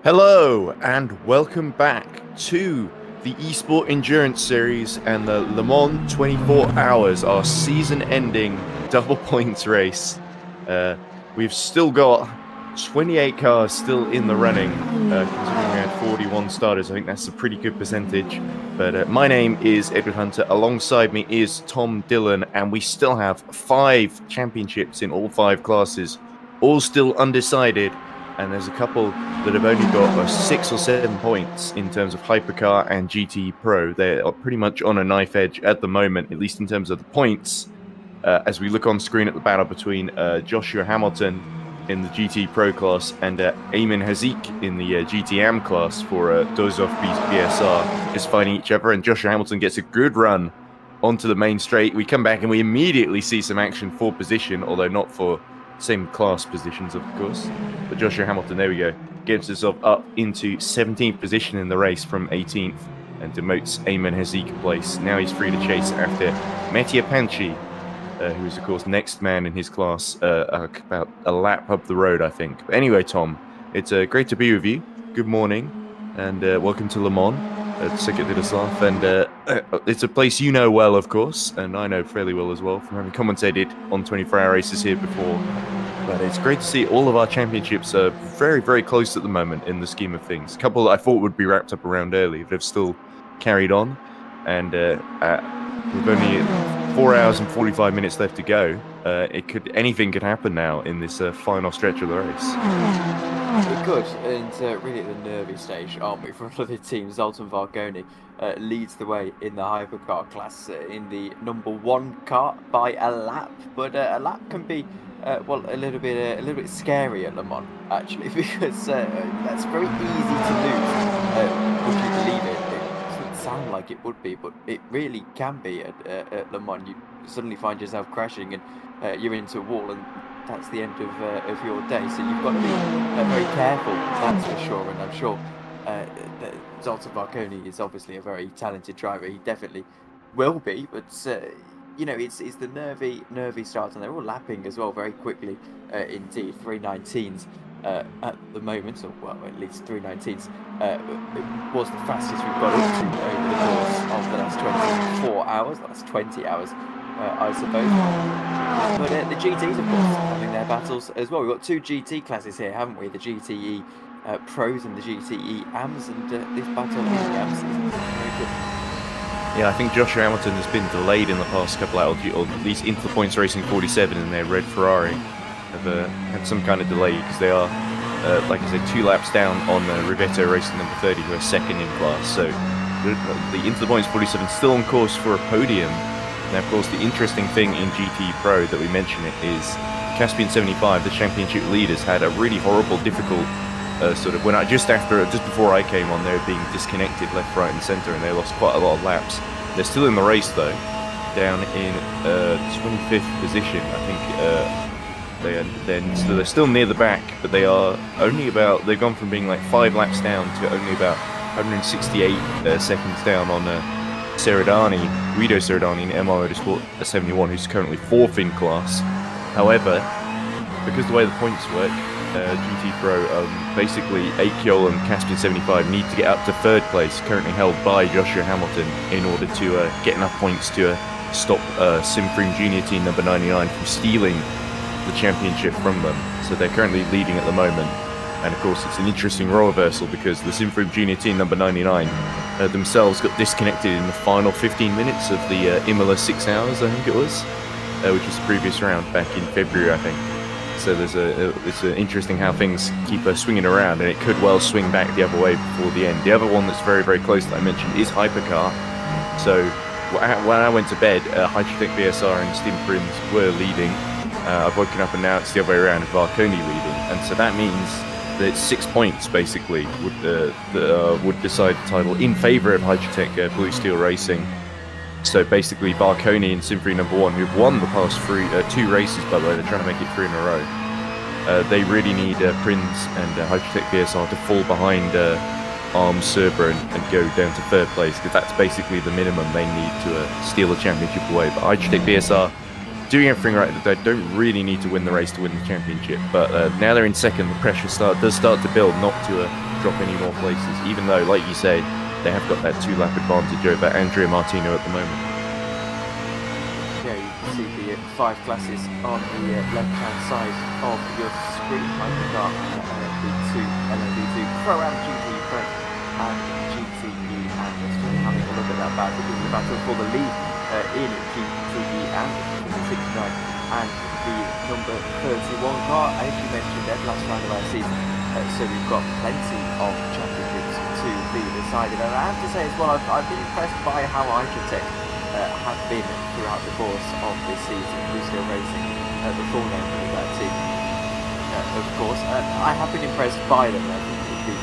Hello and welcome back to the eSport Endurance Series and the Le Mans 24 Hours, our season-ending double points race. We've still got 28 cars still in the running, considering we had 41 starters. I think that's a pretty good percentage. But my name is Edward Hunter. Alongside me is Tom Dillon, and we still have 5 championships in all 5 classes, all still undecided. And there's a couple that have only got 6 or 7 points in terms of Hypercar and GT Pro. They're pretty much on a knife edge at the moment, at least in terms of the points. As we look on screen at the battle between Joshua Hamilton in the GT Pro class and Ayman Hazik in the GT Am class for Dozov BSR is fighting each other. And Joshua Hamilton gets a good run onto the main straight. We come back and we immediately see some action for position, although not for same class positions, of course. But Joshua Hamilton, there we go, gets himself up into 17th position in the race from 18th and demotes Ayman Hazik a place. Now he's free to chase after Mattia Panchi, who is, of course, next man in his class, about a lap up the road, I think. But anyway, Tom, it's great to be with you. Good morning, and welcome to Le Mans at Circuit de la Sarthe. And it's a place you know well, of course, and I know fairly well as well from having commentated on 24-hour races here before. But it's great to see all of our championships are very, very close at the moment in the scheme of things. A couple that I thought would be wrapped up around early that have still carried on. And with only 4 hours and 45 minutes left to go, anything could happen now in this final stretch of the race. It could, and really at the nervy stage, aren't we, for another team? Zoltan Vargoni leads the way in the hypercar class in the number 1 car by a lap, but a lap can be a little bit scary at Le Mans, actually, because that's very easy to lose. Would you believe it? It doesn't sound like it would be, but it really can be at Le Mans. You suddenly find yourself crashing and you're into a wall, and that's the end of your day. So you've got to be very careful, that's for sure. And I'm sure Zoltan Vargoni is obviously a very talented driver. He definitely will be, but you know, it's the nervy start, and they're all lapping as well very quickly indeed. 3:19s at the moment, or well, at least 3:19s it was the fastest we've got up to over the course of the last 24 hours. That's 20 hours, I suppose. But the GTs, of course, having their battles as well. We've got 2 GT classes here, haven't we? The GTE Pros and the GTE Ams, and this battle in the Ams is very good. Yeah, I think Joshua Hamilton has been delayed in the past couple hours, or at least into the points racing 47 in their red Ferrari. Have had some kind of delay because they are, like I said, 2 laps down on Rivetto racing number 30, who are second in class. So the into the points 47 still on course for a podium. Now, of course, the interesting thing in GT Pro that we mention it is Caspian 75, the championship leaders, had a really horrible, difficult just before I came on, they were being disconnected left, right, and centre, and they lost quite a lot of laps. They're still in the race though, down in 25th position. I think they're still near the back, but they are only about. They've gone from being like 5 laps down to only about 168 seconds down on Guido Seradani in MR Motorsport 71, who's currently 4th in class. However, because the way the points work, GT Pro, basically Achiol and Caspian 75 need to get up to 3rd place, currently held by Joshua Hamilton, in order to get enough points to stop Simfream Junior Team number 99 from stealing the championship from them. So they're currently leading at the moment. And of course, it's an interesting role reversal because the Simfream Junior Team number 99 themselves got disconnected in the final 15 minutes of the Imola 6 hours, I think it was, which was the previous round back in February, I think. So it's interesting how things keep swinging around, and it could well swing back the other way before the end. The other one that's very, very close that I mentioned is Hypercar. So when I went to bed, Hydrotech BSR and Steam Prims were leading. I've woken up and now it's the other way around, with Vargoni leading. And so that means that 6 points basically would decide the title in favour of Hydrotech Blue Steel Racing. So basically, Vargoni and Simfree number 1, who've won the past 2 races, by the way, they're trying to make it 3 in a row. They really need Prins and Hydrotech BSR to fall behind Arms Cerber and go down to 3rd place, because that's basically the minimum they need to steal the championship away. But Hydrotech BSR doing everything right. They don't really need to win the race to win the championship. But now they're in 2nd. The pressure does start to build, not to drop any more places, even though, like you say, they have got that 2-lap advantage over Andrea Martino at the moment. Yeah, you can see the 5 classes on the left-hand side of your screen. I've got LMP2, LMP2, Pro-Am GT Pro, and GTE, and just having a look at that battle. This is the battle for the lead in GTE and the 69, and the number 31 car, as you mentioned, at last round of our season. So we've got plenty of championships to be decided, and I have to say as well, I've been impressed by how ITA have been throughout the course of this season. Who's still racing the full name of that team, of course. I have been impressed by them. I think it would be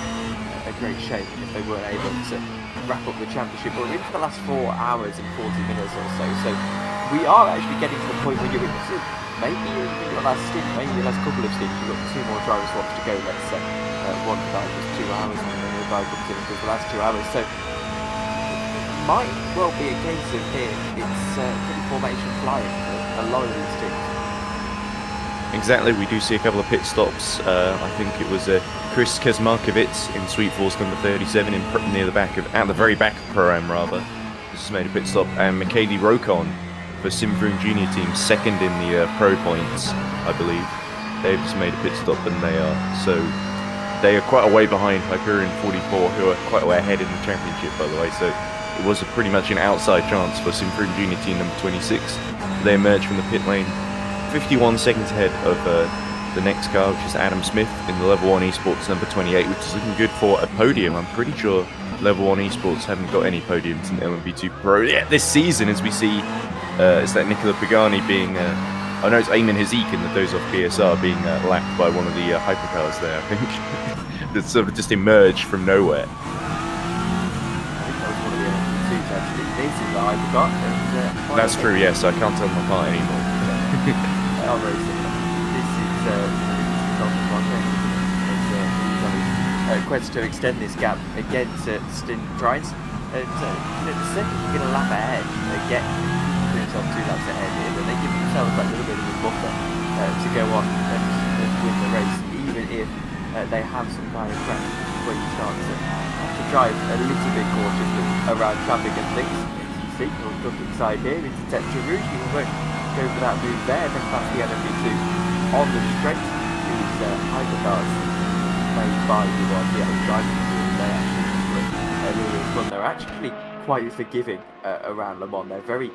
a great shame if they weren't able to wrap up the championship. We're into the last 4 hours and 40 minutes or so, so we are actually getting to the point where you're into maybe even your last stint, maybe your last couple of stints. You've got 2 more driver swaps to go, let's say. One guy does 2 hours and then the guy comes in and does the last 2 hours. So might well be a case of here it's pretty formation flying for a lot of these teams. Exactly, we do see a couple of pit stops. I think it was Chris Kazmarkovitz in Sweet Force number 37 near the back of, at the very back of Pro-Am rather. Just made a pit stop, and Michele Rocon for Simfroom Junior team, second in the Pro points, I believe. They've just made a pit stop, and they are quite a way behind Hyperion 44, who are quite a way ahead in the championship, by the way. So it was pretty much an outside chance for Simfroom Junior team number 26. They emerged from the pit lane 51 seconds ahead of the next car, which is Adam Smith in the Level 1 eSports number 28, which is looking good for a podium. I'm pretty sure Level 1 eSports haven't got any podiums in LMP2 Pro yet this season, as we see it's that Nicola Pagani being, I know it's Eamon Hazik in the Dozov BSR being lapped by one of the hypercars there, I think. That sort of just emerged from nowhere. That's true, yes, I can't tell them apart anymore. Quest to extend this gap again to stint drives, and the second you're going to lap ahead, they get themselves 2 laps ahead here, but they give themselves that little bit of a buffer to go on and win the race, even if they have some kind of crash where you start to have to drive a little bit cautiously around traffic and things. As you see, we'll look inside here into Tetra Rouge. You won't go for that move there, then past the LMP2 on the straight. These hypercars made by the driving team, they actually look a little bit fun. They're actually quite forgiving around Le Mans. They're very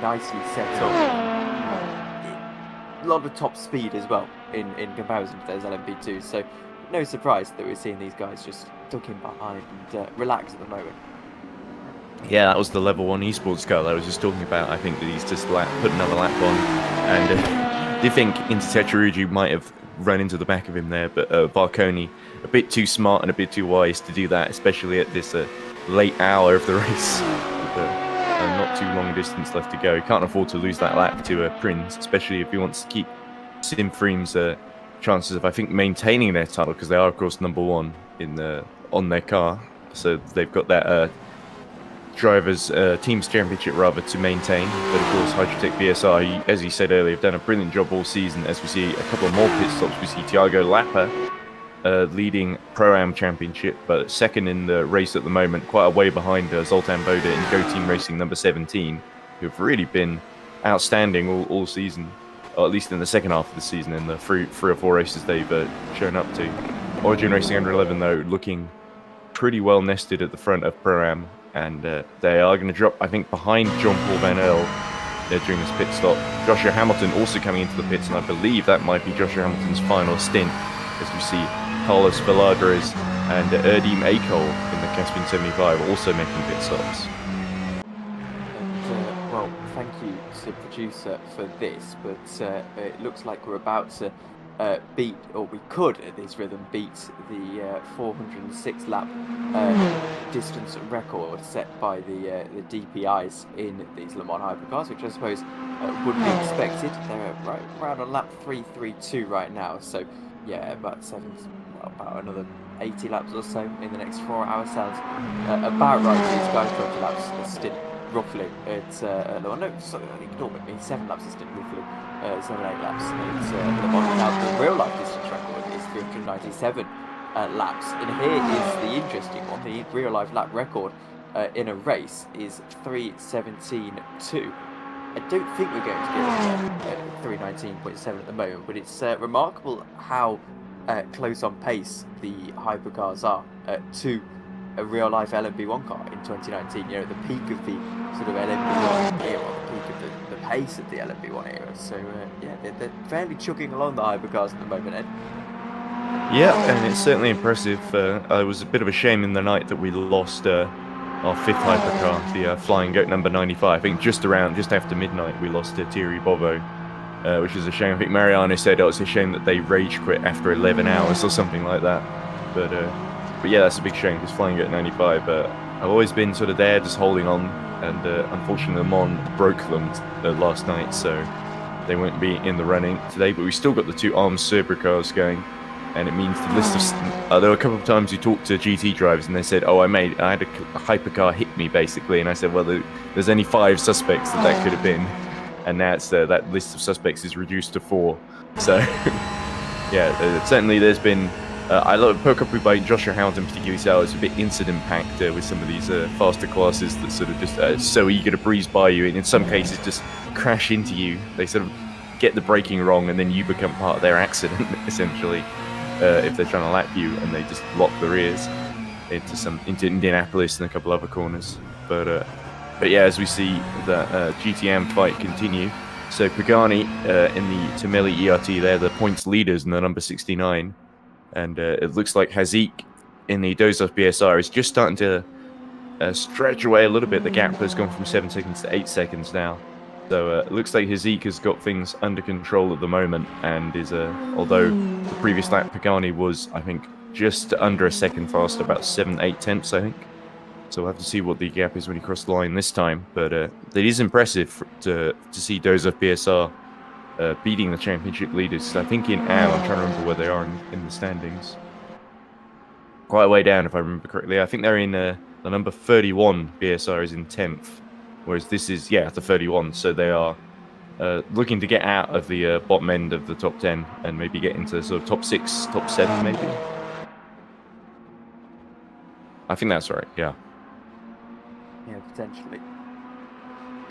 nicely set up. A lot of top speed as well in comparison to those LMP2s, so no surprise that we're seeing these guys just ducking behind and relax at the moment. Yeah, that was the Level 1 eSports car that I was just talking about. I think that he's just put another lap on, and do you think into Tetrarugi might have run into the back of him there, but Varconi a bit too smart and a bit too wise to do that, especially at this late hour of the race. Not too long a distance left to go. He can't afford to lose that lap to Prince, especially if he wants to keep Simfreem's chances of, I think, maintaining their title, because they are, of course, number 1 on their car. So they've got that drivers teams championship rather to maintain. But of course, Hydrotech BSR, as he said earlier, have done a brilliant job all season. As we see a couple of more pit stops, we see Thiago Lappa leading Pro-Am Championship, but second in the race at the moment, quite a way behind Zoltan Boda in Go Team Racing number 17, who have really been outstanding all season, or at least in the second half of the season, in the three or four races they've shown up to. Origin Racing under 11, though, looking pretty well nested at the front of Pro-Am, and they are going to drop, I think, behind John-Paul Van Earl during this pit stop. Joshua Hamilton also coming into the pits, and I believe that might be Joshua Hamilton's final stint, as we see Carlos Veladres and Erdim Akol in the Caspian 75 also making pit stops. And, well, thank you to producer for this, but it looks like we're about to beat, or we could at this rhythm beat the 406 lap distance record set by the DPIs in these Le Mans hypercars, which I suppose would be expected. They're right around on lap 332 right now, so yeah, about another 80 laps or so in the next 4 hours sounds about right. These guys 20 laps a stint roughly at Le Mans. No, sorry, ignore me, 7 laps a stint roughly. 7-8 laps. It's Le Mans. Now the real life distance record is 397 laps. And here is the interesting one. The real-life lap record in a race is 3:17.2. I don't think we're going to get 3:19.7 at the moment, but it's remarkable how close on pace the hypercars are to a real-life LMP1 car in 2019. You know, the peak of the sort of LMP1 era, the peak of the pace of the LMP1 era. So yeah, they're fairly chugging along the hypercars at the moment, Ed. Yeah, and it's certainly impressive. It was a bit of a shame in the night that we lost our 5th hypercar, the Flying Goat number 95. I think just after midnight, we lost Thierry Bovo, which is a shame. I think Mariano said it's a shame that they rage quit after 11 hours or something like that. But yeah, that's a big shame because Flying Goat 95. I've always been sort of there, just holding on, and unfortunately, Le Mans broke them last night, so they won't be in the running today. But we still got the 2 Arms Cerber cars going. And it means the list of... there were a couple of times you talked to GT drivers and they said, oh, I had a hypercar hit me, basically. And I said, well, there's only 5 suspects that could have been. And now it's, that list of suspects is reduced to 4. So, yeah, certainly there's been... I love Pocopu by Joshua Hamilton particularly, so it's a bit incident-packed with some of these faster classes that sort of just so eager to breeze by you. And in some cases, just crash into you. They sort of get the braking wrong and then you become part of their accident, essentially. If they're trying to lap you, and they just lock the rears into Indianapolis and a couple other corners. But yeah, as we see the GTM fight continue, so Pagani in the Tomeli ERT, they're the points leaders in the number 69, and it looks like Haziq in the Dozov BSR is just starting to stretch away a little bit. The gap has gone from 7 seconds to 8 seconds now. So it looks like Haziq has got things under control at the moment, and is although the previous lap Pagani was, I think, just under a second faster, about 7-8 tenths, I think. So we'll have to see what the gap is when he crossed the line this time. But it is impressive to see Dozov BSR beating the championship leaders. I think in AM, I'm trying to remember where they are in the standings. Quite a way down, if I remember correctly. I think they're in the number 31 BSR is in 10th. Whereas this is, the 31, so they are looking to get out of the bottom end of the top 10 and maybe get into sort of top 6, top 7 maybe. I think that's right, yeah. Yeah, potentially.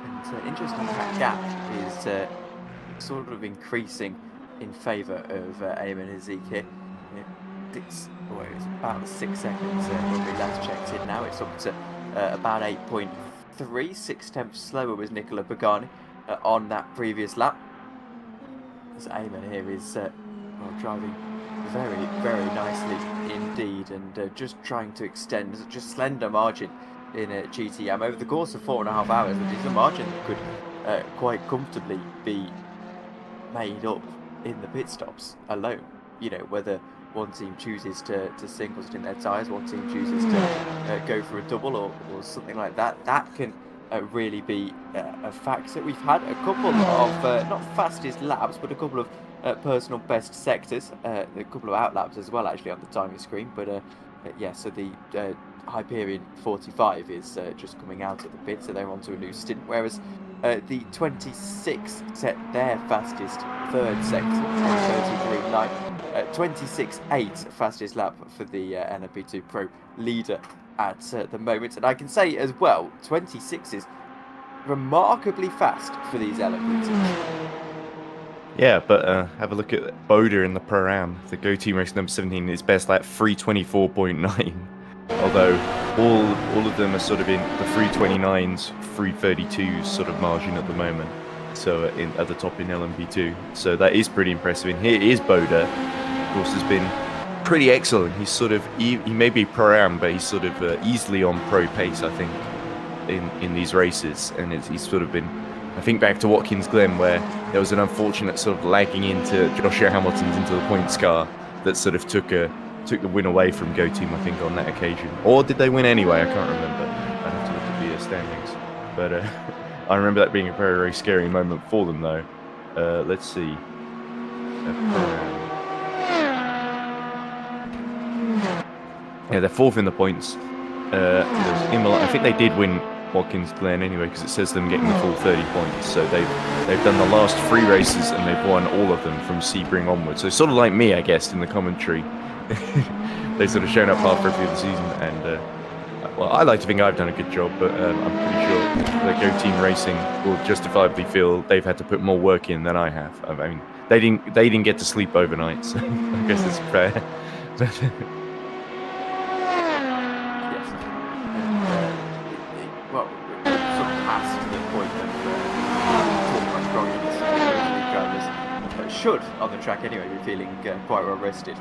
And interesting, that gap is sort of increasing in favour of Ayman Haziq here. It's about 6 seconds when we last checked it. Now it's up to about 8.3, 6 tenths slower was Nicola Pagani on that previous lap. As Ayman here is driving very, very nicely indeed, and just trying to extend just slender margin in GTM over the course of 4.5 hours. It is a margin that could quite comfortably be made up in the pit stops alone. You know, whether one team chooses to single stint their tyres, one team chooses to go for a double or something like that. That can really be a factor. We've had a couple of, not fastest laps, but a couple of personal best sectors, a couple of outlaps as well, actually, on the timing screen. But yeah, so the Hyperion 45 is just coming out of the pit, so they're onto a new stint, whereas the 26 set their fastest third sector, 33.9, 26.8 fastest lap for the LMP2 Pro leader at the moment. And I can say as well, 26 is remarkably fast for these LMP2s. Yeah, but have a look at Boda in the Pro-Am. The Go Team race number 17 is best lap 3:24.9. Although all of them are sort of in the 3:29s, 3:32s sort of margin at the moment. So at the top in LMP2. So that is pretty impressive. And here is Boda. Of course, has been pretty excellent. He's sort of he may be Pro-Am, but he's sort of easily on pro pace, I think, in these races. And he's sort of been, I think, back to Watkins Glen, where there was an unfortunate sort of lagging into Joshua Hamilton's into the points car that sort of took the win away from Go Team, I think, on that occasion. Or did they win anyway? I can't remember. I'd have to look at the standings. But I remember that being a very, very scary moment for them, though. Let's see. Yeah, they're fourth in the points. I think they did win Watkins Glen anyway, because it says them getting the full 30 points. So they've done the last 3 races and they've won all of them from Sebring onwards. So sort of like me, I guess, in the commentary. they sort of shown up halfway through the season, and well, I like to think I've done a good job, but I'm pretty sure the Go Team Racing will justifiably feel they've had to put more work in than I have. I mean, they didn't get to sleep overnight, so I guess it's fair. Yes. Well, we're sort of past the point of talking about grogginess. Drivers should, on the track anyway, be feeling quite well rested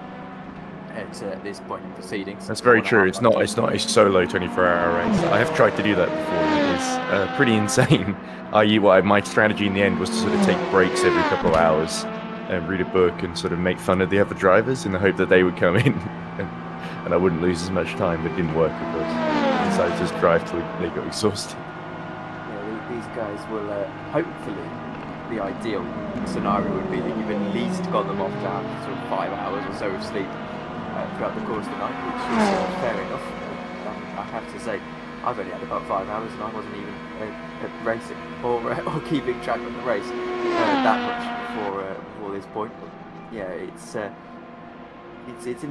at this point in proceedings. That's very true. It's not a solo 24-hour race. I have tried to do that before. It is pretty insane. I.e., my strategy in the end was to sort of take breaks every couple of hours and read a book and sort of make fun of the other drivers in the hope that they would come in and I wouldn't lose as much time. But it didn't work, of course. I decided to just drive till they got exhausted. Yeah, these guys will hopefully. The ideal scenario would be that you've at least got them off to have sort of 5 hours or so of sleep throughout the course of the night, which is fair enough. I have to say, I've only had about 5 hours and I wasn't even racing or keeping track of the race that much before this point. But yeah, it's an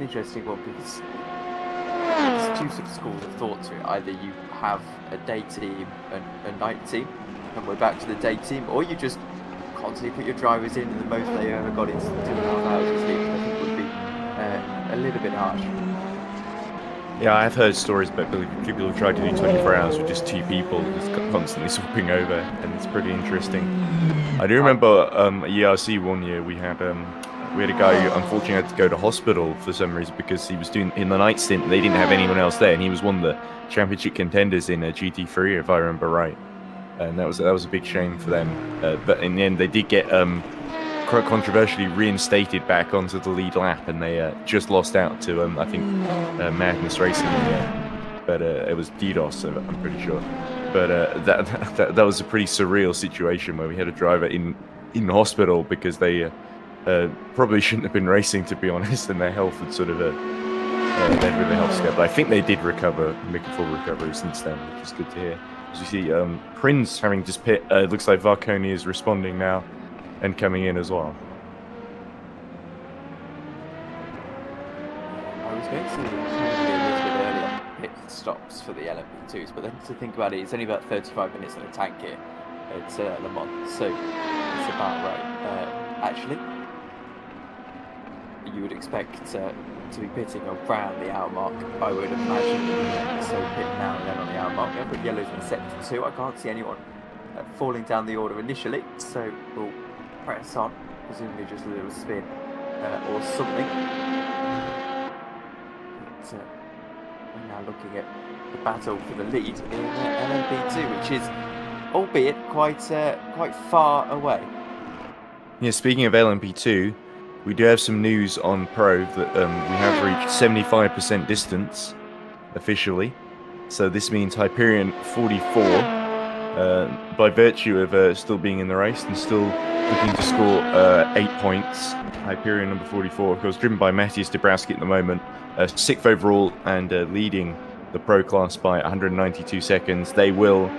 interesting one because there's two sort of schools of thought to it. Either you have a day team and a night team, and we're back to the day team, or you just constantly put your drivers in and the most they ever got is 2.5 hours of sleep. I think would be a little bit harsh. Yeah, I've heard stories about people who tried to do 24 hours with just 2 people, just constantly swapping over, and it's pretty interesting. I do remember at ERC one year we had a guy who unfortunately had to go to hospital for some reason because he was doing in the night stint. They didn't have anyone else there, and he was one of the championship contenders in GT3, if I remember right. And that was a big shame for them. But in the end, they did get quite controversially reinstated back onto the lead lap, and they just lost out to I think Madness Racing in the end. But it was DDoS, I'm pretty sure. But that was a pretty surreal situation where we had a driver in hospital because they probably shouldn't have been racing, to be honest, and their health had sort of they'd really health scare. But I think they did recover, make a full recovery since then, which is good to hear. As you see, Prince having just pit, it looks like Varconi is responding now and coming in as well. I was going to say probably a little bit earlier pit stops for the LMP2s, but then to think about it, it's only about 35 minutes in a tank here at Le Mans, so it's about right. Actually, you would expect to be pitting around the hour mark, I would imagine. So pit now and then on the hour mark. I've put yellows in sector 2. I can't see anyone falling down the order initially, so we'll press on, presumably just a little spin or something. But, we're now looking at the battle for the lead in LMP2, which is, albeit, quite far away. Yeah, speaking of LMP2, we do have some news on Pro that we have reached 75% distance officially. So this means Hyperion 44, by virtue of still being in the race and still looking to score 8 points. Hyperion number 44, of course, driven by Matthias Dabrowski at the moment, 6th overall and leading the Pro class by 192 seconds. They will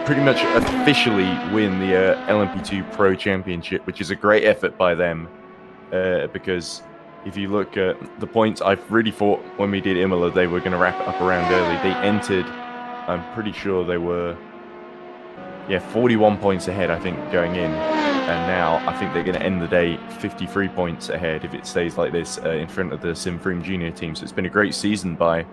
pretty much officially win the LMP2 Pro Championship, which is a great effort by them. Because if you look at the points, I really thought when we did Imola they were going to wrap it up around early. They entered, I'm pretty sure they were, 41 points ahead, I think, going in. And now I think they're going to end the day 53 points ahead if it stays like this in front of the Simfrim Junior team. So it's been a great season by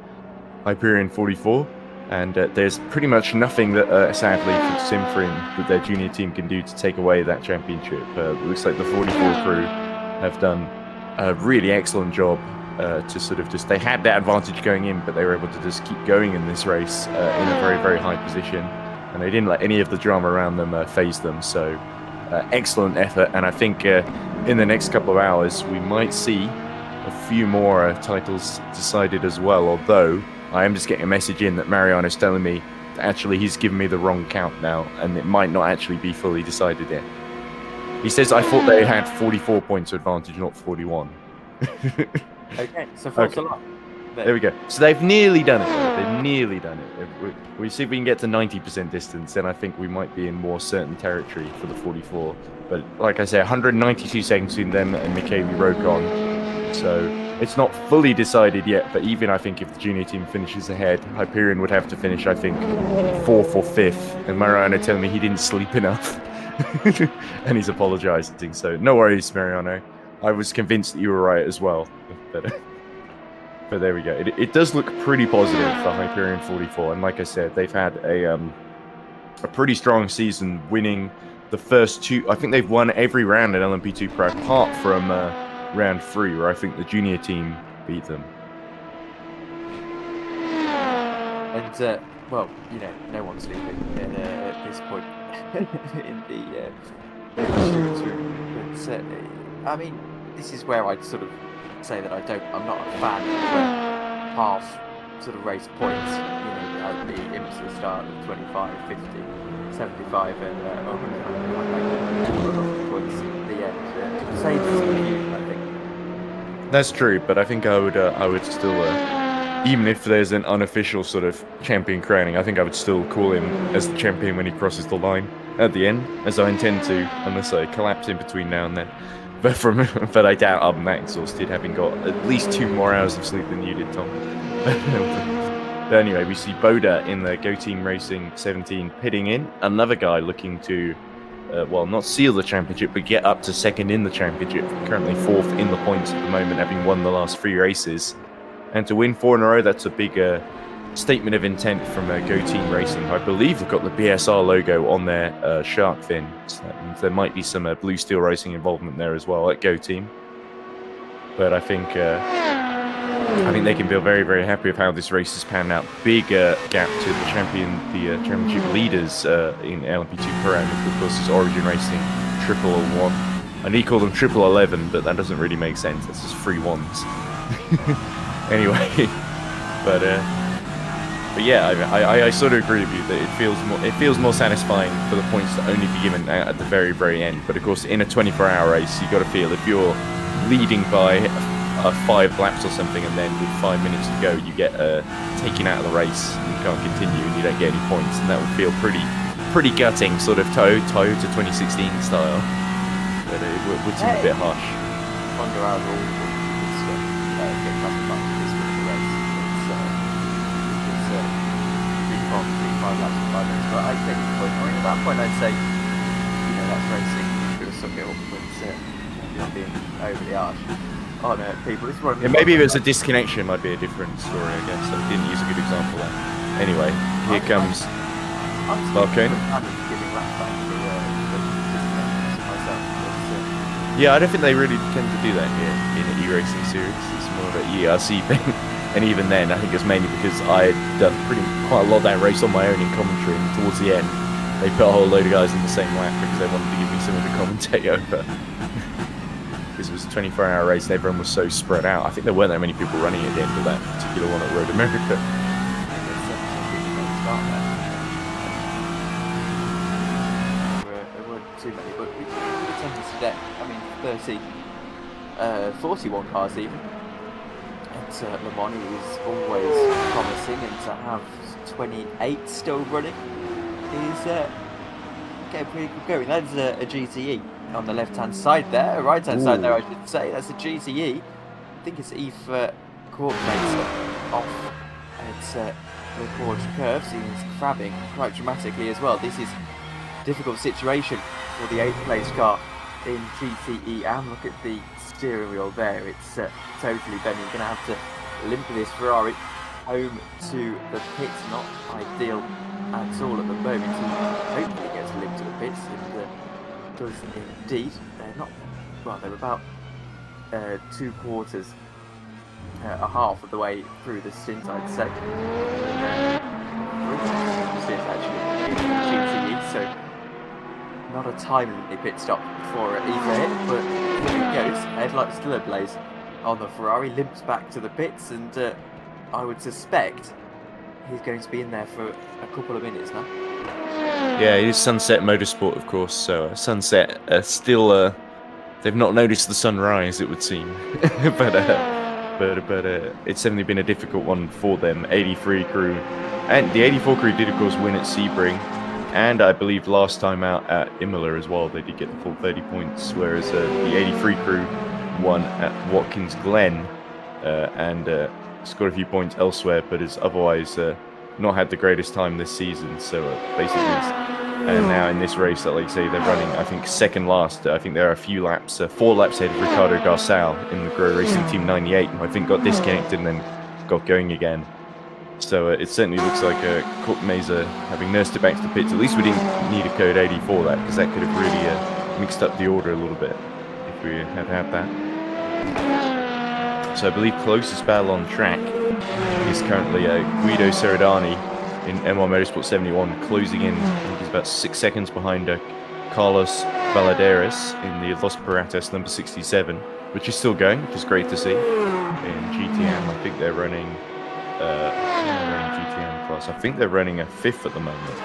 Hyperion 44. And there's pretty much nothing that, sadly, for Simfrim that their junior team can do to take away that championship. It looks like the 44 crew have done a really excellent job to sort of just, they had that advantage going in, but they were able to just keep going in this race in a very, very high position, and they didn't let any of the drama around them faze them. So excellent effort, and I think in the next couple of hours we might see a few more titles decided as well, although I am just getting a message in that Mariano's telling me that actually he's given me the wrong count now, and it might not actually be fully decided yet. He says, I thought they had 44 points advantage, not 41. Okay, so false alarm. There we go. So they've nearly done it. They've nearly done it. If we see if we can get to 90% distance, then I think we might be in more certain territory for the 44. But like I say, 192 seconds between them and Michele Rocon. So it's not fully decided yet, but even I think if the junior team finishes ahead, Hyperion would have to finish, I think, 4th or 5th. And Mariano telling me he didn't sleep enough. And he's apologizing. So no worries, Mariano. I was convinced that you were right as well. But there we go. It does look pretty positive for Hyperion 44. And like I said, they've had a pretty strong season, winning the first 2. I think they've won every round in LMP2 Pro apart from round 3, where I think the junior team beat them. And well, you know, no one's sleeping at this point in the stewards room. But I mean, this is where I'd sort of say that I'm not a fan of half sort of race points. You know, at the imps at the start of 25, 50, 75, and 100 points at the end. Saves confusion, I think. That's true, but I think I would still, even if there's an unofficial sort of champion crowning, I think I would still call him as the champion when he crosses the line at the end, as I intend to, unless I collapse in between now and then. But I doubt I'm that exhausted, having got at least 2 more hours of sleep than you did, Tom. But anyway, we see Boda in the Go Team Racing 17 pitting in, another guy looking to well, not seal the championship, but get up to 2nd in the championship. Currently 4th in the points at the moment, having won the last 3 races. And to win 4 in a row, that's a big statement of intent from Go Team Racing. I believe they've got the BSR logo on their shark fin. So that means there might be some Blue Steel Racing involvement there as well at Go Team. But I think they can feel very, very happy with how this race has panned out. Big gap to the championship leaders in LMP2 Pro, and of course is Origin Racing 0001. I need to call them 0011, but that doesn't really make sense. That's just 3 ones. Anyway, but yeah, I sort of agree with you that it feels more satisfying for the points to only be given at the very, very end. But of course, in a 24-hour race, you got to feel if you're leading by 5 laps or something, and then with 5 minutes to go, you get taken out of the race, and you can't continue, and you don't get any points, and that would feel pretty gutting, sort of Toyota 2016 style. But it would seem a bit harsh. Wonder how all this stuff get classified for this sort of race. It's really fun to do 5 laps in 5 minutes. But I take the point. I mean, at that point, I'd say, you know, that's racing. It was something up, but not being overly harsh. Oh no, people, this is what maybe if it was a disconnection, might be a different story, I guess. I didn't use a good example there. Anyway, here comes Volcano. Yeah, I don't think they really tend to do that here in the e-racing series. It's more of an ERC thing. And even then, I think it's mainly because I had done quite a lot of that race on my own in commentary, and towards the end, they put a whole load of guys in the same lap because they wanted to give me something to commentate over. Because it was a 24-hour race and everyone was so spread out. I think there weren't that many people running at the end of that particular one at Road America. There weren't too many, but we tend to see that, I mean, 41 cars even. And Le Mans is always promising, and to have 28 still running is getting pretty good going. That's a GTE. On the left-hand side there, right-hand side there, I should say. That's a GTE. I think it's Eve coordinates off its record curves. He's crabbing quite dramatically as well. This is a difficult situation for the 8th place car in GTE. And look at the steering wheel there. It's totally bending. You're going to have to limp this Ferrari home to the pits. Not ideal at all at the moment. He hopefully gets limped to the pits. And, does indeed. They're not, well, they're about 2/4, a half of the way through the stint, I'd say. Stint actually in GTE, so not a timely pit stop for either, but here it goes. Headlights still ablaze on the Ferrari, limps back to the pits, and I would suspect he's going to be in there for a couple of minutes now. Yeah, it is Sunset Motorsport, of course, so Sunset still, they've not noticed the sunrise, it would seem. but it's certainly been a difficult one for them. 83 crew, and the 84 crew did, of course, win at Sebring, and I believe last time out at Imola as well, they did get the full 30 points, whereas the 83 crew won at Watkins Glen and scored a few points elsewhere, but has otherwise not had the greatest time this season. So basically, and now in this race, like I say, they're running, I think, second last. I think there are a few laps, 4 laps ahead of Ricardo Garçal in the Grow Racing Team 98, who I think got disconnected and then got going again. So it certainly looks like Kurt Meza having nursed it back to the pits. At least we didn't need a code 80 for that, because that could have really mixed up the order a little bit if we had had that. So I believe closest battle on track is currently Guido Seradani in M1 Motorsport 71, closing in, I think he's about 6 seconds behind Carlos Baladeras in the Los Piratas number 67, which is still going, which is great to see. In GTM, I think they're running GTM class. I think they're running a 5th at the moment.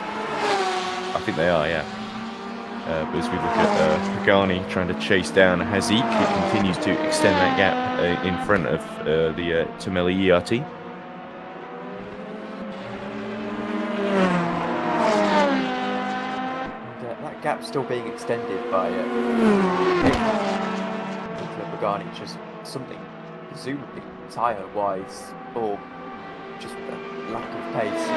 I think they are, yeah. But as we look at Pagani trying to chase down Haziq, who continues to extend that gap in front of the Tomelli ERT. That gap's still being extended by Pagani. Just something, presumably tyre-wise, or just a lack of pace.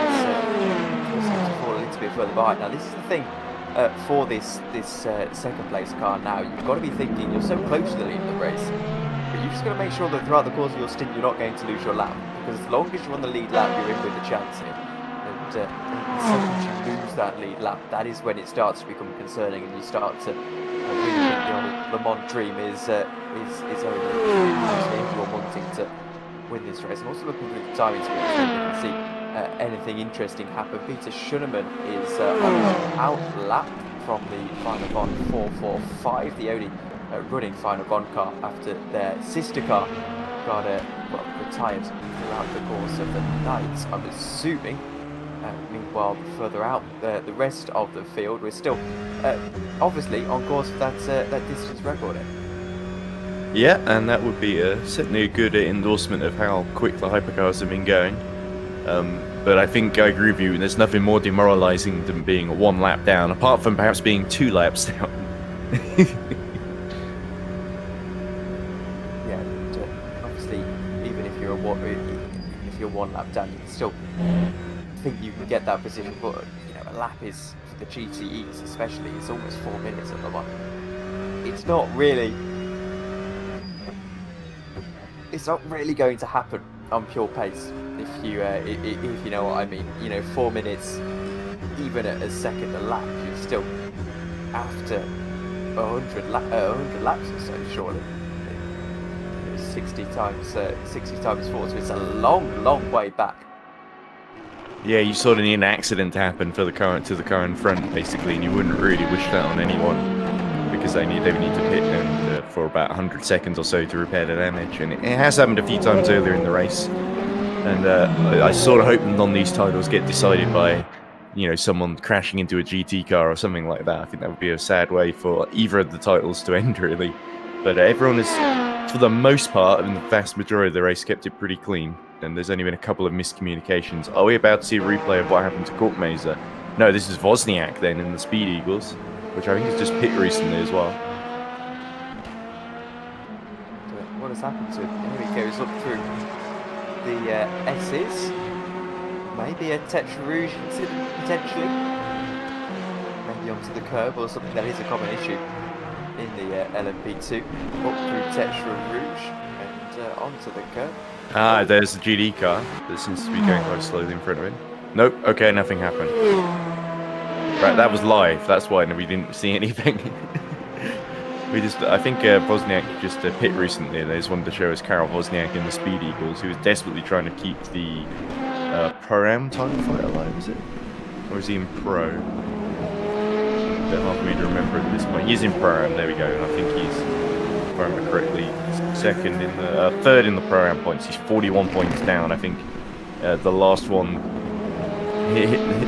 It's fall a little bit further behind. Now, this is the thing. For this second place car now, you've got to be thinking you're so close to the lead of the race, but you've just got to make sure that throughout the course of your stint you're not going to lose your lap, because as long as you're on the lead lap, you're in with a chance here. And the second you lose that lead lap, that is when it starts to become concerning, and you start to really think the old Le Mans dream is over. If you're wanting to win this race. I'm also looking through the timing screen so you can see anything interesting happen. Peter Schunnemann is out lap from the Final Bond 445, the only running Final Bond car after their sister car got retired throughout the course of the night, I'm assuming. Meanwhile, further out, the rest of the field, we're still obviously on course for that distance record. Yeah, and that would be certainly a good endorsement of how quick the hypercars have been going. But I think I agree with you, there's nothing more demoralising than being 1 lap down, apart from perhaps being 2 laps down. Yeah, obviously, even if you're 1 lap down, you can still think you can get that position, but a lap is, for the GTEs especially, it's almost 4 minutes at the moment. It's not really going to happen on pure pace, if you know what I mean. 4 minutes, even at a second a lap, you're still after 100 laps or so, surely. 60 times 4, so it's a long way back. Yeah, you sort of need an accident to happen for the car to the car in front, basically, and you wouldn't really wish that on anyone, because they would need to pit and for about 100 seconds or so to repair the damage, and it has happened a few times earlier in the race. And I sort of hope none of these titles get decided by, someone crashing into a GT car or something like that. I think that would be a sad way for either of the titles to end, really. But everyone has, for the most part, in the vast majority of the race, kept it pretty clean. And there's only been a couple of miscommunications. Are we about to see a replay of what happened to Kurt Meza? No, this is Wozniak then in the Speed Eagles, which I think is just pit recently as well. What has happened to him? Here he goes up through the S's. Maybe a Tetra Rouge incident, potentially. Maybe onto the curb or something. That is a common issue in the LMP2. Up through Tetra Rouge and onto the curb. Ah, there's the GD car that seems to be going quite slowly in front of him. Nope, okay, nothing happened. Right, that was live, that's why we didn't see anything. I think Wozniak just pit recently, and they just wanted to show us Karel Wozniak in the Speed Eagles, who was desperately trying to keep the Pro-Am title fight alive, is it? Or is he in Pro? A bit hard for me to remember at this point. He's in Pro-Am, there we go, and I think he's, if I remember correctly, third in the Pro-Am points. He's 41 points down, I think. The last one,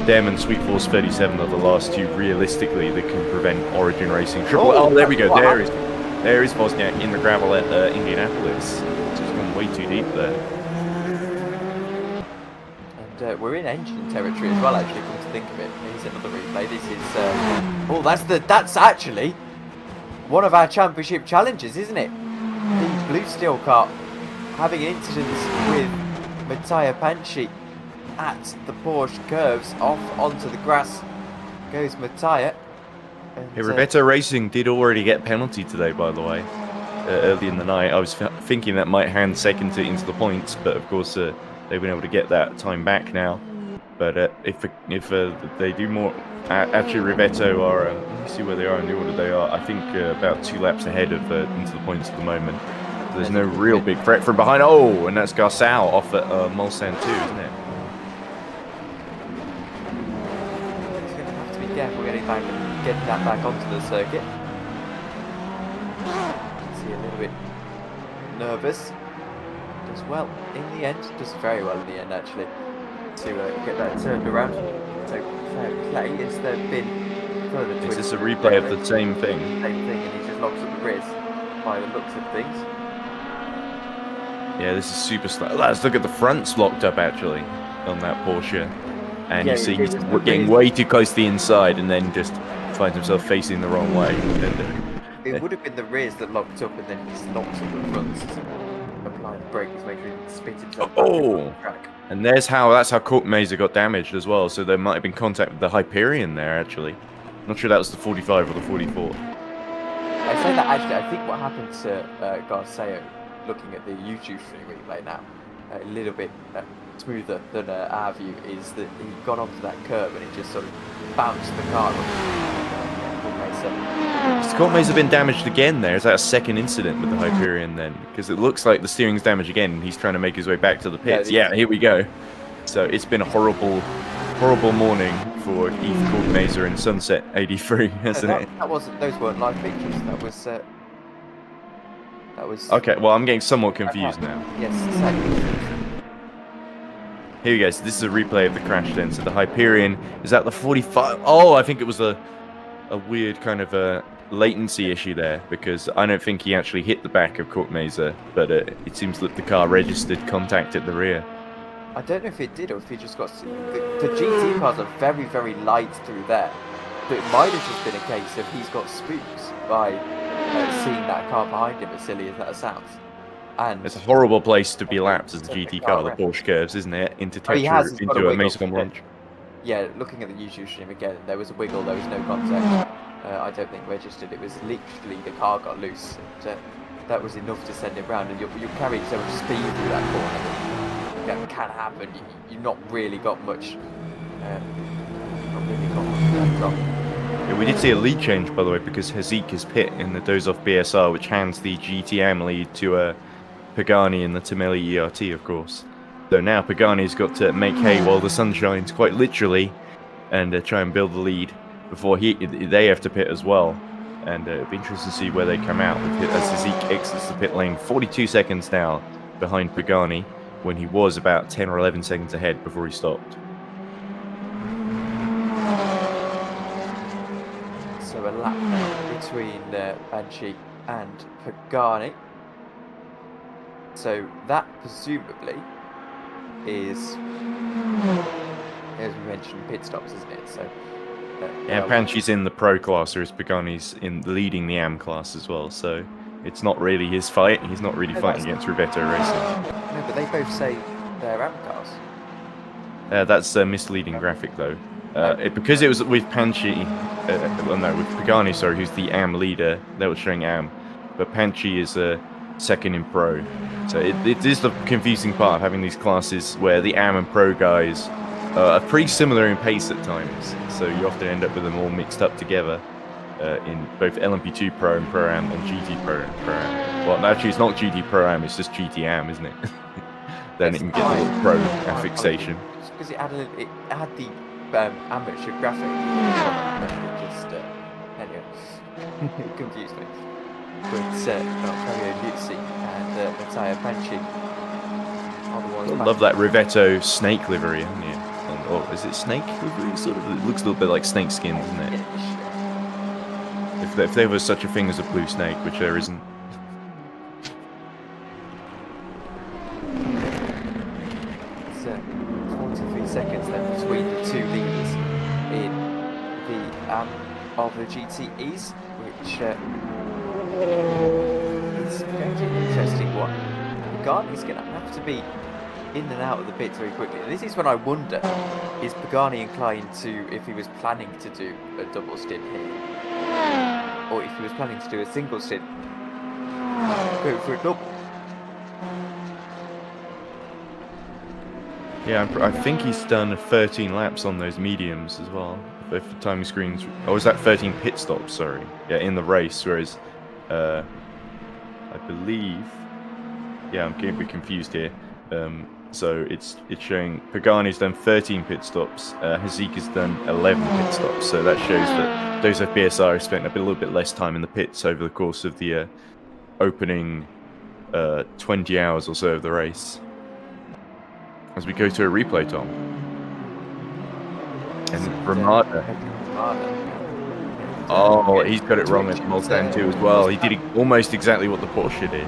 them and Sweet Force 37 are the last two, realistically, that can prevent Origin Racing. Oh, there we go. There is Wozniak in the gravel at Indianapolis. It's gone way too deep there. And we're in engine territory as well, actually, come to think of it. Here's another replay. This is... that's actually one of our championship challenges, isn't it? The Blue Steel car having an incident with Mattia Panchi at the Porsche curves. Off onto the grass goes Mattia. Hey, Rivetto Racing did already get penalty today, by the way, early in the night. I was thinking that might hand second into the points, but of course they've been able to get that time back now. But if they do more, actually Rivetto are, let me see where they are in the order they are. I think about 2 laps ahead of into the points at the moment. So there's no real big threat from behind. Oh, and that's Garçao off at Mulsanne too, isn't it? He's going to have to be careful getting that back onto the circuit. See a little bit nervous. Does well in the end. Does very well in the end actually to get that turned around. So fair play. Is there been further? Is this a replay of the same thing? Same thing, and he just locks up the rears by the looks of things. Yeah, this is super slow. Let's look at the fronts locked up actually on that Porsche, and you see he's getting way too close to the inside, and then just finds himself facing the wrong way. It would have been the rears that locked up, and then he just locks up the fronts to apply the brakes, make sure he didn't spit himself back on the track. And that's how Courtmazer got damaged as well. So there might have been contact with the Hyperion there actually. Not sure that was the 45 or the 44. I say that actually. I think what happened to Garçao, looking at the YouTube replay now, a little bit smoother than our view, is that he got onto that curb and he just sort of bounced the car. Has Courtmazer been damaged again there? Is that a second incident with the Hyperion then? Because it looks like the steering's damaged again and he's trying to make his way back to the pits. Yeah, here we go. So it's been a horrible morning for Yves Courtmazer in Sunset 83, hasn't it? That wasn't. Those weren't live features. That was. Okay, well I'm getting somewhat confused now. Yes, exactly. Here we go. So this is a replay of the crash then. So the Hyperion is at the 45. Oh, I think it was a weird kind of a latency issue there, because I don't think he actually hit the back of Courtmazer, but it seems that the car registered contact at the rear. I don't know if it did or if he just got... The GT cars are very, very light through there. But it might have just been a case of he's got spooks by seeing that car behind him, as silly as that sounds. And it's a horrible place to be lapped as a GT car, the Porsche curves, isn't it? Into a Mason launch. Yeah, looking at the YouTube stream again, there was a wiggle, there was no contact. I don't think registered. It was literally the car got loose. And, that was enough to send it round, and you're carrying so much speed through that corner that can happen. You've not really got much. Yeah, we did see a lead change, by the way, because Haziq is pit in the Dozov BSR, which hands the GTM lead to Pagani in the Tamelli ERT, of course. So now Pagani's got to make hay while the sun shines, quite literally, and try and build the lead before they have to pit as well. And it'll be interesting to see where they come out as Haziq exits the pit lane. 42 seconds now behind Pagani, when he was about 10 or 11 seconds ahead before he stopped. So a lap between Banshee and Pagani. So that presumably is, as we mentioned, pit stops, isn't it? So yeah, Panshi's in the pro class, whereas Pagani's in leading the AM class as well. So it's not really his fight. He's not really fighting against Rivetto Racing. No, but they both say they're AM cars. That's a misleading graphic though. Because it was with Panchi, with Pagani, sorry, who's the AM leader, that was showing AM. But Panchi is second in pro. So it is the confusing part of having these classes where the AM and pro guys are pretty similar in pace at times. So you often end up with them all mixed up together in both LMP2 Pro and Pro Am and GT Pro and Pro Am. Well, actually, it's not GT Pro Am, it's just GT Am, isn't it? Then it can get a little pro affixation. Because it had the amateur graphic. It just anyway, it confused me. But Fabio Luzzi and Mattia Panchi are the ones. I love that Rivetto snake livery, haven't you? Or is it snake livery? Sort of. It looks a little bit like snake skin, doesn't it? If there was such a thing as a blue snake, which there isn't. It's 43 seconds then between the two leaders in the of the GTEs, which is going to be an interesting one. Pagani's going to have to be in and out of the pits very quickly. And this is when I wonder, is Pagani inclined to, if he was planning to do a double stint here, or if he was planning to do a single stint, go for a double? Yeah, I think he's done 13 laps on those mediums as well. If the timing screens, oh, was that 13 pit stops? Sorry, yeah, in the race. Whereas, I believe, yeah, I'm getting a bit confused here. So it's showing Pagani's done 13 pit stops. Hazika's done 11 pit stops. So that shows that those of BSR have spent a little bit less time in the pits over the course of the opening 20 hours or so of the race. As we go to a replay, Tom. And Ramada. Oh, he's got it wrong at Mulsanne too as well. He did almost exactly what the Porsche did.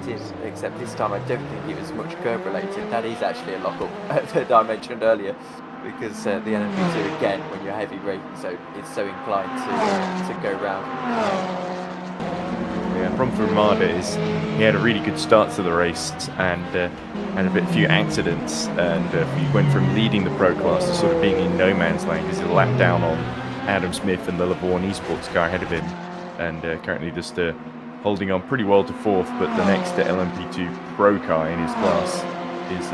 He did, except this time I don't think it was much curb related. That is actually a lock-up that I mentioned earlier, because the LMP2 again, when you're heavy braking, so it's so inclined to go round. Yeah, the problem for Ramada is he had a really good start to the race and had a few accidents, and he went from leading the pro class to sort of being in no man's land because he lapped down on Adam Smith and the Levorn eSports car ahead of him, and currently just holding on pretty well to fourth. But the next LMP2 pro car in his class is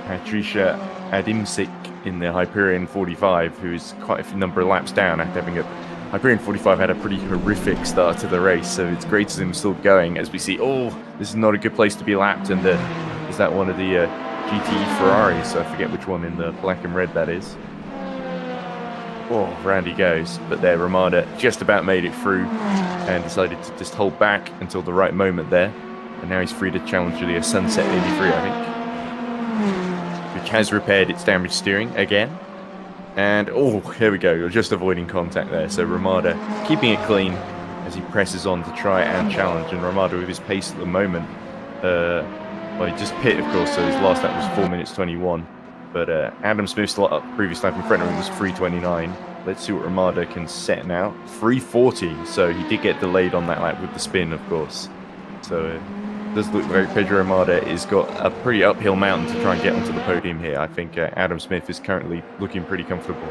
Patricia Adimczyk in the Hyperion 45, who is quite a number of laps down after having Hyperion 45 had a pretty horrific start to the race, so it's great to see him still going as we see, oh, this is not a good place to be lapped, and is that one of the GTE Ferraris? I forget which one in the black and red that is. Oh, round he goes, but there Ramada just about made it through and decided to just hold back until the right moment there, and now he's free to challenge the Sunset 83, I think, which has repaired its damaged steering again. And, oh, here we go, you're just avoiding contact there. So Ramada keeping it clean as he presses on to try and challenge. And Ramada with his pace at the moment, well, he just pit, of course, so his last lap was 4 minutes 21. But Adam Smith's previous lap in front of him was 3:29. Let's see what Ramada can set now. 3:40, so he did get delayed on that lap with the spin, of course. So it does look like Pedro Ramada has got a pretty uphill mountain to try and get onto the podium here. I think Adam Smith is currently looking pretty comfortable.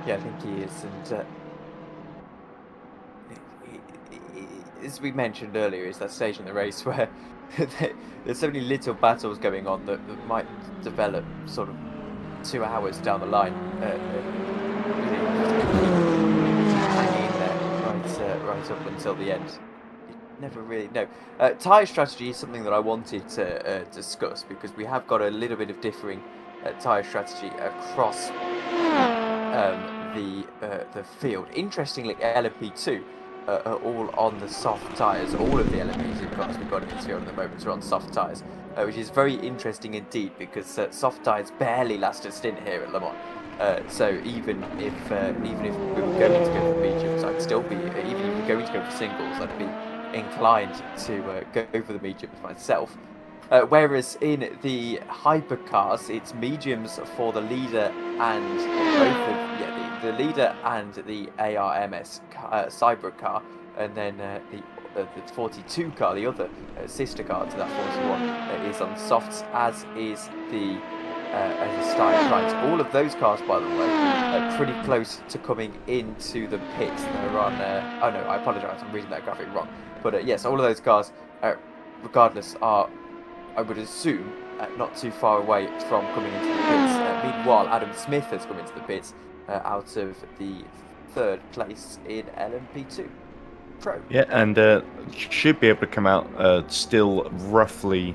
Yeah, I think he is. And as we mentioned earlier, is that stage in the race where there's so many little battles going on that might develop sort of 2 hours down the line. Hanging there right up until the end. Never really know. Tyre strategy is something that I wanted to discuss, because we have got a little bit of differing tyre strategy across the field. Interestingly, LMP2 are all on the soft tyres. All of the LMPs we've got in this field at the moment are on soft tyres, which is very interesting indeed, because soft tyres barely last a stint here at Le Mans. So even if we were going to go for mediums, I'd still be, even if we were going to go for singles, I'd be inclined to go for the mediums myself. Whereas in the hypercars, it's mediums for the leader and the leader and the ARMS Cyber car, and then the 42 car, the other sister car to that 41, is on softs, as is the Style Price. All of those cars, by the way, are pretty close to coming into the pits. They're on. Oh no, I apologise. I'm reading that graphic wrong. But yes, all of those cars, regardless, are, I would assume, not too far away from coming into the pits. Meanwhile, Adam Smith has come into the pits out of the 3rd place in LMP2 Pro. Yeah, and should be able to come out still roughly,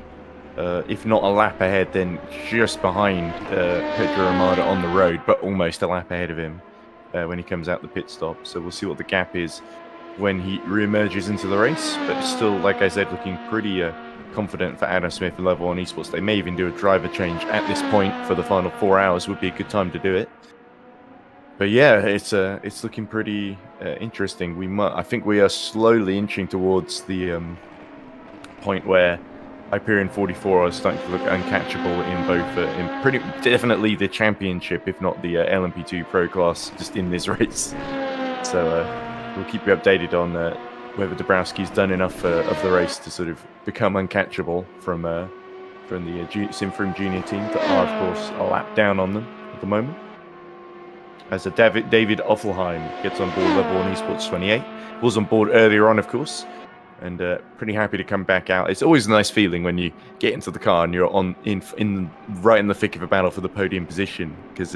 if not a lap ahead, then just behind Pedro Ramada on the road, but almost a lap ahead of him when he comes out the pit stop. So we'll see what the gap is when he re-emerges into the race, but still, like I said, looking pretty confident for Adam Smith and Level 1 Esports. They may even do a driver change at this point for the final 4 hours. Would be a good time to do it. But yeah, it's looking pretty interesting. I think we are slowly inching towards the point where Hyperion 44 are starting to look uncatchable in both, in pretty definitely the championship, if not the LMP2 Pro class, just in this race. So we'll keep you updated on whether Dabrowski's done enough of the race to sort of become uncatchable from the Simfrim Junior team that are, of course, a lap down on them at the moment. As David Offelheim gets on board level 1 eSports 28. Was on board earlier on, of course, and pretty happy to come back out. It's always a nice feeling when you get into the car and you're right in the thick of a battle for the podium position, because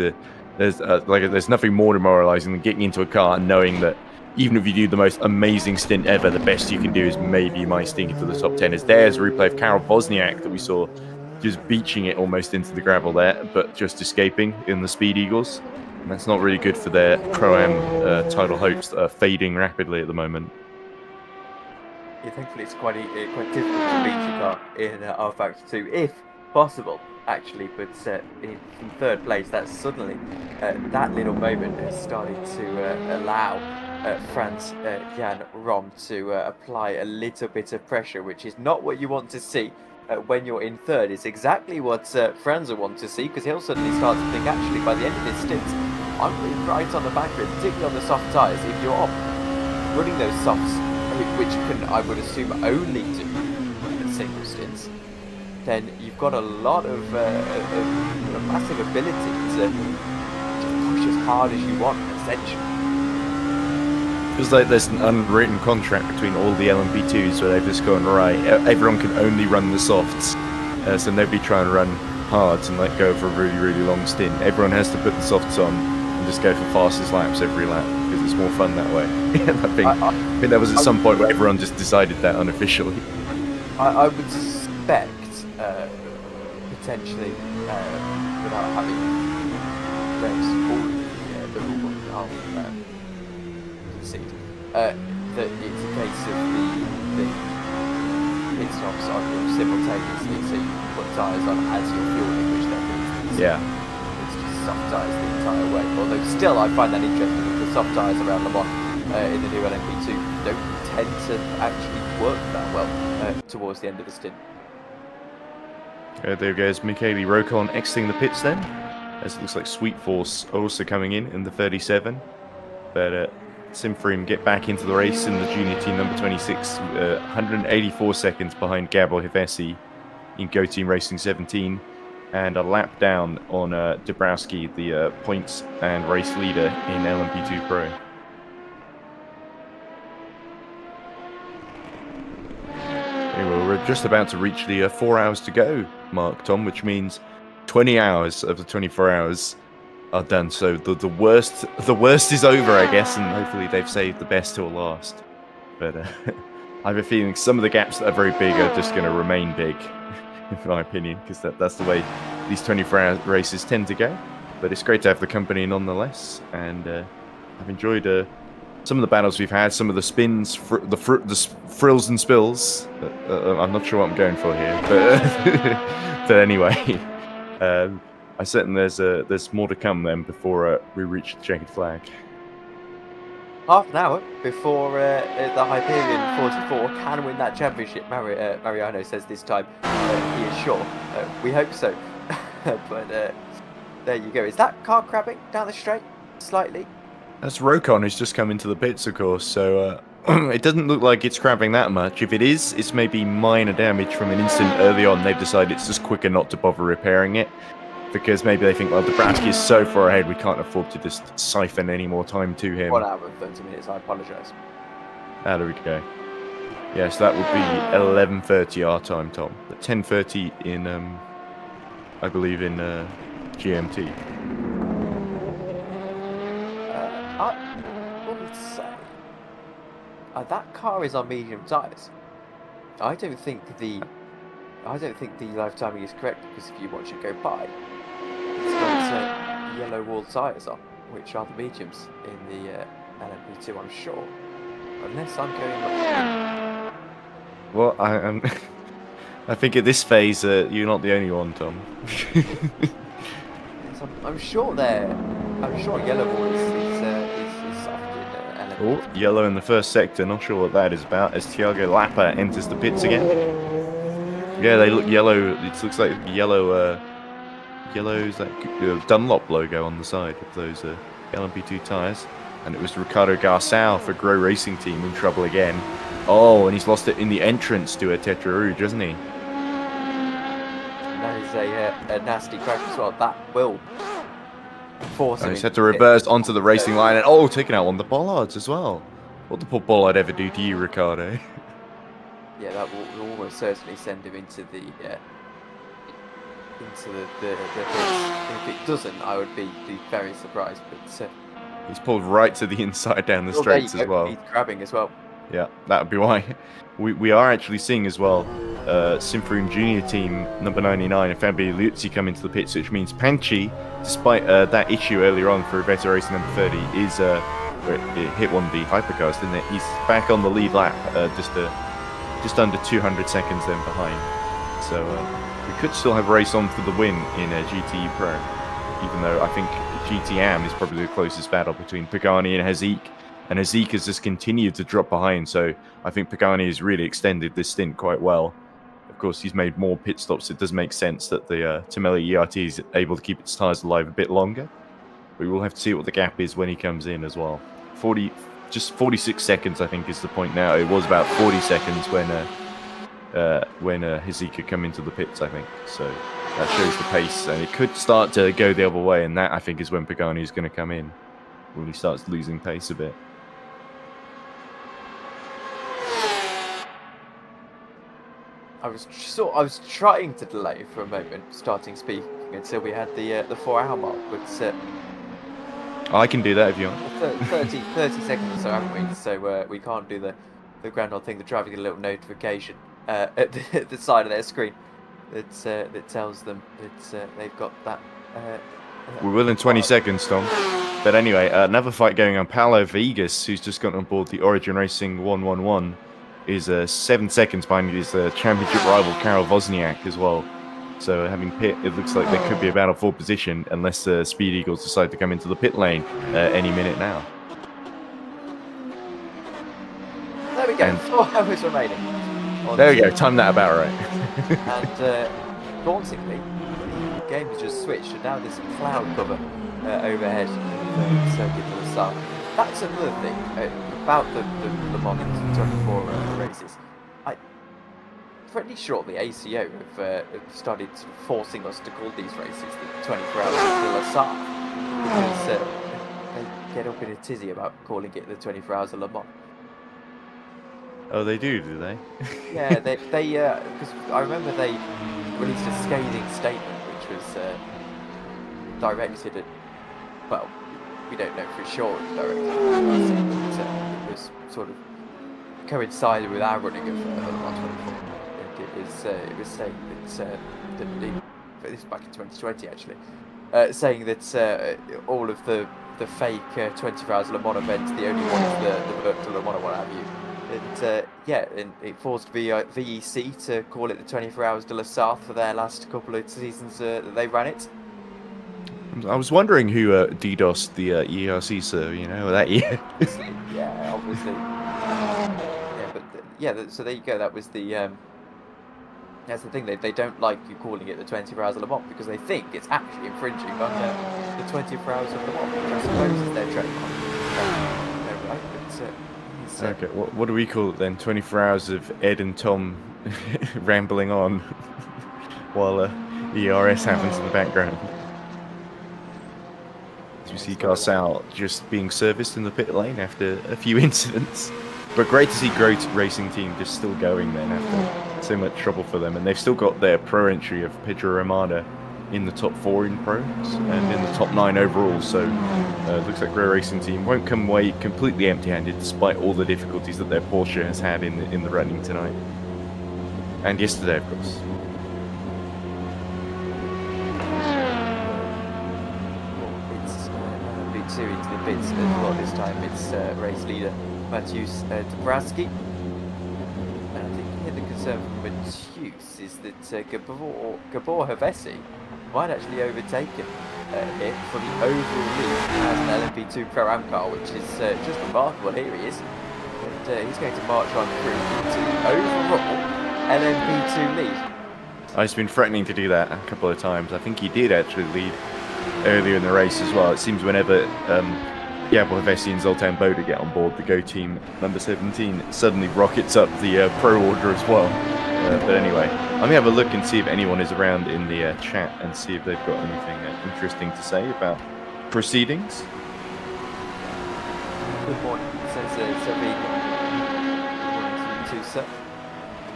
there's nothing more demoralizing than getting into a car and knowing that even if you do the most amazing stint ever, the best you can do is maybe you might sneak into the top 10. As there's a replay of Karol Wozniak that we saw just beaching it almost into the gravel there, but just escaping in the Speed Eagles. And that's not really good for their Pro-Am title hopes that are fading rapidly at the moment. Yeah, thankfully it's quite difficult to beat your car in rFactor 2, if possible, actually. But in third place, that's suddenly that little moment has started to allow Franz Jan Rom to apply a little bit of pressure, which is not what you want to see when you're in third. It's exactly what Franz will want to see, because he'll suddenly start to think, actually, by the end of this stint, I'm right on the back end, particularly on the soft tyres. If you're running those softs, which you can, I would assume, only do at single stints, then you've got a lot of a massive ability to push as hard as you want, essentially. Feels like there's an unwritten contract between all the LMP2s where they've just gone, right, everyone can only run the softs, so nobody try and run hards and let go for a really, really long stint. Everyone has to put the softs on and just go for fastest laps every lap, because it's more fun that way. I think that was at some point where everyone just decided that unofficially. I would suspect, potentially, without having read all of the rule book, I'll concede, that it's a case of the pit stops are simultaneously, so you can put tyres on as you're fueling, which then means it's just soft tyres the entire way. Although still, I find that interesting, because the soft tyres around Le Mans in the new LMP2 don't tend to actually work that well towards the end of the stint. There goes Michele Rocon exiting the pits then, as it looks like Sweet Force also coming in the 37. But Simfrim get back into the race in the junior team number 26, 184 seconds behind Gabriel Hevesi in Go Team Racing 17, and a lap down on Dabrowski, the points and race leader in LMP2 Pro. Anyway, we're just about to reach the 4 hours to go mark, Tom, which means 20 hours of the 24 hours are done. So the worst is over, I guess, and hopefully they've saved the best till last. But I have a feeling some of the gaps that are very big are just going to remain big, in my opinion, because that's the way these 24-hour races tend to go. But it's great to have the company nonetheless, and I've enjoyed some of the battles we've had, some of the spins, the frills and spills. I'm not sure what I'm going for here, but but anyway, I certainly there's more to come then before we reach the checkered flag. Half an hour before the Hyperion 44 can win that championship, Mariano says this time. He is sure. We hope so. But there you go. Is that car crabbing down the straight slightly? That's Rocon who's just come into the pits, of course, so it doesn't look like it's crabbing that much. If it is, it's maybe minor damage from an instant early on. They've decided it's just quicker not to bother repairing it, because maybe they think, well, Dabrowski is so far ahead, we can't afford to just siphon any more time to him. 1 hour and 30 minutes, I apologise. Ah, there we go. Yes, that would be 11:30 our time, Tom. But 10:30 in, I believe, in GMT. I would say that car is on medium tyres. I don't think the Livetiming is correct, because if you watch it go by, it's got yellow wall tyres on, which are the mediums in the LMP2, I'm sure. Unless I'm going wrong. Well, I think at this phase, you're not the only one, Tom. I'm sure yellow wall is soft in LMP2. Oh, yellow in the first sector. Not sure what that is about. As Thiago Lapa enters the pits again. Yeah, they look yellow. It looks like yellow's that Dunlop logo on the side of those LMP2 tyres. And it was Ricardo Garçal for Grow Racing Team in trouble again. Oh, and he's lost it in the entrance to a Tetra Rouge, hasn't he? That is a nasty crash as well. That will force him. He's had to reverse onto the racing line, and taking out one of the bollards as well. What the poor bollard ever do to you, Ricardo? Yeah, that will almost certainly send him into the pits. If it doesn't, I would be very surprised. But he's pulled right to the inside down the straights as well. He's grabbing as well. Yeah, that would be why. We are actually seeing as well Simfroom Junior Team number 99 and Fabio Liuzzi come into the pits, which means Panchi, despite that issue earlier on for Vetter Racing number 30, is it hit one of the hypercars, didn't it? He's back on the lead lap, just under 200 seconds then behind. So we could still have a race on for the win in GTE Pro, even though I think GTM is probably the closest battle between Pagani and Haziq. And Haziq has just continued to drop behind, so I think Pagani has really extended this stint quite well. Of course, he's made more pit stops. It does make sense that the Tamelli ERT is able to keep its tyres alive a bit longer. We will have to see what the gap is when he comes in as well. Just 46 seconds, I think, is the point now. It was about 40 seconds when Haziq had come into the pits, I think. So that shows the pace, and it could start to go the other way, and that, I think, is when Pagani is going to come in, when he starts losing pace a bit. I was trying to delay for a moment, starting speaking until we had the 4-hour mark, but I can do that if you want. 30 seconds or so, haven't we? So we can't do the grand old thing. The driver get a little notification at the side of their screen that tells them that they've got that. We will in 20 seconds, Tom. But anyway, another fight going on. Paulo Vegas, who's just got on board the Origin Racing 111, is 7 seconds behind his championship rival Karol Wozniak as well. So having pit, it looks like there could be a battle for position unless the Speed Eagles decide to come into the pit lane any minute now. There we go. And 4 hours remaining. There we go. Timed that about right. And dauntingly, the game has just switched, and now there's cloud cover overhead in circuit to the south. That's another thing about the Le Mans 24 races. I'm pretty sure the ACO have started forcing us to call these races the 24 hours of Le Mans, because they get up in a tizzy about calling it the 24 hours of Le Mans. Oh, they do they? Yeah, they because I remember they released a scathing statement which was directed at, well, we don't know for sure it was directed at us, but it was sort of coincided with our running of Le Mans 24. And it was saying that this back in 2020 actually, saying that all of the fake 24 hours Le Mans events, the only one is the virtual Le Mans or what have you. And and it forced VEC to call it the 24 Hours de la South for their last couple of seasons that they ran it. I was wondering who DDoSed the ERC server, that year. Yeah, obviously. Yeah, but so there you go. That was the. That's the thing. They don't like you calling it the 24 Hours of Le Mans because they think it's actually infringing on the 24 Hours of Le Mans, which I suppose is their trademark. Right, but. Okay, what do we call it then? 24 hours of Ed and Tom rambling on while ERS happens in the background. As we see Garçal just being serviced in the pit lane after a few incidents. But great to see Grow Racing Team just still going then after so much trouble for them. And they've still got their pro entry of Pedro Romana in the top 4 in pros and in the top 9 overall, so it looks like Grow Racing Team won't come away completely empty-handed despite all the difficulties that their Porsche has had in the running tonight and yesterday, of course. It's big series to the pits as well this time. It's race leader Mateusz Dabrowski, and I think here the concern from Mateusz is that Gabor Havesi might actually overtake him here for the overall lead as an LMP2 Pro-Am car, which is just remarkable. Here he is, and he's going to march on through to the overall LMP2 lead. He's been threatening to do that a couple of times. I think he did actually lead earlier in the race as well. It seems whenever yeah, well, Vessi and Zoltan Boda get on board, the Go team number 17 suddenly rockets up the pro order as well. But anyway, let me have a look and see if anyone is around in the chat and see if they've got anything interesting to say about proceedings. Good morning, says Savino. Good morning to you too, sir.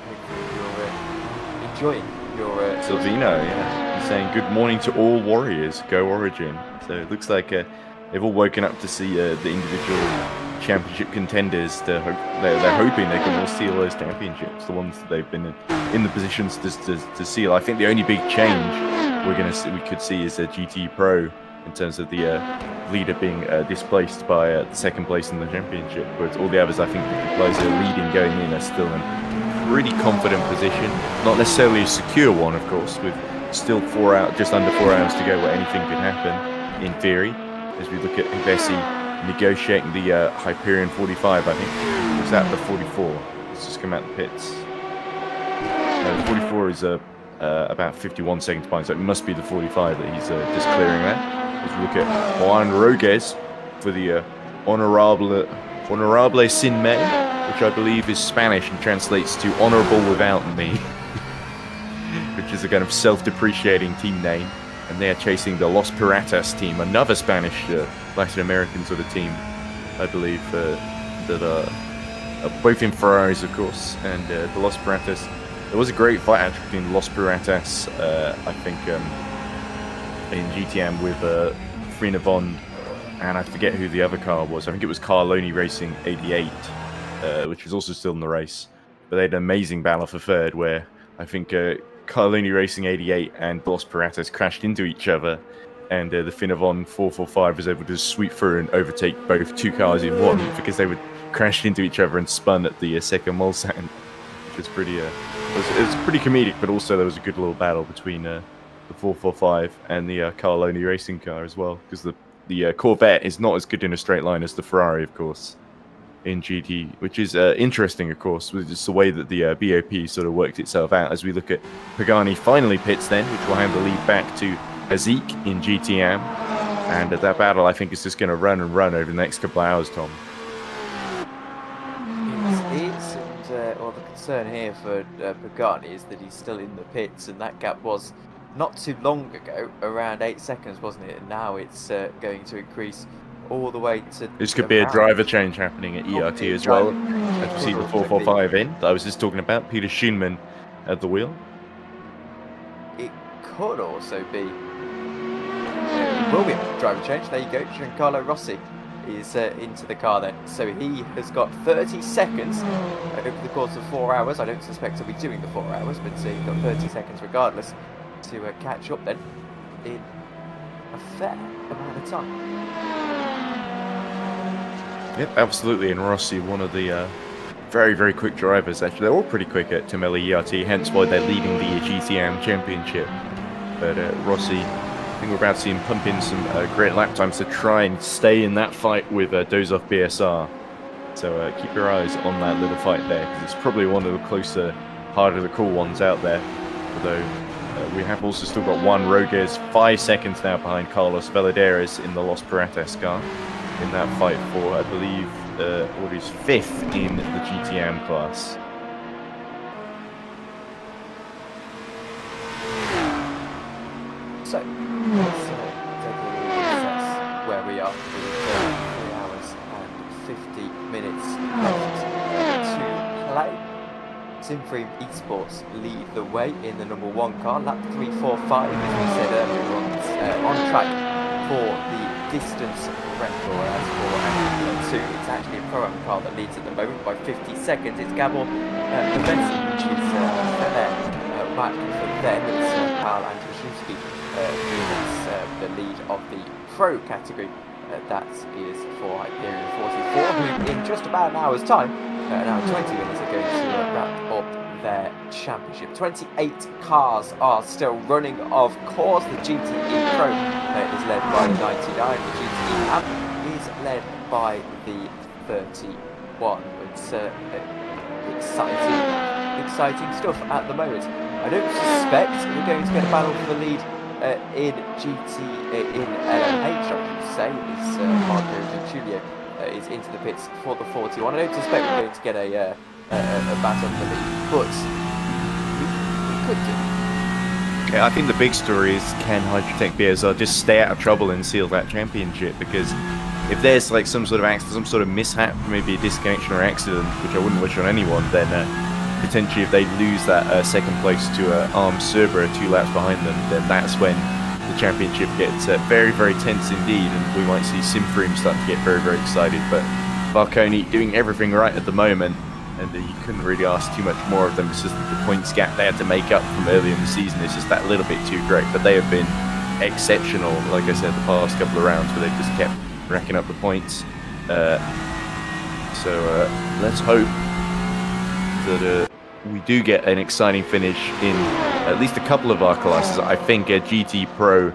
Hopefully you're enjoying your... Silvino, yeah. He's saying good morning to all warriors, go Origin. So it looks like they've all woken up to see the individual championship contenders. They're hoping they can all steal those championships, the ones that they've been in the positions to seal. I think the only big change we could see is a GT Pro in terms of the leader being displaced by the second place in the championship. But all the others, I think, the players that are leading going in are still in a pretty confident position. Not necessarily a secure one, of course, with still just under 4 hours to go where anything could happen, in theory. As we look at Vessi negotiating the Hyperion 45, I think. Was that the 44? Let's just come out the pits. No, the 44 is about 51 seconds behind, so it must be the 45 that he's just clearing there. As we look at Juan Roguez for the Honorable Sin Me, which I believe is Spanish and translates to Honorable Without Me, which is a kind of self-depreciating team name. And they are chasing the Los Piratas team, another Spanish Latin American sort of team, I believe, that are both in Ferraris, of course, and the Los Piratas. There was a great fight actually between Los Piratas, I think, in GTM with Frinavon, and I forget who the other car was. I think it was Carloni Racing 88, which was also still in the race. But they had an amazing battle for third, where I think Carloni Racing 88 and Los Piratas crashed into each other, and the Finavon 445 was able to sweep through and overtake both two cars in one because they would crashed into each other and spun at the second Mulsanne, which was pretty. It was pretty comedic, but also there was a good little battle between the 445 and the Carloni Racing car as well, because the Corvette is not as good in a straight line as the Ferrari, of course, in GT, which is interesting, of course, with just the way that the BOP sort of worked itself out. As we look at Pagani finally pits then, which will hand the lead back to Hazik in GTM, and that battle I think is just going to run and run over the next couple of hours, Tom. It is, and well, the concern here for Pagani is that he's still in the pits, and that gap was not too long ago, around 8 seconds, wasn't it? And now it's going to increase all the way to... This could be a driver change happening at ERT as well. As we see the 445 in, that I was just talking about, Peter Schunman at the wheel. It could also be... it will be a driver change. There you go, Giancarlo Rossi is into the car then. So he has got 30 seconds over the course of 4 hours. I don't suspect he'll be doing the 4 hours, but he's got 30 seconds regardless to catch up then in a fair amount of time. Yep, absolutely. And Rossi, one of the very, very quick drivers, actually. They're all pretty quick at Tamelli ERT, hence why they're leading the GTM championship. But Rossi, I think we're about to see him pump in some great lap times to try and stay in that fight with Dozov BSR. So keep your eyes on that little fight there, because it's probably one of the closer, harder to call ones out there. Although we have also still got Juan Roguez 5 seconds now behind Carlos Valadares in the Los Piratas car, in that fight for, I believe, what is 5th in the GTM class. So, let's take a look at where we are with 3 hours and 50 minutes left to play. Simframe eSports lead the way in the number 1 car, lap 345, as we said earlier, on track for the distance record. As for Formula 2, it's actually a Pro-Am car that leads at the moment by 50 seconds. It's Gabor Pavensi, which is there back for them. It's Karl Andrzejewski the lead of the Pro category. That is for Hyperion 44, who in just about an hour's time, an hour and 20 minutes, are going to wrap up their championship. 28 cars are still running, of course. The GTE Pro is led by the 99, the GTE Am is led by the 31. It's exciting stuff at the moment. I don't suspect we're going to get a battle for the lead in LMH, I should say. It's Marco Giulio is into the pits for the 41. I don't suspect we're going to get a battle for the lead, but we could do. Yeah, I think the big story is, can Hydrotech BSR just stay out of trouble and seal that championship? Because if there's like some sort of accident, some sort of mishap, maybe a disconnection or accident, which I wouldn't wish on anyone, then potentially if they lose that second place to Arm Cerberus 2 laps behind them, then that's when the championship gets very, very tense indeed, and we might see Simfroom start to get very, very excited. But Varconi doing everything right at the moment, and you couldn't really ask too much more of them. It's just the points gap they had to make up from earlier in the season is just that little bit too great. But they have been exceptional, like I said, the past couple of rounds where they've just kept racking up the points. So let's hope that we do get an exciting finish in at least a couple of our classes. I think GT Pro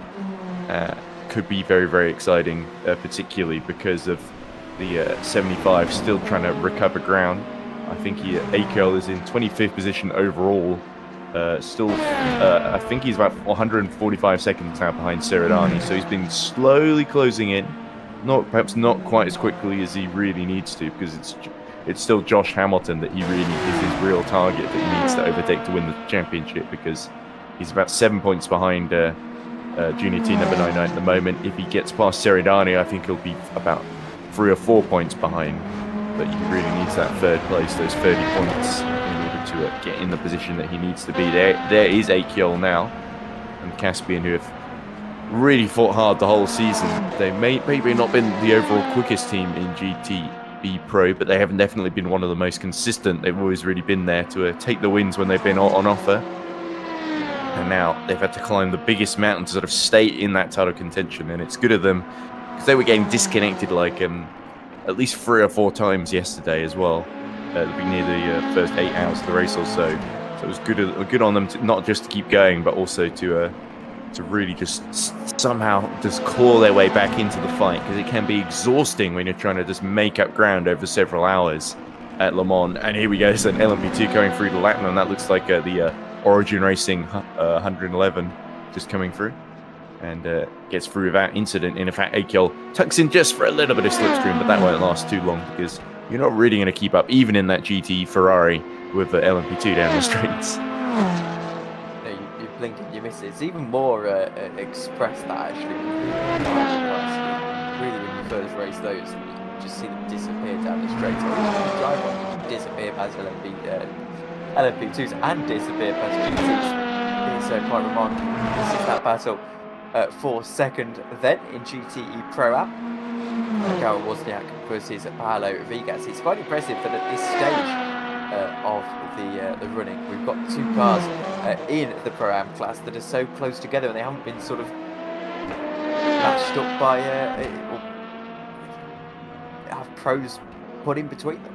could be very, very exciting, particularly because of the 75 still trying to recover ground. I think Akel is in 25th position overall. I think he's about 145 seconds now behind Seredani, so he's been slowly closing in. Perhaps not quite as quickly as he really needs to, because it's still Josh Hamilton that he really is his real target that he needs to overtake to win the championship, because he's about 7 points behind junior team number 99 at the moment. If he gets past Seredani, I think he'll be about 3 or 4 points behind. But he really needs that third place, those 30 points, in order to get in the position that he needs to be. There is Akyol now, and Caspian, who have really fought hard the whole season. They maybe not been the overall quickest team in GTB Pro, but they have definitely been one of the most consistent. They've always really been there to take the wins when they've been on offer. And now they've had to climb the biggest mountain to sort of stay in that title contention, and it's good of them, because they were getting disconnected like at least 3 or 4 times yesterday as well, near the first 8 hours of the race or so. So it was good on them to not just to keep going, but also to really just somehow just claw their way back into the fight, because it can be exhausting when you're trying to just make up ground over several hours at Le Mans. And here we go, so an LMP2 going through the Latin, and that looks like the Origin Racing 111 just coming through, and gets through without incident. In fact, Akel tucks in just for a little bit of slipstream, but that won't last too long, because you're not really going to keep up, even in that GT Ferrari with the LMP2 down the straights. You blink and you miss it. It's even more expressed that actually. Really, when you first race those, you just see them disappear down the straight. You drive on, you disappear past LMP2s and disappear past GTs. It's quite remarkable. This is that battle for second then in GTE Pro Am. Garrett Wozniak versus Paolo Vigas. It's quite impressive that at this stage of the running, we've got 2 cars in the Pro Am class that are so close together, and they haven't been sort of matched up by or have pros put in between them.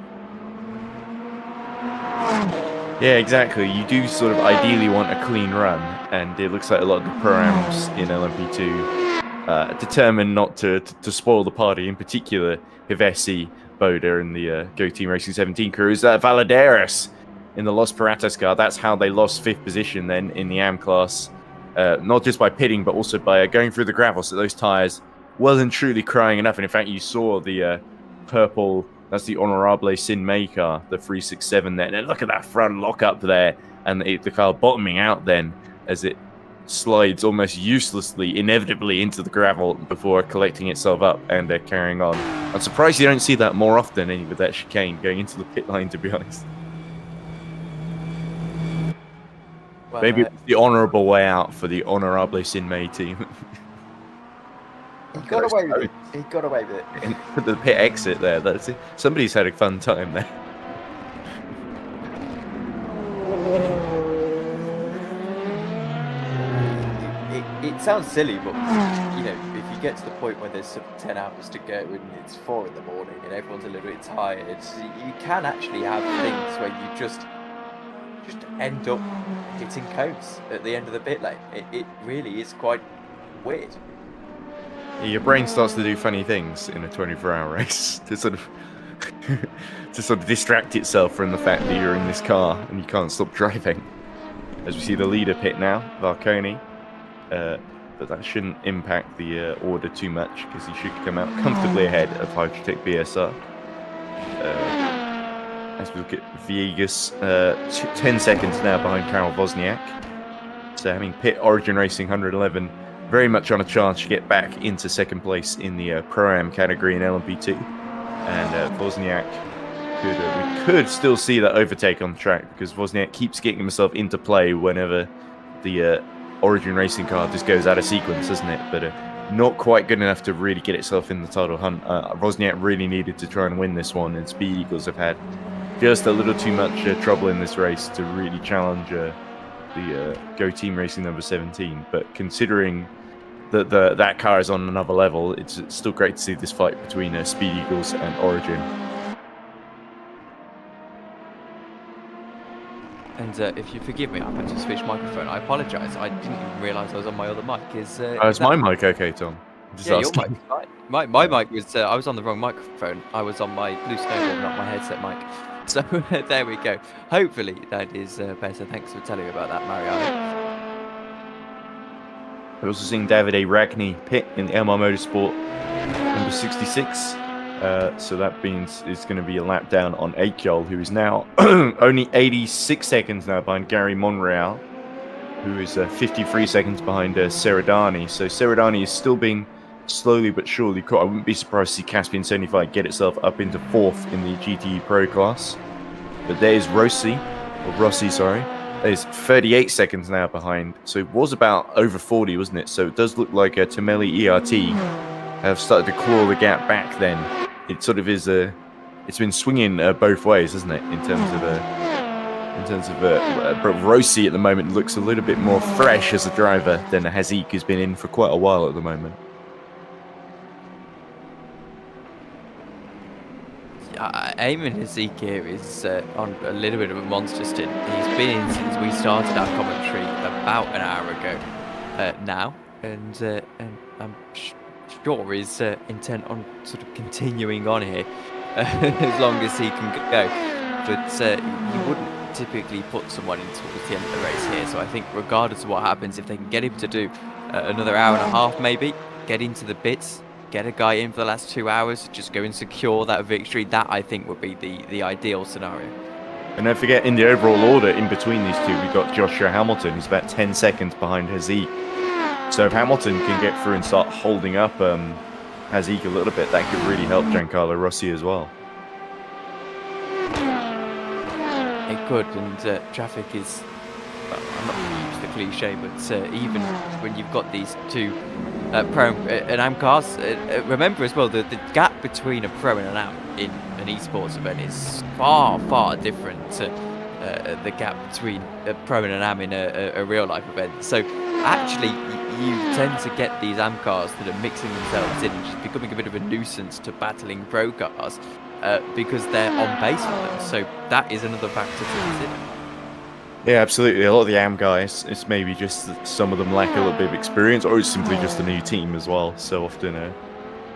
Yeah, exactly. You do sort of ideally want a clean run, and it looks like a lot of the Pro-Ams in LMP2 determined not to spoil the party, in particular Hivesi, Boda, and the Go Team Racing 17 crews. Valaderas in the Los Piratas car, that's how they lost 5th position then in the AM class, not just by pitting, but also by going through the gravel, so those tyres well and truly crying enough. And in fact, you saw the purple... That's the Honorable Sin May car, the 367 there. And look at that front lock up there, and the car bottoming out then as it slides almost uselessly, inevitably into the gravel before collecting itself up and carrying on. I'm surprised you don't see that more often with that chicane going into the pit line, to be honest. Well, maybe it's the honourable way out for the Honorable Sin May team. He got away with it. He got away with it. And the pit exit there. That's it. Somebody's had a fun time there. It sounds silly, but you know, if you get to the point where there's sort of 10 hours to go and it's 4 in the morning and everyone's a little bit tired, you can actually have things where you just end up hitting cones at the end of the pit lane. It really is quite weird. Your brain starts to do funny things in a 24-hour race to sort of distract itself from the fact that you're in this car and you can't stop driving. As we see the leader pit now, Varconi, but that shouldn't impact the order too much because he should come out comfortably ahead of Hydrotech BSR. As we look at Viegas, 10 seconds now behind Karel Wozniak. So having pit Origin Racing 111 very much on a chance to get back into second place in the Pro-Am category in LMP2. And Wozniak, we could still see that overtake on the track because Wozniak keeps getting himself into play whenever the Origin Racing car just goes out of sequence, doesn't it? But not quite good enough to really get itself in the title hunt. Wozniak really needed to try and win this one, and Speed Eagles have had just a little too much trouble in this race to really challenge the Go Team Racing number 17. But considering that that car is on another level, it's still great to see this fight between Speed Eagles and Origin. And if you forgive me, I've had to switch microphone. I apologise. I didn't even realise I was on my other mic. Is my mic okay, Tom? Yeah, your mic's fine. My mic was, I was on the wrong microphone. I was on my Blue Snowball, not my headset mic. So there we go. Hopefully that is better. Thanks for telling me about that, Mariano. We're also seeing David A. Ragney pit in the MR Motorsport number 66. So that means it's going to be a lap down on Akyol, who is now only 86 seconds now behind Gary Monreal, who is 53 seconds behind Seradani. So Seradani is still being slowly but surely caught. I wouldn't be surprised to see Caspian 75 get itself up into 4th in the GTE Pro class. But there's Rossi, is 38 seconds now behind. So it was about over 40, wasn't it? So it does look like Tameli ERT have started to claw the gap back then. It sort of is it's been swinging both ways, hasn't it? In terms of but Rossi at the moment looks a little bit more fresh as a driver than Haziq, who's been in for quite a while at the moment. Eamon Haziq here is on a little bit of a monster stint. He's been in since we started our commentary about an hour ago now, and I'm sure is intent on sort of continuing on here as long as he can go. But you wouldn't typically put someone in towards the end of the race here. So I think regardless of what happens, if they can get him to do another hour and a half maybe, get into the pits, get a guy in for the last 2 hours, just go and secure that victory, that I think would be the ideal scenario. And don't forget, in the overall order in between these two, we've got Joshua Hamilton, who's about 10 seconds behind Haziq. So if Hamilton can get through and start holding up Haziq a little bit, that could really help Giancarlo Rossi as well. It could, and traffic is, well, I'm not going to use the cliche, but even when you've got these two Pro and Am cars, remember as well, the gap between a Pro and an Am in an esports event is far, far different to the gap between a Pro and an Am in a real-life event. So actually, you tend to get these Am cars that are mixing themselves in and just becoming a bit of a nuisance to battling Pro cars because they're on base with them. So that is another factor to consider. Yeah, absolutely. A lot of the AM guys, it's maybe just that some of them lack a little bit of experience, or it's simply just a new team as well. So often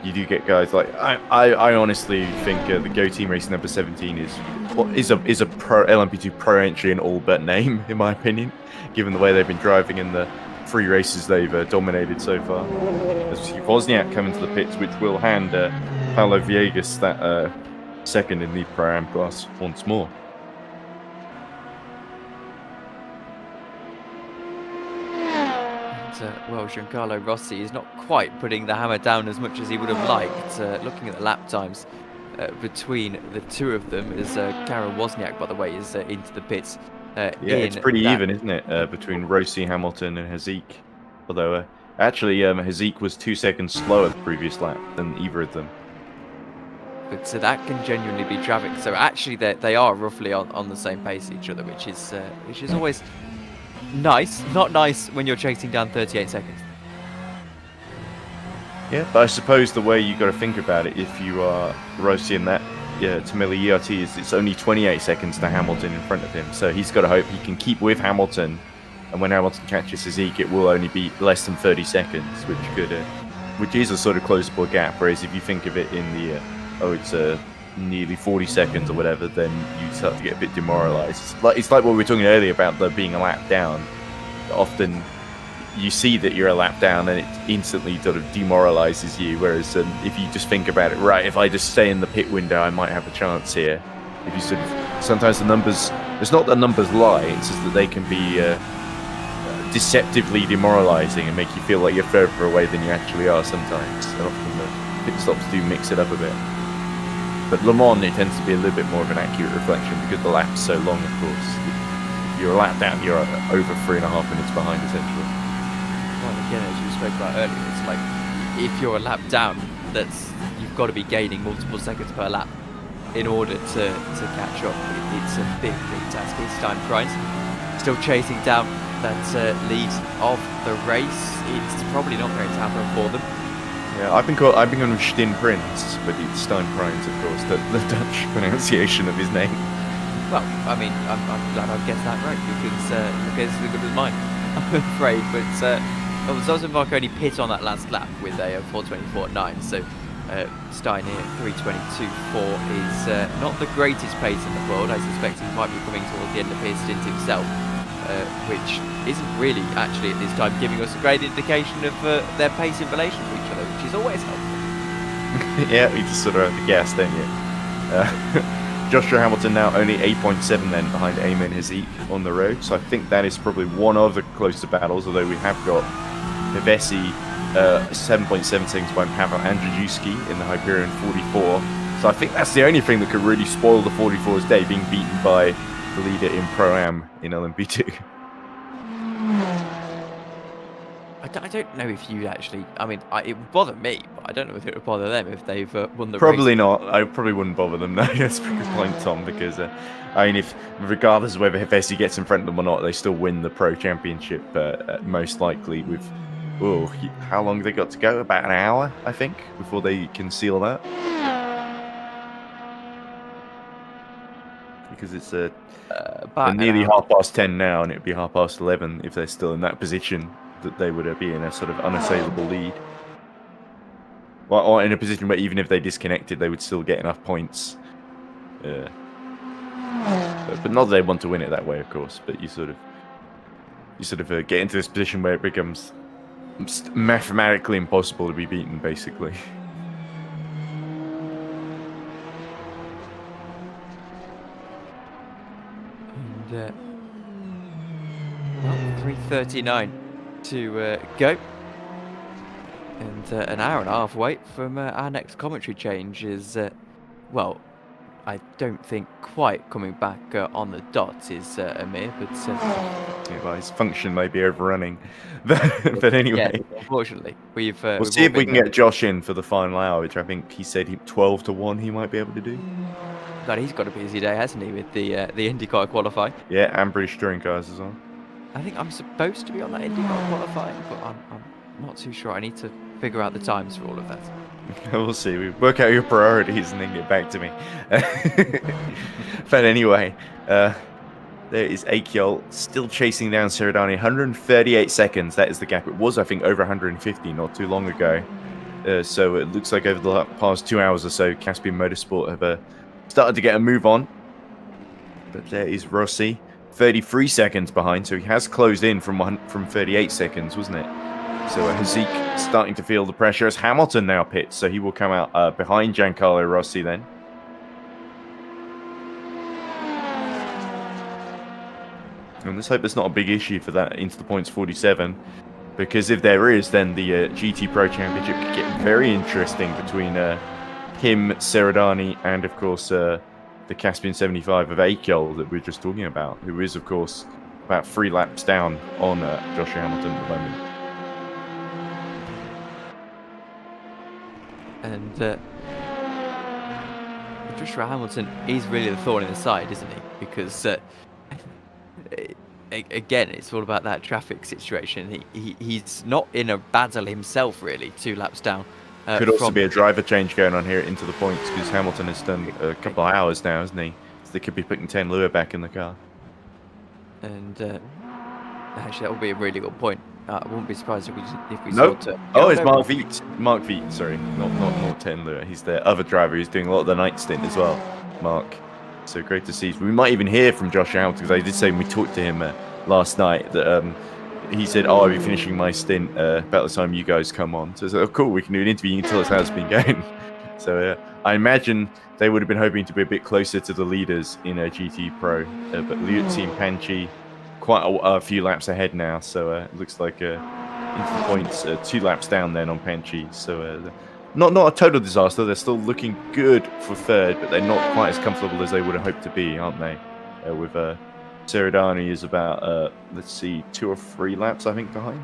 you do get guys like I honestly think the Go Team Racing number 17 is a pro LMP2 pro entry in all but name, in my opinion, given the way they've been driving in the 3 races they've dominated so far. As we see Wozniak coming to the pits, which will hand Paulo Viegas that second in the Pro-Am class once more. Well, Giancarlo Rossi is not quite putting the hammer down as much as he would have liked. Looking at the lap times between the two of them, as Karel Wozniak, by the way, is into the pits. Yeah, it's pretty even, isn't it, between Rossi, Hamilton, and Haziq? Although, actually, Haziq was 2 seconds slower the previous lap than either of them. But that can genuinely be traffic. So actually, they are roughly on the same pace as each other, which is always nice. Not nice when you're chasing down 38 seconds. Yeah, but I suppose the way you got to think about it, if you are Rossi in that Tamili ERT, is it's only 28 seconds to Hamilton in front of him. So he's got to hope he can keep with Hamilton, and when Hamilton catches Haziq, it will only be less than 30 seconds, which is a sort of closable gap. Whereas if you think of it in the it's nearly 40 seconds or whatever, then you start to get a bit demoralised. It's like what we were talking earlier about there being a lap down. Often you see that you're a lap down and it instantly sort of demoralizes you. Whereas if you just think about it, right, if I just stay in the pit window, I might have a chance here. If you sort of, sometimes the numbers, it's not that numbers lie, it's just that they can be deceptively demoralizing and make you feel like you're further away than you actually are sometimes. And often the pit stops do mix it up a bit. But Le Mans, it tends to be a little bit more of an accurate reflection because the lap's so long, of course. If you're a lap down, you're over 3.5 minutes behind, essentially. Well, again, as you spoke about earlier, it's like if you're a lap down, you've got to be gaining multiple seconds per lap in order to catch up. It's a big task. It's time Price still chasing down that lead of the race. It's probably not going to happen for them. Yeah, I've been calling him Stin Prince, but it's Stein Prince, of course, the Dutch pronunciation of his name. Well, I mean, I'm glad I guessed that right because it's as good as mine, I'm afraid. But Zoltenberg only pit on that last lap with a 4:24.9, so Stein here 3:22.4 is not the greatest pace in the world. I suspect he might be coming towards the end of his stint himself, which isn't really actually at this time giving us a great indication of their pace in relation to each other, which is always helpful. Yeah, you just sort of have the gas, don't you? Joshua Hamilton now only 8.7 then behind Eamon Haziq on the road, so I think that is probably one of the closer battles, although we have got Hevesi 7.7 seconds behind Pavel Andrzejewski in the Hyperion 44. So I think that's the only thing that could really spoil the 44's day, being beaten by the leader in Pro-Am in LMP2. I don't know if you actually. I mean, it would bother me, but I don't know if it would bother them if they've won the race. Probably not. I probably wouldn't bother them. No, that's a good point, Tom. Because I mean, if regardless of whether Hevesi gets in front of them or not, they still win the Pro Championship most likely. With how long have they got to go? About an hour, I think, before they can seal that. Because it's nearly 10:30 now, and it'd be 11:30 if they're still in that position. That they would be in a sort of unassailable lead. Well, or in a position where even if they disconnected, they would still get enough points. But not that they want to win it that way, of course. But you sort of get into this position where it becomes mathematically impossible to be beaten, basically. And 3:39 to go, and an hour and a half wait from our next commentary change is well, I don't think quite coming back on the dot is Amir, but yeah, well, his function may be overrunning. But anyway, yeah, unfortunately, we'll see if we can get Josh in for the final hour, which I think he said 12-1 he might be able to do. God, he's got a busy day, hasn't he, with the IndyCar qualifying? Yeah, and British touring cars as well. I think I'm supposed to be on that IndyCar qualifying, but I'm not too sure. I need to figure out the times for all of that. We'll see. We work out your priorities and then get back to me. But anyway, there is Akyol still chasing down Seradani. 138 seconds. That is the gap. It was, I think, over 150 not too long ago. So it looks like over the past 2 hours or so, Caspian Motorsport have started to get a move on. But there is Rossi. 33 seconds behind, so he has closed in from 38 seconds, wasn't it? So Haziq starting to feel the pressure as Hamilton now pits, so he will come out behind Giancarlo Rossi then. And let's hope there's not a big issue for that into the points 47, because if there is, then the GT Pro Championship could get very interesting between him, Seradani, and of course the Caspian 75 of Akyol that we were just talking about, who is, of course, about 3 laps down on Joshua Hamilton at the moment. And Joshua Hamilton is really the thorn in the side, isn't he? Because again, it's all about that traffic situation. He's not in a battle himself, really, 2 laps down. Could also be a driver change going on here into the points, because Hamilton has done a couple of hours now, hasn't he? So they could be putting 10 Lua back in the car. And actually, that would be a really good point. I wouldn't be surprised if we nope. saw... Oh, it's Mark Viet. Mark Viet, sorry. Not 10 Lua. He's the other driver who's doing a lot of the night stint as well, Mark. So great to see. We might even hear from Josh Hamilton, because I did say when we talked to him last night that he said, "Oh, I'll be finishing my stint about the time you guys come on." So I said, "Oh, cool. We can do an interview. You can tell us how it's been going." So I imagine they would have been hoping to be a bit closer to the leaders in GT Pro, but Liuzzi and Panchi quite a few laps ahead now. So it looks like into the points, 2 laps down then on Panchi. So not a total disaster. They're still looking good for third, but they're not quite as comfortable as they would have hoped to be, aren't they? With Seridani is about, let's see, 2 or 3 laps, I think, behind.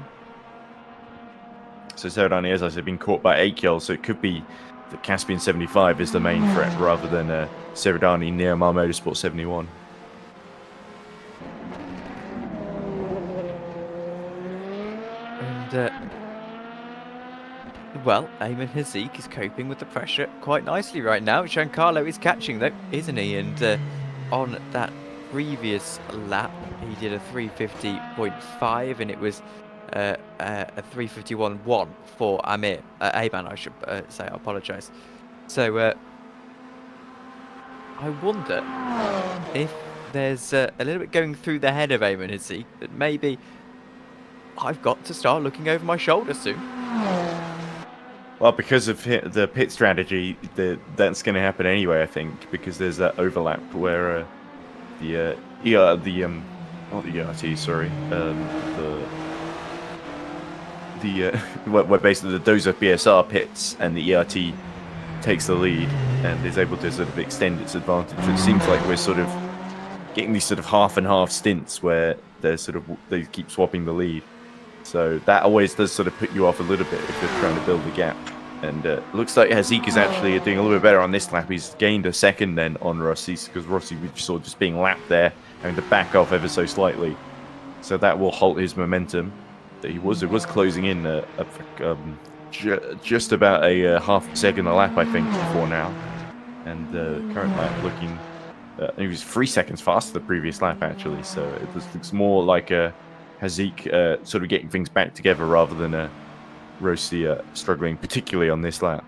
So Seridani, as I said, been caught by Akyol, so it could be the Caspian 75 is the main threat rather than Seridani near Mar Motorsport 71. And, well, Eamon Haziq is coping with the pressure quite nicely right now. Giancarlo is catching, though, isn't he? And on that previous lap, he did a 350.5, and it was a 351.1 for Aman, I should say. I apologise. So I wonder if there's a little bit going through the head of Eamon Haziq that maybe I've got to start looking over my shoulder soon. Well, because of the pit strategy, that's going to happen anyway, I think, because there's that overlap where not the ERT, sorry, where basically the Dozer BSR pits and the ERT takes the lead and is able to sort of extend its advantage. It seems like we're sort of getting these sort of half and half stints where they keep swapping the lead. So that always does sort of put you off a little bit if you're trying to build a gap. And looks like Haziq is actually doing a little bit better on this lap. He's gained a second then on Rossi, because Rossi we saw just being lapped there, having to back off ever so slightly. So that will halt his momentum. It was closing in just about a half a second a lap, I think, before now. And current lap looking, he was 3 seconds faster the previous lap actually. So it looks more like Haziq sort of getting things back together rather than Rossi struggling, particularly on this lap.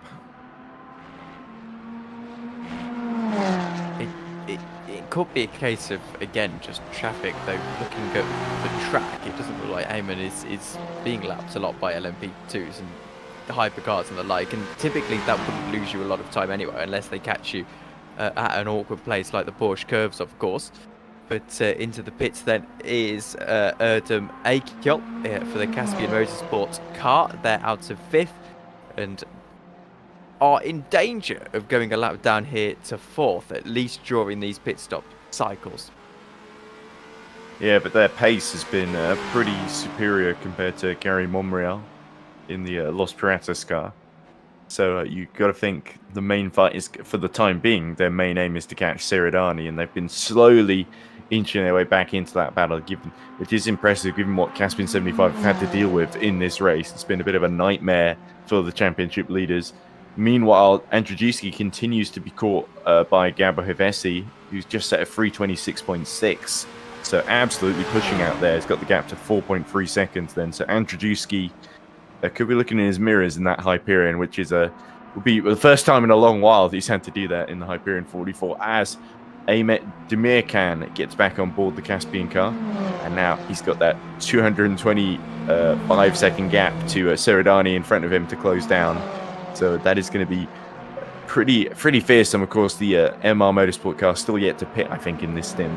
It could be a case of, again, just traffic, though, looking at the track. It doesn't look like Eamon is being lapped a lot by LMP2s and the hypercars and the like, and typically that wouldn't lose you a lot of time anyway, unless they catch you at an awkward place like the Porsche curves, of course. But into the pits then is Erdem Akyol for the Caspian Motorsports car. They're out of 5th and are in danger of going a lap down here to 4th, at least during these pit stop cycles. Yeah, but their pace has been pretty superior compared to Gary Monreal in the Los Piratas car. So you've got to think the main fight is, for the time being, their main aim is to catch Seridani, and they've been slowly inching their way back into that battle, which is impressive given what Caspian 75 have had to deal with in this race. It's been a bit of a nightmare for the championship leaders. Meanwhile, Andrzejewski continues to be caught by Gabo Hevesi, who's just set a 326.6. So absolutely pushing out there. He's got the gap to 4.3 seconds then. So Andrzejewski could be looking in his mirrors in that Hyperion, which is will be the first time in a long while that he's had to do that in the Hyperion 44, as Ahmet Demirkan gets back on board the Caspian car, and now he's got that 225-second gap to Seridani in front of him to close down. So that is going to be pretty fearsome. Of course, the MR Motorsport car still yet to pit, I think, in this stint.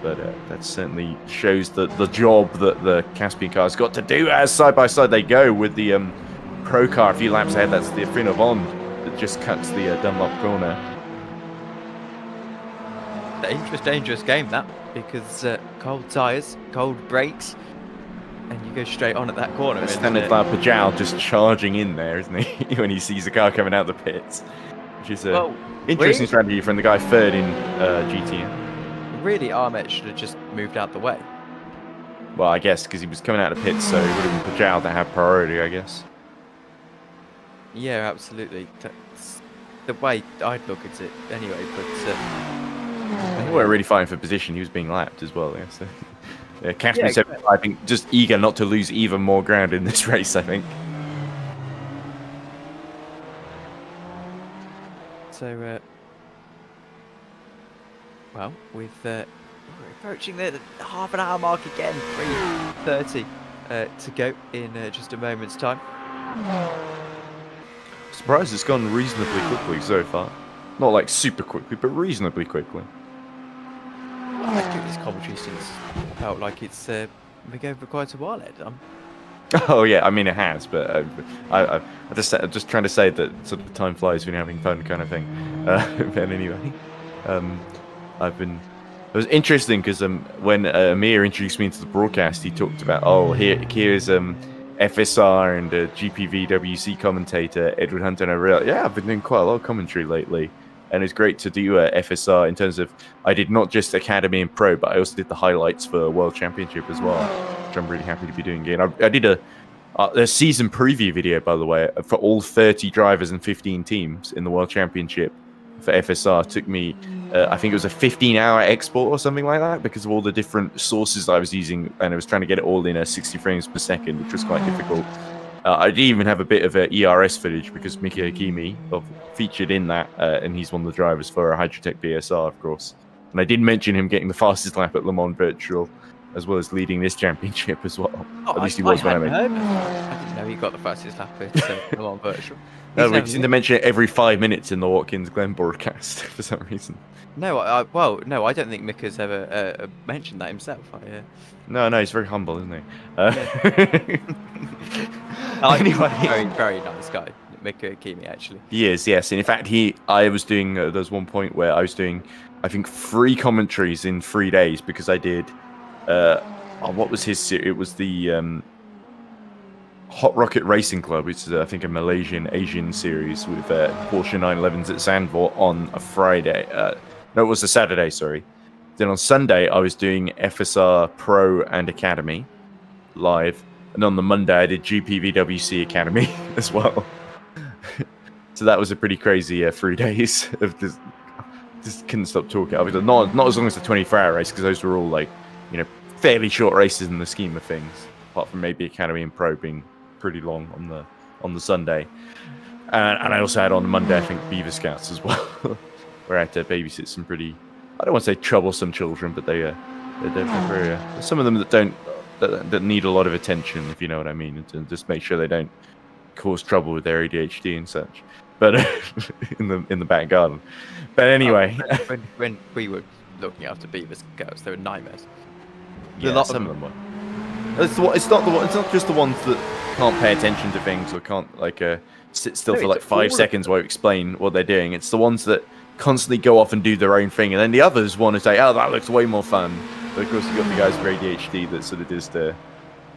But that certainly shows the job that the Caspian car's got to do, as side by side they go with the Pro car a few laps ahead. That's the Affina Bond that just cuts the Dunlop corner. Dangerous game, that, because cold tyres, cold brakes, and you go straight on at that corner. Stanislav Pajal just charging in there, isn't he, when he sees the car coming out the pits, which is an interesting strategy from the guy third in GTM. Really, Ahmet should have just moved out the way. Well, I guess because he was coming out of pits, so it would have been Pajal to have priority, I guess. Yeah, absolutely. That's the way I'd look at it anyway, but they weren't really fighting for position. He was being lapped as well. Yeah, so Caspian 75, I think, just eager not to lose even more ground in this race, I think. So, well, with we're approaching the half an hour mark again, 3:30 to go in just a moment's time. Surprised it's gone reasonably quickly so far. Not like super quickly, but reasonably quickly. I think this commentary since felt like it's been going for quite a while, Ed. Oh yeah, I mean it has, but I just trying to say that sort of time flies when you're having fun, kind of thing. But anyway, it was interesting because when Amir introduced me into the broadcast, he talked about here's FSR and GPVWC commentator Edward Hunter, and I realized I've been doing quite a lot of commentary lately, and it's great to do FSR in terms of I did not just Academy and Pro, but I also did the highlights for World Championship as well, which I'm really happy to be doing again. I did a season preview video, by the way, for all 30 drivers and 15 teams in the World Championship for FSR. It took me, I think it was a 15-hour export or something like that because of all the different sources I was using, and I was trying to get it all in 60 frames per second, which was quite difficult. I did even have a bit of ERS footage because Miki Hakimi featured in that, and he's one of the drivers for Hydrotech BSR, of course. And I did mention him getting the fastest lap at Le Mans Virtual, as well as leading this championship as well. At least he was when I made. I didn't know he got the fastest lap at Le Mans Virtual. No, we seem to mention it every 5 minutes in the Watkins Glen broadcast for some reason. No, I don't think Mick has ever mentioned that himself. No, he's very humble, isn't he? Anyway, very, very nice guy, Mick Hakimi, actually. He is, yes. And in fact, I was doing. There was one point where I was doing, I think, 3 commentaries in 3 days because I did. What was his series? It was the Hot Rocket Racing Club, which is I think a Malaysian Asian series with Porsche 911s at Zandvoort on a Friday. No, it was a Saturday. Sorry. Then on Sunday I was doing FSR Pro and Academy live, and on the Monday I did GPVWC Academy as well. So that was a pretty crazy 3 days of just couldn't stop talking. I was not as long as the 24-hour race because those were all like, fairly short races in the scheme of things, apart from maybe Academy and Pro being pretty long on the Sunday. And I also had on Monday, I think, Beaver Scouts as well, where I had to babysit some pretty, I don't want to say troublesome children, but they're very, some of them that need a lot of attention, if you know what I mean, and to just make sure they don't cause trouble with their ADHD and such. But in the back garden. But anyway, when we were looking after Beaver Scouts, they were nightmares. Yeah, some of them were. It's not just the ones that can't pay attention to things or can't sit still for like 5 seconds while you explain what they're doing. It's the ones that constantly go off and do their own thing, and then the others want to say, "Oh, that looks way more fun." But of course, you got the guys with ADHD that sort of just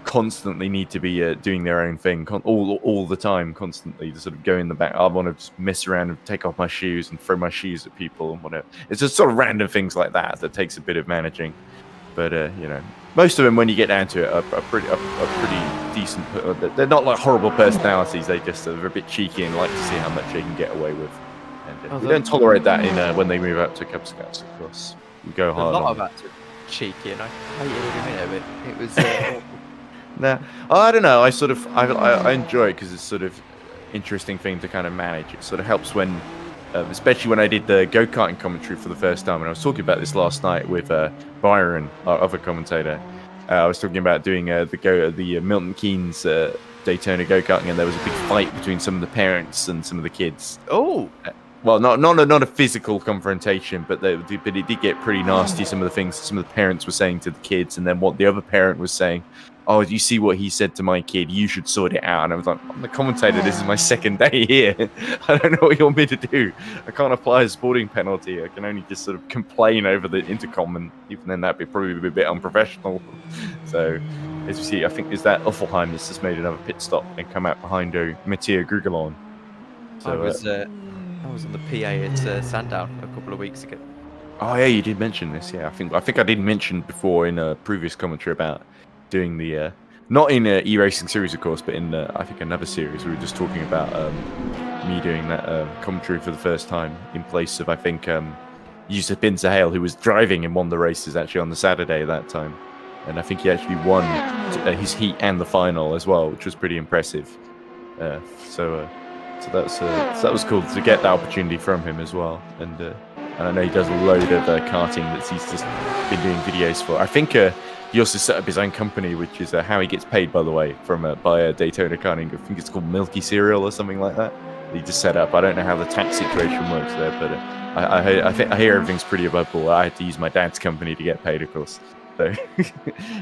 constantly need to be doing their own thing all the time, constantly to sort of go in the back. I want to just mess around and take off my shoes and throw my shoes at people and whatever. It's just sort of random things like that takes a bit of managing. But most of them, when you get down to it, are pretty decent. They're not like horrible personalities. They just are a bit cheeky and like to see how much they can get away with. And we don't tolerate that in when they move out to Cub Scouts. Of course, we go hard. A lot of that's cheeky, and I hate it every minute of it. It was. Nah, I don't know. I enjoy it because it's sort of interesting thing to kind of manage. It sort of helps when. Especially when I did the go-karting commentary for the first time, and I was talking about this last night with Byron, our other commentator. I was talking about doing the Milton Keynes Daytona go-karting, and there was a big fight between some of the parents and some of the kids. Oh, well, not a physical confrontation, but it did get pretty nasty. Some of the things some of the parents were saying to the kids, and then what the other parent was saying. Oh, do you see what he said to my kid? You should sort it out. And I was like, I'm the commentator. This is my second day here. I don't know what you want me to do. I can't apply a sporting penalty. I can only just sort of complain over the intercom, and even then that'd probably be a bit unprofessional. So, as you see, I think is that Offelheim has just made another pit stop and come out behind Mattia Grugelon. So, I was on the PA at Sandown a couple of weeks ago. Oh yeah, you did mention this. Yeah, I think I did mention before in a previous commentary about doing the not in e-racing series, of course, but in I think another series. We were just talking about me doing that commentary for the first time in place of I think Yusuf Bin Sahel, who was driving in one of the races actually on the Saturday that time, and I think he actually won his heat and the final as well, which was pretty impressive. So that was cool to get that opportunity from him as well, and I know he does a load of karting that he's just been doing videos for. I think he also set up his own company, which is how he gets paid, by the way, from by Daytona Karting. I think it's called Milky Cereal or something like that. He just set up. I don't know how the tax situation works there, but I hear everything's pretty above board. I had to use my dad's company to get paid, of course. So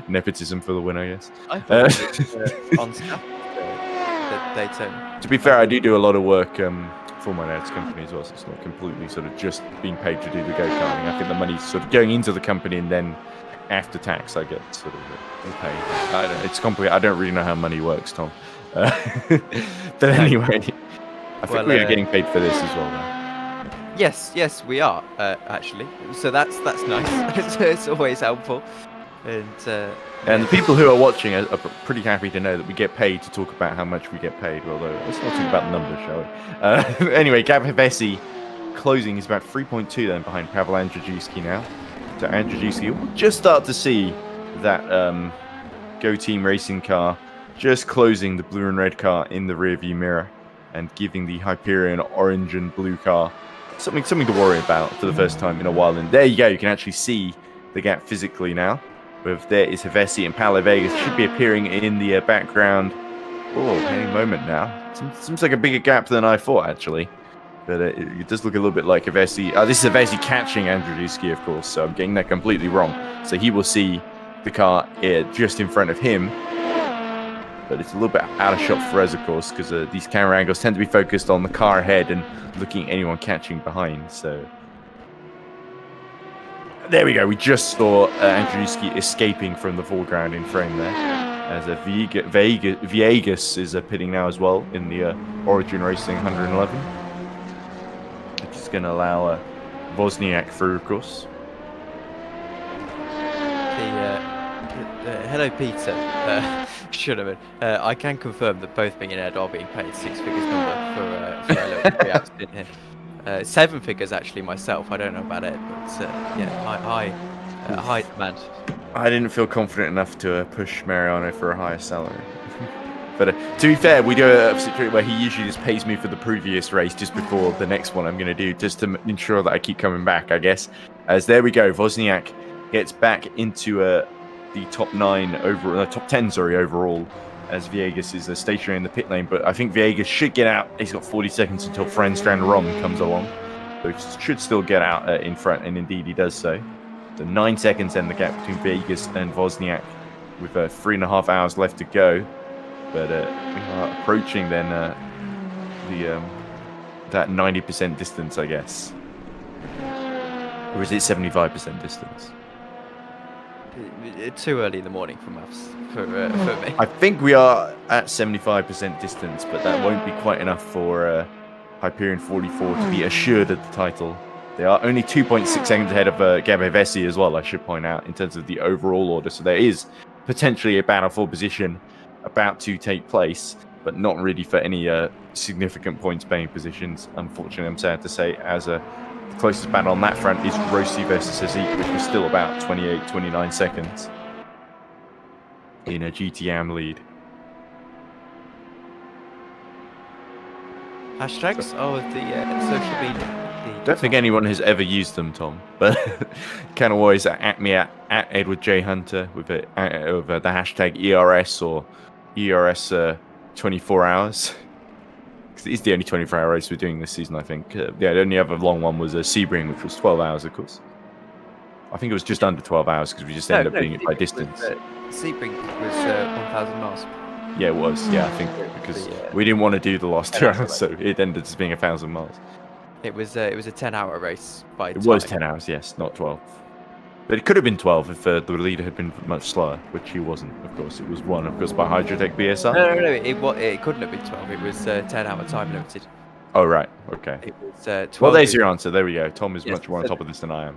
nepotism for the win, I guess. I thought it was on staff that Daytona. To be fair, I do a lot of work for my dad's company as well, so it's not completely sort of just being paid to do the go-karting. I think the money's sort of going into the company, and then after tax I get sort of paid. It's complicated. I don't really know how money works, Tom. But anyway, I think we are getting paid for this as well now. Yes, we are actually. So that's nice. It's always helpful. And the people who are watching are pretty happy to know that we get paid to talk about how much we get paid. Although let's not talk about the numbers, shall we? Anyway, Gabavesi closing is about 3.2 then behind Pavel Andrzejewski now. So Andrzejewski will just start to see that Go Team racing car just closing the blue and red car in the rearview mirror and giving the Hyperion orange and blue car something to worry about for the first time in a while. And there you go, you can actually see the gap physically now. There is Hevesi and Paolo Vegas should be appearing in the background. Oh, any moment now. Seems like a bigger gap than I thought, actually. But it does look a little bit like Hevesi. This is Hevesi catching Andrzejewski, of course, so I'm getting that completely wrong. So he will see the car just in front of him. But it's a little bit out of shot for us, of course, because these camera angles tend to be focused on the car ahead and looking at anyone catching behind. So there we go. We just saw Andrzejewski escaping from the foreground in frame there. As Viegas is pitting now as well in the Origin Racing 111. Which is going to allow Wozniak through, of course. Hello, Peter. Should have been. I can confirm that both me and Ed are being paid 6 figures number for a little pre-outs in here. 7 figures actually myself. I don't know about Ed, but yeah, high demand. I didn't feel confident enough to push Mariano for a higher salary. But to be fair, we do a situation where he usually just pays me for the previous race just before the next one I'm going to do, just to ensure that I keep coming back, I guess. As there we go, Wozniak gets back into the top 10 overall, as Viegas is stationary in the pit lane. But I think Viegas should get out. He's got 40 seconds until Franstrand Rom comes along, so he should still get out in front, and indeed he does so. So 9 seconds then the gap between Viegas and Wozniak, with 3.5 hours left to go. But we are approaching then that 90% distance, I guess. Or is it 75% distance? Too early in the morning for maths for me. I think we are at 75% distance, but that won't be quite enough for Hyperion 44 to be assured of the title. They are only 2.6 seconds ahead of Gabavesi as well, I should point out, in terms of the overall order. So there is potentially a battle for position about to take place, but not really for any significant points-paying positions, unfortunately, I'm sad to say, as the closest battle on that front is Rossi versus Hazik, which is still about 28, 29 seconds in a GTM lead. Hashtags? The social media. Don't think anyone has ever used them, Tom, but can always at me at Edward J. Hunter with the hashtag ERS or ERS 24 hours. It's the only 24-hour race we're doing this season, I think. The only other long one was Sebring, which was 12 hours, of course. I think it was just under 12 hours because we just ended up doing it by distance. Sebring was 1,000 miles. Yeah, it was. Yeah, I think because we didn't want to do the last 2 hours, so it ended up being 1,000 miles. It was a 10-hour race by time. It was 10 hours, yes, not 12. But it could have been 12 if the leader had been much slower, which he wasn't, of course. It was won, of course, by Hydrotech BSR. No, it couldn't have been 12. It was 10-hour time limited. Oh, right, okay. It was 12. Well, there's your answer. There we go. Tom is much more on top of this than I am.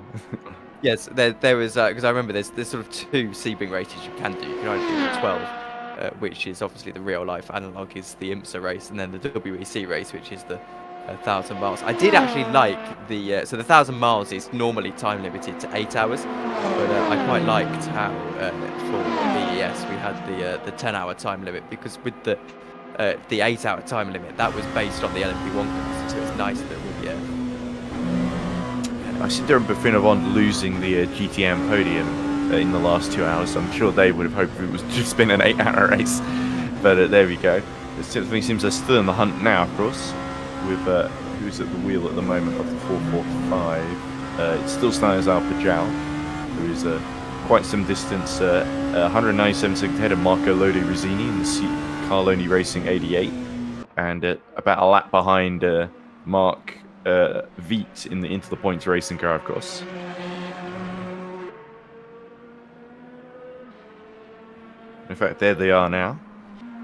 Yes, there was, because I remember there's sort of 2 Sebring races you can do. You can either do the 12, which is obviously the real-life analogue, is the IMSA race, and then the WEC race, which is the 1,000 miles. I did actually like the so the 1,000 miles is normally time limited to 8 hours, but I quite liked how for VES we had the 10-hour time limit, because with the 8-hour time limit that was based on the LMP1 course, so it's nice that we I see Durham Buffin losing the GTM podium. in the last 2 hours. So I'm sure they would have hoped it was just been an 8-hour race. But there we go. It certainly seems they're still in the hunt now, of course, with who's at the wheel at the moment of the 445. It's still Stanislav Pajal, who is quite some distance, 197 seconds ahead of Marco Lodi Rizzini in the Carloni Racing 88, and about a lap behind Mark Viet in the Into the Points racing car, of course. In fact, there they are now,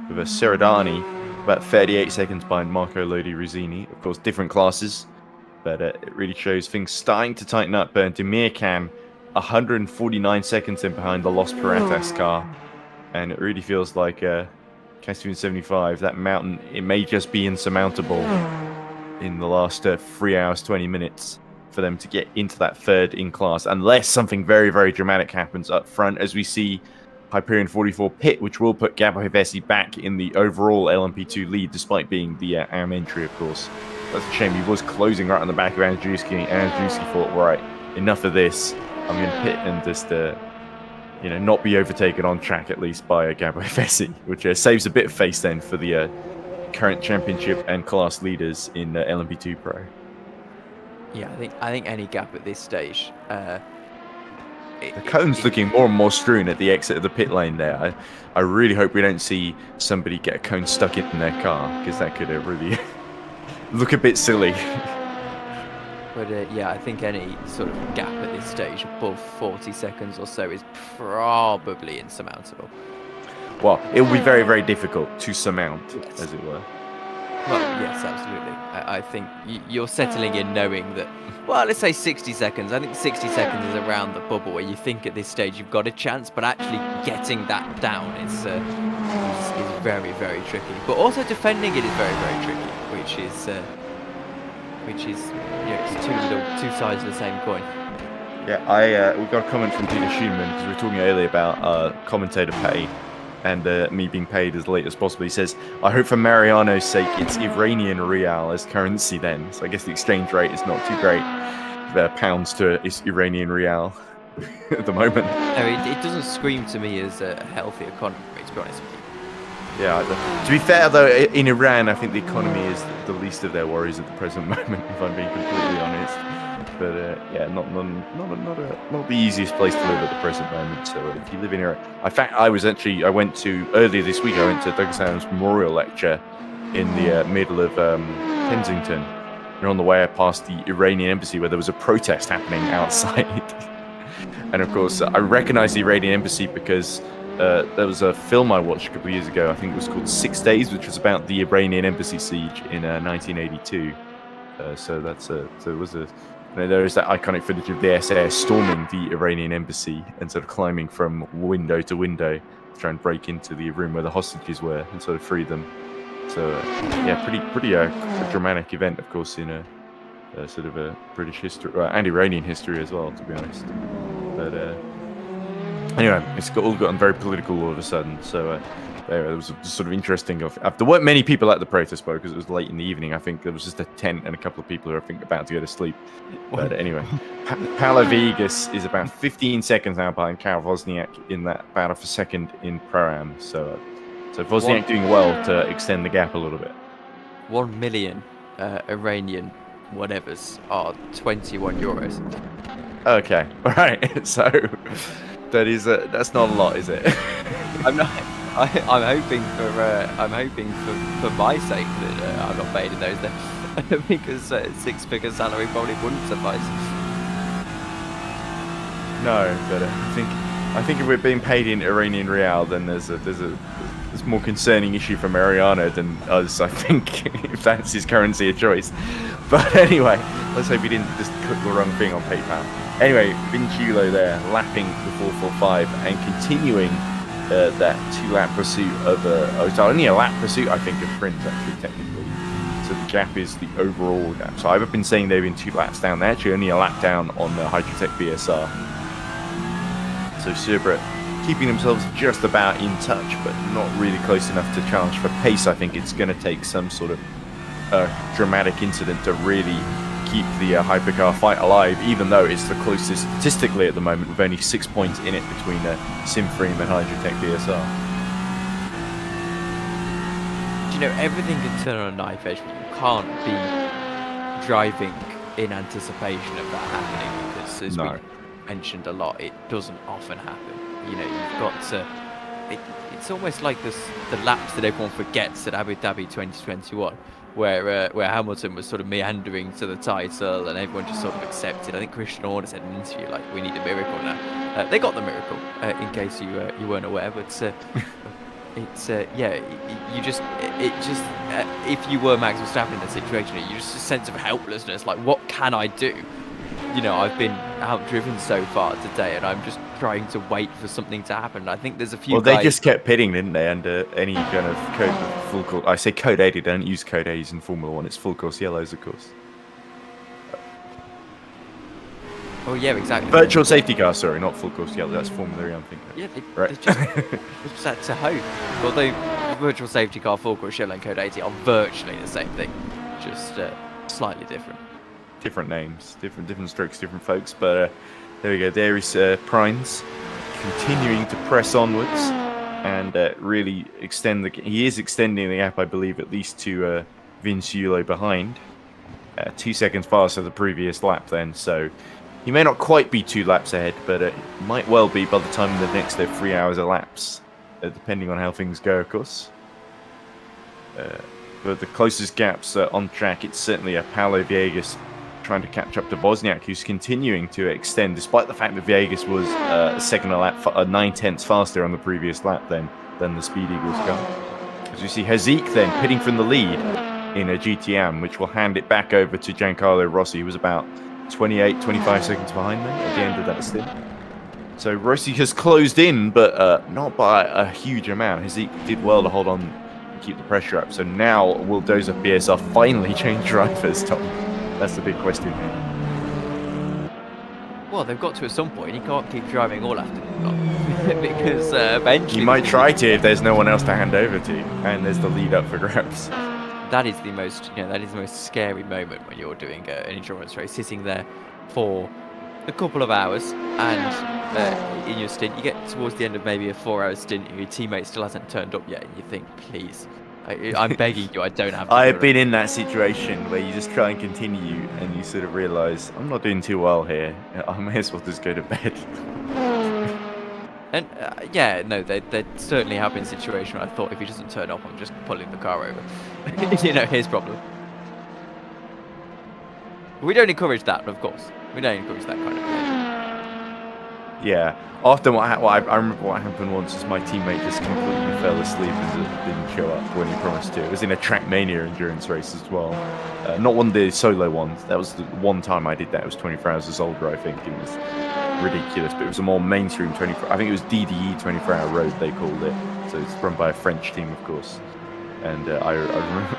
with a Seradani about 38 seconds behind Marco Lodi Rizzini. Of course, different classes, but it really shows things starting to tighten up. Demir Khan, 149 seconds in behind the Los Piratas car, and it really feels like Castiglione 75, that mountain, it may just be insurmountable in the last 3 hours, 20 minutes for them to get into that third in class, unless something very, very dramatic happens up front, as we see Hyperion 44 pit, which will put Gabo Hevesi back in the overall LMP2 lead, despite being the AM entry, of course. That's a shame. He was closing right on the back of Andrzejewski, and Andrzejewski thought, right, enough of this. I'm going to pit and just, not be overtaken on track, at least, by Gabo Hevesi, which saves a bit of face then for the current championship and class leaders in LMP2 Pro. Yeah, I think any gap at this stage. The cone's looking more and more strewn at the exit of the pit lane there. I really hope we don't see somebody get a cone stuck in their car, because that could really look a bit silly. But yeah, I think any sort of gap at this stage above 40 seconds or so is probably insurmountable. Well, it will be very, very difficult to surmount, yes, as it were. Well, yes, absolutely. I think you're settling in knowing that, well, let's say 60 seconds. I think 60 seconds is around the bubble where you think at this stage you've got a chance, but actually getting that down is very, very tricky. But also defending it is very, very tricky, which is it's two sides of the same coin. Yeah, we got a comment from Peter Schumann, because we were talking earlier about commentator pay and me being paid as late as possible. He says, I hope for Mariano's sake it's Iranian Rial as currency then. So I guess the exchange rate is not too great. Pounds to Iranian Rial at the moment. No, it doesn't scream to me as a healthy economy, to be honest with you. Yeah, to be fair though, in Iran, I think the economy is the least of their worries at the present moment, if I'm being completely honest. But yeah, not the easiest place to live at the present moment. So if you live in Iran, in fact, earlier this week, I went to Douglas Adams' memorial lecture in the middle of Kensington. And on the way, I passed the Iranian embassy where there was a protest happening outside. And of course, I recognized the Iranian embassy because there was a film I watched a couple of years ago. I think it was called 6 Days, which was about the Iranian embassy siege in 1982. So there is that iconic footage of the SAS storming the Iranian embassy and sort of climbing from window to window to try and break into the room where the hostages were and sort of free them. So yeah, pretty dramatic event, of course, in a sort of a British history and Iranian history as well, to be honest. But anyway, it's all gotten very political all of a sudden. So it was sort of interesting. There weren't many people at the protest, because it was late in the evening. I think there was just a tent and a couple of people who are about to go to sleep. But anyway, Paolo Vegas is about 15 seconds now behind Karol Wozniak in that battle for second in Pro-Am. So Wozniak doing well to extend the gap a little bit. 1 million Iranian whatevers are 21 euros. Okay, all right. So that's not a lot, is it? I'm hoping for my sake that I'm not paid in those days, because 6-figure salary probably wouldn't suffice. No, but I think if we're being paid in Iranian Rial, then there's a more concerning issue for Mariano than us, I think, if that's his currency of choice. But anyway, let's hope he didn't just click the wrong thing on PayPal. Anyway, Vinciulo there, lapping the 445 and continuing that 2-lap pursuit of it's only a lap pursuit, I think, of Prince, actually, technically. So the gap is the overall gap. So I've been saying they've been 2 laps down. They're actually only a lap down on the Hydrotech BSR. So Subra keeping themselves just about in touch, but not really close enough to challenge for pace. I think it's going to take some sort of dramatic incident to really keep the hypercar fight alive, even though it's the closest statistically at the moment, with only 6 points in it between Simfream and Hydrotech BSR. You know, everything can turn on a knife edge, but you can't be driving in anticipation of that happening, because as we mentioned a lot, it doesn't often happen. You know, you've got to... It's almost like the laps that everyone forgets at Abu Dhabi 2021, where Hamilton was sort of meandering to the title and everyone just sort of accepted. I think Christian Horner said in an interview, like, we need a miracle now. They got the miracle, in case you weren't aware, but it's if you were Max Verstappen in that situation, you just a sense of helplessness, like, what can I do? You know, I've been outdriven so far today, and I'm just trying to wait for something to happen. I think there's a few. Well, they just kept pitting, didn't they? Under any kind of code, full course. I say code 80. They don't use code 80s in Formula One. It's full course yellows, of course. Oh yeah, exactly. Virtual safety car, sorry, not full course yellow. That's Formula 3, I'm thinking. Yeah, right. It's just had to hope. Although virtual safety car, full course yellow, and code 80 are virtually the same thing, just slightly different. Different names, different strokes, different folks. But there we go. There is Prines continuing to press onwards and really extend the. He is extending the gap, I believe, at least to Vinciulo behind. 2 seconds faster the previous lap then, so he may not quite be 2 laps ahead, but it might well be by the time the next 3 hours elapse, depending on how things go, of course. But the closest gaps on track, it's certainly Paulo Viegas trying to catch up to Wozniak, who's continuing to extend, despite the fact that Viegas was a second a lap, 9/10 faster on the previous lap than the Speed Eagles car. As you see, Haziq then pitting from the lead in a GTM, which will hand it back over to Giancarlo Rossi, who was about 25 seconds behind them at the end of that stint. So Rossi has closed in, but not by a huge amount. Haziq did well to hold on and keep the pressure up. So now will Dozer BSR finally change drivers, Tom? That's the big question here. Well, they've got to at some point. You can't keep driving all afternoon because eventually... You might try to if there's no one else to hand over to, and there's the lead up for grabs. That is the most, that is the most scary moment when you're doing an endurance race, sitting there for a couple of hours, and in your stint, you get towards the end of maybe a 4-hour stint, and your teammate still hasn't turned up yet, and you think, please. I'm begging you, I don't have to. I have been in that situation where you just try and continue and you sort of realise, I'm not doing too well here. I may as well just go to bed. And yeah, no, there certainly have been situations where I thought, if he doesn't turn up, I'm just pulling the car over. His problem. We don't encourage that, of course. We don't encourage that kind of behavior. Yeah. Often I remember what happened once is my teammate just completely fell asleep and didn't show up when he promised to. It was in a Trackmania endurance race as well. Not one of the solo ones. That was the one time I did that. It was 24 Hours Older, I think. It was ridiculous, but it was a more mainstream 24. I think it was DDE 24-hour road they called it. So it's run by a French team, of course. And I remember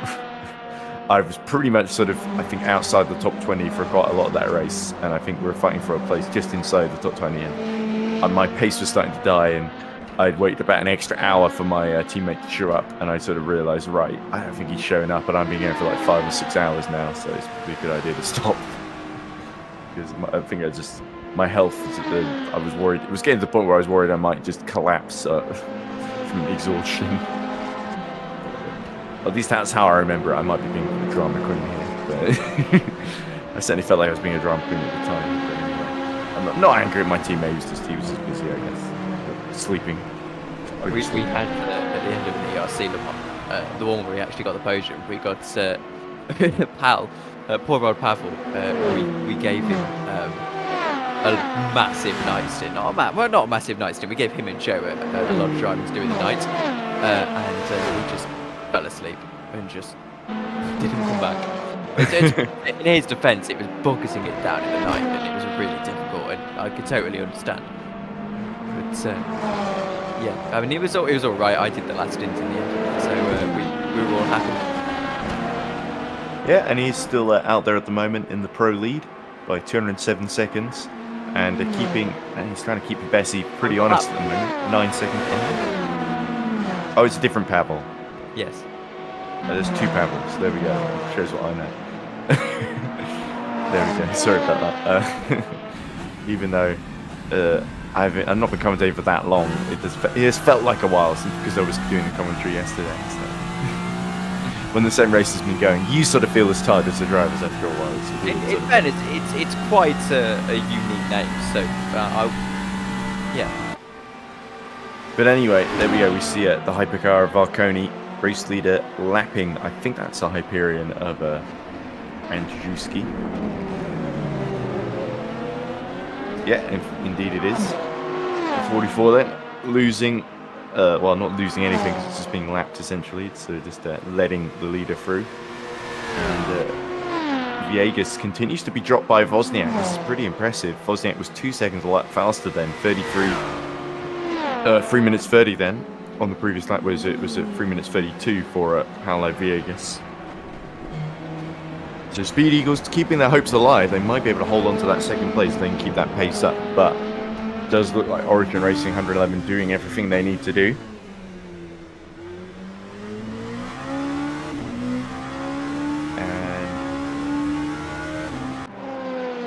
I was pretty much sort of, I think, outside the top 20 for quite a lot of that race, and I think we were fighting for a place just inside the top 20. And my pace was starting to die, and I'd waited about an extra hour for my teammate to show up, and I sort of realised, right, I don't think he's showing up, and I've been going for like 5 or 6 hours now, so it's probably a good idea to stop. Because I think my health, I was worried. It was getting to the point where I was worried I might just collapse from exhaustion. At least that's how I remember it. I might be being a drama queen here, but I certainly felt like I was being a drama queen at the time. But anyway, I'm not angry at my teammate. He was just busy, I guess, sleeping. We had at the end of the ERC Le Mans, the one where we actually got the podium. We got Pal, poor old Pavel. We gave him a massive night stint. Not a massive night stint. We gave him and Joe a lot of driving to do in the night, and we just fell asleep and just didn't come back. In his defence, it was bucketing it down in the night, and it was really difficult, and I could totally understand. But yeah, I mean, it was all right. I did the last stint in the end, so we were all happy. Yeah, and he's still out there at the moment in the pro lead by 207 seconds, and he's trying to keep Bessie pretty honest at the moment. 9 seconds in. Oh, it's a different Pavel. Yes. There's 2 Pavels. There we go. Shows what I know. there we go. Sorry about that. Even though I've not been commentating for that long, it has felt like a while since, because I was doing the commentary yesterday. So. When the same race has been going, you sort of feel as tired as the drivers after a while. In fairness, it's quite a unique name, so yeah. But anyway, there we go. We see the hypercar of Varconi, race leader, lapping. I think that's the Hyperion of Andrzejewski. Yeah, indeed it is. 44 then, losing. Well, not losing anything because it's just being lapped essentially. So just letting the leader through. And Viegas continues to be dropped by Wozniak. This is pretty impressive. Wozniak was 2 seconds a lap faster then, 3 minutes 30 then. On the previous lap it was at 3 minutes 32 for Paulo Viegas. So Speed Eagles keeping their hopes alive. They might be able to hold on to that second place. They can keep that pace up, but it does look like Origin Racing 111 doing everything they need to do.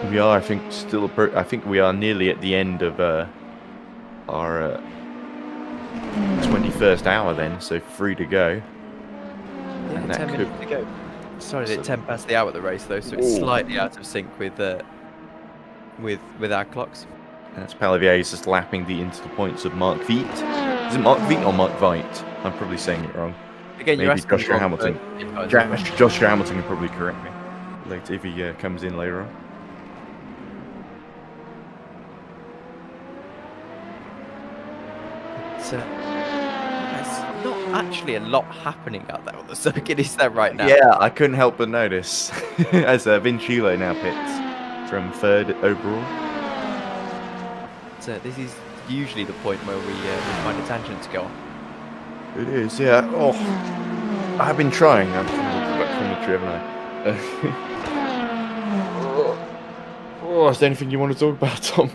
And we are, I think, I think we are nearly at the end of our 21st hour then, so 3 to go. Yeah, and 10 minutes to go. Started at 10 past the hour at the race though, so it's slightly out of sync with our clocks. That's Paulo Viegas just lapping into the points of Mark Viet. Is it Mark Viet or Mark Veit? I'm probably saying it wrong. Again, maybe Joshua Hamilton. Joshua Hamilton can probably correct me later if he comes in later on. There's not actually a lot happening out there on the circuit, is there, right now? Yeah, I couldn't help but notice. As Vincilo now pits from 3rd overall. So this is usually the point where we find a tangent to go on. It is, yeah. Oh, I've been trying. I've got commentary, haven't I? Is there anything you want to talk about, Tom?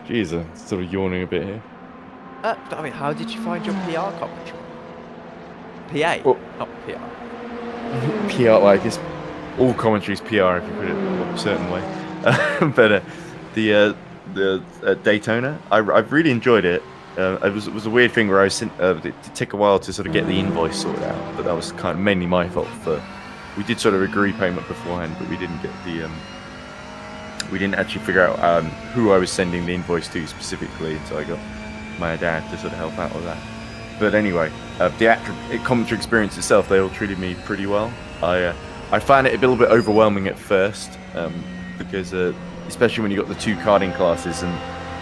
Jeez, I'm sort of yawning a bit here. I mean, how did you find your PR commentary? PA, not PR. PR, well, I guess all commentary is PR if you put it a certain way. But the Daytona, I've really enjoyed it. It was a weird thing where I was it took a while to sort of get the invoice sorted out, but that was kind of mainly my fault. We did sort of agree payment beforehand, but we didn't get the we didn't actually figure out who I was sending the invoice to specifically, so I got my dad to sort of help out with that. But anyway, the actual commentary experience itself, they all treated me pretty well. I found it a little bit overwhelming at first, because especially when you got the 2 karting classes, and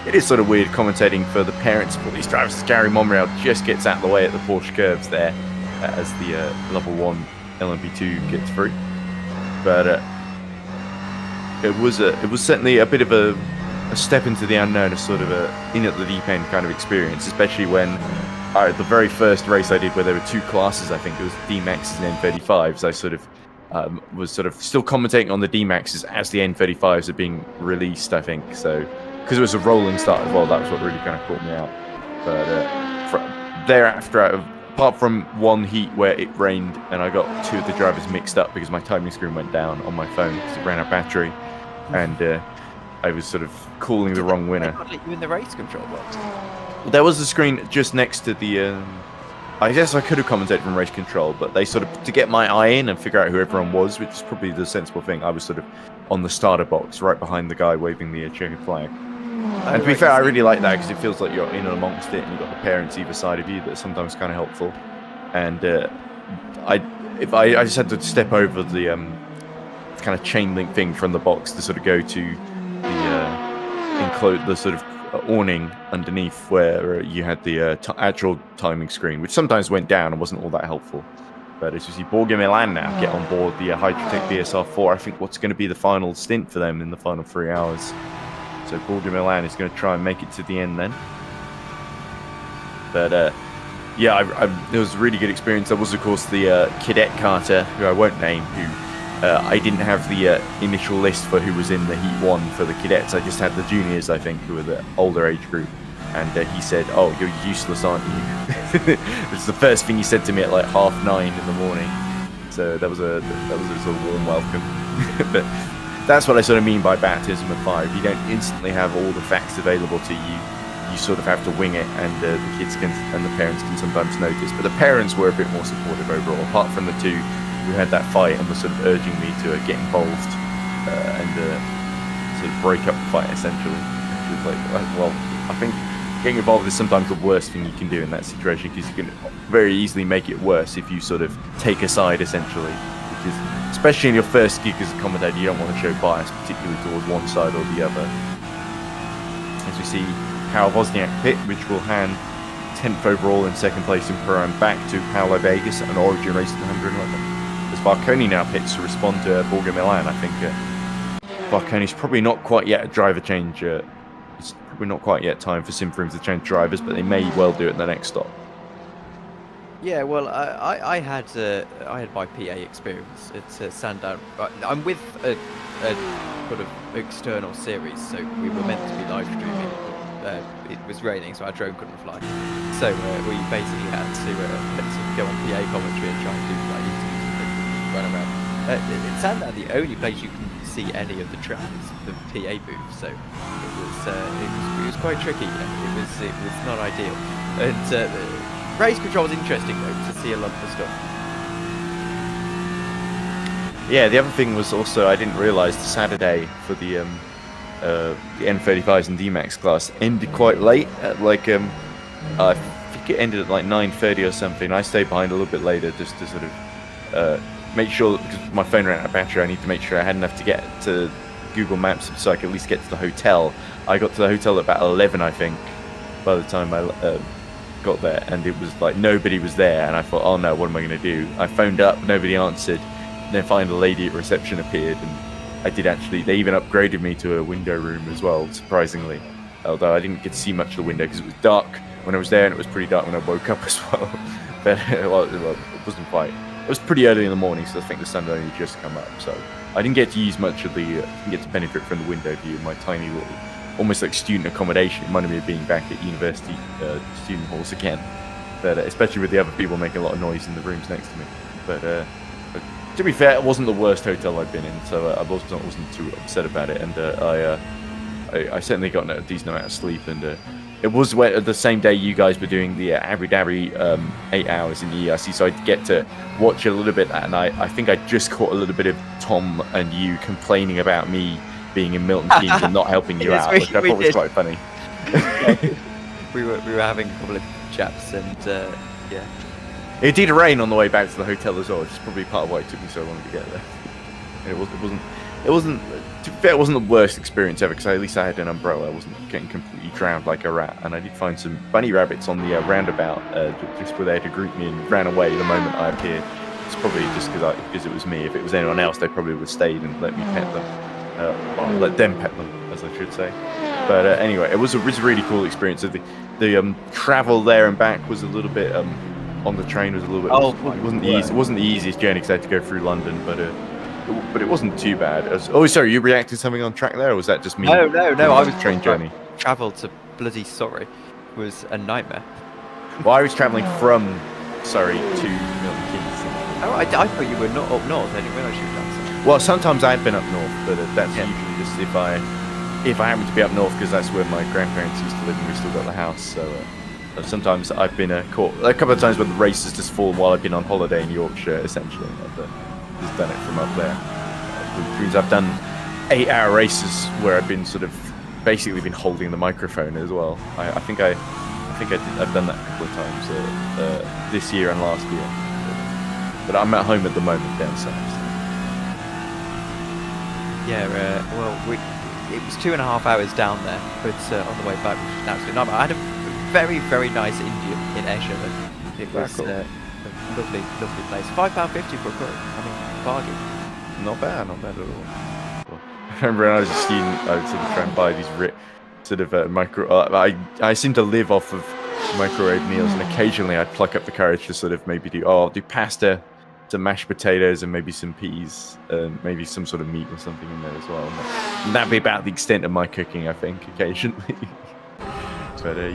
it is sort of weird commentating for the parents for these drivers. Gary Monreal just gets out of the way at the Porsche curves there as the level 1 LMP2 gets through. But it was certainly a bit of a step into the unknown, a sort of in at the deep end kind of experience, especially when the very first race I did where there were 2 classes, I think it was D-Maxes and N35s, I sort of was sort of still commentating on the D-Maxes as the N35s are being released, I think. So, because it was a rolling start as well, that was what really kind of caught me out. But thereafter, apart from one heat where it rained and I got 2 of the drivers mixed up because my timing screen went down on my phone because it ran out of battery, and I was sort of calling the wrong winner. They not let you in the race control box? There was a screen just next to the... I guess I could have commentated from race control, but they sort of, to get my eye in and figure out who everyone was, which is probably the sensible thing, I was sort of on the starter box, right behind the guy waving the checkered flag. And to be fair, I really like that because it feels like you're in amongst it and you've got the parents either side of you. That's sometimes kind of helpful. And I just had to step over the kind of chain link thing from the box to sort of go to the sort of awning underneath where you had the actual timing screen, which sometimes went down and wasn't all that helpful. But as you see, Borghi Milan now get on board the Hydrotech BSR4. I think what's going to be the final stint for them in the final 3 hours. So Borghi Milan is going to try and make it to the end then. But yeah, it was a really good experience. There was, of course, the cadet karter, who I won't name, who I didn't have the initial list for who was in the Heat 1 for the cadets. I just had the juniors, I think, who were the older age group. And he said, "Oh, you're useless, aren't you?" Which is the first thing he said to me at like 9:30 in the morning. So that was a warm welcome. But that's what I sort of mean by baptism of fire. You don't instantly have all the facts available to you. You sort of have to wing it, and the kids can and the parents can sometimes notice. But the parents were a bit more supportive overall, apart from the two who had that fight and were sort of urging me to get involved and sort of break up the fight, essentially. Which was like, well, I think getting involved is sometimes the worst thing you can do in that situation, because you can very easily make it worse if you sort of take a side, essentially. Because especially in your first gig as a commentator, you don't want to show bias, particularly towards one side or the other. As we see, Karel Wozniak pit, which will hand 10th overall in second place in Pro Am back to Paolo Vegas, an Origin race at 111. As Varconi now pits to respond to Borgo Milan, I think Varconi's probably not quite yet a driver change. It's probably not quite yet time for Simfrims to change drivers, but they may well do it at the next stop. Yeah, well, I had my PA experience at Sandown. I'm with a sort of external series, so we were meant to be live streaming. It was raining, so our drone couldn't fly. So we basically had to go on PA commentary and try and do like interviews and run around. At Sandown, the only place you can see any of the track is the PA booth, so it was quite tricky. It was not ideal. And race control was interesting though, to see a lot of the stuff. Yeah, the other thing was also I didn't realise the Saturday for the N35s and D-Max class ended quite late. At like I think it ended at like 9:30 or something. I stayed behind a little bit later just to sort of make sure, because my phone ran out of battery. I need to make sure I had enough to get to Google Maps so I could at least get to the hotel. I got to the hotel at about 11, I think, by the time I got there, and it was like nobody was there, and I thought, oh no, what am I going to do? I phoned up, nobody answered. Then finally a lady at reception appeared, and I did actually, they even upgraded me to a window room as well, surprisingly, although I didn't get to see much of the window because it was dark when I was there and it was pretty dark when I woke up as well. But well, it wasn't quite, it was pretty early in the morning, so I think the sun had only just come up, so I didn't get to use much of the didn't get to benefit from the window view of my tiny little, almost like student accommodation. It reminded me of being back at university student halls again, but especially with the other people making a lot of noise in the rooms next to me. But to be fair, it wasn't the worst hotel I've been in, so I wasn't too upset about it, and I certainly got a decent amount of sleep, and it was the same day you guys were doing the Abu Dhabi 8 hours in the ERC, so I'd get to watch a little bit that night. I think I just caught a little bit of Tom and you complaining about me being in Milton Keynes and not helping you out, which I thought was quite funny. we were having a couple of chats, and yeah. It did rain on the way back to the hotel as well, which is probably part of why it took me so long to get there. And it wasn't. To be fair, it wasn't the worst experience ever, because at least I had an umbrella. I wasn't getting completely drowned like a rat, and I did find some bunny rabbits on the roundabout, just were there to greet me and ran away the moment I appeared. It's probably just because it was me. If it was anyone else, they probably would have stayed and let me pet them, or let them pet them, as I should say. But anyway, it was a really cool experience. So the travel there and back was a little bit. On the train was a little bit. It wasn't the easiest journey because I had to go through London, but it wasn't too bad. Sorry, you reacted to something on track there, or was that just me? No. I was train journey. Travel to bloody Surrey was a nightmare. Well, I was travelling from Surrey to Milton Keynes. Oh, I thought you were not up north. I didn't realise you were down south. Well, sometimes I've been up north, but that's usually just if I happen to be up north, because that's where my grandparents used to live and we still got the house. So. Sometimes I've been caught a couple of times when the race has just fallen while I've been on holiday in Yorkshire, essentially. I've just done it from up there. Which means I've done 8-hour races where I've been sort of basically been holding the microphone as well. I think I've done that a couple of times this year and last year. But I'm at home at the moment down south. Yeah, well, it was 2.5 hours down there, but on the way back, which was an absolute nightmare. I had a very, very nice Indian in Esher. It was a lovely place. £5.50 for a cook. I mean, bargain. Not bad at all. Well, I remember when I was a student, I would sort of try and buy these sort of micro. I seem to live off of microwave meals, and occasionally I'd pluck up the courage to sort of maybe do pasta, some mashed potatoes, and maybe some peas, maybe some sort of meat or something in there as well. And that'd be about the extent of my cooking, I think, occasionally. But I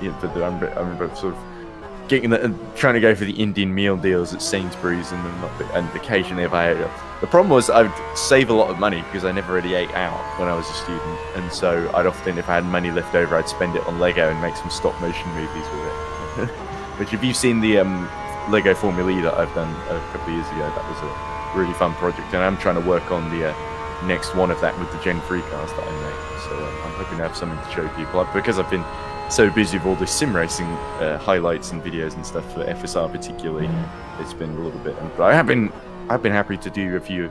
remember sort of getting and trying to go for the Indian meal deals at Sainsbury's, and then and occasionally if I ate. The problem was I'd save a lot of money because I never really ate out when I was a student, and so I'd often, if I had money left over, I'd spend it on Lego and make some stop motion movies with it. Which, if you've seen the Lego Formula E that I've done a couple of years ago, that was a really fun project, and I'm trying to work on the next one of that with the Gen 3 cars that I made. So I'm hoping to have something to show people, because I've been so busy with all the sim racing highlights and videos and stuff for FSR particularly. It's been a little bit, but I've been happy to do a few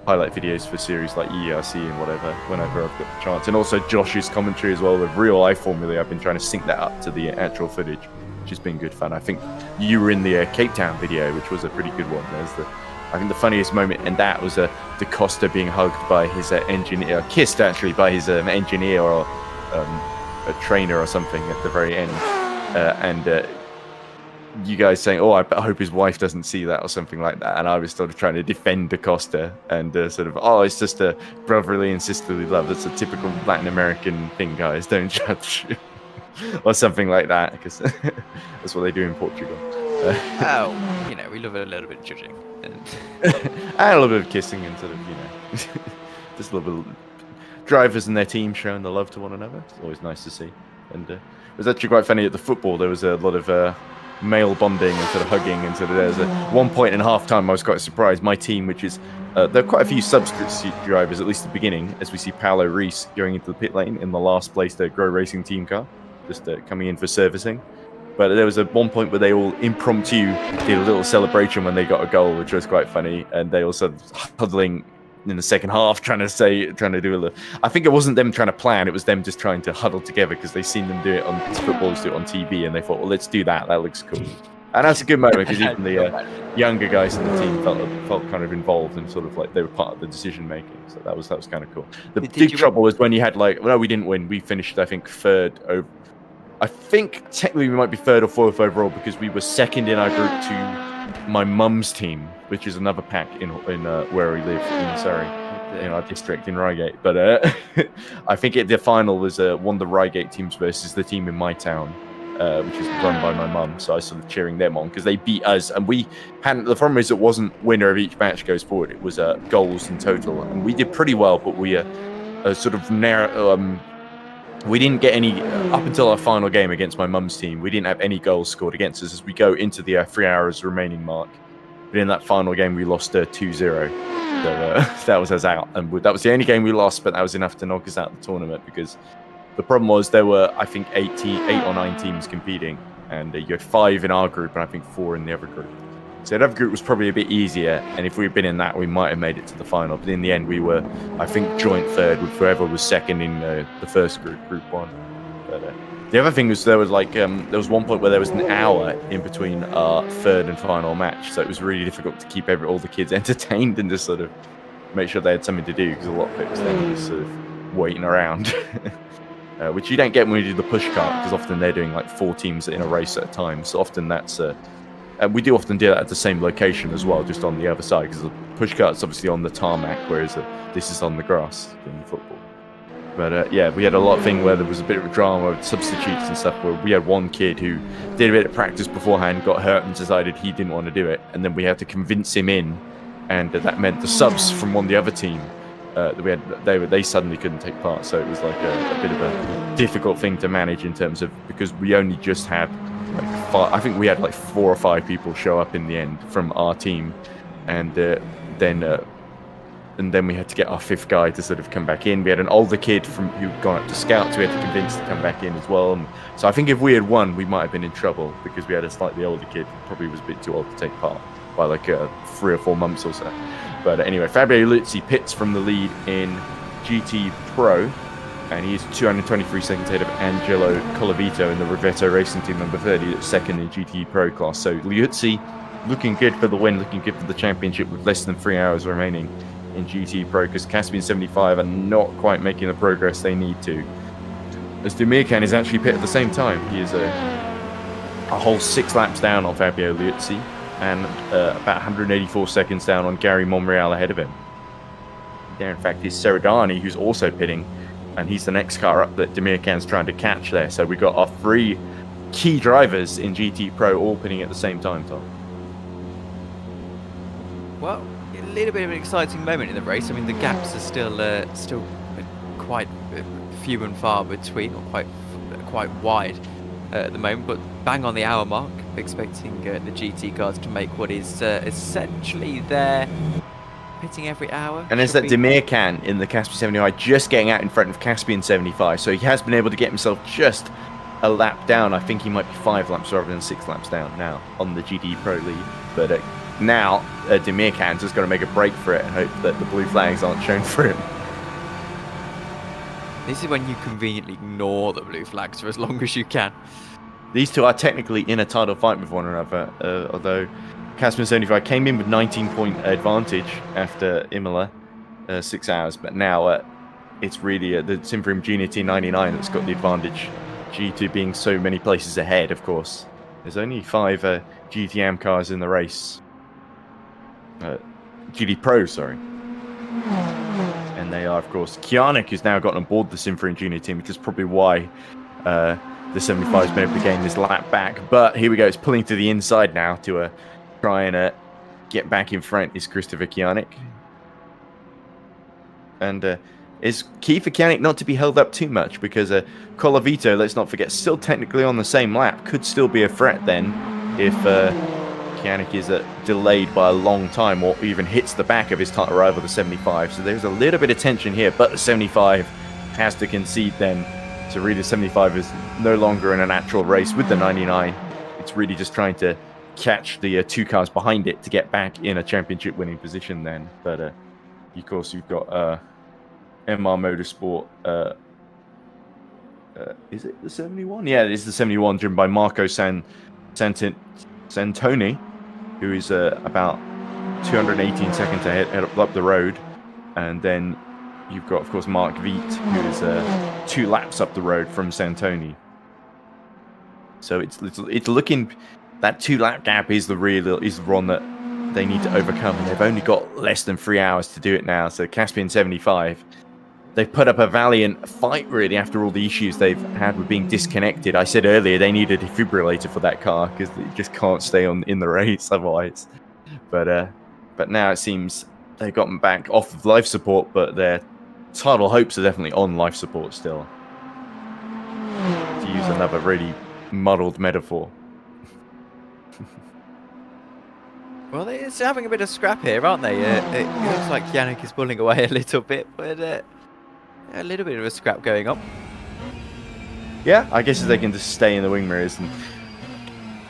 highlight videos for series like ERC and whatever whenever I've got the chance, and also Josh's commentary as well with real life Formula. I've been trying to sync that up to the actual footage, which has been good fun. I think you were in the Cape Town video, which was a pretty good one. I think the funniest moment in that was Da Costa being hugged by his engineer, kissed actually by his engineer or a trainer or something at the very end, and you guys saying, "Oh, I hope his wife doesn't see that," or something like that. And I was sort of trying to defend Da Costa and sort of, "Oh, it's just a brotherly and sisterly love. That's a typical Latin American thing, guys. Don't judge," or something like that, because that's what they do in Portugal. We love a little bit of judging. And a little bit of kissing and sort of, just a little bit of drivers and their team showing the love to one another. It's always nice to see. And it was actually quite funny at the football. There was a lot of male bonding and sort of hugging, and sort of there was one point in half time I was quite surprised. My team, which is there are quite a few substitute drivers, at least at the beginning, as we see Paolo Reis going into the pit lane in the last place to Grow Racing team car, just coming in for servicing. But there was one point where they all impromptu did a little celebration when they got a goal, which was quite funny. And they also huddling in the second half, trying to do a little. I think it wasn't them trying to plan; it was them just trying to huddle together because they seen them do it on footballers do it on TV, and they thought, "Well, let's do that. That looks cool." And that's a good moment because even the younger guys in the team felt kind of involved and sort of like they were part of the decision making. So that was kind of cool. The big trouble was when you had no, we didn't win. We finished, I think, third over. I think technically we might be third or fourth overall because we were second in our group to my mum's team, which is another pack in where we live in Surrey, in our district in Reigate. But I think the final was one of the Reigate teams versus the team in my town, which is run by my mum. So I was sort of cheering them on because they beat us, and we hadn't. The problem is it wasn't winner of each match goes forward. It was goals in total, and we did pretty well, but we sort of narrow. We didn't get any, up until our final game against my mum's team, we didn't have any goals scored against us as we go into the 3 hours remaining mark. But in that final game, we lost 2-0. So that was us out. And that was the only game we lost, but that was enough to knock us out of the tournament because the problem was there were, I think, 8 or 9 teams competing. And you had 5 in our group and I think 4 in the other group. So the other group was probably a bit easier, and if we had been in that, we might have made it to the final. But in the end, we were, I think, joint third with whoever was second in the first group, Group 1. But the other thing was there was one point where there was an hour in between our third and final match, so it was really difficult to keep all the kids entertained and just sort of make sure they had something to do because a lot of it was them just sort of waiting around. Which you don't get when we do the push cart because often they're doing like 4 teams in a race at a time. So often that's. And we do often do that at the same location as well, just on the other side, because the pushcart's obviously on the tarmac, whereas this is on the grass in football. But we had a lot of thing where there was a bit of a drama with substitutes and stuff, where we had one kid who did a bit of practice beforehand, got hurt and decided he didn't want to do it, and then we had to convince him in, and that meant the subs from one of the other team, they suddenly couldn't take part, so it was like a bit of a difficult thing to manage in terms of, because we only just had I think we had 4 or 5 people show up in the end from our team, and then we had to get our 5th guy to sort of come back in. We had an older kid who'd gone up to scouts we had to convince to come back in as well. And so I think if we had won, we might have been in trouble because we had a slightly older kid who probably was a bit too old to take part by 3 or 4 months or so. But anyway, Fabio Luzzi pits from the lead in GT Pro, and he's 223 seconds ahead of Angelo Colavito in the Rivetto Racing Team number 30, that's second in GT Pro class. So Liuzzi looking good for the win, looking good for the championship with less than 3 hours remaining in GT Pro, because Caspian 75 are not quite making the progress they need to. As Demirkan is actually pit at the same time. He is a whole 6 laps down on Fabio Liuzzi and about 184 seconds down on Gary Monreal ahead of him. There, in fact, is Seradani, who's also pitting, and he's the next car up that Demirkan's trying to catch there. So we've got our 3 key drivers in GT Pro all pitting at the same time, Tom. Well, a little bit of an exciting moment in the race. I mean, the gaps are still quite few and far between, or quite wide at the moment. But bang on the hour mark, expecting the GT cars to make what is essentially their pitting every hour. And there's that Demirkan in the Caspian 75 just getting out in front of Caspian 75, so he has been able to get himself just a lap down. I think he might be 5 laps rather than 6 laps down now on the GT Pro lead. But now Demirkan's just got to make a break for it and hope that the blue flags aren't shown for him. This is when you conveniently ignore the blue flags for as long as you can. These two are technically in a title fight with one another, although Caspian 75 came in with 19-point advantage after Imola, 6 hours, but now it's really the Simfrim Junior T99 that's got the advantage due to being so many places ahead, of course. There's only 5 GTM cars in the race. GT Pro, sorry. And they are, of course, Kianik, who's now gotten on board the Simfrim Junior team, which is probably why the 75 has been able to gain this lap back. But here we go, it's pulling to the inside now to try and get back in front is Christopher Kianik. And it's key for Kianik not to be held up too much, because Colavito, let's not forget, still technically on the same lap, could still be a threat then if Kianik is delayed by a long time or even hits the back of his title rival, the 75. So there's a little bit of tension here, but the 75 has to concede then. So really the 75 is no longer in a natural race with the 99. It's really just trying to catch the 2 cars behind it to get back in a championship winning position then. But of course you've got MR Motorsport, is it the 71? Yeah, it is the 71, driven by Marco Santoni, who is about 218 seconds ahead up the road. And then you've got, of course, Mark Viet, who is 2 laps up the road from Santoni. So it's looking, that 2-lap gap is the one that they need to overcome, and they've only got less than 3 hours to do it now. So Caspian 75, they've put up a valiant fight really after all the issues they've had with being disconnected. I said earlier they need a defibrillator for that car because they just can't stay in the race otherwise. But now it seems they've gotten back off of life support, but their title hopes are definitely on life support still, to use another really muddled metaphor. Well, they're having a bit of scrap here, aren't they? It looks like Yannick is pulling away a little bit, but a little bit of a scrap going on. Yeah, I guess if they can just stay in the wing mirrors. And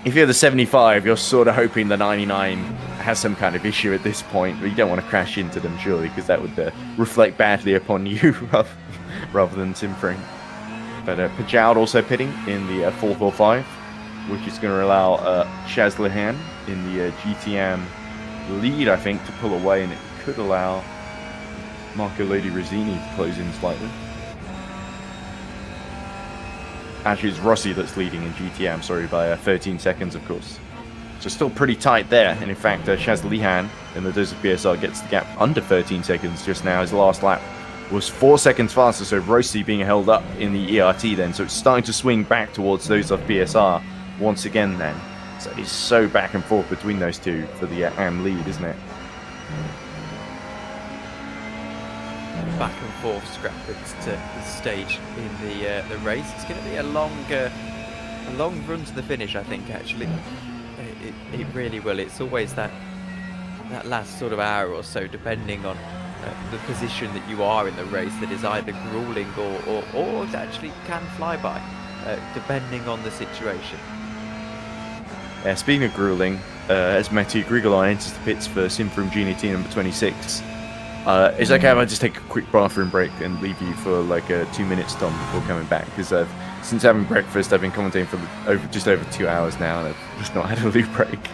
if you're the 75, you're sort of hoping the 99 has some kind of issue at this point, but you don't want to crash into them, surely, because that would reflect badly upon you rather than Simfring. But Pajoud also pitting in the 445, which is going to allow Shaz Lihan in the GTM lead, I think, to pull away, and it could allow Marco Lodi Rosini to close in slightly. Actually, it's Rossi that's leading in GTM, sorry, by 13 seconds, of course. So still pretty tight there, and in fact, Shaz Lihan in the Desert PSR gets the gap under 13 seconds just now. His last lap was 4 seconds faster, so Rossi being held up in the ERT then, so it's starting to swing back towards those of PSR once again then. So it's so back and forth between those two for the AM lead, isn't it? Back and forth scrap at the stage in the race. It's going to be a long run to the finish, I think. Actually, it really will. It's always that last sort of hour or so, depending on the position that you are in the race, that is either grueling or actually can fly by, depending on the situation. Yeah, speaking of grueling, as Mathieu Grigolon enters the pits for Simfrim GT number 26. It's okay if I just take a quick bathroom break and leave you for like 2 minutes, Tom, before coming back, because since having breakfast, I've been commentating for just over 2 hours now, and I've just not had a loo break.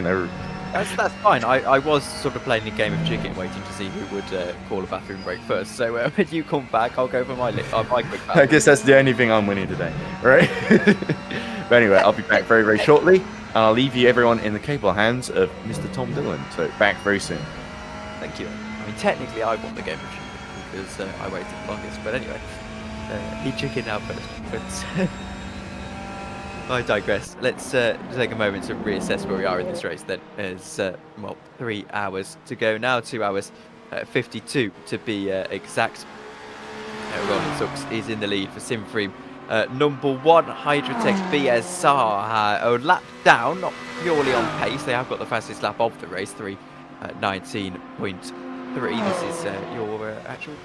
That's fine. I was sort of playing a game of chicken, waiting to see who would call a bathroom break first. So when you come back, I'll go for my quick bathroom. I guess that's the only thing I'm winning today, right? But anyway, I'll be back very, very shortly, and I'll leave you everyone in the capable hands of Mr. Tom Dillon. So back very soon. Thank you. I mean, technically, I won the game of chicken because I waited the longest. But anyway, he chickened out first. But I digress. Let's take a moment to reassess where we are in this race then. There's, well, 3 hours to go now, 2 hours 52 to be exact. Roland Sux is in the lead for Simfreem. Number 1, Hydrotech BSR, a lap down, not purely on pace. They have got the fastest lap of the race, 3:19.3. This is your actual,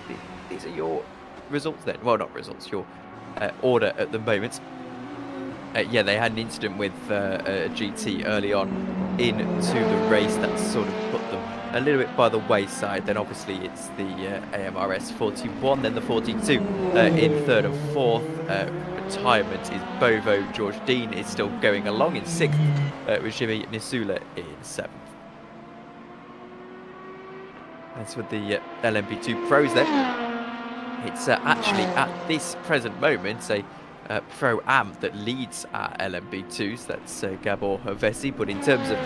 these are your results then. Well, not results, your order at the moment. Yeah, they had an incident with a GT early on into the race that sort of put them a little bit by the wayside. Then obviously it's the AMRS 41, then the 42 in third and fourth. Retirement is Bovo. George Dean is still going along in sixth, with Jimmy Nisula in seventh. As for the LMP2 pros then, it's actually at this present moment a Pro-Am that leads our LMP2s, that's Gabor Hovesi, but in terms of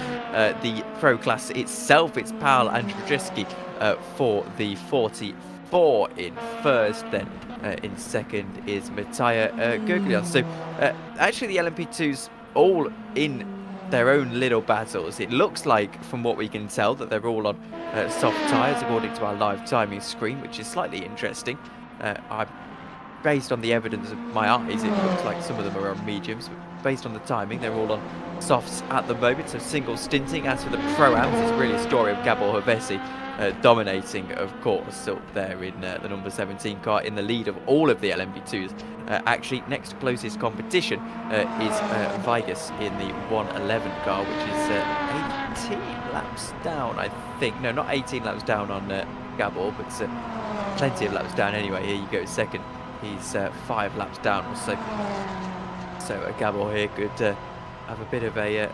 the Pro class itself, it's Paul Andrzejewski for the 44 in first, then in second is Matija Gerglios. So actually the LMP2s all in their own little battles. It looks like, from what we can tell, that they're all on soft tyres according to our live timing screen, which is slightly interesting. Based on the evidence of my eyes, it looks like some of them are on mediums, but based on the timing, they're all on softs at the moment, so single stinting. As for the Pro-Ams, it's really a story of Gabor Hovesi dominating, of course, still there in the number 17 car, in the lead of all of the LMP2s. Actually, next closest competition is Vigas in the 111 car, which is 18 laps down, I think. No, not 18 laps down on Gabor, but plenty of laps down anyway. Here you go, second. He's 5 laps down or so. So Gabor here could have a bit of a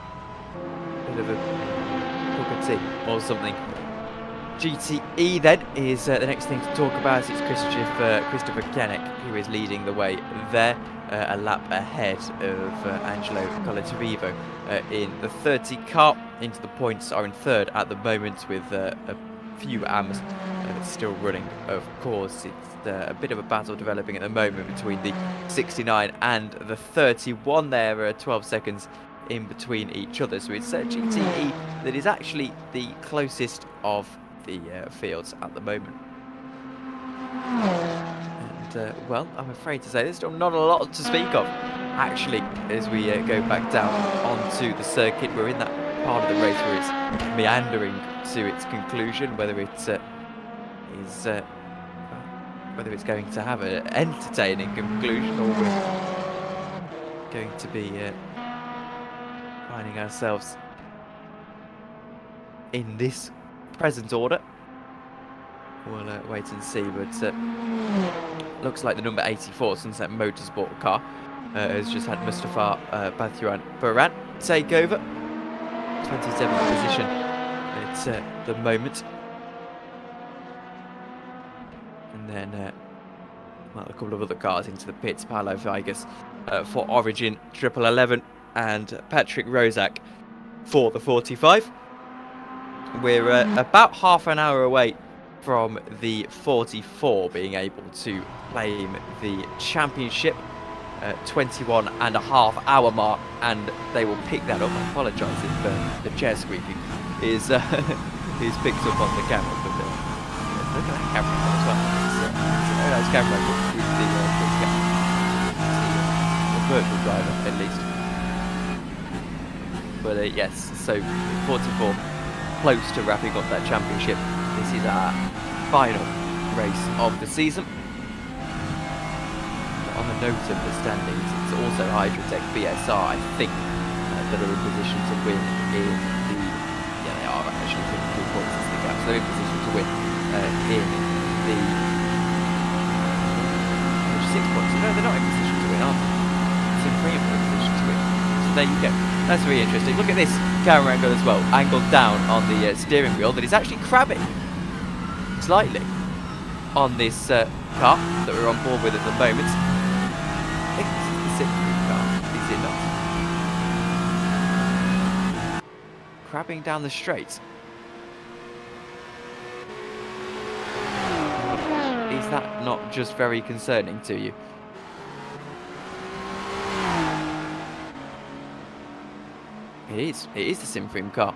cup of tea or something. GTE then is the next thing to talk about. It's Christopher Kennec who is leading the way there, a lap ahead of Angelo Colatrivo in the 30 car. Into the points are in third at the moment with a few AMs still running, of course. It's a bit of a battle developing at the moment between the 69 and the 31. There are 12 seconds in between each other, so it's GTE that is actually the closest of the fields at the moment. And well, I'm afraid to say there's still not a lot to speak of actually as we go back down onto the circuit. We're in that part of the race where it's meandering to its conclusion, whether it's whether it's going to have an entertaining conclusion, or we're going to be finding ourselves in this present order. We'll wait and see, but looks like the number 84 Sunset Motorsport car has just had Mustafa Bathuan Baran take over. 27th position at the moment. And then well, a couple of other cars into the pits. Paulo Vigas for Origin 1111 and Patrick Rozak for the 45. We're about half an hour away from the 44 being able to claim the championship. 21.5 hour mark, and they will pick that up. I apologise if the chair squeaking is picked up on the camera, but look at that camera as well. It's a very nice camera. The virtual driver, at least. But yes, so 44 close to wrapping up that championship. This is our final race of the season. On the note of the standings, it's also Hydrotech BSR, I think, that are in position to win in the... Yeah, they are actually 52 points is the gap, so they're in position to win in the... 6 points. No, they're not in position to win, are they? Supreme are in position to win. So there you go. That's really interesting. Look at this camera angle as well, angled down on the steering wheel, that is actually crabbing slightly on this car that we're on board with at the moment. I think this is the Citroen car, is it not? Crabbing down the straight. Is that not just very concerning to you? It is the Simfrim car.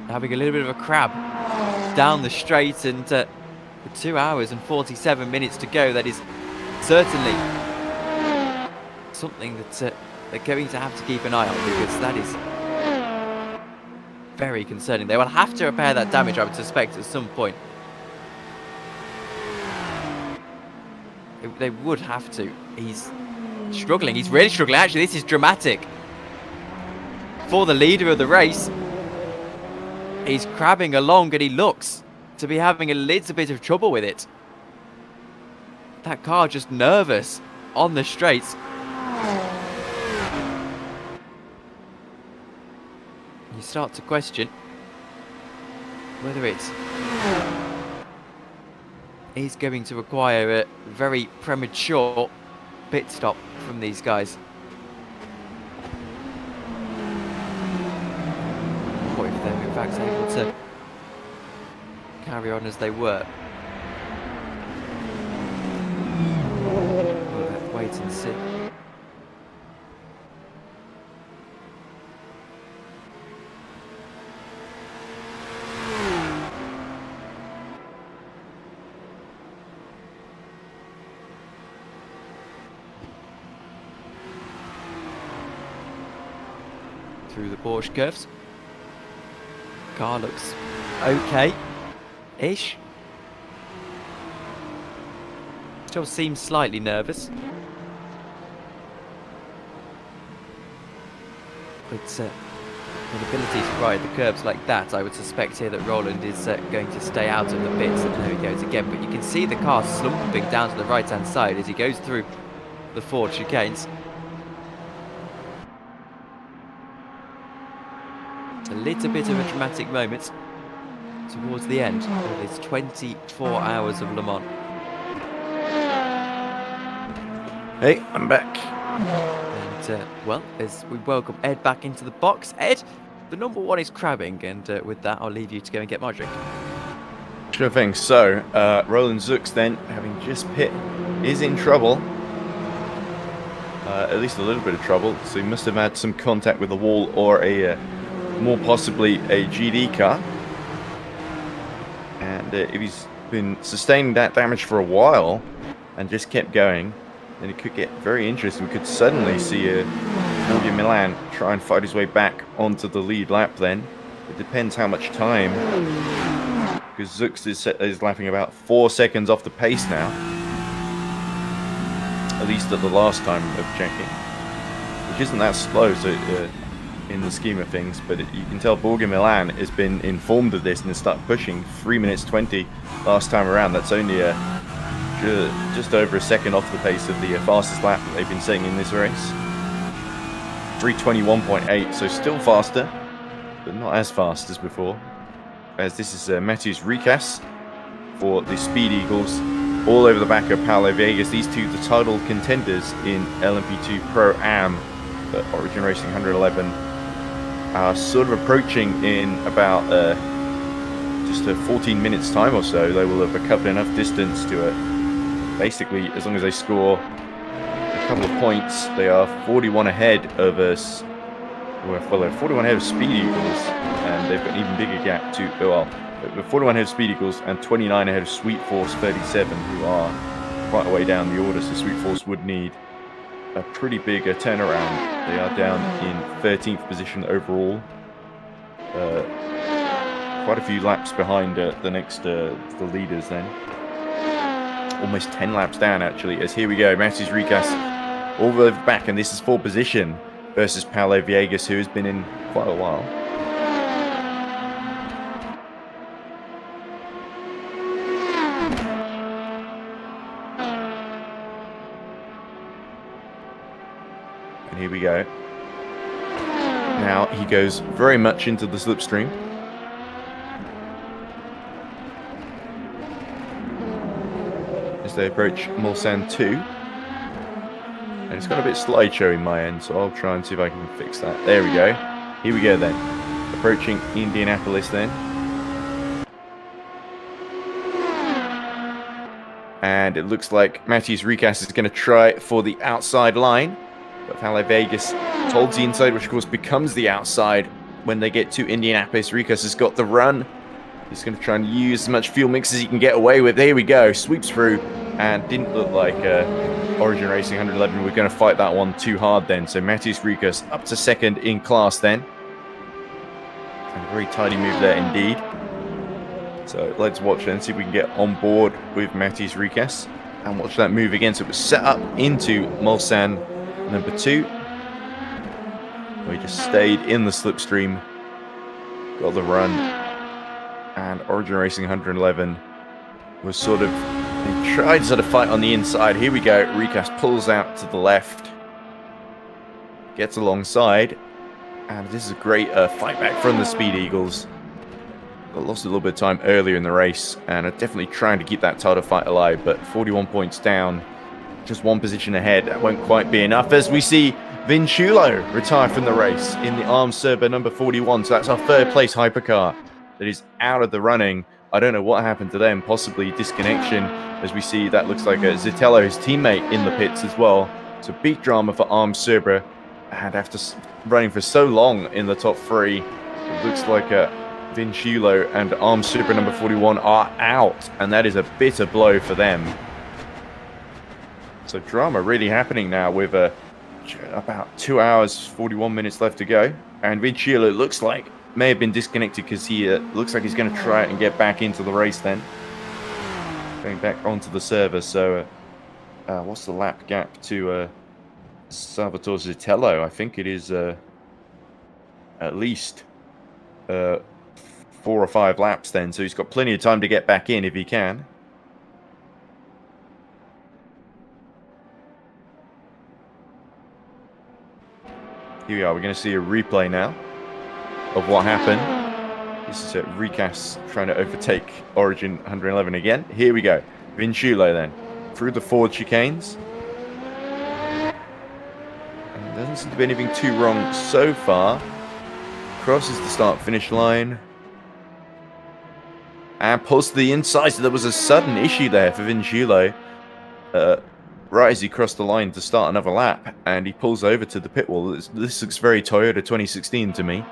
Having a little bit of a crab down the straight, and with 2 hours and 47 minutes to go, that is certainly something that they're going to have to keep an eye on, because that is very concerning. They will have to repair that damage, I would suspect, at some point. They would have to. He's struggling. He's really struggling. Actually, this is dramatic for the leader of the race. He's crabbing along, and he looks to be having a little bit of trouble with it. That car just nervous on the straights. You start to question whether it is going to require a very premature pit stop from these guys. Or if they're in fact able to carry on as they were. We'll have to wait and see. Through the Porsche curves. Car looks okay-ish. Still seems slightly nervous. But the ability to ride the curves like that, I would suspect here that Roland is going to stay out of the pits, and there he goes again. But you can see the car slumping down to the right-hand side as he goes through the Ford chicanes. A little bit of a dramatic moment towards the end of this 24 hours of Le Mans. Hey, I'm back. And, well, as we welcome Ed back into the box. Ed, the number one is crabbing, and with that, I'll leave you to go and get my drink. Sure thing. So, Roland Zux then, having just pit, is in trouble. At least a little bit of trouble. So he must have had some contact with the wall, or a more possibly a GD car. And if he's been sustaining that damage for a while and just kept going, then it could get very interesting. We could suddenly see Jorge Milan try and fight his way back onto the lead lap then. It depends how much time, because Zux is lapping about 4 seconds off the pace now, at least at the last time of checking, which isn't that slow. So in the scheme of things, but you can tell Jorge Milan has been informed of this and has started pushing. 3 minutes 20 last time around. That's only just over a second off the pace of the fastest lap that they've been seeing in this race. 3:21.8, so still faster, but not as fast as before. As this is Matthews Recas for the Speed Eagles, all over the back of Paulo Viegas. These two, the title contenders in LMP2 Pro-Am, Origin Racing 111. Sort of approaching in about just 14 minutes time or so. They will have covered enough distance to basically, as long as they score a couple of points, they are 41 ahead of us. Well, they're 41 ahead of Speed Eagles, and they've got an even bigger gap to, well, they're 41 ahead of Speed Eagles and 29 ahead of Sweet Force 37, who are quite a way down the order. So Sweet Force would need a pretty big turnaround. They are down in 13th position overall. Quite a few laps behind the next the leaders then. Almost 10 laps down actually, as here we go. Matthews Recas all the way back, and this is 4th position versus Paulo Viegas, who has been in quite a while. Here we go. Now he goes very much into the slipstream. As they approach Mulsanne 2. And it's got a bit slideshow in my end, so I'll try and see if I can fix that. There we go. Here we go then. Approaching Indianapolis then. And it looks like Matthews Recas is going to try for the outside line. But Paulo Viegas holds the inside, which of course becomes the outside when they get to Indianapolis. Rikas has got the run. He's going to try and use as much fuel mix as he can get away with. Here we go. Sweeps through, and didn't look like Origin Racing 111 were going to fight that one too hard then. So Matthias Rikas up to second in class then. And a very tidy move there indeed. So let's watch and see if we can get on board with Matthias Rikas and watch that move again. So it was set up into Mulsanne number 2. We just stayed in the slipstream, got the run, and Origin Racing 111 was sort of, they tried to sort of fight on the inside. Here we go, Rikas pulls out to the left, gets alongside, and this is a great fight back from the Speed Eagles. Got lost a little bit of time earlier in the race, and are definitely trying to keep that title fight alive, but 41 points down, just one position ahead. That won't quite be enough as we see Vinciulo retire from the race in the Arms Serber number 41. So that's our third place hypercar that is out of the running. I don't know what happened to them, possibly disconnection, as we see that looks like a Zitello, his teammate, in the pits as well. So big drama for Arms Serber, and after running for so long in the top 3, it looks like Vinciulo and Arms Serber number 41 are out, and that is a bitter blow for them. So drama really happening now with about 2 hours, 41 minutes left to go. And Vinciulo looks like may have been disconnected because he looks like he's going to try and get back into the race then. Going back onto the server. So what's the lap gap to Salvatore Zitello? I think it is at least 4 or 5 laps then. So he's got plenty of time to get back in if he can. Here we are. We're going to see a replay now of what happened. This is Rikas trying to overtake Origin 111 again. Here we go. Vinciulo then through the forward chicanes. And doesn't seem to be anything too wrong so far. Crosses the start-finish line. And pulls to the inside. So there was a sudden issue there for Vinciulo. Right as he crossed the line to start another lap, and he pulls over to the pit wall. This looks very Toyota 2016 to me.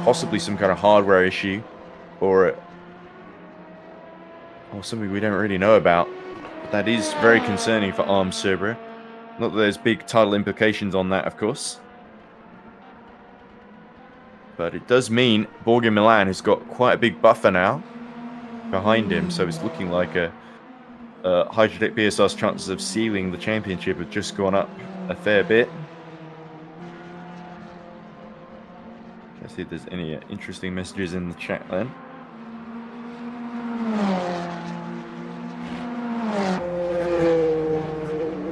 Possibly some kind of hardware issue, or something we don't really know about. But that is very concerning for Arms Serber. Not that there's big title implications on that, of course. But it does mean Borghi Milan has got quite a big buffer now behind him, so it's looking like Hydrotec BSR's chances of sealing the championship have just gone up a fair bit. Let's see if there's any interesting messages in the chat then.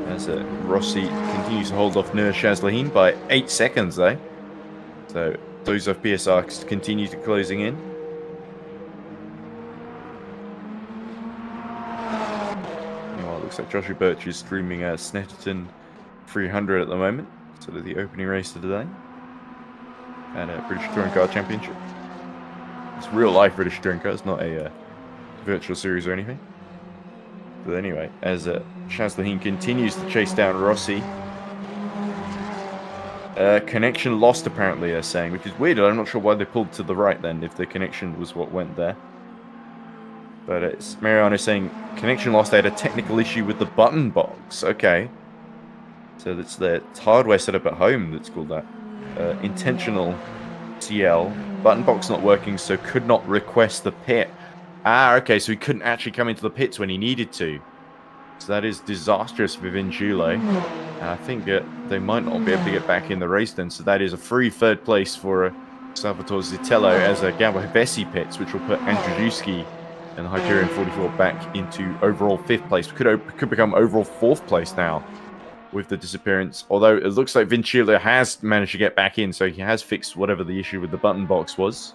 As Rossi continues to hold off Nur Shazlahin by 8 seconds though. So those of PSR continue to closing in. Looks like Joshua Birch is streaming Snetterton 300 at the moment, sort of the opening race of the day, and a British Touring Car Championship. It's real life British Touring Car, it's not a virtual series or anything. But anyway, as Shazlahin continues to chase down Rossi, connection lost apparently, they're saying, which is weird. I'm not sure why they pulled to the right then, if the connection was what went there. But it's Mariano saying connection lost. They had a technical issue with the button box. Okay. So that's the hardware set up at home that's called that. Intentional CL. Button box not working, so could not request the pit. Ah, okay. So he couldn't actually come into the pits when he needed to. So that is disastrous for Vinciulo. And I think they might not be able to get back in the race then. So that is a free third place for Salvatore Zitello as Gabo Vessi pits, which will put Andrzejewski and the Hyperion 44 back into overall 5th place. Could become overall 4th place now with the disappearance. Although it looks like Vinciulo has managed to get back in, so he has fixed whatever the issue with the button box was.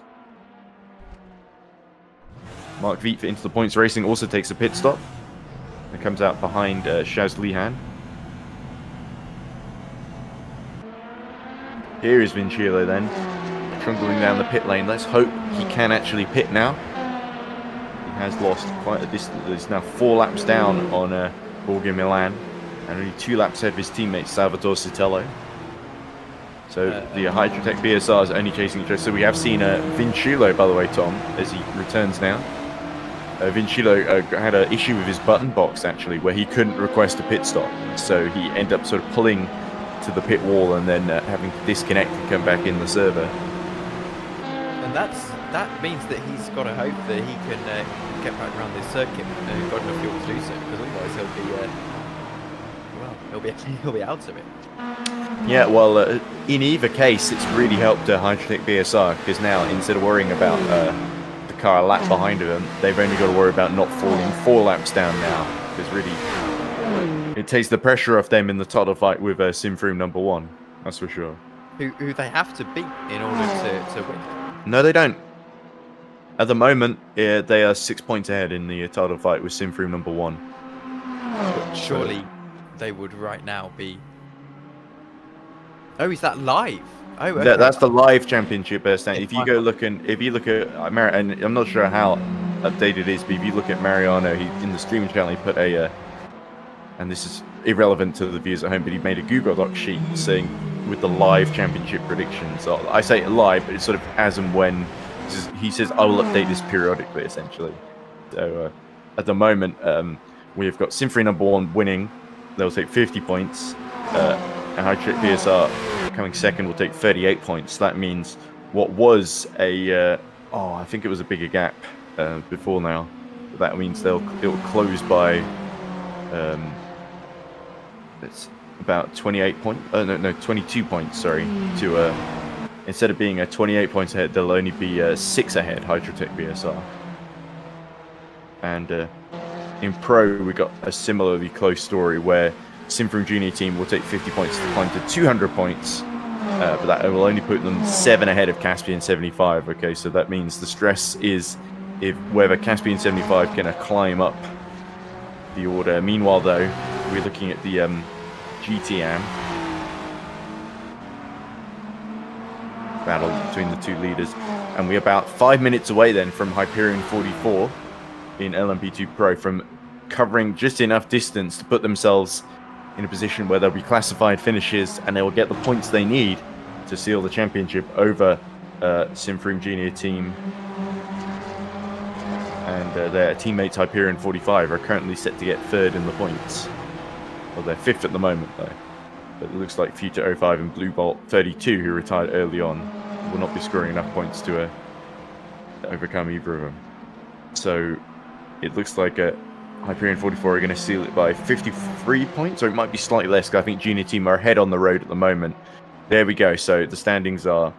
Mark Viet for Into the Points Racing also takes a pit stop. It comes out behind Shazlihan. Here is Vinciulo then, trundling down the pit lane. Let's hope he can actually pit now. Has lost quite a distance. He's now 4 laps down on Borghi Milan, and only 2 laps ahead of his teammate Salvatore Zitello. So the Hydrotech BSR is only chasing each other. So we have seen Vincilo, by the way, Tom, as he returns now. Vincilo had an issue with his button box, actually, where he couldn't request a pit stop. So he ended up sort of pulling to the pit wall and then having to disconnect and come back in the server. And that means that he's got to hope that he can get back around this circuit and got enough fuel to do so, because otherwise he'll be out of it. Yeah, well, in either case, it's really helped Hydrotech BSR, because now, instead of worrying about the car a lap behind them, they've only got to worry about not falling 4 laps down now, because really, it takes the pressure off them in the title fight with Simfroom number 1, that's for sure. Who they have to beat in order to win. No, they don't. At the moment, they are 6 points ahead in the title fight with Simfroom number 1. But surely they would right now be... Oh, is that live? Oh, okay. That's the live championship stand. If you look at and I'm not sure how updated it is, but if you look at Mariano, in the streaming channel, he put a, and this is irrelevant to the viewers at home, but he made a Google Doc sheet saying with the live championship predictions. So I say live, but it's sort of as and when. He says I will update this periodically, essentially. So at the moment, we've got Symphony number 1 winning. They'll take 50 points. And Hydrotech BSR coming second will take 38 points. That means what was I think it was a bigger gap before now. That means it will close by it's about 28 points. 22 points. Sorry, to instead of being 28 points ahead, they'll only be 6 ahead. Hydrotech BSR. And in Pro, we got a similarly close story where Simfroom Junior team will take 50 points to climb to 200 points, but that will only put them 7 ahead of Caspian 75. Okay, so that means the stress is whether Caspian 75 can climb up the order. Meanwhile, though, we're looking at the GTM battle between the 2 leaders, and we're about 5 minutes away then from Hyperion 44 in LMP2 Pro from covering just enough distance to put themselves in a position where they'll be classified finishes and they will get the points they need to seal the championship over Simfroom Junior team. And their teammates Hyperion 45 are currently set to get 3rd in the points. Well, they're 5th at the moment though. But it looks like Future 05 and Blue Bolt 32, who retired early on, will not be scoring enough points to overcome either of them. So it looks like Hyperion 44 are going to seal it by 53 points, or it might be slightly less, because I think Junior team are ahead on the road at the moment. There we go. So the standings are,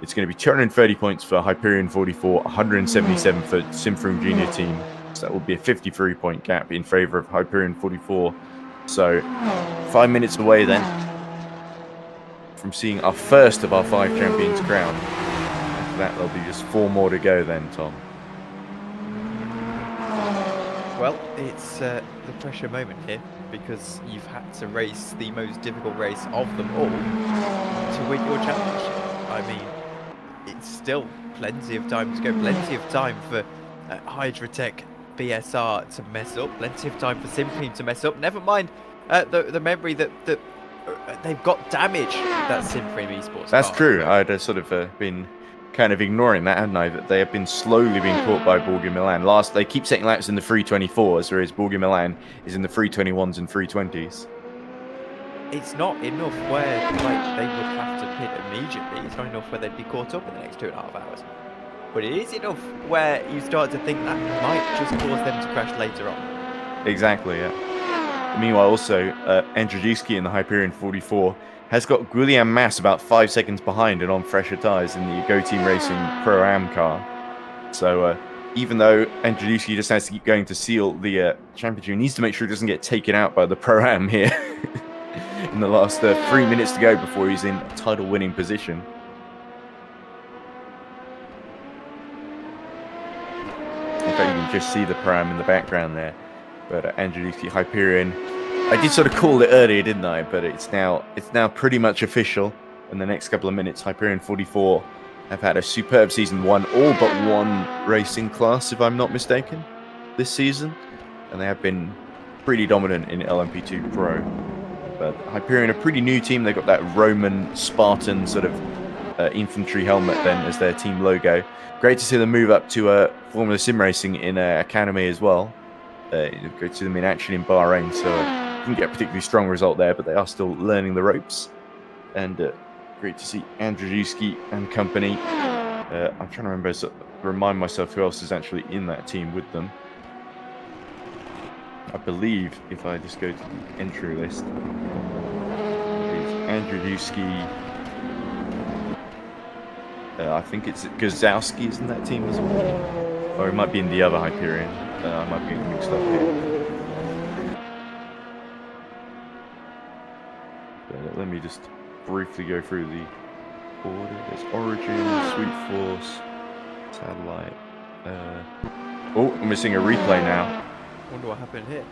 it's going to be 230 points for Hyperion 44, 177 for Simfroom Junior team. So that will be a 53-point gap in favour of Hyperion 44. So 5 minutes away then from seeing our first of our 5 champions crowned. After that, there'll be just 4 more to go then, Tom. Well, it's the pressure moment here, because you've had to race the most difficult race of them all to win your championship. I mean, it's still plenty of time to go, plenty of time for Hydrotech BSR to mess up, plenty of time for Simfroom to mess up. Never mind the memory that they've got damage, that Simfroom eSports. That's true. I'd sort of been kind of ignoring that, hadn't I? That they have been slowly being caught by Borghi Milan. They keep setting laps in the 324s, whereas Borghi Milan is in the 321s and 320s. It's not enough where they would have to pit immediately. It's not enough where they'd be caught up in the next 2.5 hours. But it is enough where you start to think that might just cause them to crash later on. Exactly, yeah. Meanwhile, also, Andrzejewski in the Hyperion 44 has got Guillaume Mas about 5 seconds behind and on fresher tyres in the Go Team Racing Pro-Am car. So even though Andrzejewski just has to keep going to seal the championship, he needs to make sure he doesn't get taken out by the Pro-Am here in the last 3 minutes to go before he's in a title-winning position. In fact, you can just see the Pro-Am in the background there. But Andrzejewski Hyperion, I did sort of call it earlier, didn't I? But it's now pretty much official. In the next couple of minutes, Hyperion 44 have had a superb season, won all but 1 racing class, if I'm not mistaken, this season, and they have been pretty dominant in LMP2 Pro. But Hyperion, a pretty new team. They've got that Roman Spartan sort of infantry helmet then as their team logo. Great to see them move up to Formula Sim Racing in Academy as well. Great to see them in action in Bahrain. So didn't get a particularly strong result there, but they are still learning the ropes. And great to see Andrzejewski and company. I'm trying to remember, remind myself who else is actually in that team with them. I believe if I just go to the entry list, it's Andrzejewski. I think it's Gazowski is in that team as well. Or it might be in the other Hyperion. I might be getting mixed up here. But let me just briefly go through the order. There's Origin, Sweet Force, Satellite. Oh, I'm missing a replay now. Wonder what happened here.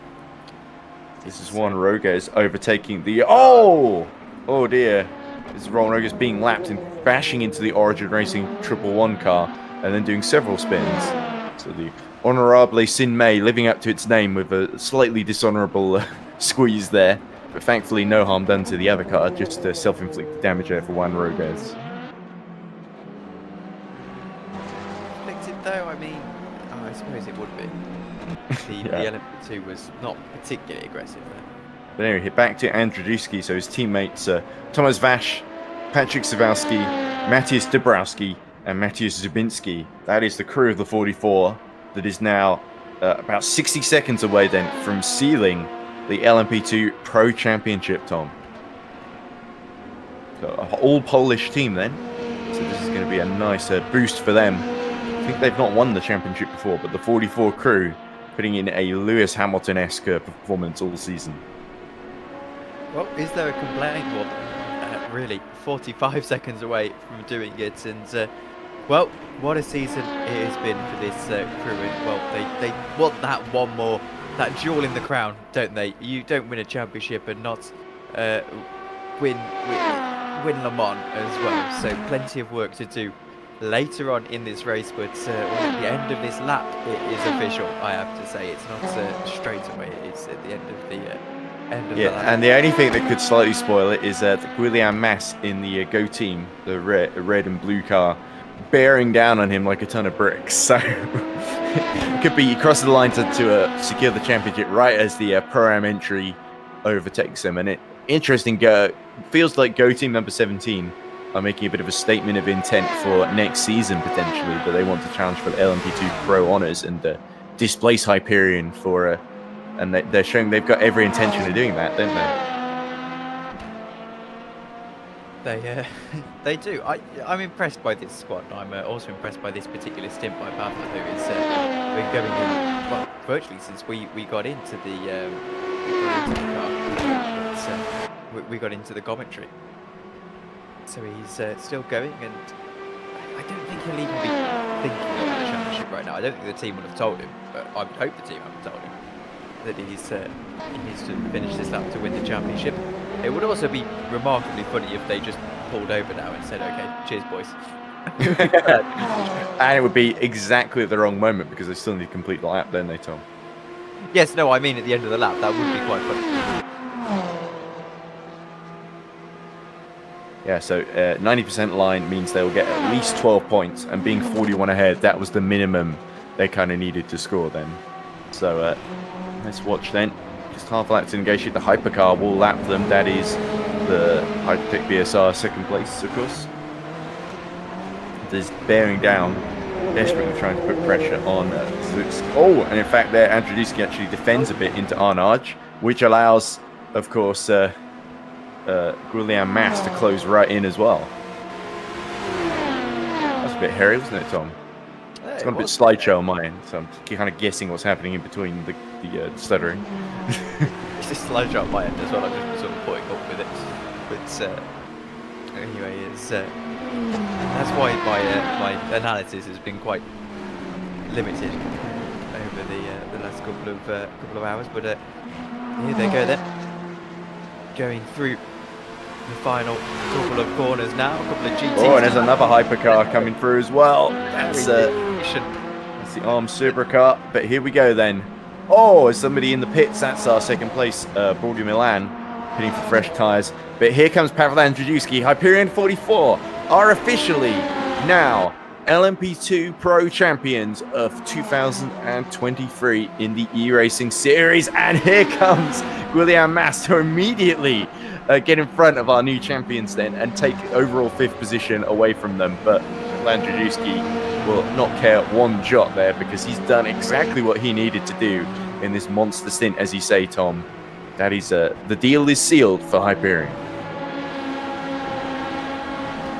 This is Juan Roguez overtaking the... Oh! Oh dear. This is Juan Roguez being lapped and bashing into the Origin Racing 111 car and then doing several spins. So the Honorable Sin Mei living up to its name with a slightly dishonorable squeeze there. But thankfully no harm done to the other car, just self-inflicted damage there for Juan Roguez. Inflicted though, I mean, I suppose it would be. The LMP2 was not particularly aggressive there. But anyway, back to Andrzejewski, so his teammates Thomas Vash, Patrick Sawalski, Matthias Dabrowski, and Matthias Zubinski. That is the crew of the 44 that is now about 60 seconds away then from sealing the LMP2 Pro Championship, Tom. So an all-Polish team then. So this is going to be a nice boost for them. I think they've not won the championship before, but the 44 crew putting in a Lewis Hamilton-esque performance all season. Well, is there a complaint? Well, really, 45 seconds away from doing it, and well, what a season it has been for this crew. And well, they want that one more, that jewel in the crown, don't they? You don't win a championship and not win Le Mans as well. So plenty of work to do later on in this race, but at the end of this lap, it is official. I have to say, it's not straight away. It's at the end of the the lap. And the only thing that could slightly spoil it is that William Mass in the Go team, the red and blue car, bearing down on him like a ton of bricks. So it could be he crosses the line to secure the championship right as the Pro-Am entry overtakes him. And it interesting. Feels like Go team number 17 are making a bit of a statement of intent for next season potentially, but they want to challenge for the LMP2 Pro honors and displace Hyperion for and they're showing they've got every intention of doing that, don't they? They do. I'm impressed by this squad. I'm also impressed by this particular stint by Bava, who is been going in, well, virtually since we got into the car. We got into the commentary. So he's still going, and I don't think he'll even be thinking of the championship right now. I don't think the team would have told him, but I would hope the team haven't told him that he needs to finish this lap to win the championship. It would also be remarkably funny if they just pulled over now and said, "Okay, cheers, boys." And it would be exactly at the wrong moment because they still need to complete the lap, don't they, Tom? Yes, no, I mean at the end of the lap. That would be quite funny. Yeah, so 90% line means they'll get at least 12 points, and being 41 ahead, that was the minimum they kind of needed to score then. So let's watch then. Just half a lap to negotiate. The hypercar will lap them. That is the Hypertech BSR second place, of course. There's bearing down, desperately trying to put pressure on Zux. Oh, and in fact there, Andrzejewski actually defends a bit into Arnage, which allows, of course, Guillaume Mass to close right in as well. That's a bit hairy, wasn't it, Tom? It's got a bit slideshow on my end, so I'm kind of guessing what's happening in between the stuttering. It's a slideshow on my end as well. I've just been sort of putting up with it. But anyway, it's that's why my analysis has been quite limited over the last couple of hours. But here they go then, going through the final couple of corners now, a couple of GTs. Oh, and there's another hypercar coming through as well. That's the Arm Supercar. But here we go then. Oh, is somebody in the pits? That's our second place, Bordeaux Milan. pitting for fresh tyres. But here comes Pavel Andrzejewski. Hyperion 44 are officially now LMP2 Pro Champions of 2023 in the e-racing series. And here comes William Mast to immediately get in front of our new champions then and take overall 5th position away from them. But Andrzejewski will not care one jot there because he's done exactly what he needed to do in this monster stint, as you say, Tom. That is, the deal is sealed for Hyperion.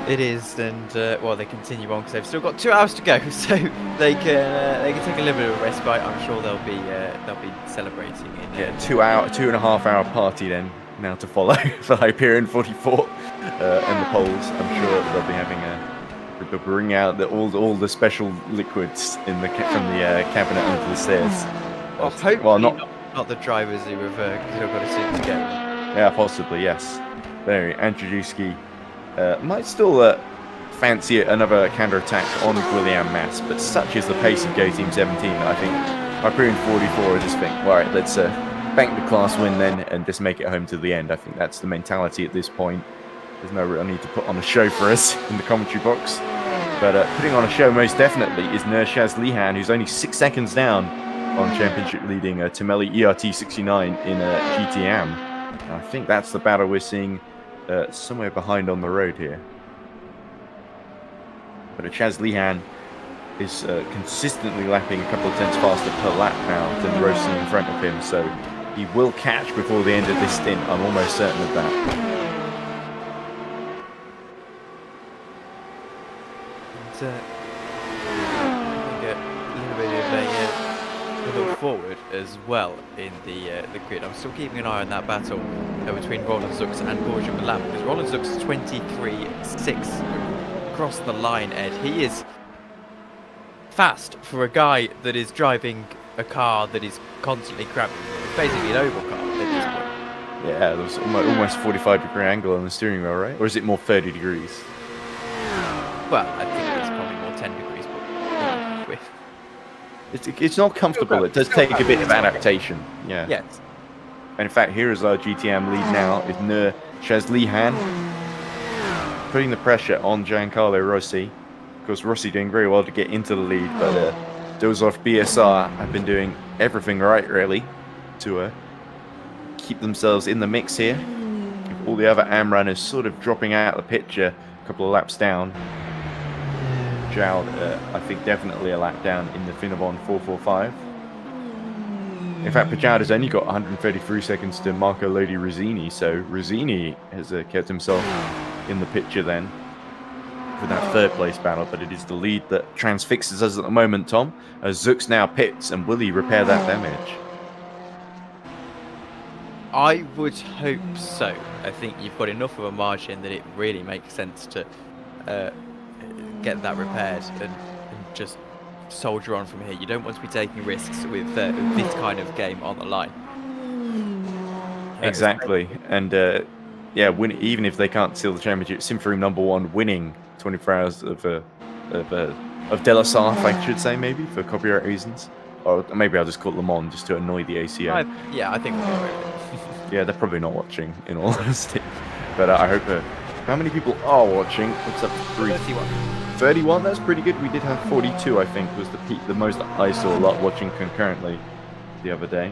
It is, and well, they continue on because they've still got 2 hours to go, so they can take a little bit of a respite. I'm sure they'll be celebrating in 2.5 hour party then now to follow for Hyperion 44 and the polls. I'm sure they'll be having they'll bring out all the special liquids from the cabinet under the stairs. Well, hopefully not the drivers who have still got a suit to go. Yeah, possibly, yes. There, Andrzejewski might still fancy another counter-attack on William Mass, but such is the pace of Go Team 17 that I think Hyperion 44 just think, all right, let's bank the class win then and just make it home to the end. I think that's the mentality at this point. There's no real need to put on a show for us in the commentary box. But putting on a show most definitely is Nurshaz Lihan, who's only 6 seconds down on championship leading Temeli ERT69 in GTM. And I think that's the battle we're seeing somewhere behind on the road here. But Chaz Lihan is consistently lapping a couple of tenths faster per lap now than Rossi in front of him, so he will catch before the end of this stint. I'm almost certain of that. And, I think a little bit of a look forward as well in the grid. I'm still keeping an eye on that battle between Roland Zux and Borja Milan, because Roland Zux is 23.6 across the line, Ed. He is fast for a guy that is driving a car that is constantly cramping. It's basically an oval car at this point. Yeah, there's almost 45-degree angle on the steering wheel, right? Or is it more 30 degrees? Well, I think it's probably more 10 degrees, but it's not comfortable. It does take a bit of adaptation. Yeah. Yes. And in fact, here is our GTM lead now is Nurshaz Lihan, putting the pressure on Giancarlo Rossi. Of course, Rossi doing very well to get into the lead, but Dozov BSR have been doing everything right, really, to keep themselves in the mix here. With all the other AM runners sort of dropping out of the picture a couple of laps down. Joud, I think, definitely a lap down in the Finavon 445. In fact, Pajad has only got 133 seconds to Marco Lodi Rizzini, so Rizzini has kept himself in the picture then for that 3rd place battle, but it is the lead that transfixes us at the moment, Tom, as Zux now pits, and will he repair that damage? I would hope so. I think you've got enough of a margin that it really makes sense to get that repaired and just soldier on from here. You don't want to be taking risks with this kind of game on the line. Exactly, and yeah, even if they can't seal the championship, Simferoom #1 winning 24 hours of De La Sarf, I should say, maybe for copyright reasons, or maybe I'll just call it Le Mans just to annoy the ACO. Yeah, I think. Yeah, they're probably not watching, in all honesty. But I hope. How many people are watching? What's up? 31. 31. That's pretty good. We did have 42. I think was the peak, the most I saw a lot watching concurrently the other day.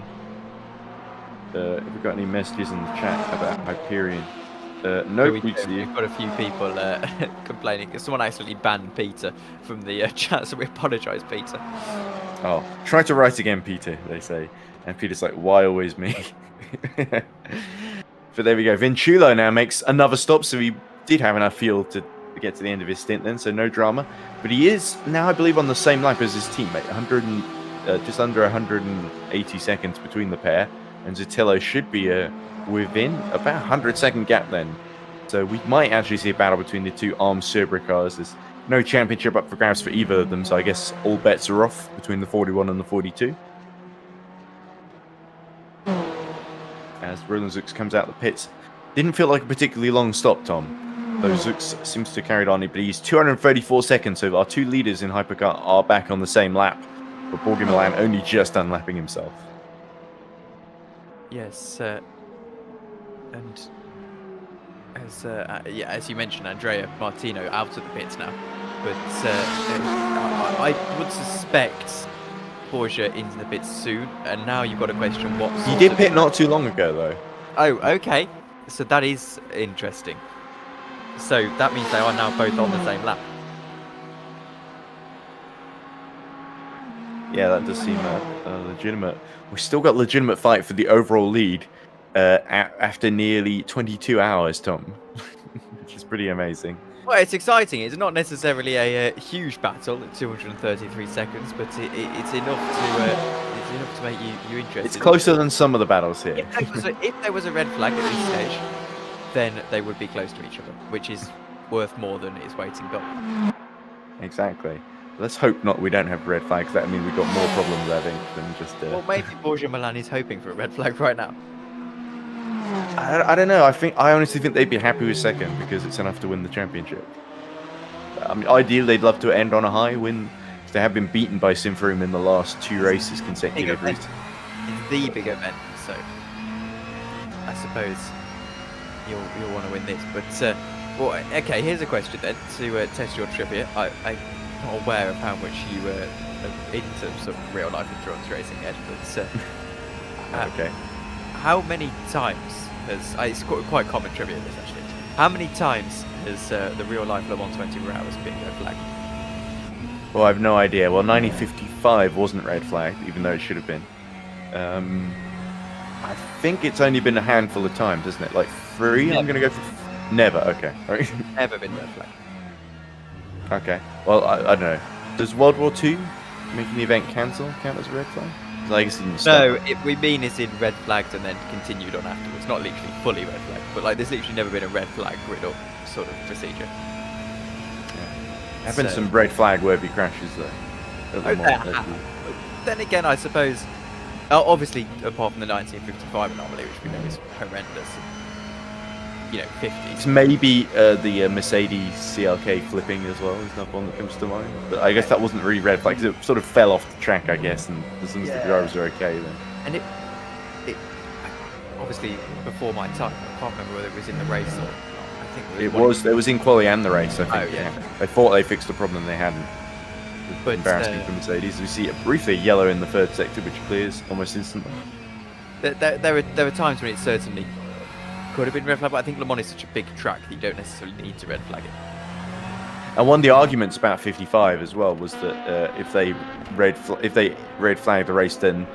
Have we got any messages in the chat about Hyperion? No, we've got a few people complaining because someone accidentally banned Peter from the chat, so we apologise, Peter. Oh, try to write again, Peter, they say. And Peter's like, why always me? But there we go. Vinchulo now makes another stop, so he did have enough fuel to get to the end of his stint then, so no drama. But he is now, I believe, on the same lap as his teammate, just under 180 seconds between the pair. And Zutillo should be within about 100-second gap then. So we might actually see a battle between the two armed Cerberus cars. There's no championship up for grabs for either of them, so I guess all bets are off between the 41 and the 42. As Roland Zux comes out the pits. Didn't feel like a particularly long stop, Tom. Though Zux seems to have carried on, but he's 234 seconds, so our two leaders in Hypercar are back on the same lap. But Borja Milan only just unlapping himself. Yes, And as you mentioned, Andrea Martino out of the pits now. But I would suspect Borgia into the pits soon. And now you've got to question what. He did pit not too long ago, though. Oh, okay. So that is interesting. So that means they are now both on the same lap. Yeah, that does seem legitimate. We've still got legitimate fight for the overall lead after nearly 22 hours, Tom, which is pretty amazing. Well, it's exciting. It's not necessarily a huge battle at 233 seconds, but it's enough to make you interested. It's closer than some of the battles here. If there was a red flag at this stage, then they would be close to each other, which is worth more than its weight in gold. Exactly. Let's hope not. We don't have red flags. That means we've got more problems, I think, than just. Well, maybe Borgia Milan is hoping for a red flag right now. I don't know. I honestly think they'd be happy with second because it's enough to win the championship. I mean, ideally, they'd love to end on a high win. They have been beaten by Simfroom in the last 2 races consecutively. It's the big event, so I suppose you'll want to win this. But well, okay. Here's a question then to test your trivia. I'm not aware of how much you are into sort of real life endurance racing yet, but Okay. How many times has it's quite common trivia this actually? How many times has the real life Le Mans 24 hours been red flagged? Well, I have no idea. Well, 1955 wasn't red flagged, even though it should have been. I think it's only been a handful of times, isn't it? Like 3? Never. I'm going to go for... Never, okay. Right. Never been red flagged. Okay. Well, I don't know. Does World War II making the event count as a red flag? I guess it didn't stop. No, we mean it's in red flagged and then continued on afterwards. Not literally fully red flagged, but like there's literally never been a red flag grid up sort of procedure. There have been some red flag worthy crashes though. Then again, I suppose, obviously, apart from the 1955 anomaly, which we know is horrendous, 50s. It's maybe the Mercedes CLK flipping as well is another one that comes to mind. But I guess that wasn't really red flag because it sort of fell off the track, I guess, and as long as the drivers are okay then. And it obviously before my time, I can't remember whether it was in the race or I think it was in quali and the race, I think. Oh, yeah. They thought they fixed the problem, they hadn't. But, embarrassing for Mercedes. We see it briefly yellow in the third sector, which clears almost instantly. There were times when it certainly could have been red flag, but I think Le Mans is such a big track that you don't necessarily need to red flag it. And one of the arguments about 55 as well was that if they red flagged the race, then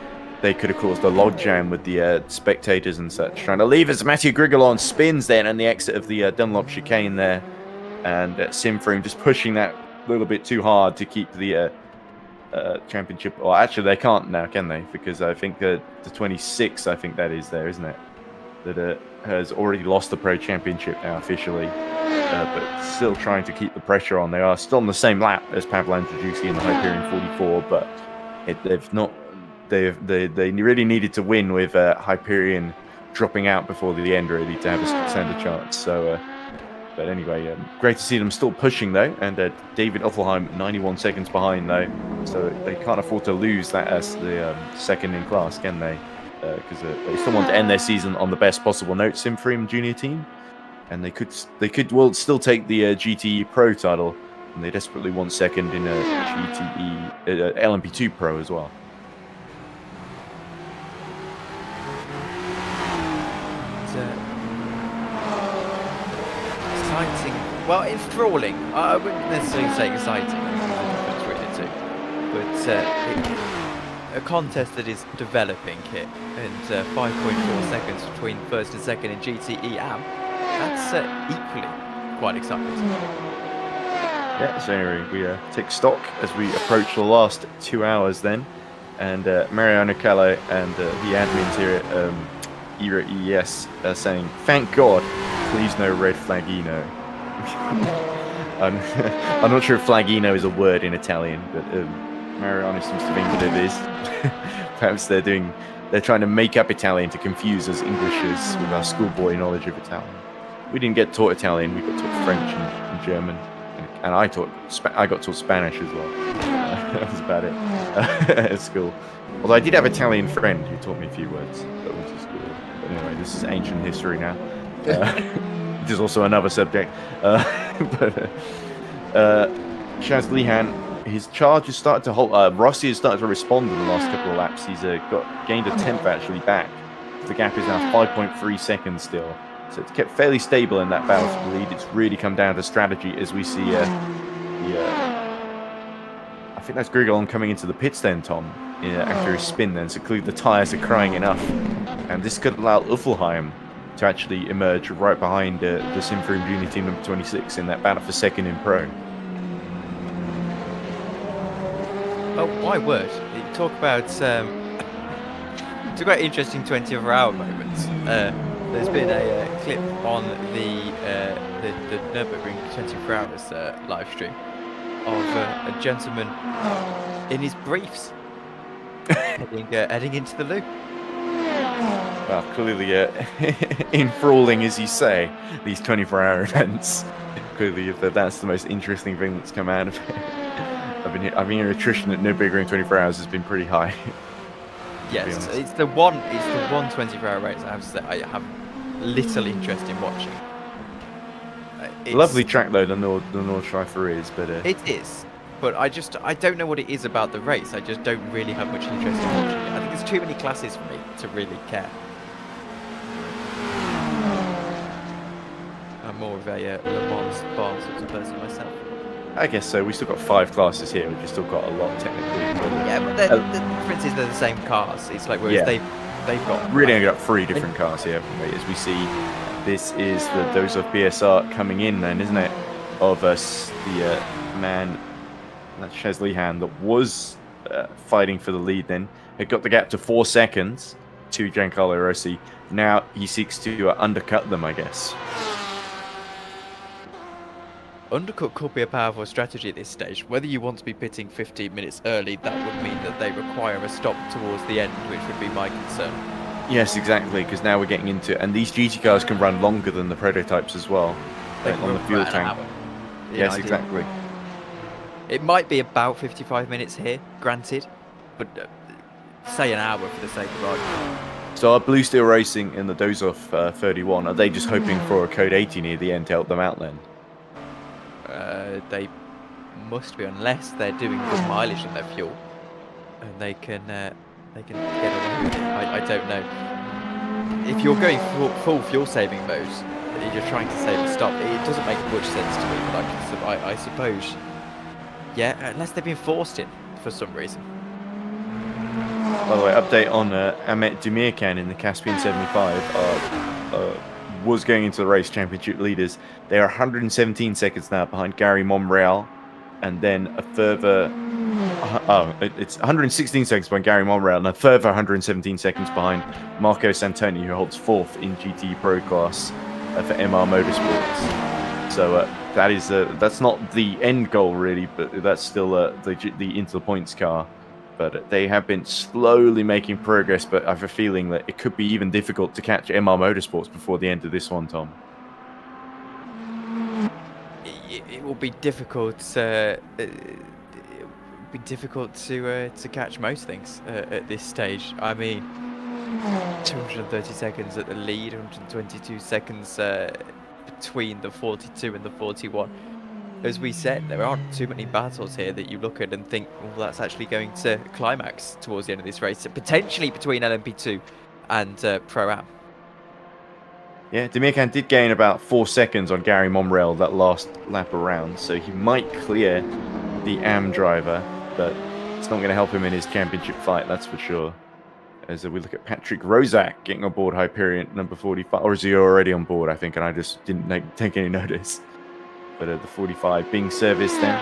they could have caused a logjam with the spectators and such, trying to leave as Mathieu Grigolon spins then and the exit of the Dunlop chicane there, and Simfroom just pushing that a little bit too hard to keep the championship. Well, actually, they can't now, can they? Because I think the 26, I think that is there, isn't it? That has already lost the Pro Championship now officially, but still trying to keep the pressure on. They are still on the same lap as Pavel Andrzejewski in the Hyperion 44, but they've not. They really needed to win with Hyperion dropping out before the end really to have a standard chance. So, but anyway, great to see them still pushing though, and David Offelheim 91 seconds behind though, so they can't afford to lose that as the second in class, can they? Because they still want to end their season on the best possible note, Simfroom junior team, and they could still take the GTE Pro title, and they desperately want second in a GTE LMP2 Pro as well. Exciting. Well, enthralling. I wouldn't necessarily say exciting. That's really but a contest that is developing here, and 5.4 seconds between first and second in GTE AM. That's equally quite exciting. Yeah, so anyway, we take stock as we approach the last 2 hours then, and Mariano Calais and the admins here at Era ES are saying, "Thank God, please no red flagino." I'm not sure if flagino is a word in Italian, but Mariano seems to think that it is. Perhaps they're trying to make up Italian to confuse us Englishes with our schoolboy knowledge of Italian. We didn't get taught Italian, we got taught French and German, and I got taught Spanish as well. That was about it at school. Although I did have an Italian friend who taught me a few words that went to school. But anyway, this is ancient history now. Which is also another subject. Chaz Lihan, his charge has started to hold. Rossi has started to respond in the last couple of laps. He's gained a tenth actually back. The gap is now 5.3 seconds still. So it's kept fairly stable in that battle for the lead. It's really come down to strategy as we see I think that's Grigon coming into the pits then, Tom, after his spin then. So clearly the tyres are crying enough. And this could allow Uffelheim to actually emerge right behind the Simfroom Junior Team number 26 in that battle for second in Pro. Oh, my word. You talk about it's a quite interesting 24-hour moments. There's been a clip on the Nürburgring 24 Hours live stream of a gentleman in his briefs heading into the loop. Well, clearly enthralling, as you say, these 24-hour events. Clearly, that's the most interesting thing that's come out of it. I've been hearing attrition at Nürburgring 24 Hours has been pretty high. Yes, it's the one 24-hour race I have to say I have little interest in watching. Lovely track though, the Nordschleife is, but it is. But I don't know what it is about the race. I just don't really have much interest in watching it. I think there's too many classes for me to really care. I'm more of a Le Mans bar sort of person myself. I guess so. We've still got 5 classes here. We've still got a lot technically. Yeah, but the difference is they're the same cars. It's like whereas they've got really only got 3 different cars here. As we see, this is the Dozov BSR coming in then, isn't it? Of us, the man, that's Chaz Lihan, that was fighting for the lead then. Had got the gap to 4 seconds to Giancarlo Rossi. Now he seeks to undercut them, I guess. Undercut could be a powerful strategy at this stage. Whether you want to be pitting 15 minutes early, that would mean that they require a stop towards the end, which would be my concern. Yes, exactly, because now we're getting into it. And these GT cars can run longer than the prototypes as well. On the fuel tank. Yes, exactly. It might be about 55 minutes here, granted, but say an hour for the sake of argument. So are Blue Steel Racing in the Dozov 31, are they just hoping for a code 80 near the end to help them out then? They must be, unless they're doing good mileage on their fuel, and they can get away with it. I don't know. If you're going full fuel saving mode, and you're trying to save a stop, it doesn't make much sense to me. But I suppose, yeah, unless they've been forced in for some reason. By the way, update on Ahmet Demirkan in the Caspian 75. Was going into the race championship leaders. They are 117 seconds now behind Gary Monreal, and then a further it's 116 seconds behind Gary Monreal, and a further 117 seconds behind Marco Santoni, who holds 4th in GT Pro class for MR Motorsports. So that's not the end goal really, but that's still the into the points car. But they have been slowly making progress, but I have a feeling that it could be even difficult to catch MR Motorsports before the end of this one, Tom. It will be difficult. It will be difficult to catch most things at this stage. I mean, 230 seconds at the lead, 122 seconds between the 42 and the 41. As we said, there aren't too many battles here that you look at and think, well, that's actually going to climax towards the end of this race, potentially between LMP2 and Pro-Am. Yeah, Demirkan did gain about 4 seconds on Gary Monreal that last lap around, so he might clear the AM driver, but it's not going to help him in his championship fight, that's for sure. As we look at Patrick Rozak getting on board Hyperion number 45, or is he already on board, I think, and I just didn't take any notice. But the 45 being serviced then,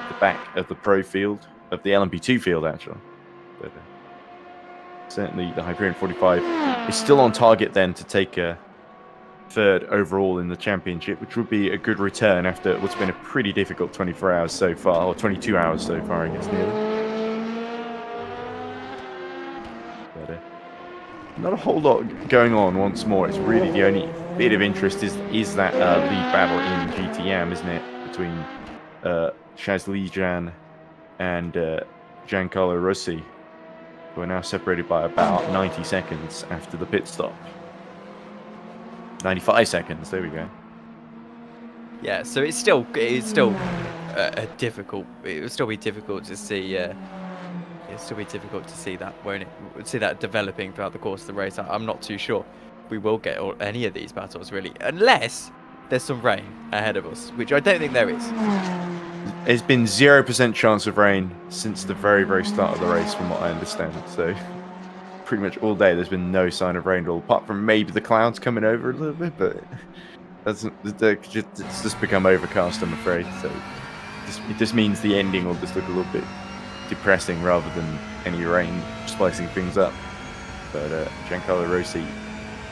the back of the Pro field, of the LMP2 field actually. But certainly the Hyperion 45 is still on target then to take a 3rd overall in the championship, which would be a good return after what's been a pretty difficult 24 hours so far, or 22 hours so far, I guess, nearly. But not a whole lot going on once more. It's really the only bit of interest is that lead battle in GTM, isn't it? Between Chaz Lihan and Giancarlo Rossi, who are now separated by about 90 seconds after the pit stop. 95 seconds. There we go. Yeah, so it's still a difficult. It will still be difficult to see. It'll still be difficult to see that, won't it? See that developing throughout the course of the race. I'm not too sure we will get any of these battles really, unless there's some rain ahead of us, which I don't think there is. There's been 0% chance of rain since the very, very start of the race, from what I understand. So pretty much all day there's been no sign of rain at all, apart from maybe the clouds coming over a little bit, but it's just become overcast, I'm afraid. So it just means the ending will just look a little bit depressing rather than any rain spicing things up. But Giancarlo Rossi,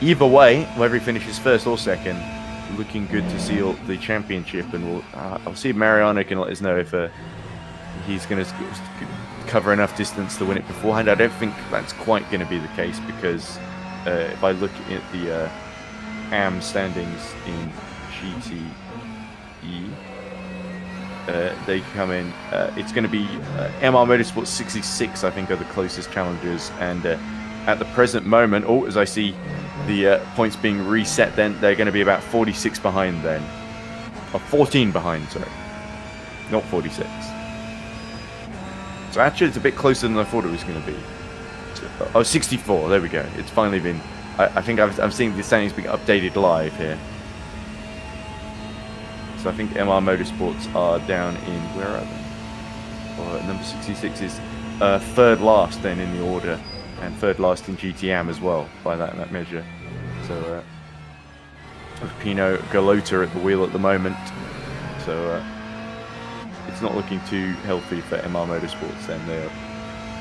either way, whether he finishes first or second, looking good to seal the championship, and I'll see if Mariano can let us know if he's going to cover enough distance to win it beforehand. I don't think that's quite going to be the case, because if I look at the AM standings in GTE, they come in. It's going to be MR Motorsport 66, I think, are the closest challengers, and at the present moment, as I see the points being reset, then they're going to be about 46 behind then. Or 14 behind, sorry. Not 46. So actually it's a bit closer than I thought it was going to be. Oh, 64, there we go. It's finally been... I think I'm seeing the standings being updated live here. So I think MR Motorsports are down in... Where are they? Well, number 66 is third last then in the order. And third last in GTM as well, by that measure. So, Pino Galota at the wheel at the moment. So, it's not looking too healthy for MR Motorsports then.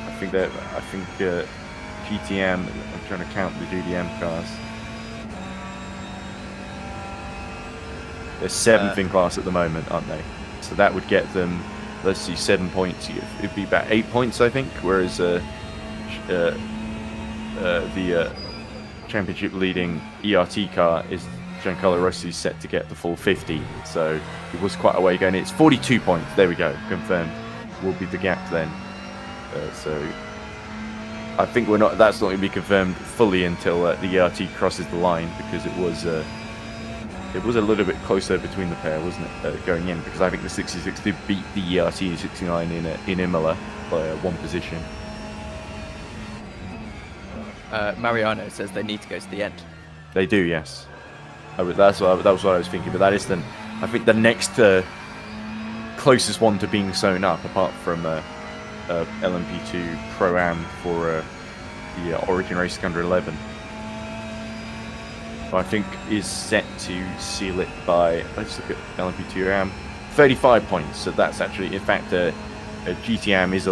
I think GTM, I'm trying to count the GTM cars. They're 7th in class at the moment, aren't they? So that would get them, let's see, 7 points. It'd be about 8 points, I think, whereas the championship leading ERT car is Giancarlo Rossi set to get the full 50, so it was quite a way going. It's 42 points, there we go, confirmed, will be the gap then. So I think that's not going to be confirmed fully until the ERT crosses the line, because it was a little bit closer between the pair, wasn't it, going in, because I think the 66 did beat the ERT 69 in Imola by one position. Mariano says they need to go to the end. They do, yes. That was what I was thinking. But that is I think the next closest one to being sewn up, apart from LMP2 Pro-Am for the Origin Race Under 11. I think is set to seal it by, let's look at LMP2 Am, 35 points. So that's actually, in fact, GTM is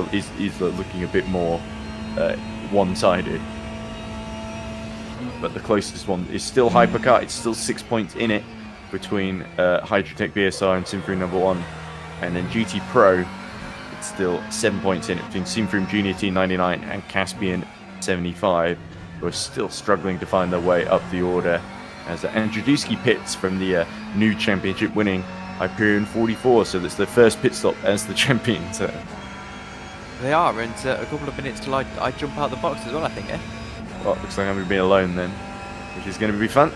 looking a bit more one-sided. But the closest one is still Hypercar. It's still 6 points in it between Hydrotech BSR and Simfroom number 1. And then GT Pro, it's still 7 points in it between Simfroom Junior Team 99 and Caspian 75, who are still struggling to find their way up the order. As Andrzejewski pits from the new championship winning Hyperion 44, so that's their first pit stop as the champions. They are, and a couple of minutes till I jump out the box as well, I think, Well, it looks like I'm going to be alone then, which is going to be fun.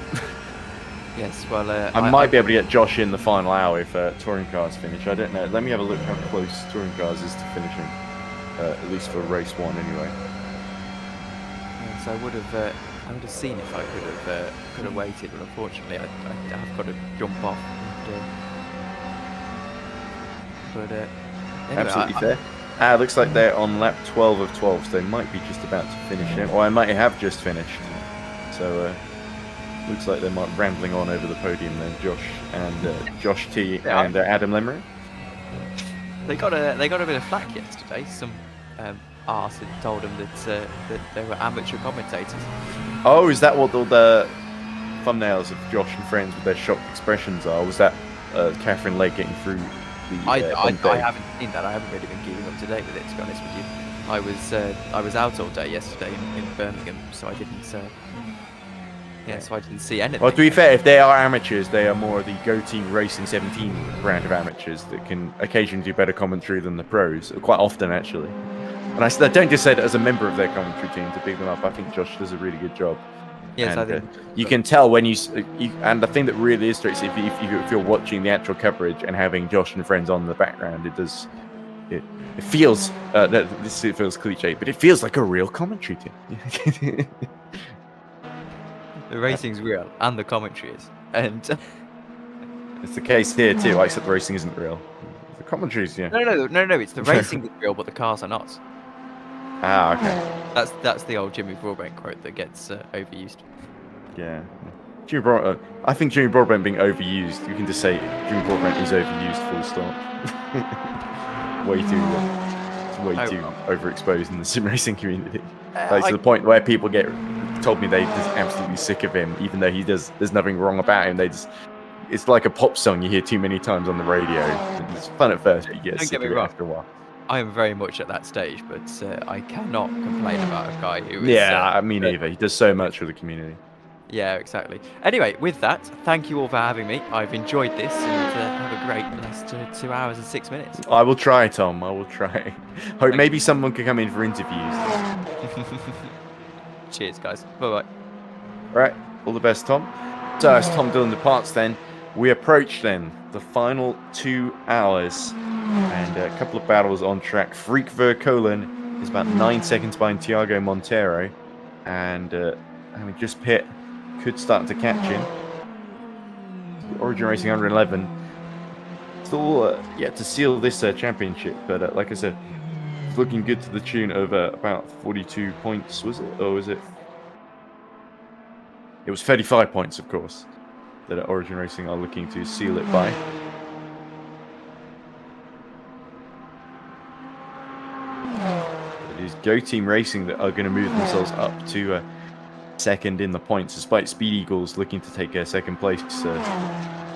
Yes, well... I might be able to get Josh in the final hour if touring cars finish. I don't know. Let me have a look how close touring cars is to finishing, at least for race 1 anyway. Yes, I would have seen if I could have waited, but unfortunately I have got to jump off. Anyway, absolutely fair. It looks like they're on lap 12 of 12, so they might be just about to finish it, or I might have just finished. So, looks like they're rambling on over the podium then, Josh and Josh T and Adam Lemmer. They got a bit of flack yesterday. Some arse had told them that they were amateur commentators. Oh, is that what all the thumbnails of Josh and friends with their shocked expressions are? Was that Catherine Legg getting through the? I haven't seen that. I haven't really been keeping up to date with it, to be honest with you. I was out all day yesterday in Birmingham, so I didn't. So I didn't see anything. Well, to be fair, if they are amateurs, they are more the Go Team Racing 17 brand of amateurs that can occasionally do better commentary than the pros, quite often actually. And I don't just say that as a member of their commentary team to pick them up. I think Josh does a really good job. Yes, I And think you can tell when and the thing that really illustrates if you're watching the actual coverage and having Josh and friends on in the background, it feels it feels cliche, but it feels like a real commentary team. the racing's real and the commentary is. And It's the case here too, except the racing isn't real. The commentaries, yeah. no, it's the racing that's real, but the cars are not. Ah, okay. That's the old Jimmy Broadbent quote that gets overused. Yeah. I think Jimmy Broadbent being overused, you can just say Jimmy Broadbent is overused, full stop. way too overexposed in the sim racing community. To the point where people told me they're just absolutely sick of him, even though there's nothing wrong about him. It's like a pop song you hear too many times on the radio. It's fun at first, but you get sick of it after a while. I am very much at that stage, but I cannot complain about a guy who is... Yeah, me neither. He does so much for the community. Yeah, exactly. Anyway, with that, thank you all for having me. I've enjoyed this, and have a great last 2 hours and 6 minutes. I will try, Tom. I will try. Hope maybe someone can come in for interviews. Cheers, guys. Bye-bye. Right, all the best, Tom. So as Tom Dillon departs then, we approach then the final 2 hours and a couple of battles on track. Freak Vercolen is about 9 seconds behind Thiago Montero, and having just pit, could start to catch him. Origin Racing 111 still yet to seal this championship, but like I said, it's looking good to the tune of about 42 points, was it? Or was it? It was 35 points, of course, that Origin Racing are looking to seal it by. It is Go Team Racing that are going to move themselves up to second in the points, despite Speed Eagles looking to take second place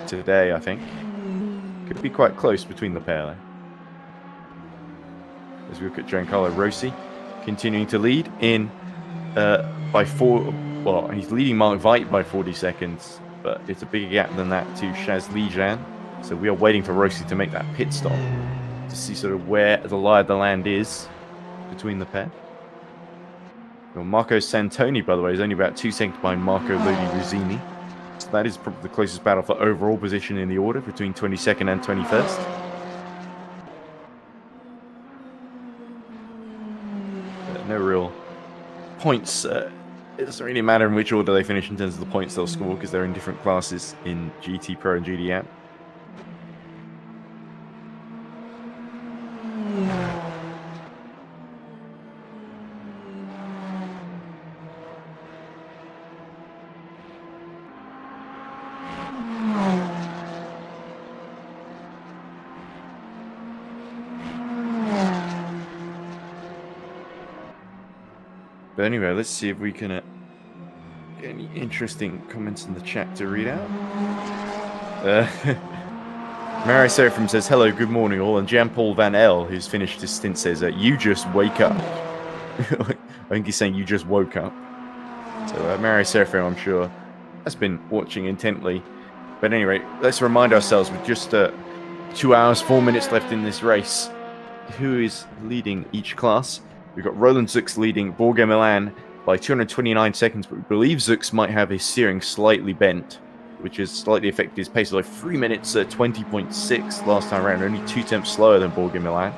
today, I think. Could be quite close between the pair, though. As we look at Giancarlo Rossi, continuing to lead in by 4. Well, he's leading Mark Veit by 40 seconds, but it's a bigger gap than that to Chaz Lijan. So we are waiting for Rossi to make that pit stop to see sort of where the lie of the land is between the pair. Well, Marco Santoni, by the way, is only about 2 seconds behind Marco Lodi Ruzzini. So that is probably the closest battle for overall position in the order between 22nd and 21st. No real points. It doesn't really matter in which order they finish in terms of the points they'll score, because they're in different classes in GT Pro and GT Am. But anyway, let's see if we can get any interesting comments in the chat to read out. Mario Seraphim says, hello, good morning all. And Jean-Paul Van El, who's finished his stint, says, you just wake up. I think he's saying you just woke up. So Mario Seraphim, I'm sure, has been watching intently. But anyway, let's remind ourselves with just 2 hours, 4 minutes left in this race, who is leading each class. We've got Roland Zux leading Borgo Milan by 229 seconds, but we believe Zux might have his steering slightly bent, which has slightly affected his pace. Like 3 minutes 20.6 last time around, only 2 tenths slower than Borgo Milan.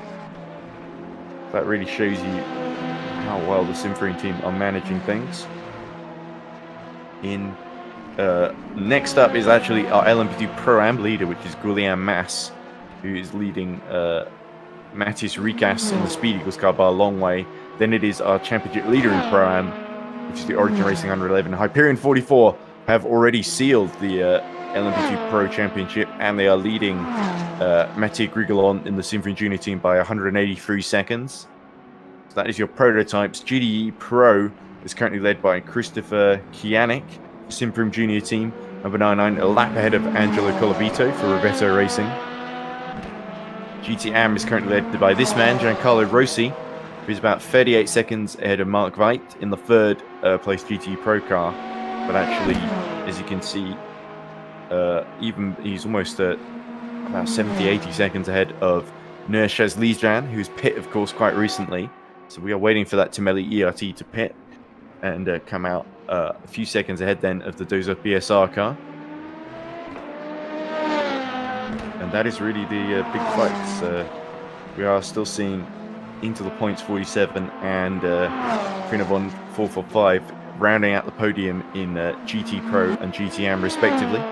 That really shows you how well the Simfering team are managing things. Next up is actually our LMP2 Pro-Am leader, which is Guillaume Mas, who is leading Matis Rikas in the Speed Eagles car by a long way. Then it is our championship leader in Pro-Am, which is the Origin Racing 111. Hyperion 44 have already sealed the LMP2 Pro Championship, and they are leading Mathieu Grigolon in the Simfering Junior team by 183 seconds. So that is your prototypes. GDE Pro is currently led by Christopher Kianik, Simfering Junior team, number 99, a lap ahead of Angelo Colabito for Rivetto Racing. GT Am is currently led by this man, Giancarlo Rossi, who's about 38 seconds ahead of Mark Veit in the third place GT Pro car. But actually, as you can see, he's almost about 70-80 seconds ahead of Nurshaz Lijan, who's pit, of course, quite recently. So we are waiting for that Temelli ERT to pit. and come out a few seconds ahead then of the Dozer BSR car. And that is really the big fights. We are still seeing into the points 47 and Finavon 445 rounding out the podium in GT Pro and GTM respectively.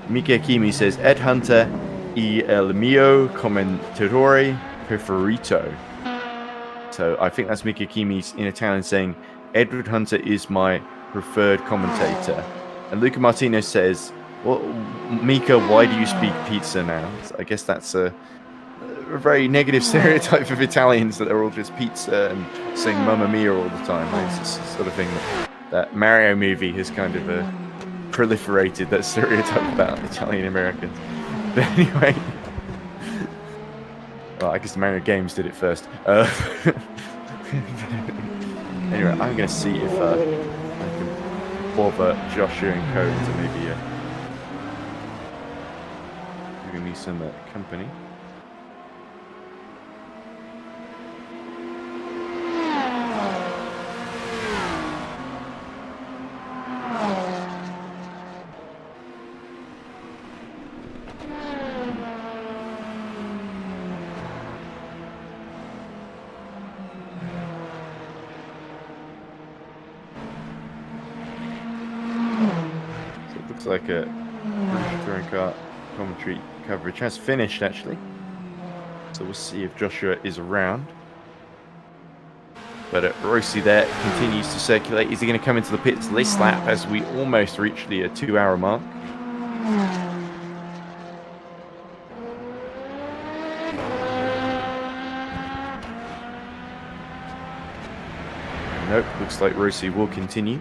Mika Kimi says, Ed Hunter y el mio commentatore preferito. So I think that's Mika Kimi's in Italian saying, Edward Hunter is my preferred commentator. And Luca Martinez says, well, Mika, why do you speak pizza now? So I guess that's a very negative stereotype of Italians, that they're all just pizza and saying Mamma Mia all the time. It's the sort of thing that Mario movie has kind of proliferated, that stereotype about Italian Americans. But anyway, well, I guess the Mario games did it first. Anyway, I'm going to see if I can bother Joshua and Co into maybe giving me some company. Like a touring car commentary coverage has finished actually, so we'll see if Joshua is around. But Rossi there continues to circulate. Is he going to come into the pits this lap as we almost reach the 2-hour mark? Nope, looks like Rossi will continue.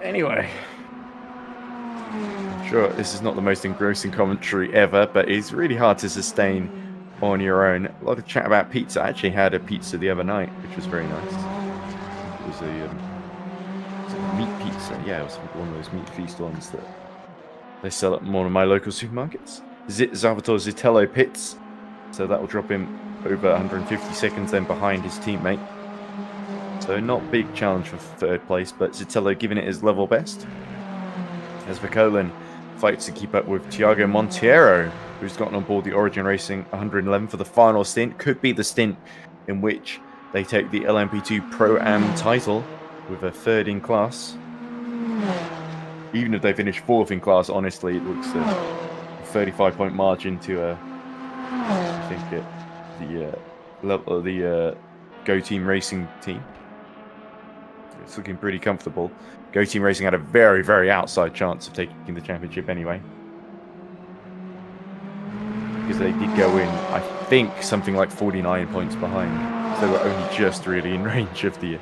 Anyway, sure, this is not the most engrossing commentary ever, but it's really hard to sustain on your own. A lot of chat about pizza. I actually had a pizza the other night, which was very nice. It was a meat pizza. Yeah, it was one of those meat feast ones that they sell at one of my local supermarkets. Salvatore Zitello pits, so that will drop him over 150 seconds then behind his teammate. So not big challenge for third place, but Zitello giving it his level best. As Verkoelen fights to keep up with Thiago Monteiro, who's gotten on board the Origin Racing 111 for the final stint. Could be the stint in which they take the LMP2 Pro-Am title with a third in class. Even if they finish fourth in class, honestly, it looks a 35-point margin to I think the Go Team Racing team. It's looking pretty comfortable. Go Team Racing had a very, very outside chance of taking the championship anyway. Because they did go in, I think, something like 49 points behind. So they were only just really in range of the...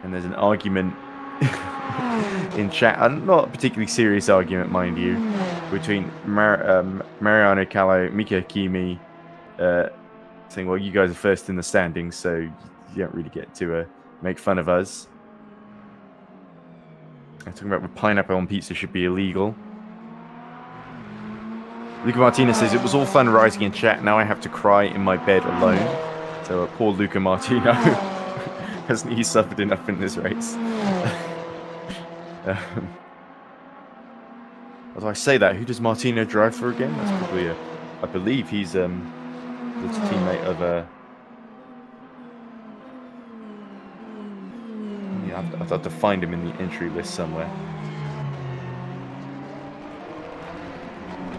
And there's an argument in chat, and not a particularly serious argument, mind you, between Mariano Callo, Mika Kimi, saying, well, you guys are first in the standings, so you don't really get to make fun of us. I'm talking about pineapple on pizza should be illegal. Luca Martinez says, it was all fun writing in chat, now I have to cry in my bed alone. So poor Luca Martino. Hasn't he suffered enough in this race? Although I say that, who does Martino drive for again? That's probably I believe he's the teammate of yeah, I'd have to find him in the entry list somewhere.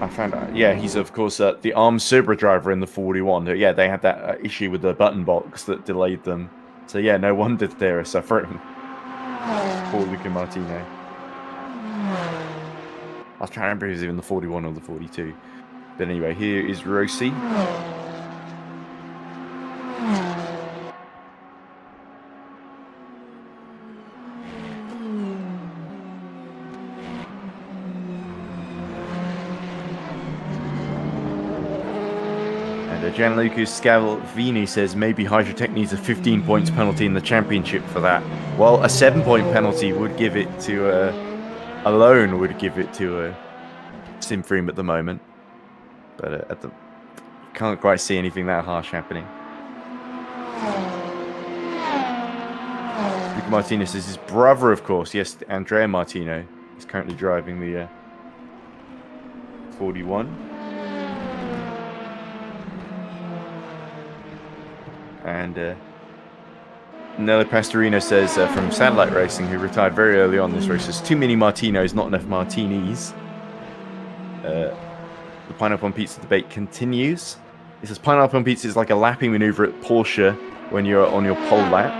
I found out. Yeah, he's of course the armed Subra driver in the 41. Yeah, they had that issue with the button box that delayed them. So yeah, no wonder they're suffering. Poor Luca Martino. I was trying to remember if he was even the 41 or the 42. But anyway, here is Rossi. And Gianluca Scalvini says maybe Hydrotech needs a 15 points penalty in the championship for that. Well, a 7-point penalty would give it to alone would give it to Simfream at the moment, but can't quite see anything that harsh happening. Luca Martinez is his brother, of course. Yes, Andrea Martino is currently driving the 41. And Nello Pastorino says from Satellite Racing, who retired very early on this race, there's too many Martinos, not enough Martinis. The pineapple on pizza debate continues. It says pineapple on pizza is like a lapping maneuver at Porsche when you're on your pole lap.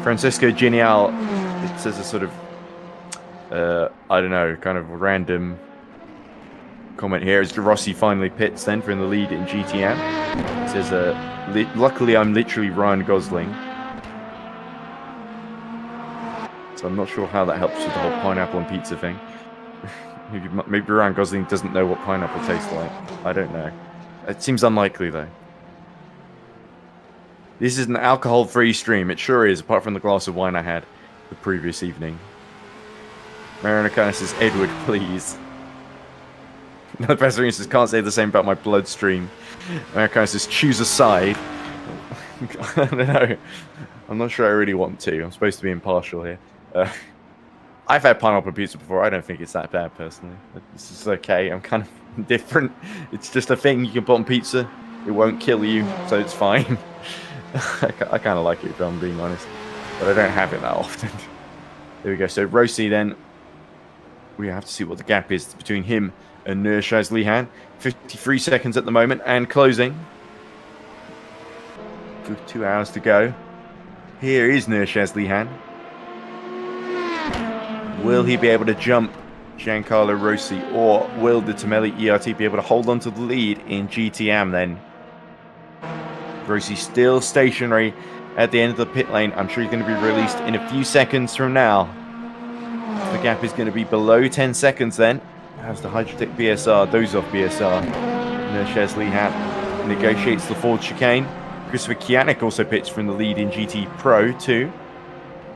Francesco Genial, it says a sort of, I don't know, kind of random comment here as Rossi finally pits then for in the lead in GTM. It says, luckily I'm literally Ryan Gosling. So I'm not sure how that helps with the whole pineapple and pizza thing. Maybe Ryan Gosling doesn't know what pineapple tastes like. I don't know. It seems unlikely though. This is an alcohol-free stream. It sure is, apart from the glass of wine I had the previous evening. Marinacana says, Edward, please. The Pastorino says, can't say the same about my bloodstream. Marinacana says, choose a side. I don't know. I'm not sure I really want to. I'm supposed to be impartial here. I've had pineapple pizza before. I don't think it's that bad, personally. This is okay. I'm kind of different. It's just a thing you can put on pizza. It won't kill you, so it's fine. I kind of like it, if I'm being honest. But I don't have it that often. There we go. So Rossi then, we have to see what the gap is between him and Nur Shazlihan. 53 seconds at the moment and closing. 2 hours to go. Here is Nur Shazlihan. Will he be able to jump Giancarlo Rossi, or will the Tomelli ERT be able to hold on to the lead in GTM then? Rossi still stationary at the end of the pit lane. I'm sure he's going to be released in a few seconds from now. The gap is going to be below 10 seconds then. As the Hydrotech BSR, Dozov BSR, Nurshaz Lihat negotiates the forward chicane. Christopher Kianik also pits from the lead in GT Pro too.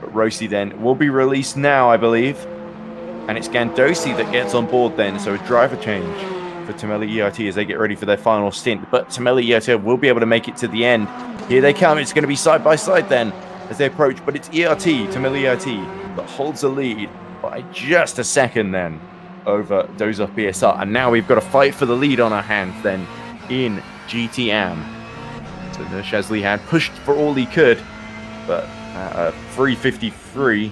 But Rossi then will be released now, I believe. And it's Gandosi that gets on board then, so a driver change for Tomelli ERT as they get ready for their final stint. But Tomelli ERT will be able to make it to the end. Here they come. It's going to be side by side then as they approach. But it's Tomelli ERT, that holds the lead by just a second then over Dozov BSR. And now we've got a fight for the lead on our hands then in GTM. So Nurshaz had pushed for all he could, but 353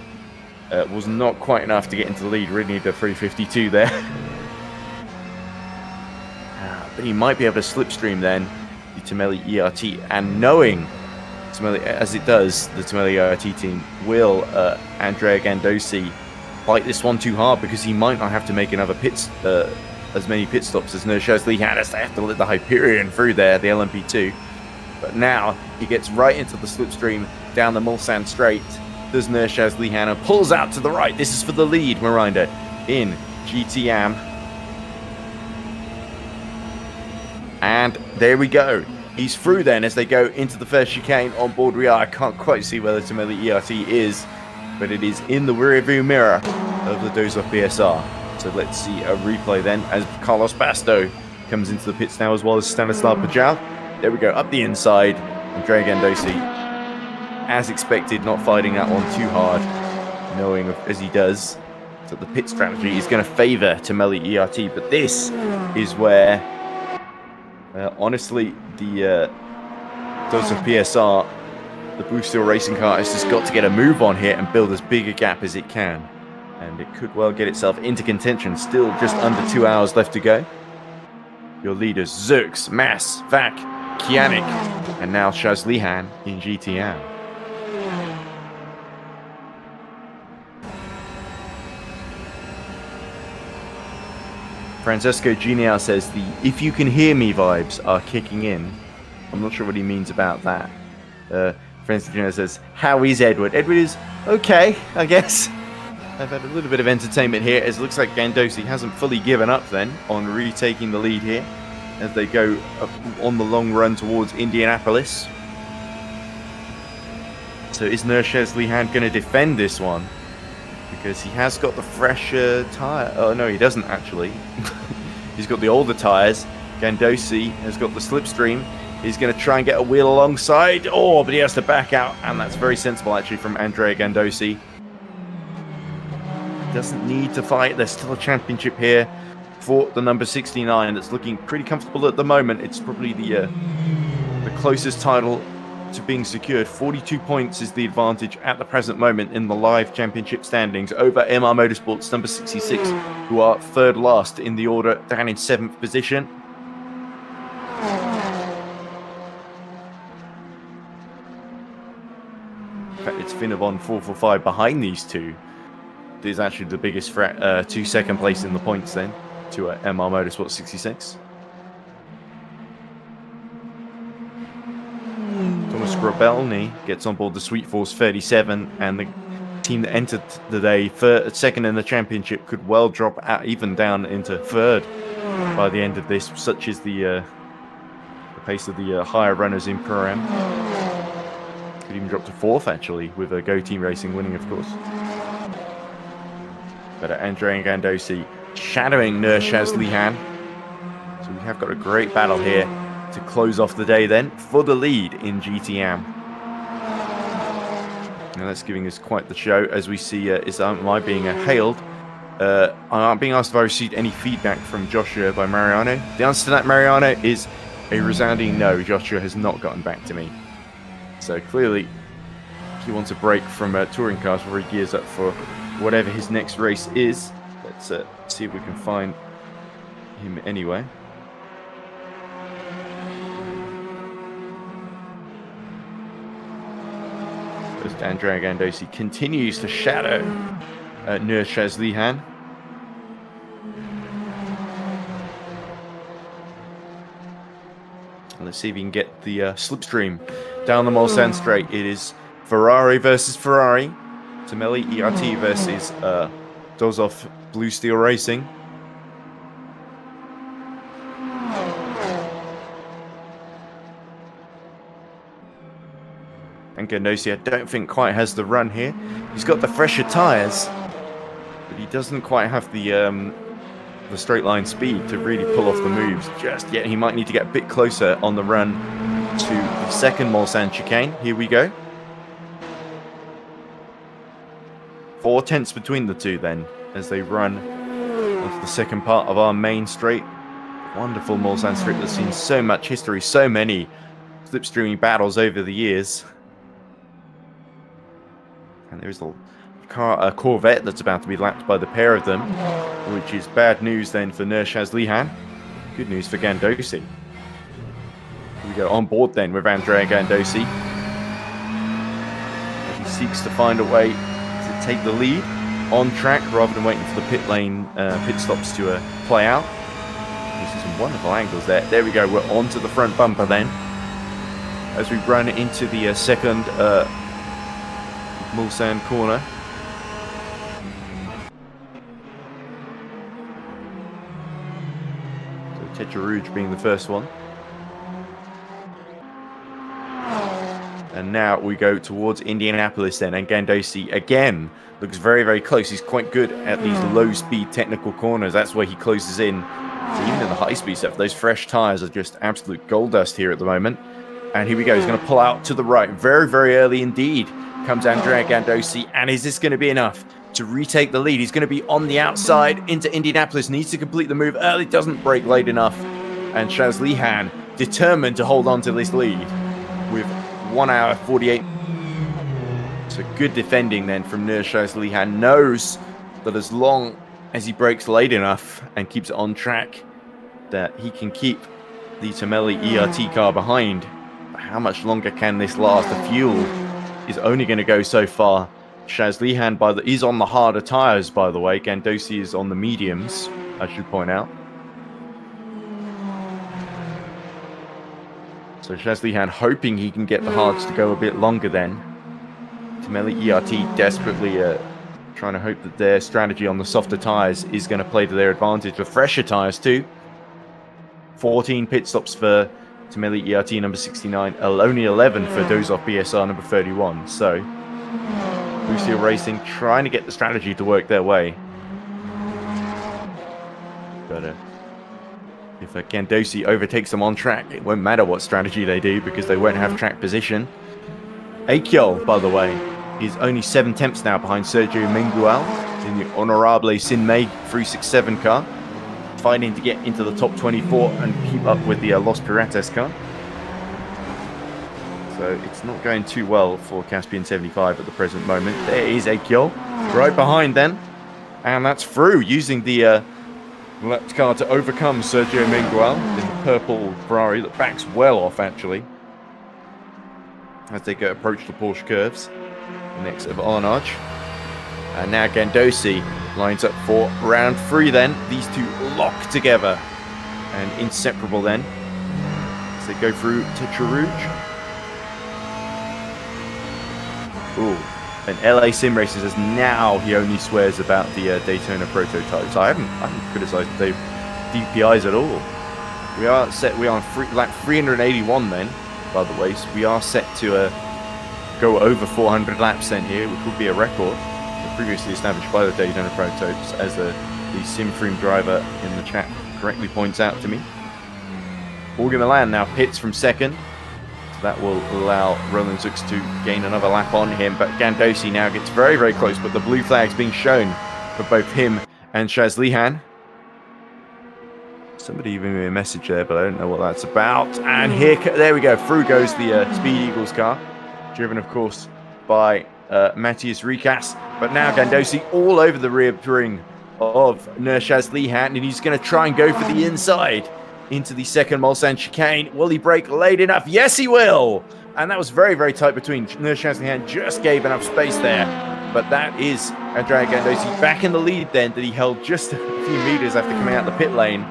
was not quite enough to get into the lead. Really need a 352 there. But he might be able to slipstream then the Tomelli ERT, and knowing Tomelli, as it does, the Tomelli ERT team will Andrea Gandosi fight this one too hard, because he might not have to make another as many pit stops as Nurshaz had, as they have to let the Hyperion through there, the LMP2. But now he gets right into the slipstream down the Mulsanne Straight. Does Nurshaz Lihan and pulls out to the right. This is for the lead, Miranda, in GTM. And there we go. He's through then as they go into the first chicane. On board we are. I can't quite see where the Tomelli ERT is, but it is in the rearview mirror of the Dozov BSR. So let's see a replay then as Carlos Basto comes into the pits now, as well as Stanislav Pajal. There we go, up the inside. Andrea Gandosi, as expected, not fighting that one too hard, knowing as he does that the pit strategy is going to favour Tomelli ERT. But this is where, honestly, the Dozov PSR, the Blue Steel Racing car, has just got to get a move on here and build as big a gap as it can. And it could well get itself into contention. Still just under 2 hours left to go. Your leaders, Zux, Mass, Vac, Kianik, and now Shazlihan in GTM. Francesco Genial says the "if you can hear me" vibes are kicking in. I'm not sure what he means about that. Francesco Genial says, how is Edward? Edward is okay, I guess. I've had a little bit of entertainment here, as it looks like Gandosi hasn't fully given up then on retaking the lead here. as they go on the long run towards Indianapolis. So is Nurshaz Lihan going to defend this one? Because he has got the fresher tyre. Oh, no, he doesn't actually. He's got the older tyres. Gandosi has got the slipstream. He's going to try and get a wheel alongside. Oh, but he has to back out. And that's very sensible, actually, from Andrea Gandosi. Doesn't need to fight. There's still a championship here for the number 69 that's looking pretty comfortable at the moment. It's probably the closest title to being secured. 42 points is the advantage at the present moment in the live championship standings over MR Motorsports number 66, who are third last in the order, down in 7th position. In fact, it's Finnebon 445 behind these two. Is actually the biggest threat to second place in the points then to MR Motorsport 66. Thomas Grabelny gets on board the Sweet Force 37, and the team that entered the day second in the championship could well drop out, even down into third by the end of this, such is the pace of the higher runners in Pro-Am. Could even drop to fourth actually, with Go Team Racing winning, of course. But Andrea Gandosi shadowing Nurshaz Lihan. So we have got a great battle here to close off the day then for the lead in GTM. Now that's giving us quite the show as we see am I being hailed. I'm being asked if I received any feedback from Joshua by Mariano. The answer to that, Mariano, is a resounding no. Joshua has not gotten back to me. So clearly he wants a break from touring cars before he gears up for whatever his next race is. Let's see if we can find him anyway. As Andrea Gandosi continues to shadow Nurshaz Lihan. Let's see if we can get the slipstream down the Mulsanne straight. It is Ferrari versus Ferrari. Tamelli ERT versus Dozov Blue Steel Racing. And Gandosi, I don't think quite has the run here. He's got the fresher tyres, but he doesn't quite have the straight line speed to really pull off the moves just yet. He might need to get a bit closer on the run to the second Mulsanne chicane. Here we go. 4 tenths between the two then as they run off the second part of our main straight. Wonderful Mulsanne straight that's seen so much history, so many slipstreaming battles over the years. And there is a Corvette that's about to be lapped by the pair of them, which is bad news then for Nurshaz Lihan. Good news for Gandosi. We go on board then with Andrea Gandosi as he seeks to find a way to take the lead on track rather than waiting for the pit lane pit stops to play out. This is some wonderful angles there. There we go. We're onto the front bumper then as we run into the second Mulsanne corner. So Tetra Rouge being the first one. And now we go towards Indianapolis then, and Gandosi again looks very, very close. He's quite good at these low-speed technical corners. That's where he closes in. So even in the high-speed stuff, those fresh tyres are just absolute gold dust here at the moment. And here we go. He's going to pull out to the right. Very, very early indeed comes Andrea Gandosi. And is this going to be enough to retake the lead? He's going to be on the outside into Indianapolis. Needs to complete the move early. Doesn't brake late enough. And Shaz Lihan determined to hold on to this lead with 1 hour 48. So good defending then from Nurshaz Lihan. Knows that as long as he brakes late enough and keeps it on track, that he can keep the Tamelli ERT car behind. But how much longer can this last? The fuel is only going to go so far. Shaz Lihan is on the harder tyres, by the way. Gandosi is on the mediums, I should point out. So Shaz Lihan hoping he can get the hards to go a bit longer then. Tamelli ERT desperately trying to hope that their strategy on the softer tyres is going to play to their advantage. The fresher tyres too. 14 pit stops for Tameli ERT number 69, only 11 for Dozov BSR number 31. So, Blue Steel Racing trying to get the strategy to work their way. But if Gandosi overtakes them on track, it won't matter what strategy they do because they won't have track position. Akyol, by the way, is only 7 tenths now behind Sergio Mengual in the Honorable Sinmei 367 car, fighting to get into the top 24 and keep up with the Los Piratas car. So it's not going too well for Caspian 75 at the present moment. There is Akyol right behind them, and that's through using the left car to overcome Sergio Mengual in the purple Ferrari that backs well off actually as they go approach the Porsche curves. Next of Arnage. And now Gandosi lines up for round 3 then. These two lock together and inseparable then as they go through to Charouge. Ooh, and LA Sim Racers is now he only swears about the Daytona prototypes. I haven't criticised the DPIs at all. We are on lap 381 then, by the way, so we are set to go over 400 laps then here, which would be a record previously established by the Daytona prototypes, as the SimFrame driver in the chat correctly points out to me. Jorge Milan now pits from second, so that will allow Roland Zux to gain another lap on him, but Gandosi now gets very, very close, but the blue flag's being shown for both him and Shaz Lihan. Somebody gave me a message there, but I don't know what that's about. And there we go, through goes the Speed Eagles car, driven, of course, by Matthias Rikas. But now Gandosi all over the rear ring of Nurshaz Lihan, and he's going to try and go for the inside into the second Mulsanne chicane. Will he brake late enough? Yes, he will! And that was very, very tight between Nurshaz Lihan. Just gave enough space there. But that is Andrea Gandosi back in the lead then, that he held just a few meters after coming out the pit lane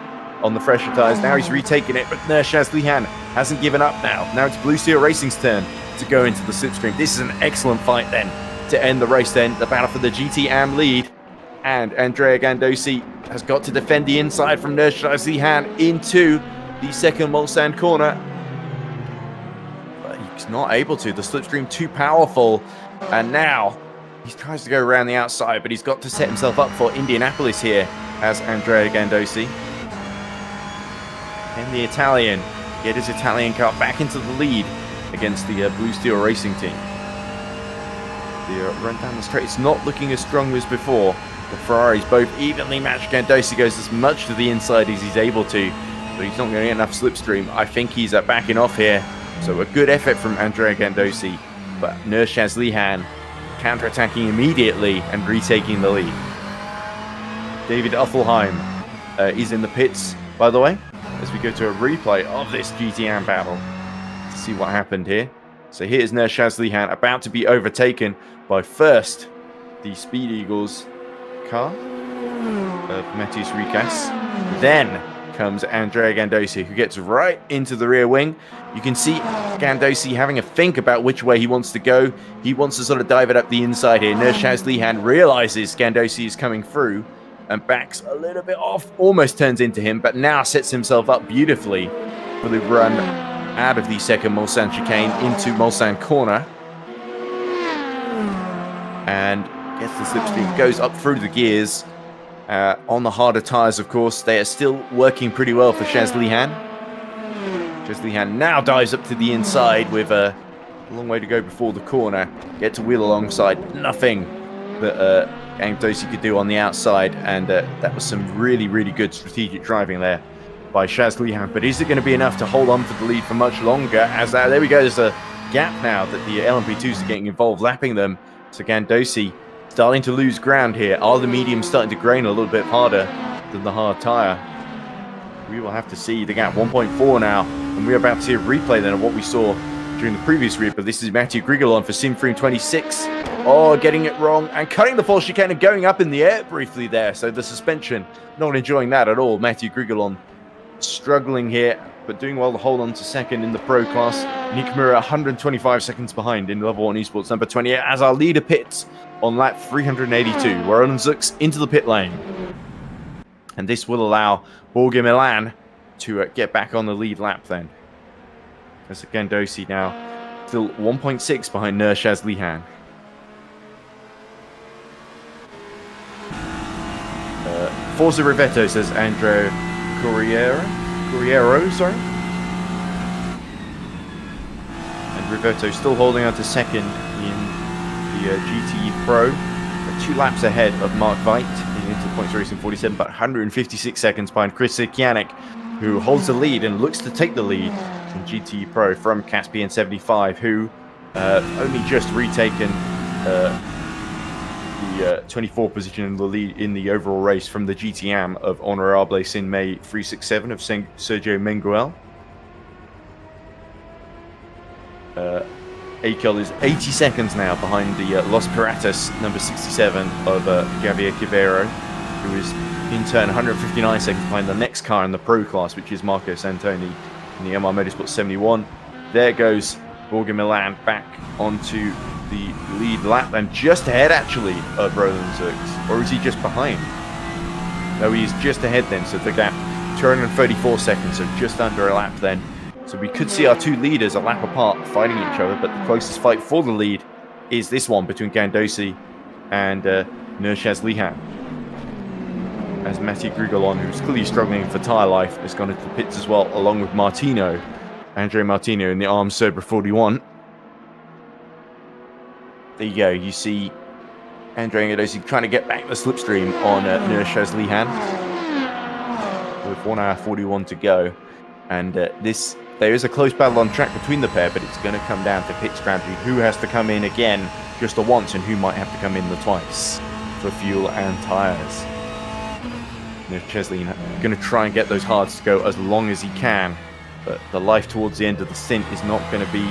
on the fresher tyres. Now he's retaking it, but Nurshaz Lihan hasn't given up now. Now it's Blue Steel Racing's turn to go into the slipstream. This is an excellent fight then to end the race then. The battle for the GT Am lead. And Andrea Gandosi has got to defend the inside from Nurshaz Lihan into the second Mulsanne corner. But he's not able to. The slipstream too powerful. And now he tries to go around the outside, but he's got to set himself up for Indianapolis here as Andrea Gandosi. And the Italian get his Italian car back into the lead against the Blue Steel Racing team. The run down the straight, it's not looking as strong as before. The Ferraris both evenly matched. Gandosi goes as much to the inside as he's able to, but he's not going to get enough slipstream. I think he's backing off here. So a good effort from Andrea Gandosi, but Nurshaz Lihan counter-attacking immediately and retaking the lead. David Uthelheim is in the pits, by the way, as we go to a replay of this GTM battle to see what happened here. So here's Nurshaz Lihan about to be overtaken by first the Speed Eagles car of Matthias Rikas. Then comes Andrea Gandosi, who gets right into the rear wing. You can see Gandosi having a think about which way he wants to go. He wants to sort of dive it up the inside here. Nurshaz Lihan realizes Gandosi is coming through and backs a little bit off, almost turns into him, but now sets himself up beautifully for the run out of the second Mulsanne chicane into Mulsanne corner. And gets the slipstream, goes up through the gears. On the harder tyres, of course, they are still working pretty well for Shaz Lihan. Shaz Lihan now dives up to the inside with a long way to go before the corner. Get to wheel alongside, nothing that Gandosi could do on the outside, and that was some really, really good strategic driving there by Shaz Lihan. But is it going to be enough to hold on for the lead for much longer? As there we go, there's a gap now that the LMP2s are getting involved, lapping them. So Gandosi starting to lose ground here. Are the mediums starting to grain a little bit harder than the hard tyre? We will have to see the gap. 1.4 now, and we're about to see a replay then of what we saw during the previous read. But this is Mathieu Grigolon for SimFrame 26. Oh, getting it wrong and cutting the false chicane and going up in the air briefly there. So the suspension, not enjoying that at all. Mathieu Grigolon struggling here, but doing well to hold on to second in the pro class. Nikamura 125 seconds behind in level 1 esports number 28 as our leader pits on lap 382. Roland Zux into the pit lane. And this will allow Jorge Milan to get back on the lead lap then. As Gandosi now still 1.6 behind Nurshaz Lihan. Forza Rivetto, says Andrew Corriero, sorry. And Rivetto still holding on to second in the GTE Pro. 2 laps ahead of Mark Veit in Interpoints Racing 47, but 156 seconds behind Chris Sikianik, who holds the lead and looks to take the lead in GTE Pro from Caspian 75, who only just retaken the 24th position in the lead in the overall race from the GTM of Honorable Sin May 367 of Sergio Menguel. Akel is 80 seconds now behind the Los Piratas number 67 of Javier Quivero, who is in turn 159 seconds behind the next car in the Pro class, which is Marco Santoni in the MR Motorsport 71. There goes Borja Milan back onto the lead lap and just ahead actually of Roland Zirks. Or is he just behind? No, he's just ahead then, so the gap 234 seconds, so just under a lap then. So we could see our 2 leaders a lap apart fighting each other, but the closest fight for the lead is this one between Gandosi and Nurshaz Lihan. As Mathieu Grigolon, who's clearly struggling for tyre life, has gone into the pits as well, along with Andre Martino in the Arms Sobra 41. There you go, you see Andre Gandosi trying to get back the slipstream on Nurshaz Lihan with 1 hour 41 to go. And there is a close battle on track between the pair, but it's going to come down to pit strategy. Who has to come in again just the once, and who might have to come in the twice for fuel and tyres. Chesley going to try and get those hards to go as long as he can, but the life towards the end of the stint is not going to be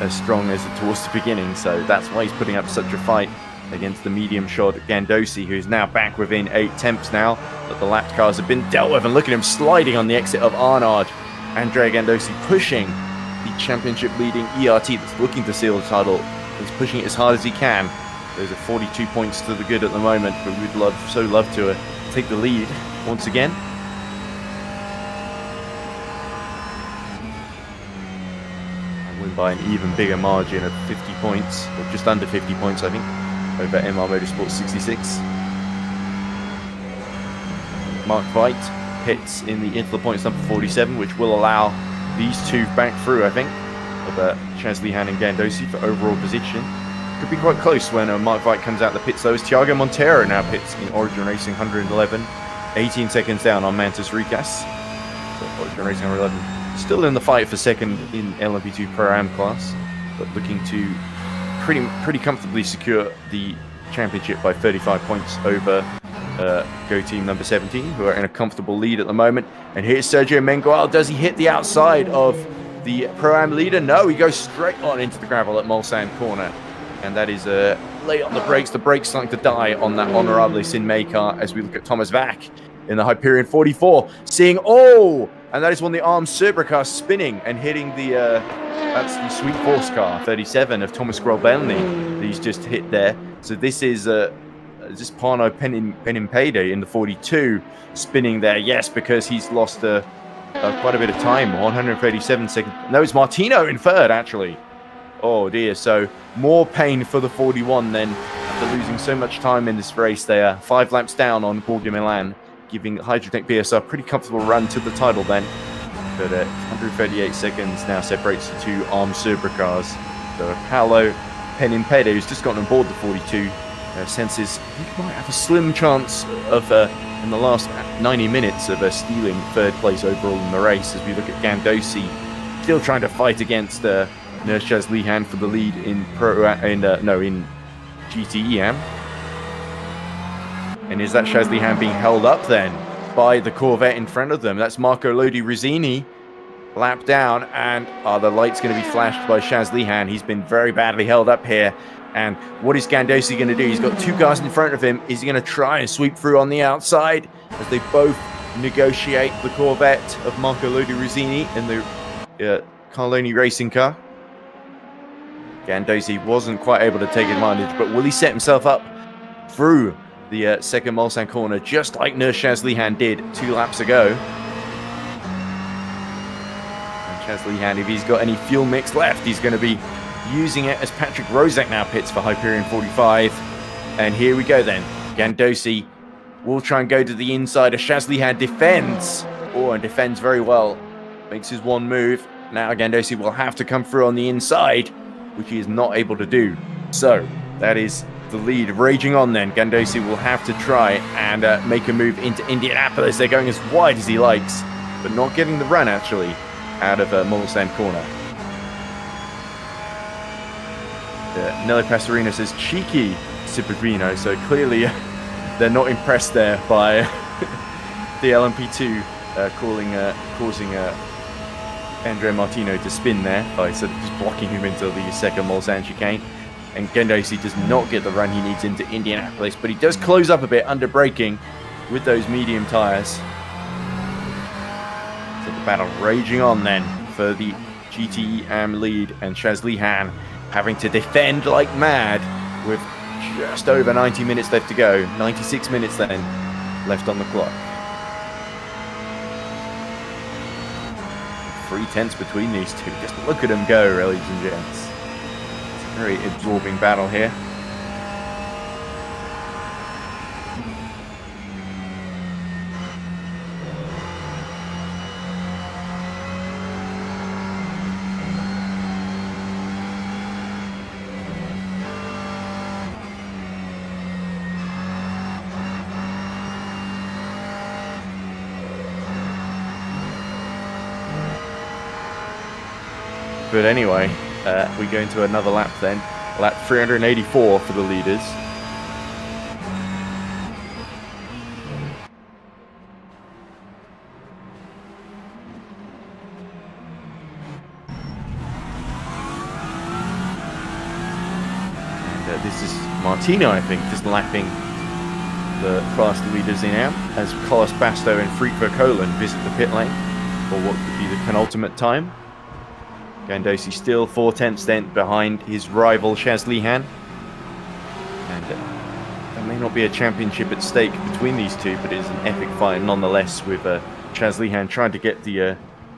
as strong as towards the beginning, so that's why he's putting up such a fight against the medium shot Gandosi, who's now back within 8 tenths now, but the lapped cars have been dealt with, and look at him sliding on the exit of Arnard. Andre Gandosi pushing the championship leading ERT that's looking to seal the title. He's pushing it as hard as he can. Those are 42 points to the good at the moment, but we'd love to take the lead once again. And win by an even bigger margin of 50 points, or just under 50 points I think, over MR Motorsport 66. Mark Veit hits in the into the points number 47, which will allow these 2 back through, I think, of Chaz Lihan and Gandosi for overall position. Could be quite close when Mark Veit comes out the pits though, as Thiago Montero now pits in Origin Racing 111, 18 seconds down on Mantis Recas. So Origin Racing 111 still in the fight for second in LMP2 Pro-Am class, but looking to pretty comfortably secure the championship by 35 points over Go Team number 17, who are in a comfortable lead at the moment. And here's Sergio Menguel. Does he hit the outside of the Pro-Am leader? No, he goes straight on into the gravel at Mulsanne corner. And that is late on the brakes. The brakes starting to die on that Honorable Sin May car as we look at Thomas Vack in the Hyperion 44. Seeing, and that is one of the Arms Cerber cars spinning and hitting the, that's the Sweet Force car, 37 of Thomas Grobelny that he's just hit there. So this is just Pano Penimpede in the 42 spinning there. Yes, because he's lost quite a bit of time, 137 seconds. No, it's Martino in third, actually. Oh dear, so more pain for the 41 then, after losing so much time in this race. They are 5 laps down on Borja Milan, giving Hydrotech BSR a pretty comfortable run to the title then. But 138 seconds now separates the 2 Arms Cerber cars. So Paolo Penimpede, who's just gotten on board the 42, senses he might have a slim chance of, in the last 90 minutes, of stealing 3rd place overall in the race, as we look at Gandosi still trying to fight against Nurshaz Lihan for the lead in GTEM. And is that Shaz Lihan being held up then by the Corvette in front of them? That's Marco Lodi Rizzini, lap down, and are the lights going to be flashed by Shaz Lihan? He's been very badly held up here. And what is Gandosi going to do? He's got 2 cars in front of him. Is he going to try and sweep through on the outside as they both negotiate the Corvette of Marco Lodi Rizzini in the Carloni racing car? Gandosi wasn't quite able to take advantage, but will he set himself up through the second Mulsanne corner, just like Nurshaz Lihan did 2 laps ago? Shazlihan, if he's got any fuel mix left, he's going to be using it as Patrick Rozak now pits for Hyperion 45. And here we go then. Gandosi will try and go to the inside. Shazlihan defends. Oh, and defends very well. Makes his one move. Now Gandosi will have to come through on the inside, which he is not able to do. So, that is the lead raging on then. Gandosi will have to try and make a move into Indianapolis. They're going as wide as he likes, but not getting the run, actually, out of Mulsanne corner. Nelly Passerino says, cheeky Cipriano. So clearly they're not impressed there by the LMP2 causing Andrea Martino to spin there by sort of just blocking him into the second Mulsanne chicane. And Gandosi does not get the run he needs into Indianapolis, but he does close up a bit under braking with those medium tyres. So the battle raging on then for the GTE AM lead, and Shazlihan having to defend like mad with just over 90 minutes left to go. 96 minutes then left on the clock. 3/10 between these two. Just look at them go, ladies and gents. It's a very absorbing battle here. But anyway, we go into another lap then. Lap 384 for the leaders. And this is Martino, I think, just lapping the class leaders in out as Carlos Basto and Freak Verkolen visit the pit lane for what could be the penultimate time. Gandosi still 4/10 then behind his rival Shazlihan. And there may not be a championship at stake between these two, but it is an epic fight nonetheless, with Shazlihan trying to get the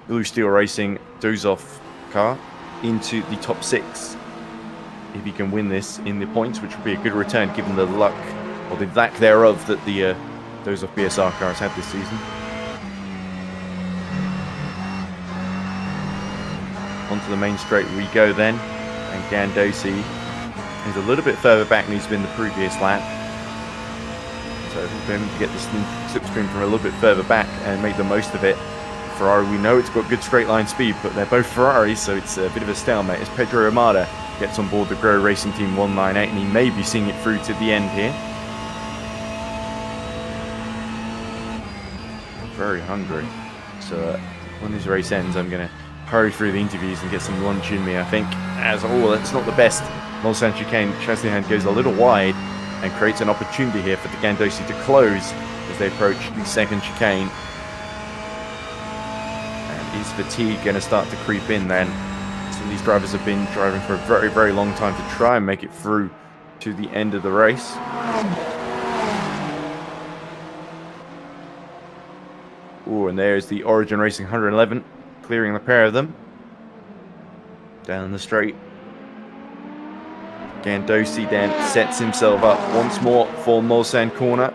Blue Steel Racing Dozov car into the top 6. If he can win this in the points, which would be a good return given the luck, or the lack thereof, that the Dozov BSR car has had this season. Onto the main straight we go then, and Gandosi is a little bit further back than he's been the previous lap. So for him to get this slipstream from a little bit further back and make the most of it. Ferrari, we know it's got good straight line speed, but they're both Ferraris, so it's a bit of a stalemate as Pedro Armada gets on board the Grow Racing Team 198, and he may be seeing it through to the end here. Very hungry. So when this race ends, I'm going to hurry through the interviews and get some lunch in me, I think. As that's not the best Mulsanne chicane. Shazlihan goes a little wide and creates an opportunity here for the Gandosi to close as they approach the second chicane. And is fatigue going to start to creep in then? Some of these drivers have been driving for a very, very long time to try and make it through to the end of the race. Oh, and there's the Origin Racing 111. Clearing the pair of them down the straight. Gandosi then sets himself up once more for Mulsanne corner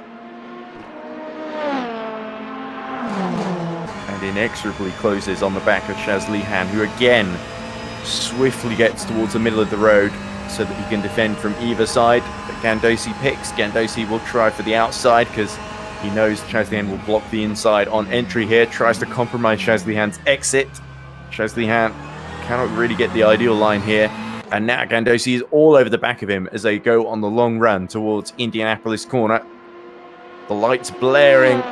and inexorably closes on the back of Shazlihan, who again swiftly gets towards the middle of the road so that he can defend from either side. But Gandosi picks. Gandosi will try for the outside because he knows Shazlihan will block the inside on entry here. Tries to compromise Shazlihan's exit. Shazlihan cannot really get the ideal line here. And now Gandosi is all over the back of him as they go on the long run towards Indianapolis corner. The lights blaring.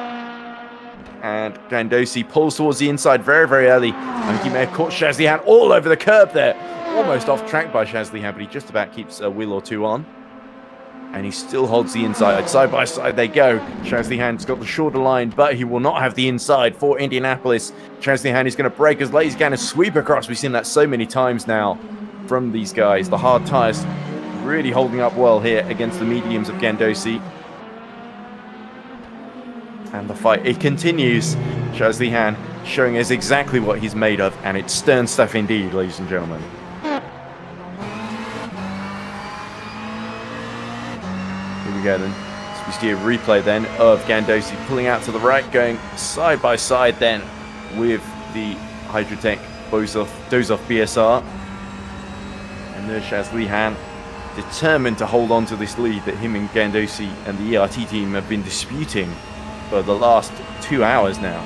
And Gandosi pulls towards the inside very, very early. And he may have caught Shazlihan all over the curb there. Almost off track by Shazlihan, but he just about keeps a wheel or two on. And he still holds the inside. Side by side they go. Shazlihan's got the shorter line, but he will not have the inside for Indianapolis. Shazlihan is going to break as late as he can and sweep across. We've seen that so many times now from these guys. The hard tyres really holding up well here against the mediums of Gandosi. And the fight, it continues. Shazlihan showing us exactly what he's made of, and it's stern stuff indeed, ladies and gentlemen. Here we go then. So we see a replay then of Gandosi pulling out to the right, going side by side then with the Hydrotech Dozov BSR. And there's Shaz Lihan, determined to hold on to this lead that him and Gandosi and the ERT team have been disputing for the last 2 hours now.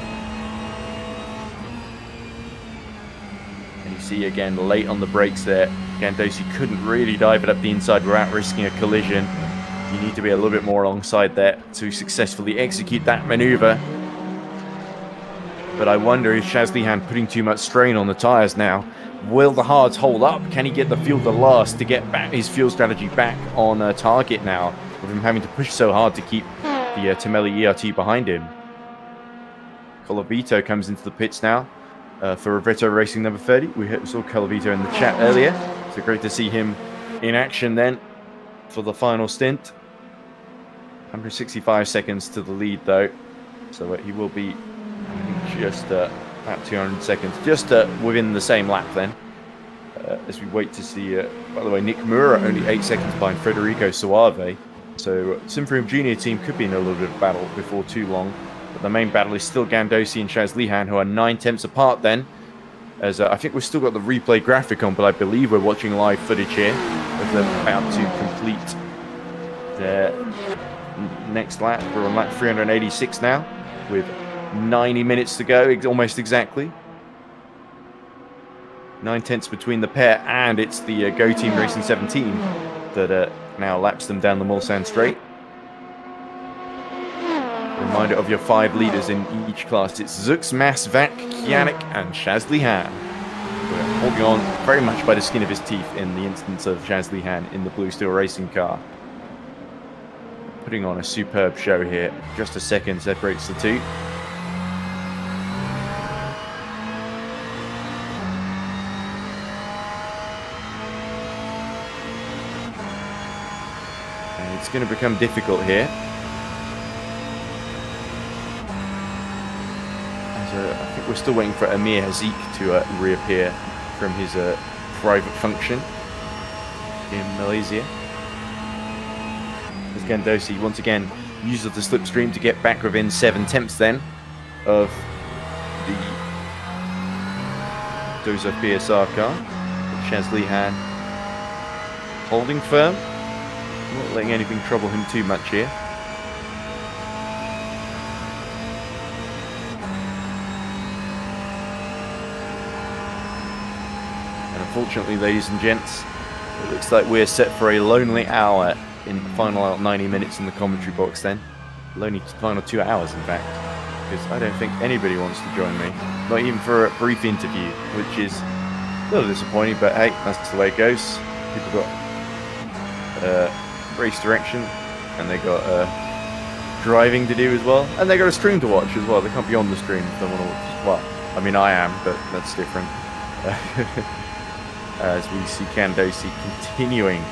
And you see again, late on the brakes there, Gandosi couldn't really dive it up the inside without risking a collision. You need to be a little bit more alongside there to successfully execute that maneuver. But I wonder, is Shaz Lihan putting too much strain on the tyres now? Will the hards hold up? Can he get the fuel to last to get back his fuel strategy back on target now, with him having to push so hard to keep the Tamelli ERT behind him? Colavito comes into the pits now for rFactor Racing number 30. We saw Colavito in the chat earlier, so great to see him in action then for the final stint. 165 seconds to the lead though, so he will be, I think, just about 200 seconds, just within the same lap then, as we wait to see, by the way, Nick Mura only 8 seconds behind Federico Suave, so Simfrium Junior team could be in a little bit of battle before too long, but the main battle is still Gandosi and Shaz Lihan, who are 9 tenths apart then, as I think we've still got the replay graphic on, but I believe we're watching live footage here of them about to complete their next lap. We're on lap 386 now, with 90 minutes to go, almost exactly. 9 tenths between the pair, and it's the Go Team Racing 17 that now laps them down the Mulsanne Straight. Reminder of your 5 leaders in each class. It's Zux, Mas, Vac, Kianik, and Shaz Lihan. We're holding on very much by the skin of his teeth in the instance of Shaz Lihan in the Blue Steel Racing car. Putting on a superb show here. Just a second separates the two. And it's going to become difficult here. As, I think we're still waiting for Amir Hazik to reappear from his private function in Malaysia. As Gandosi once again uses the slipstream to get back within 7 tenths then of the Dozov BSR car. Shaz Lihan holding firm, not letting anything trouble him too much here. And unfortunately, ladies and gents, it looks like we're set for a lonely hour in the final 90 minutes in the commentary box then. Lonely final 2 hours, in fact. Because I don't think anybody wants to join me. Not even for a brief interview, which is a little disappointing, but hey, that's the way it goes. People got race direction, and they got driving to do as well, and they got a stream to watch as well. They can't be on the stream if they want to watch. Well, I mean, I am, but that's different. As we see Gandosi continuing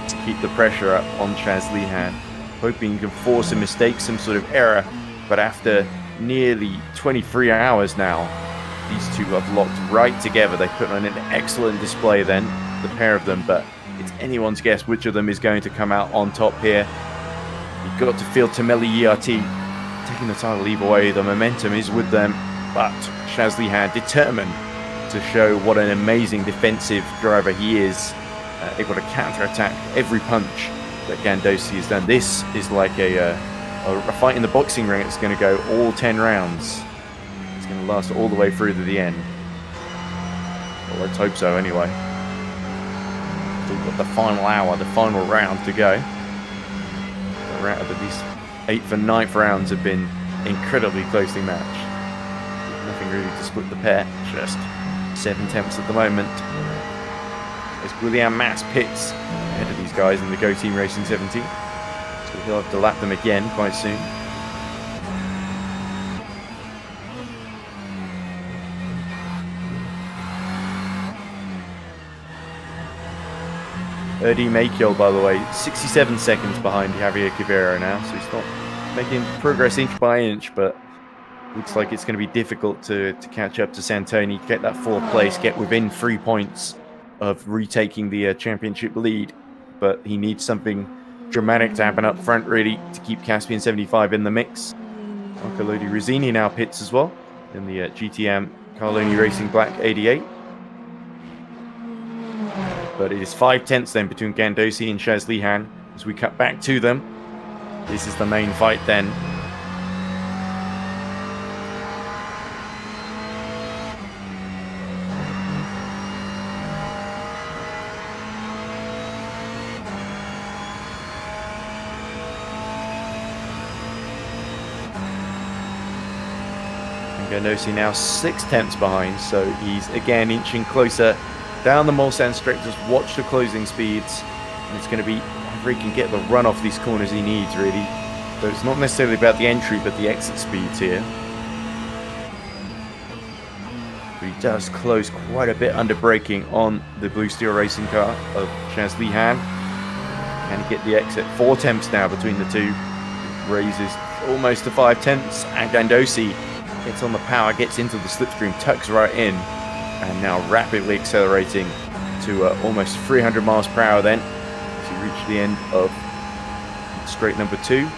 to keep the pressure up on Shaz Lihan, hoping he can force a mistake, some sort of error, but after nearly 23 hours now, these two have locked right together. They put on an excellent display then, the pair of them, but it's anyone's guess which of them is going to come out on top here. You've got to feel Tamelli ERT taking the title either way. The momentum is with them, but Shaz Lihan determined to show what an amazing defensive driver he is, able to counter-attack every punch that Gandosi has done. This is like a fight in the boxing ring. It's going to go all 10 rounds. It's going to last all the way through to the end. Well, let's hope so anyway. Still got the final hour, the final round to go. But these 8th and 9th rounds have been incredibly closely matched. Nothing really to split the pair, just 7 tenths at the moment. As William Mas pits ahead of these guys in the Go Team Racing 17. So he'll have to lap them again quite soon. Erdi Makiel, by the way, 67 seconds behind Javier Cabrera now, so he's not making progress inch by inch, but Looks like it's going to be difficult to catch up to Santoni, get that 4th place, get within 3 points of retaking the championship lead. But he needs something dramatic to happen up front, really, to keep Caspian 75 in the mix. Marco Lodi Rizzini now pits as well in the GTM Carloni Racing Black 88. But it is 5 tenths then between Gandosi and Chaz Lihan as we cut back to them. This is the main fight then. Gandosi now 6 tenths behind, so he's again inching closer down the Mulsanne straight. Just watch the closing speeds, and it's going to be whether he can get the run off these corners he needs, really. So it's not necessarily about the entry, but the exit speeds here. But he does close quite a bit under braking on the Blue Steel racing car of Chaz Lihan. Can he get the exit? 4 tenths now between the two. Raises almost to 5 tenths, and Gandosi gets on the power, gets into the slipstream, tucks right in, and now rapidly accelerating to almost 300 miles per hour then to reach the end of straight number 2.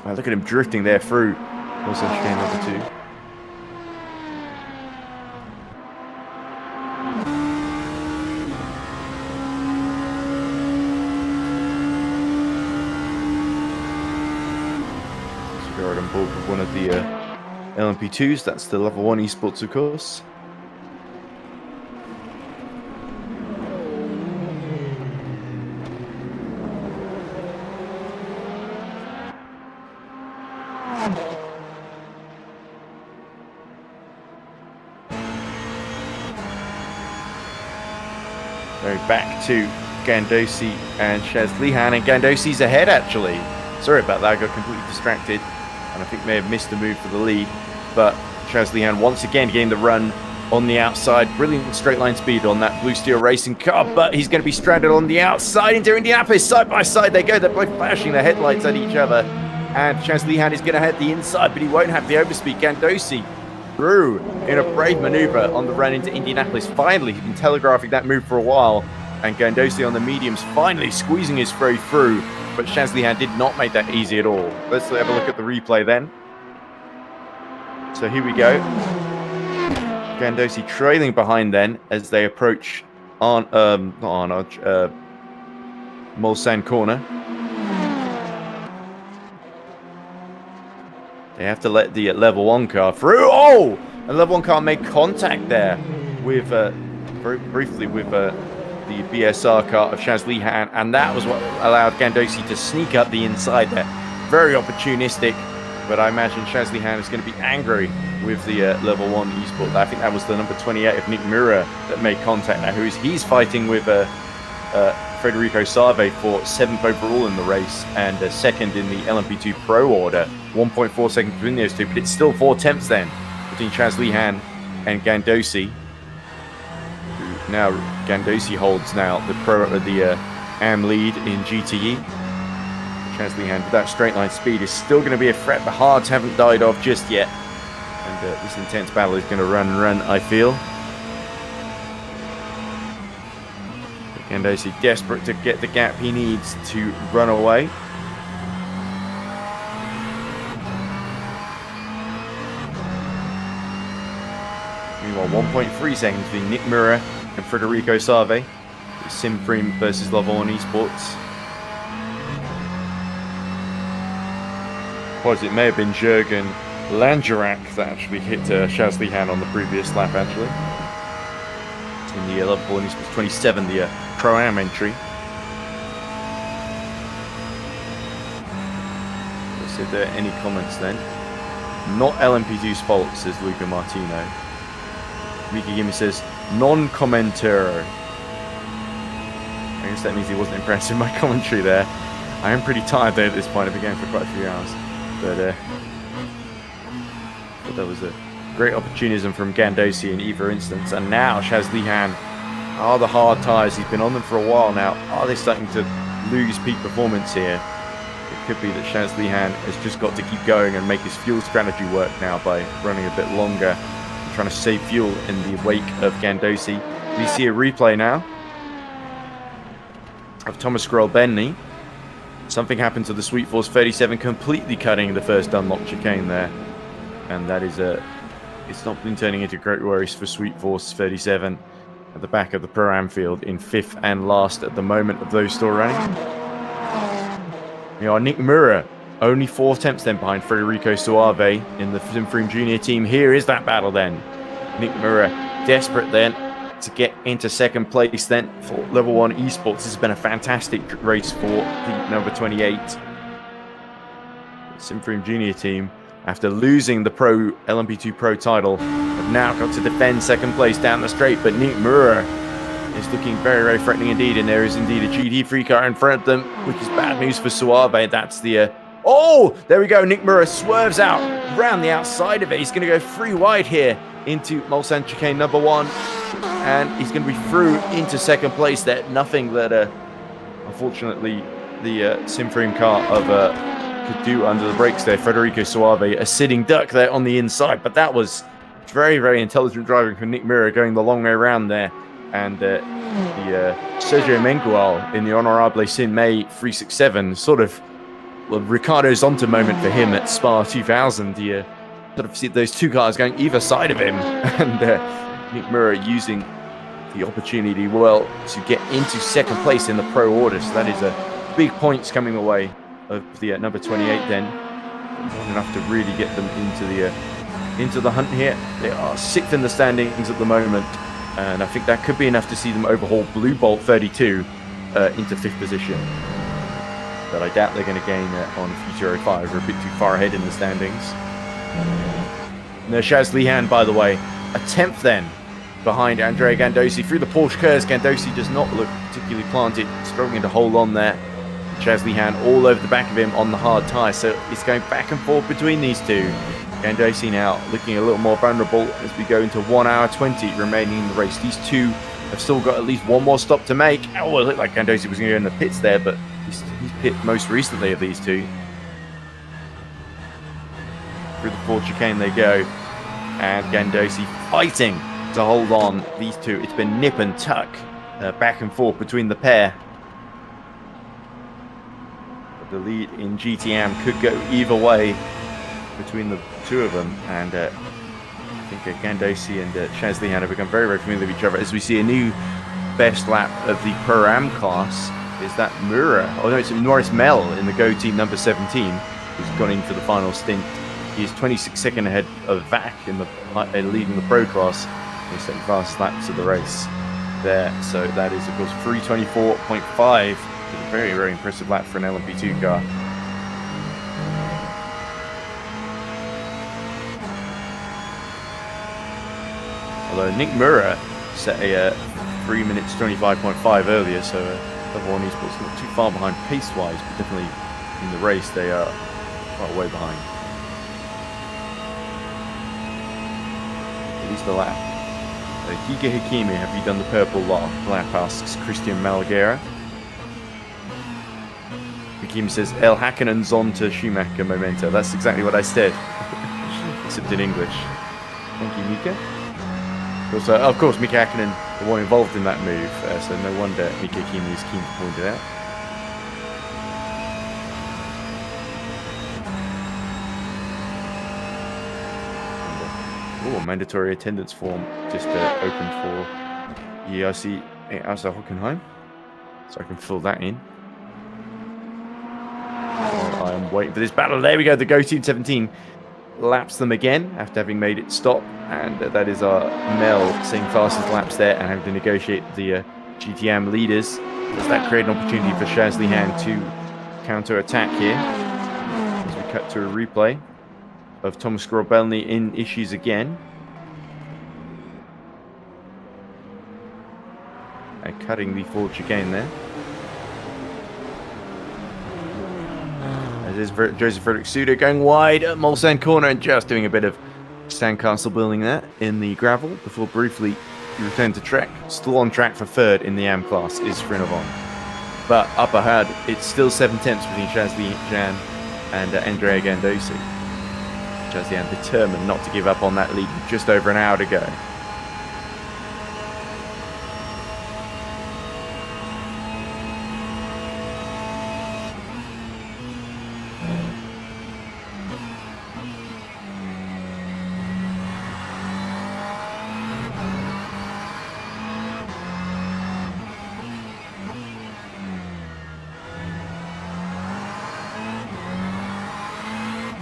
Look at him drifting there through also chicane number 2. On board with one of the LMP2s, that's the level 1 eSports, of course. So back to Gandosi and Chaz Lihan, and Gandosi's ahead actually. Sorry about that, I got completely distracted. And I think may have missed the move for the lead, but Chaz Lihan once again getting the run on the outside. Brilliant straight line speed on that Blue Steel racing car, but he's going to be stranded on the outside into Indianapolis. Side by side they go. They're both flashing their headlights at each other, and Chaz Lihan is going to head the inside, but he won't have the overspeed. Gandosi through in a brave maneuver on the run into Indianapolis. Finally, he's been telegraphing that move for a while, and Gandosi on the mediums finally squeezing his way through. But Chaz Lihan did not make that easy at all. Let's have a look at the replay then. So here we go. Gandosi trailing behind then as they approach Mulsanne corner. They have to let the level 1 car through. Oh! And level 1 car made contact there with, very briefly with the BSR car of Chaz Lihan, and that was what allowed Gandosi to sneak up the inside there. Very opportunistic, but I imagine Chaz Lihan is going to be angry with the level 1 eSport. I think that was the number 28 of Nick Mura that made contact now. He's fighting with Federico Save for 7th overall in the race and 2nd in the LMP2 Pro order. 1.4 seconds between those two, but it's still 4 tenths then between Chaz Lihan and Gandosi. Now Gandosi holds now the AM lead in GTE. Chaz Lihan with that straight line speed is still going to be a threat. The hards haven't died off just yet, and this intense battle is going to run, I feel. Gandosi desperate to get the gap he needs to run away. Meanwhile, 1.3 seconds between Nick Mura and Federico Save. Simframe versus level 1 eSports. Apologies, it may have been Jürgen Langerak that actually hit Chaz Lihan on the previous lap, actually. In the level 1 eSports 27, the Pro-Am entry. So if there are any comments then. Not LMP2's fault, says Luca Martino. Miki Gimme says, non-commenter. I guess that means he wasn't impressed with my commentary there. I am pretty tired though at this point. I've been going for quite a few hours. But that was a Great opportunism from Gandosi in either instance. And now Shaz Lihan, are the hard tyres, he's been on them for a while now, are they starting to lose peak performance here? It could be that Shaz Lihan has just got to keep going and make his fuel strategy work now by running a bit longer, trying to save fuel in the wake of Gandosi. We see a replay now of Thomas Bentley. Something happened to the Sweet Force 37, completely cutting the first unlocked chicane there. And that is it's not been turning into great worries for Sweet Force 37 at the back of the Pro-Am field in 5th and last at the moment of those still running. Nick Mura, only 4 attempts then behind Federico Suave in the Simfream Junior team. Here is that battle then. Nick Mura desperate then to get into 2nd place then for Level 1 eSports. This has been a fantastic race for the number 28 Simfream Junior team. After losing the Pro LMP2 Pro title, have now got to defend 2nd place down the straight. But Nick Mura is looking very, very threatening indeed. And there is indeed a GT3 car in front of them, which is bad news for Suave. That's the... oh, there we go. Nick Mura swerves out round the outside of it. He's going to go 3 wide here into Mulsanne chicane number 1. And he's going to be through into 2nd place there. Nothing that, unfortunately, the Simfream car of could do under the brakes there. Federico Suave, a sitting duck there on the inside. But that was very, very intelligent driving from Nick Mura, going the long way around there. And the Sergio Mengual in the Honorable Sin May 367, sort of Ricardo Zonta moment for him at Spa 2000. You sort of see those 2 cars going either side of him. And Nick Mura using the opportunity well to get into 2nd place in the pro order. So that is a big points coming away of the number 28 then. Not enough to really get them into the hunt here. They are 6th in the standings at the moment. And I think that could be enough to see them overhaul Blue Bolt 32 into 5th position. But I doubt they're going to gain on Future 05. We're a bit too far ahead in the standings. No, Shaz Lihan, by the way, a 10th then behind Andrea Gandosi through the Porsche curves. Gandosi does not look particularly planted, struggling to hold on there. Shaz Lihan all over the back of him on the hard tyre, so it's going back and forth between these two. Gandosi now looking a little more vulnerable as we go into 1 hour 20 remaining in the race. These two have still got at least one more stop to make. Oh, it looked like Gandosi was going to go in the pits there, but he's pit most recently of these two. Through the 4th chicane they go, and Gandosi fighting to hold on. These two, it's been nip and tuck back and forth between the pair. But the lead in GTM could go either way between the 2 of them, and I think Gandosi and Shaz Lihan have become very, very familiar with each other. As we see a new best lap of the Pro-Am class, is that Mura, oh no, it's Norris Mell in the Go team number 17, who's gone into the final stint. He is 26 seconds ahead of Vac in the leading the Pro class. He's second fastest laps of the race there, so that is of course 3:24.5. A very, very impressive lap for an LMP2 car. Although Nick Mura set a 3 minutes 25.5 earlier, so Level 1 eSports not too far behind pace-wise, but definitely in the race they are quite way behind. At least a lap. Giga Hakimi, have you done the purple lap? Asks Christian Malguera. Hakimi says, El Hakkinen Zonta Schumacher Momento. That's exactly what I said, except in English. Thank you, Mika. Also, of course, Mika Hakkinen, the one involved in that move, so no wonder Mika Hakimi is keen to point it out. Oh, mandatory attendance form just opened for ERC Asa Hockenheim, so I can fill that in. While I am waiting for this battle. There we go, the Go Team 17 laps them again after having made it stop, and that is our Mel saying fastest laps there and having to negotiate the GTM leaders. Does that create an opportunity for Shaz Lihan to counter-attack here? As we cut to a replay of Thomas Grobelny in issues again. And cutting the forward chicane there. As is Joseph Frederick Suda going wide at Mulsanne corner and just doing a bit of sandcastle building there in the gravel before briefly return to track. Still on track for third in the AM class is Srinovan. But up ahead, it's still 7 tenths between Shazli Jan and Andrea Gandosi. Shazli Jan determined not to give up on that lead with just over an hour to go.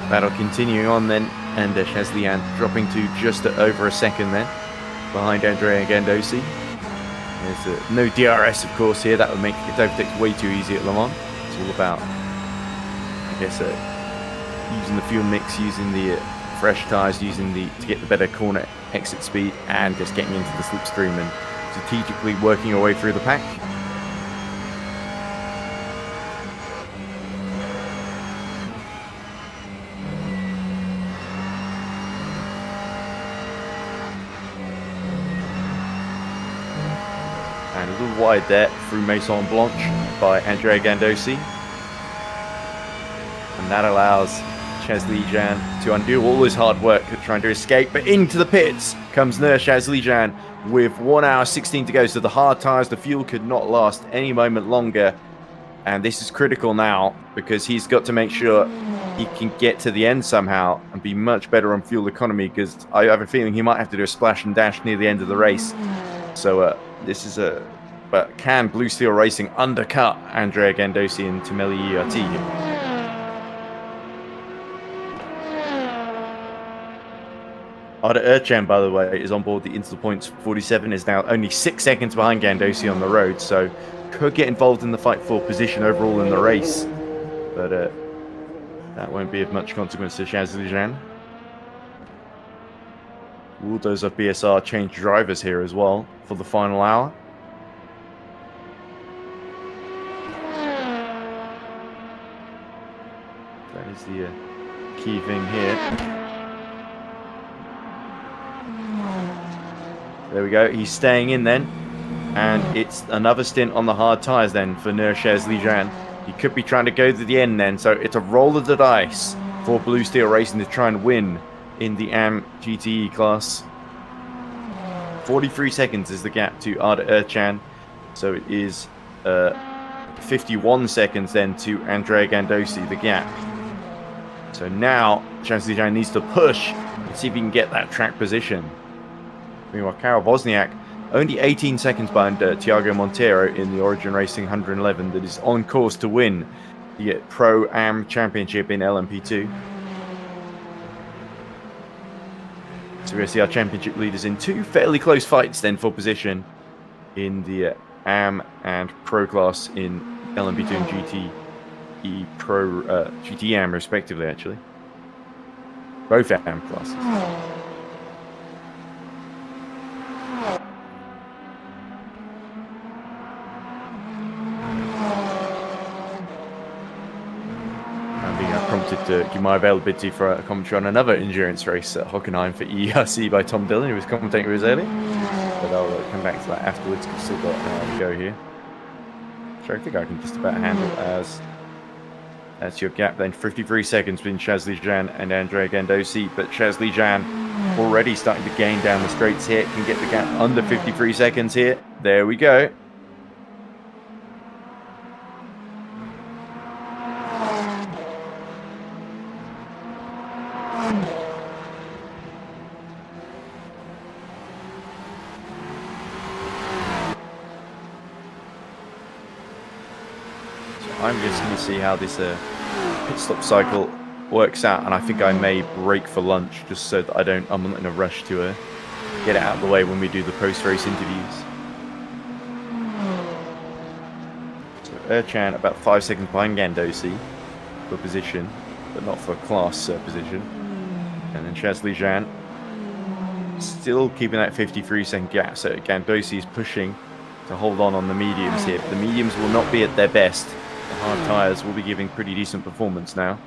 Battle continuing on then, and Shazli Jan dropping to just over a second then, behind Andrea Gandosi. There's no DRS, of course, here. That would make it overtake way too easy at Le Mans. It's all about, I guess, using the fuel mix, using the fresh tyres, using to get the better corner exit speed, and just getting into the slipstream and strategically working your way through the pack. And a little wide there through Maison Blanche by Andrea Gandosi. And that allows Shazli Jan to undo all his hard work trying to escape. But into the pits comes Nur Shazli Jan with 1 hour 16 to go. So the hard tyres, the fuel could not last any moment longer. And this is critical now because he's got to make sure he can get to the end somehow and be much better on fuel economy, because I have a feeling he might have to do a splash and dash near the end of the race. So this is but can Blue Steel Racing undercut Andrea Gandosi and Temeli ERT here? Arda Ercan, by the way, is on board the Into the Points 47, is now only 6 seconds behind Gandosi on the road, so could get involved in the fight for position overall in the race. But that won't be of much consequence to Shazli Jan. Will those of BSR change drivers here as well for the final hour? That is the key thing here. There we go, he's staying in then. And it's another stint on the hard tyres then for Nur Shazli Jan. He could be trying to go to the end then, so it's a roll of the dice for Blue Steel Racing to try and win in the AM GTE class. 43 seconds is the gap to Arda Ercan. So it is 51 seconds then to Andrea Gandosi, the gap. So now Shazli Jan needs to push and see if he can get that track position. Meanwhile, Karol Wozniak only 18 seconds behind Thiago Monteiro in the Origin Racing 111 that is on course to win the Pro-Am Championship in LMP2. So we're going to see our championship leaders in two fairly close fights then for position in the AM and Pro class in LMP2 and GTE Pro, GTE AM respectively, actually. Both AM classes. To give my availability for a commentary on another endurance race at Hockenheim for ERC by Tom Dillon, who was commentating with us earlier. But I'll come back to that afterwards because we've still got an hour to go here. So I think I can just about handle as that's your gap then. 53 seconds between Shazli Jan and Andrea Gandosi, but Shazli Jan already starting to gain down the straights here. Can get the gap under 53 seconds here. There we go. I'm just going to see how this pit stop cycle works out, and I think I may break for lunch just so that I'm not in a rush to get it out of the way when we do the post-race interviews. So Ercan about 5 seconds behind Gandosi for position, but not for class position. And then Shazli Jan still keeping that 53-second gap, so Gandosi is pushing to hold on the mediums here. But the mediums will not be at their best. The hard tyres will be giving pretty decent performance now.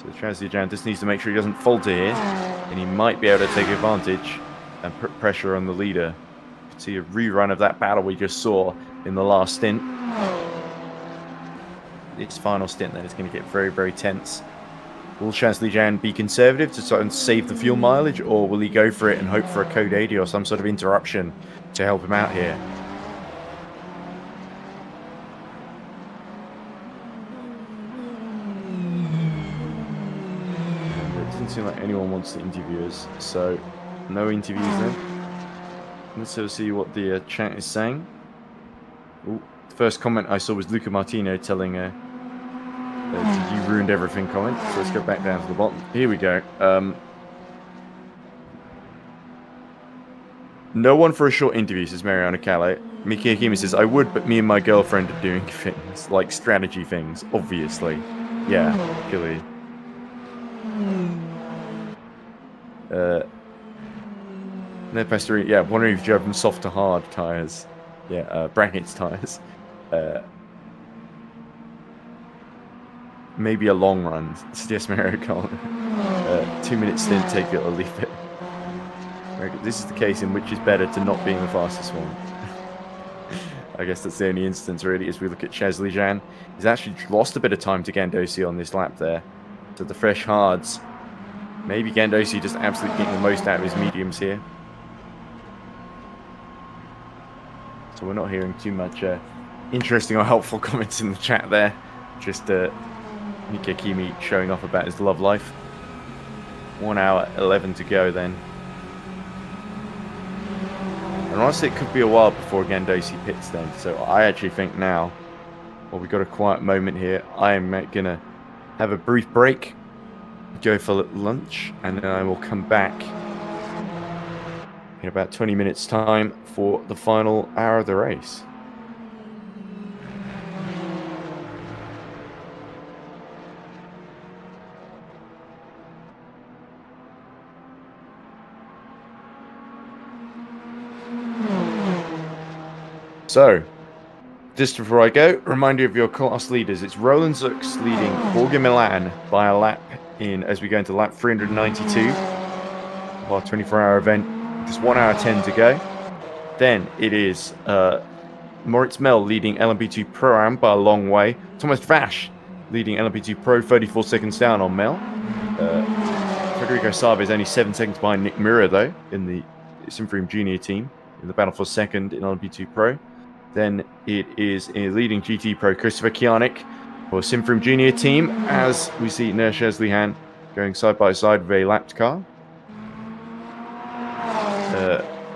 So Shazlijan just needs to make sure he doesn't falter here, and he might be able to take advantage and put pressure on the leader. You can see a rerun of that battle we just saw in the last stint. This final stint then is going to get very, very tense. Will Shazlijan be conservative to try and save the fuel mileage, or will he go for it and hope for a code 80 or some sort of interruption to help him out here? It doesn't seem like anyone wants to interview us, so no interviews then. Let's sort of see what the chat is saying. Ooh, the first comment I saw was Luca Martino telling you ruined everything comment. So let's go back down to the bottom. Here we go. No one for a short interview, says Mariana Calais. Miki Akimi says, I would, but me and my girlfriend are doing things, like strategy things, obviously. Yeah, Gilly. No Pastore, yeah, wondering if you have them soft to hard tyres. Yeah, brackets tyres. Maybe a long run, suggests Miracle. 2 minutes stint, take it or leave it. This is the case in which it's better to not being the fastest one. I guess that's the only instance, really, as we look at Shazlijan. He's actually lost a bit of time to Gandosi on this lap there. So the fresh hards. Maybe Gandosi just absolutely getting the most out of his mediums here. So we're not hearing too much interesting or helpful comments in the chat there. Just Miki Akimi showing off about his love life. 1 hour 11 to go then. And honestly, it could be a while before Gandosi pits then. So I actually think now, well, we've got a quiet moment here. I am going to have a brief break, go for lunch, and then I will come back in about 20 minutes' time for the final hour of the race. So, just before I go, reminder of your class leaders. It's Roland Zux leading Borgia Milan by a lap in as we go into lap 392 of our 24-hour event. Just 1 hour 10 to go. Then it is Moritz Mel leading LMP2 Pro-Am by a long way. Thomas Vash leading LMP2 Pro, 34 seconds down on Mel. Federico Sabe is only 7 seconds behind Nick Mira, though, in the Simfream Junior team, in the battle for second in LMP2 Pro. Then it is a leading GT Pro Christopher Kianik for Simfream Junior team, as we see Nur Shazlihan going side by side with a lapped car.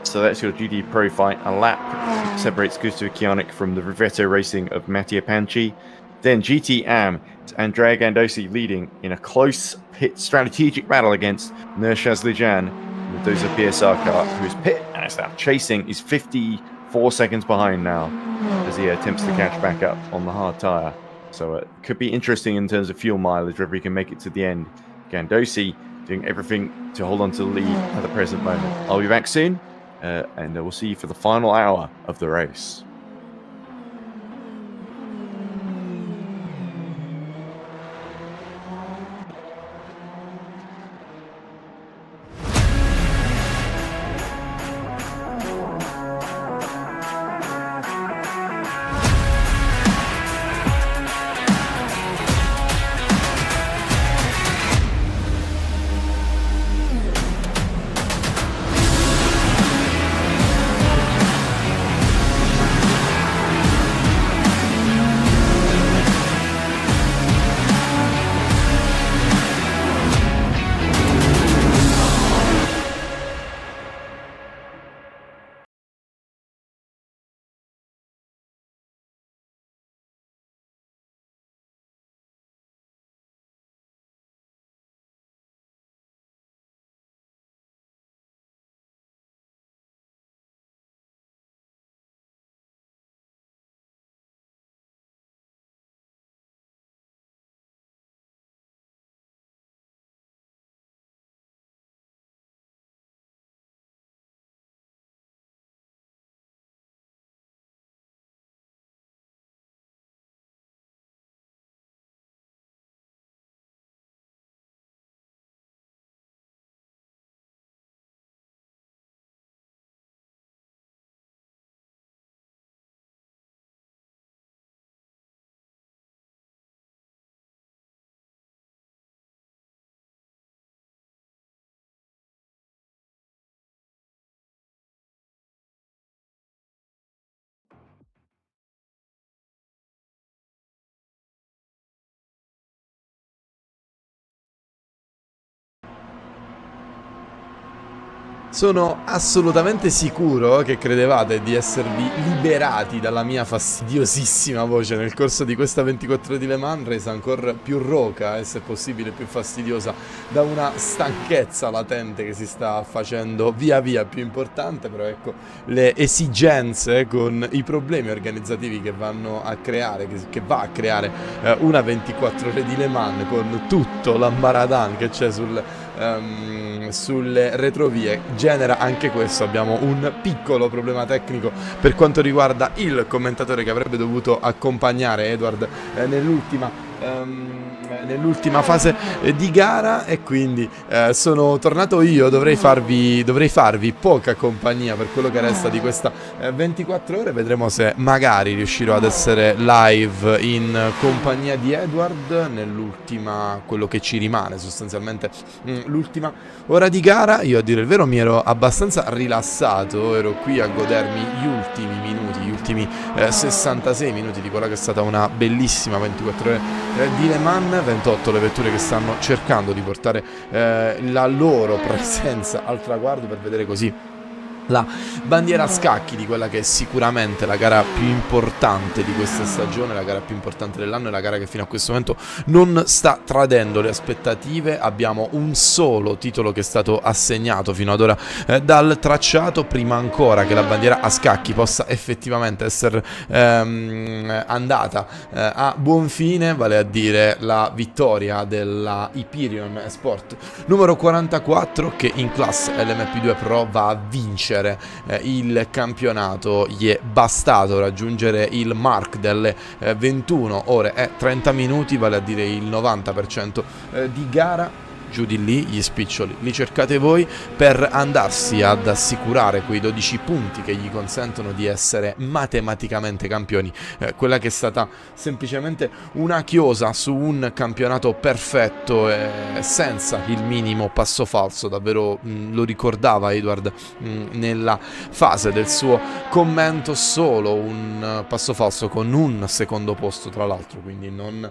So that's your GT Pro fight. A lap separates Christopher Kianik from the Rivetto Racing of Mattia Panci. Then GT Am, it's Andrea Gandosi leading in a close pit strategic battle against Nur Shazlihan, the Dozer PSR car, who is pit and is now chasing. Is 54 seconds behind now as he attempts to catch back up on the hard tyre. So it could be interesting in terms of fuel mileage, whether he can make it to the end. Gandosi doing everything to hold on to the lead at the present moment. I'll be back soon, and we'll see you for the final hour of the race. Sono assolutamente sicuro che credevate di esservi liberati dalla mia fastidiosissima voce nel corso di questa 24 ore di Le Mans, resa ancora più roca e se possibile più fastidiosa da una stanchezza latente che si sta facendo via via più importante, però ecco le esigenze con i problemi organizzativi che vanno a creare, che va a creare una 24 ore di Le Mans con tutto l'ambaradan che c'è sulle retrovie, genera anche questo. Abbiamo un piccolo problema tecnico per quanto riguarda il commentatore che avrebbe dovuto accompagnare Edward nell'ultima fase di gara, e quindi sono tornato io. Dovrei farvi poca compagnia per quello che resta di questa 24 ore. Vedremo se magari riuscirò ad essere live in compagnia di Edward nell'ultima, quello che ci rimane sostanzialmente, l'ultima ora di gara. Io, a dire il vero, mi ero abbastanza rilassato, ero qui a godermi gli ultimi minuti, gli ultimi 66 minuti di quella che è stata una bellissima 24 ore di Le Mans. 28 le vetture che stanno cercando di portare la loro presenza al traguardo per vedere così la bandiera a scacchi di quella che è sicuramente la gara più importante di questa stagione, la gara più importante dell'anno, e la gara che fino a questo momento non sta tradendo le aspettative. Abbiamo un solo titolo che è stato assegnato fino ad ora dal tracciato, prima ancora che la bandiera a scacchi possa effettivamente essere andata a buon fine, vale a dire la vittoria della Hyperion eSport numero 44, che in classe LMP2 Pro va a vincere il campionato. Gli è bastato raggiungere il mark delle 21 ore e 30 minuti, vale a dire il 90% di gara. Giù di lì gli spiccioli li cercate voi, per andarsi ad assicurare quei 12 punti che gli consentono di essere matematicamente campioni. Quella che è stata semplicemente una chiosa su un campionato perfetto e senza il minimo passo falso. Davvero lo ricordava Edward nella fase del suo commento, solo un passo falso con un secondo posto tra l'altro, quindi non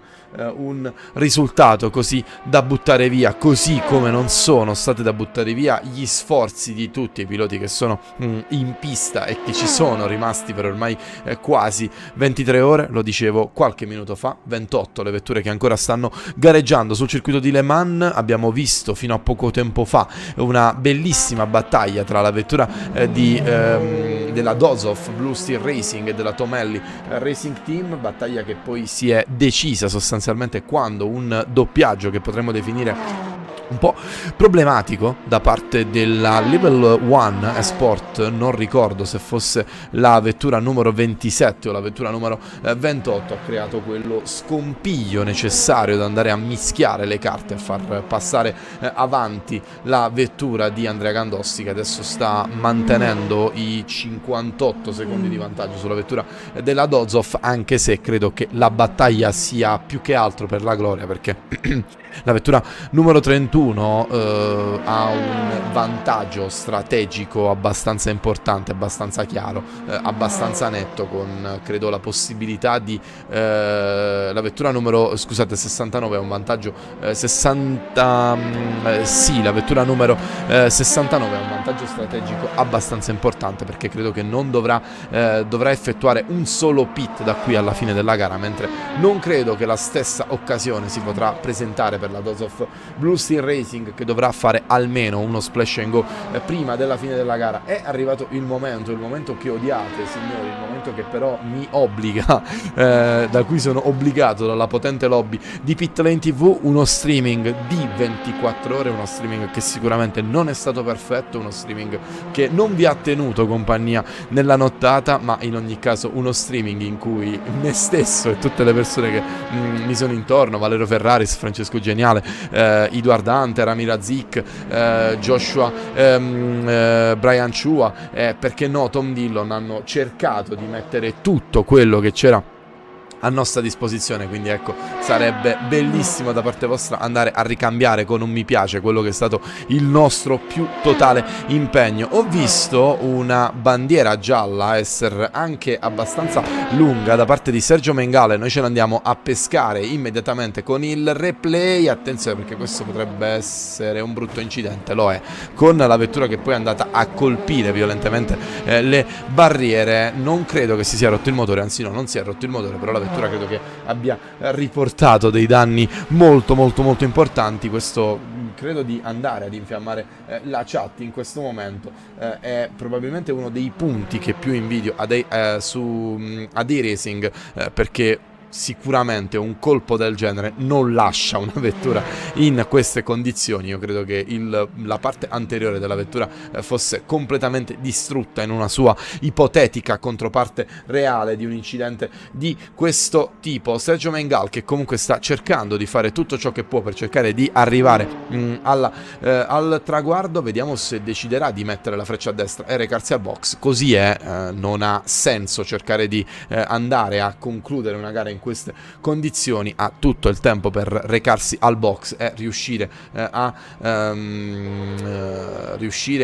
un risultato così da buttare via, così come non sono state da buttare via gli sforzi di tutti i piloti che sono in pista e che ci sono rimasti per ormai quasi 23 ore. Lo dicevo qualche minuto fa, 28 le vetture che ancora stanno gareggiando sul circuito di Le Mans. Abbiamo visto fino a poco tempo fa una bellissima battaglia tra la vettura della Dozov Blue Steel Racing e della Tomelli Racing Team, battaglia che poi si è decisa sostanzialmente quando un doppiaggio che potremmo definire un po' problematico da parte della Level 1 eSport, non ricordo se fosse la vettura numero 27 o la vettura numero 28, ha creato quello scompiglio necessario da andare a mischiare le carte e far passare avanti la vettura di Andrea Gandossi, che adesso sta mantenendo i 58 secondi di vantaggio sulla vettura della Dozov, anche se credo che la battaglia sia più che altro per la gloria, perché la vettura numero 31 ha un vantaggio strategico abbastanza importante, abbastanza chiaro, abbastanza netto, con credo la possibilità di la vettura numero 69 ha un vantaggio sì, la vettura numero 69 ha un vantaggio strategico abbastanza importante, perché credo che non dovrà effettuare un solo pit da qui alla fine della gara, mentre non credo che la stessa occasione si potrà presentare per la Dozov Blue Steel Racing, che dovrà fare almeno uno splash and go prima della fine della gara. È arrivato il momento che odiate, signori, il momento che però mi obbliga, da cui sono obbligato dalla potente lobby di Pit Lane TV, uno streaming di 24 ore, uno streaming che sicuramente non è stato perfetto, uno streaming che non vi ha tenuto compagnia nella nottata, ma in ogni caso uno streaming in cui me stesso e tutte le persone che mi sono intorno, Valerio Ferraris, Francesco Geniale, Edward Hunter, Amira Zik, Joshua, Brian Chua, perché no Tom Dillon, hanno cercato di mettere tutto quello che c'era a nostra disposizione, quindi ecco, sarebbe bellissimo da parte vostra andare a ricambiare con un mi piace quello che è stato il nostro più totale impegno. Ho visto una bandiera gialla essere anche abbastanza lunga da parte di Sergio Mengale, noi ce l'andiamo a pescare immediatamente con il replay. Attenzione, perché questo potrebbe essere un brutto incidente, lo è, con la vettura che poi è andata a colpire violentemente le barriere. Non credo che si sia rotto il motore, anzi no, non si è rotto il motore, però la vettura credo che abbia riportato dei danni molto importanti. Questo credo di andare ad infiammare la chat in questo momento, è probabilmente uno dei punti che più invidio ad iRacing, perché sicuramente un colpo del genere non lascia una vettura in queste condizioni. Io credo che la parte anteriore della vettura fosse completamente distrutta in una sua ipotetica controparte reale di un incidente di questo tipo. Sergio Mengal, che comunque sta cercando di fare tutto ciò che può per cercare di arrivare al traguardo. Vediamo se deciderà di mettere la freccia a destra e recarsi al box. Così è, non ha senso cercare di andare a concludere una gara in queste condizioni. Ha tutto il tempo per recarsi al box e riuscire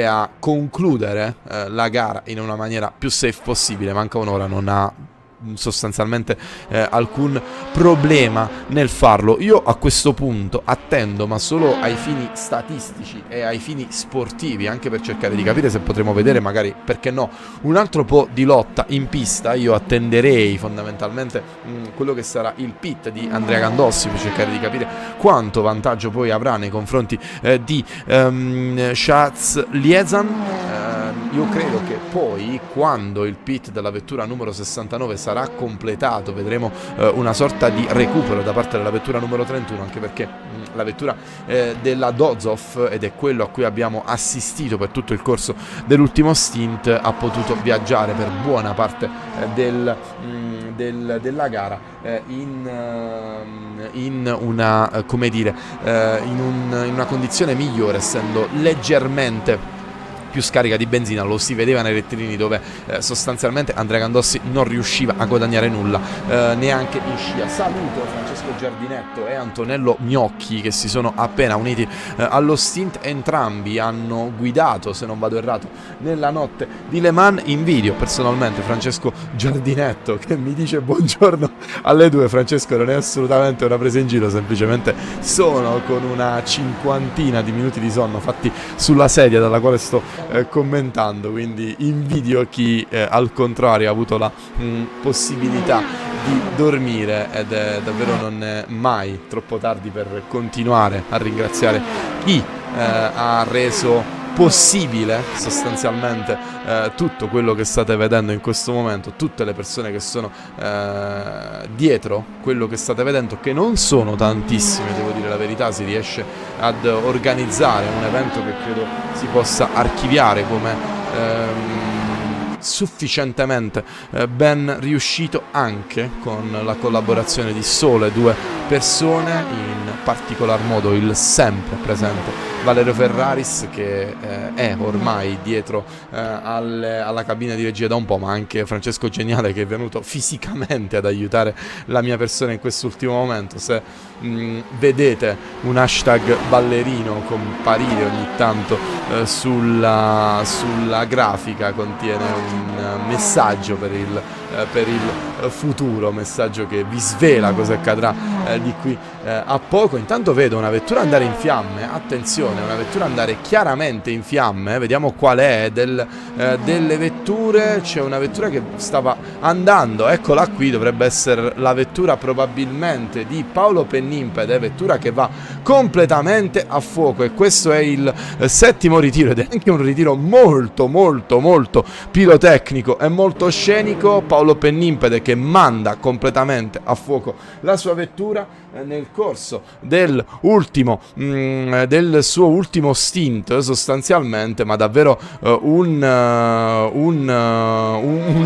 a concludere la gara in una maniera più safe possibile. Manca un'ora, non ha sostanzialmente alcun problema nel farlo. Io a questo punto attendo, ma solo ai fini statistici e ai fini sportivi, anche per cercare di capire se potremo vedere magari, perché no, un altro po' di lotta in pista. Io attenderei fondamentalmente quello che sarà il pit di Andrea Gandossi, per cercare di capire quanto vantaggio poi avrà nei confronti di Schatz Liezan. Io credo che poi, quando il pit della vettura numero 69 sarà completato, vedremo una sorta di recupero da parte della vettura numero 31, anche perché la vettura della Dozov, ed è quello a cui abbiamo assistito per tutto il corso dell'ultimo stint, ha potuto viaggiare per buona parte della gara in una, come dire, in una condizione migliore, essendo leggermente più scarica di benzina. Lo si vedeva nei rettilini, dove sostanzialmente Andrea Gandossi non riusciva a guadagnare nulla, neanche in scia. Saluto Francesco Giardinetto e Antonello Gnocchi, che si sono appena uniti allo stint. Entrambi hanno guidato, se non vado errato, nella notte di Le Mans. Invidio personalmente Francesco Giardinetto, che mi dice buongiorno alle 2. Francesco, non è assolutamente una presa in giro, semplicemente sono con una cinquantina di minuti di sonno fatti sulla sedia dalla quale sto commentando, quindi invidio chi al contrario ha avuto la possibilità di dormire, ed è davvero non è mai troppo tardi per continuare a ringraziare chi ha reso possibile sostanzialmente tutto quello che state vedendo in questo momento, tutte le persone che sono dietro quello che state vedendo, che non sono tantissime, devo dire la verità. Si riesce ad organizzare un evento che credo si possa archiviare come sufficientemente ben riuscito, anche con la collaborazione di sole 2 persone, in particolar modo il sempre presente Valerio Ferraris, che è ormai dietro alla cabina di regia da un po', ma anche Francesco Geniale, che è venuto fisicamente ad aiutare la mia persona in quest'ultimo momento. Se vedete un hashtag ballerino comparire ogni tanto sulla grafica, contiene un messaggio per il futuro, messaggio che vi svela cosa accadrà di qui a poco. Intanto vedo una vettura andare in fiamme, attenzione, una vettura andare chiaramente in fiamme. Vediamo qual è delle vetture. C'è una vettura che stava andando, eccola qui, dovrebbe essere la vettura probabilmente di Paolo Pennimpede, vettura che va completamente a fuoco, e questo è il settimo ritiro, ed è anche un ritiro molto pirotecnico e molto scenico. Paolo Pennimpede che manda completamente a fuoco la sua vettura nel corso del suo ultimo stint sostanzialmente, ma davvero un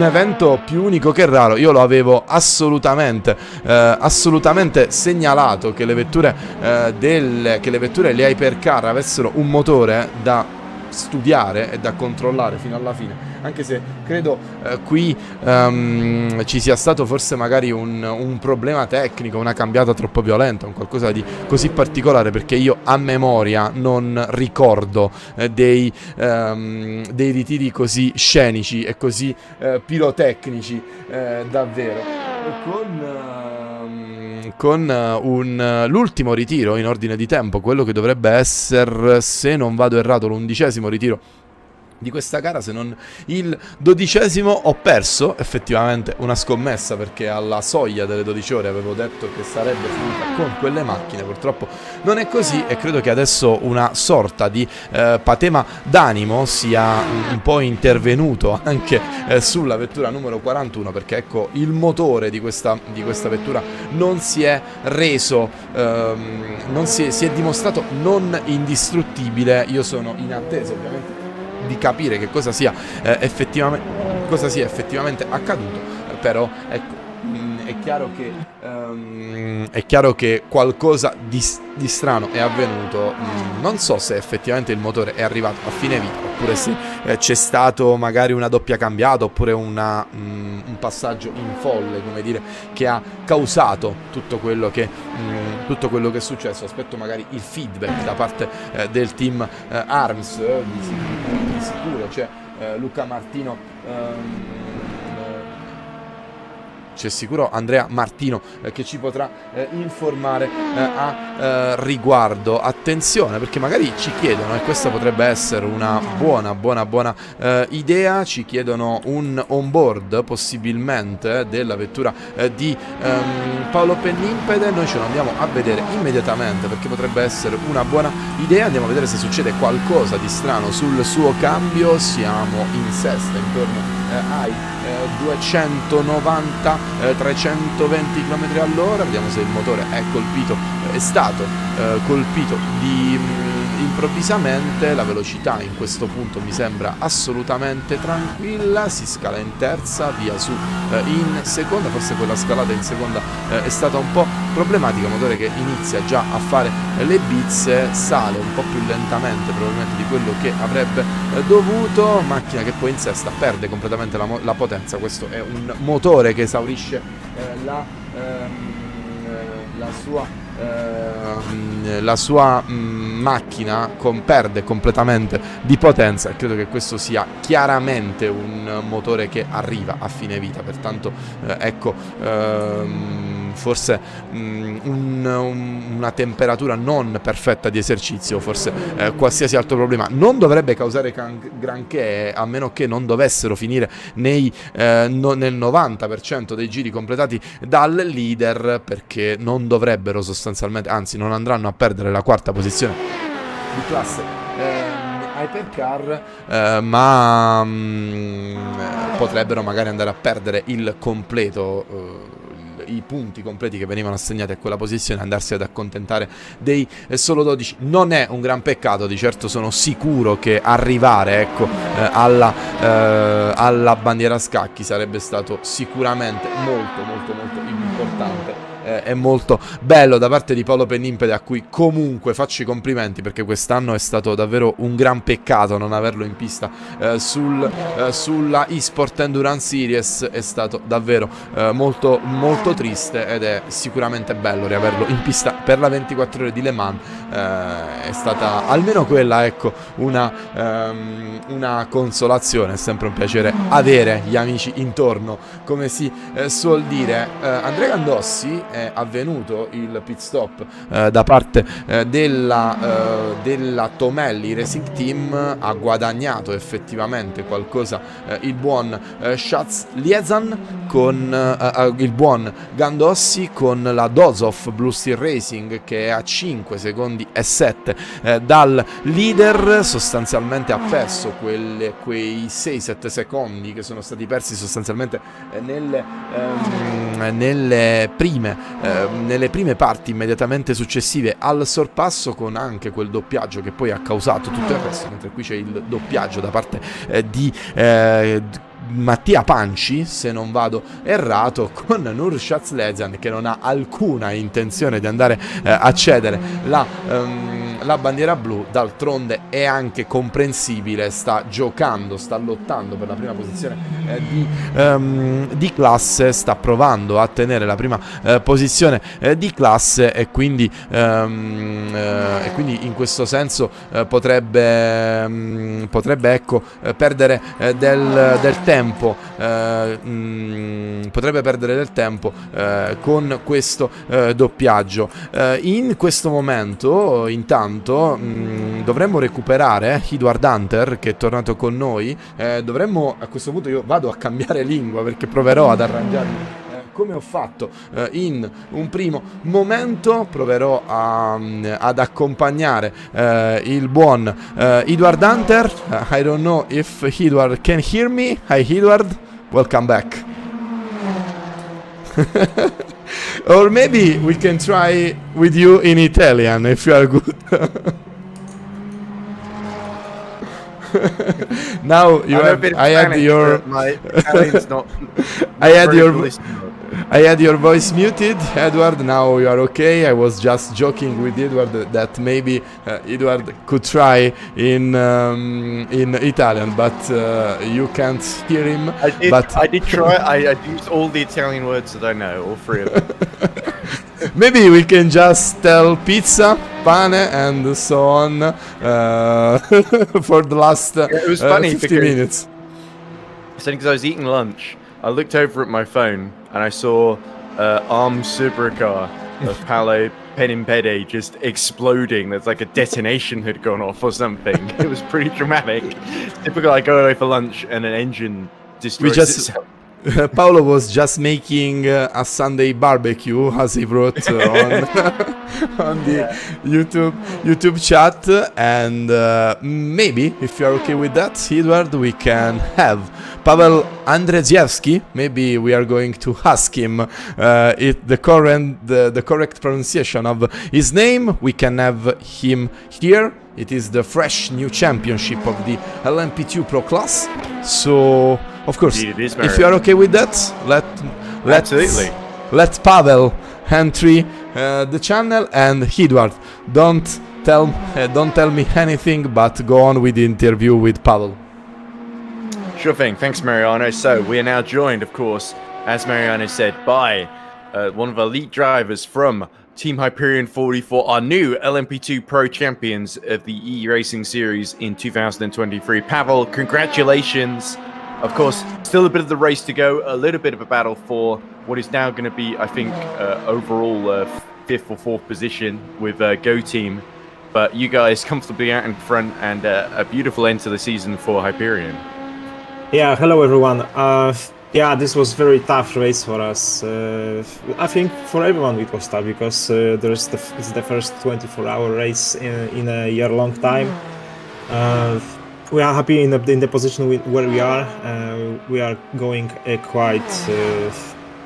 evento più unico che raro. Io lo avevo assolutamente segnalato che le vetture le hypercar avessero un motore da studiare e da controllare fino alla fine anche se credo qui ci sia stato forse magari un problema tecnico, una cambiata troppo violenta, un qualcosa di così particolare, perché io a memoria non ricordo dei ritiri così scenici e così pirotecnici davvero. Con l'ultimo ritiro in ordine di tempo, quello che dovrebbe essere, se non vado errato, l'11° ritiro di questa gara, se non il 12°, ho perso effettivamente una scommessa, perché alla soglia delle 12 ore avevo detto che sarebbe finita con quelle macchine. Purtroppo non è così, e credo che adesso una sorta di patema d'animo sia un po' intervenuto anche sulla vettura numero 41, perché ecco, il motore di questa vettura non si è reso, si è dimostrato non indistruttibile. Io sono in attesa ovviamente di capire che cosa sia effettivamente accaduto, però ecco, è chiaro che qualcosa di strano è avvenuto. Non so se effettivamente il motore è arrivato a fine vita, oppure se c'è stato magari una doppia cambiata, oppure un passaggio in folle, come dire, che ha causato tutto quello che è successo. Aspetto magari il feedback da parte del team ARMS. Di sicuro c'è Luca Martino, c'è sicuro Andrea Martino che ci potrà informare a riguardo. Attenzione, perché magari ci chiedono, e questa potrebbe essere una buona idea, ci chiedono un onboard possibilmente della vettura di Paolo Pennimpede. Noi ce lo andiamo a vedere immediatamente, perché potrebbe essere una buona idea. Andiamo a vedere se succede qualcosa di strano sul suo cambio. Siamo in sesta, intorno ai 290 320 km all'ora. Vediamo se il motore è stato colpito improvvisamente. La velocità in questo punto mi sembra assolutamente tranquilla. Si scala in terza, via su in seconda. Forse quella scalata in seconda è stata un po' problematica. Motore che inizia già a fare le bizze, sale un po' più lentamente probabilmente di quello che avrebbe dovuto. Macchina che poi in sesta perde completamente la potenza. Questo è un motore che esaurisce la sua macchina, perde completamente di potenza, e credo che questo sia chiaramente un motore che arriva a fine vita. Pertanto forse una temperatura non perfetta di esercizio, forse qualsiasi altro problema non dovrebbe causare granché, a meno che non dovessero finire nel 90% dei giri completati dal leader, perché non dovrebbero sostanzialmente, anzi non andranno a perdere la quarta posizione di classe Hypercar, ma potrebbero magari andare a perdere il completo, i punti completi che venivano assegnati a quella posizione, andarsi ad accontentare dei solo 12. Non è un gran peccato, di certo sono sicuro che arrivare alla bandiera a scacchi sarebbe stato sicuramente molto importante. È molto bello da parte di Paolo Pennimpede, a cui comunque faccio i complimenti, perché quest'anno è stato davvero un gran peccato non averlo in pista sulla eSport Endurance Series. È stato davvero molto triste, ed è sicuramente bello riaverlo in pista per la 24 ore di Le Mans. È stata almeno quella, ecco, una consolazione. È sempre un piacere avere gli amici intorno, come si suol dire. Andrea Gandossi, è avvenuto il pit stop da parte della Tomelli Racing Team. Ha guadagnato effettivamente qualcosa il buon Schatz Liezan con il buon Gandossi, con la Dozov Blue Steel Racing che è a 5 secondi e 7 dal leader. Sostanzialmente ha perso quei 6-7 secondi che sono stati persi sostanzialmente nelle prime parti immediatamente successive al sorpasso, con anche quel doppiaggio che poi ha causato tutto il resto, mentre qui c'è il doppiaggio da parte di Mattia Panci, se non vado errato, con Nur Schatzlezian che non ha alcuna intenzione di andare a cedere la la bandiera blu, d'altronde è anche comprensibile, sta giocando, sta lottando per la prima posizione di classe, sta provando a tenere la prima posizione di classe e quindi in questo senso potrebbe ecco perdere del tempo, potrebbe perdere del tempo con questo doppiaggio. In questo momento intanto dovremmo recuperare Edward Hunter, che è tornato con noi. Dovremmo, a questo punto io vado a cambiare lingua perché proverò ad arrangiarmi come ho fatto in un primo momento. Proverò ad accompagnare il buon Edward Hunter. I don't know if Edward can hear me. Hi Edward, welcome back. Or maybe we can try with you in Italian if you are good. Now you have, I had your my Italian's not I had very your ballista. I had your voice muted, Edward. Now you are okay. I was just joking with Edward that maybe Edward could try in Italian, but you can't hear him. I did try. I used all the Italian words that I know, all three of them. Maybe we can just tell pizza, pane, and so on for the last it was funny 50 minutes. Because I was eating lunch, I looked over at my phone and I saw Arm Supercar of Paolo Penimpede just exploding. There's like a detonation had gone off or something. It was pretty dramatic. Typical, I go away for lunch and an engine destroys itself. Paolo was just making a Sunday barbecue, as he wrote on the YouTube chat, and maybe if you are okay with that, Edward, we can have Pavel Andrzejewski. Maybe we are going to ask him the correct pronunciation of his name. We can have him here. It is the fresh new championship of the LMP2 Pro class. So, of course, if you are okay with that, let Pavel enter the channel. And Edward, don't tell me anything, but go on with the interview with Pavel. Sure thing. Thanks, Mariano. So we are now joined, of course, as Mariano said, by one of our elite drivers from Team Hyperion 44, our new LMP2 Pro Champions of the E-Racing Series in 2023. Pavel, congratulations. Of course, still a bit of the race to go, a little bit of a battle for what is now going to be, I think, overall fifth or fourth position with Go Team. But you guys comfortably out in front, and a beautiful end to the season for Hyperion. Yeah, hello everyone. Yeah, this was very tough race for us. I think for everyone it was tough because it's the first 24-hour race in a year-long time. We are happy in the position where we are. We are going a quite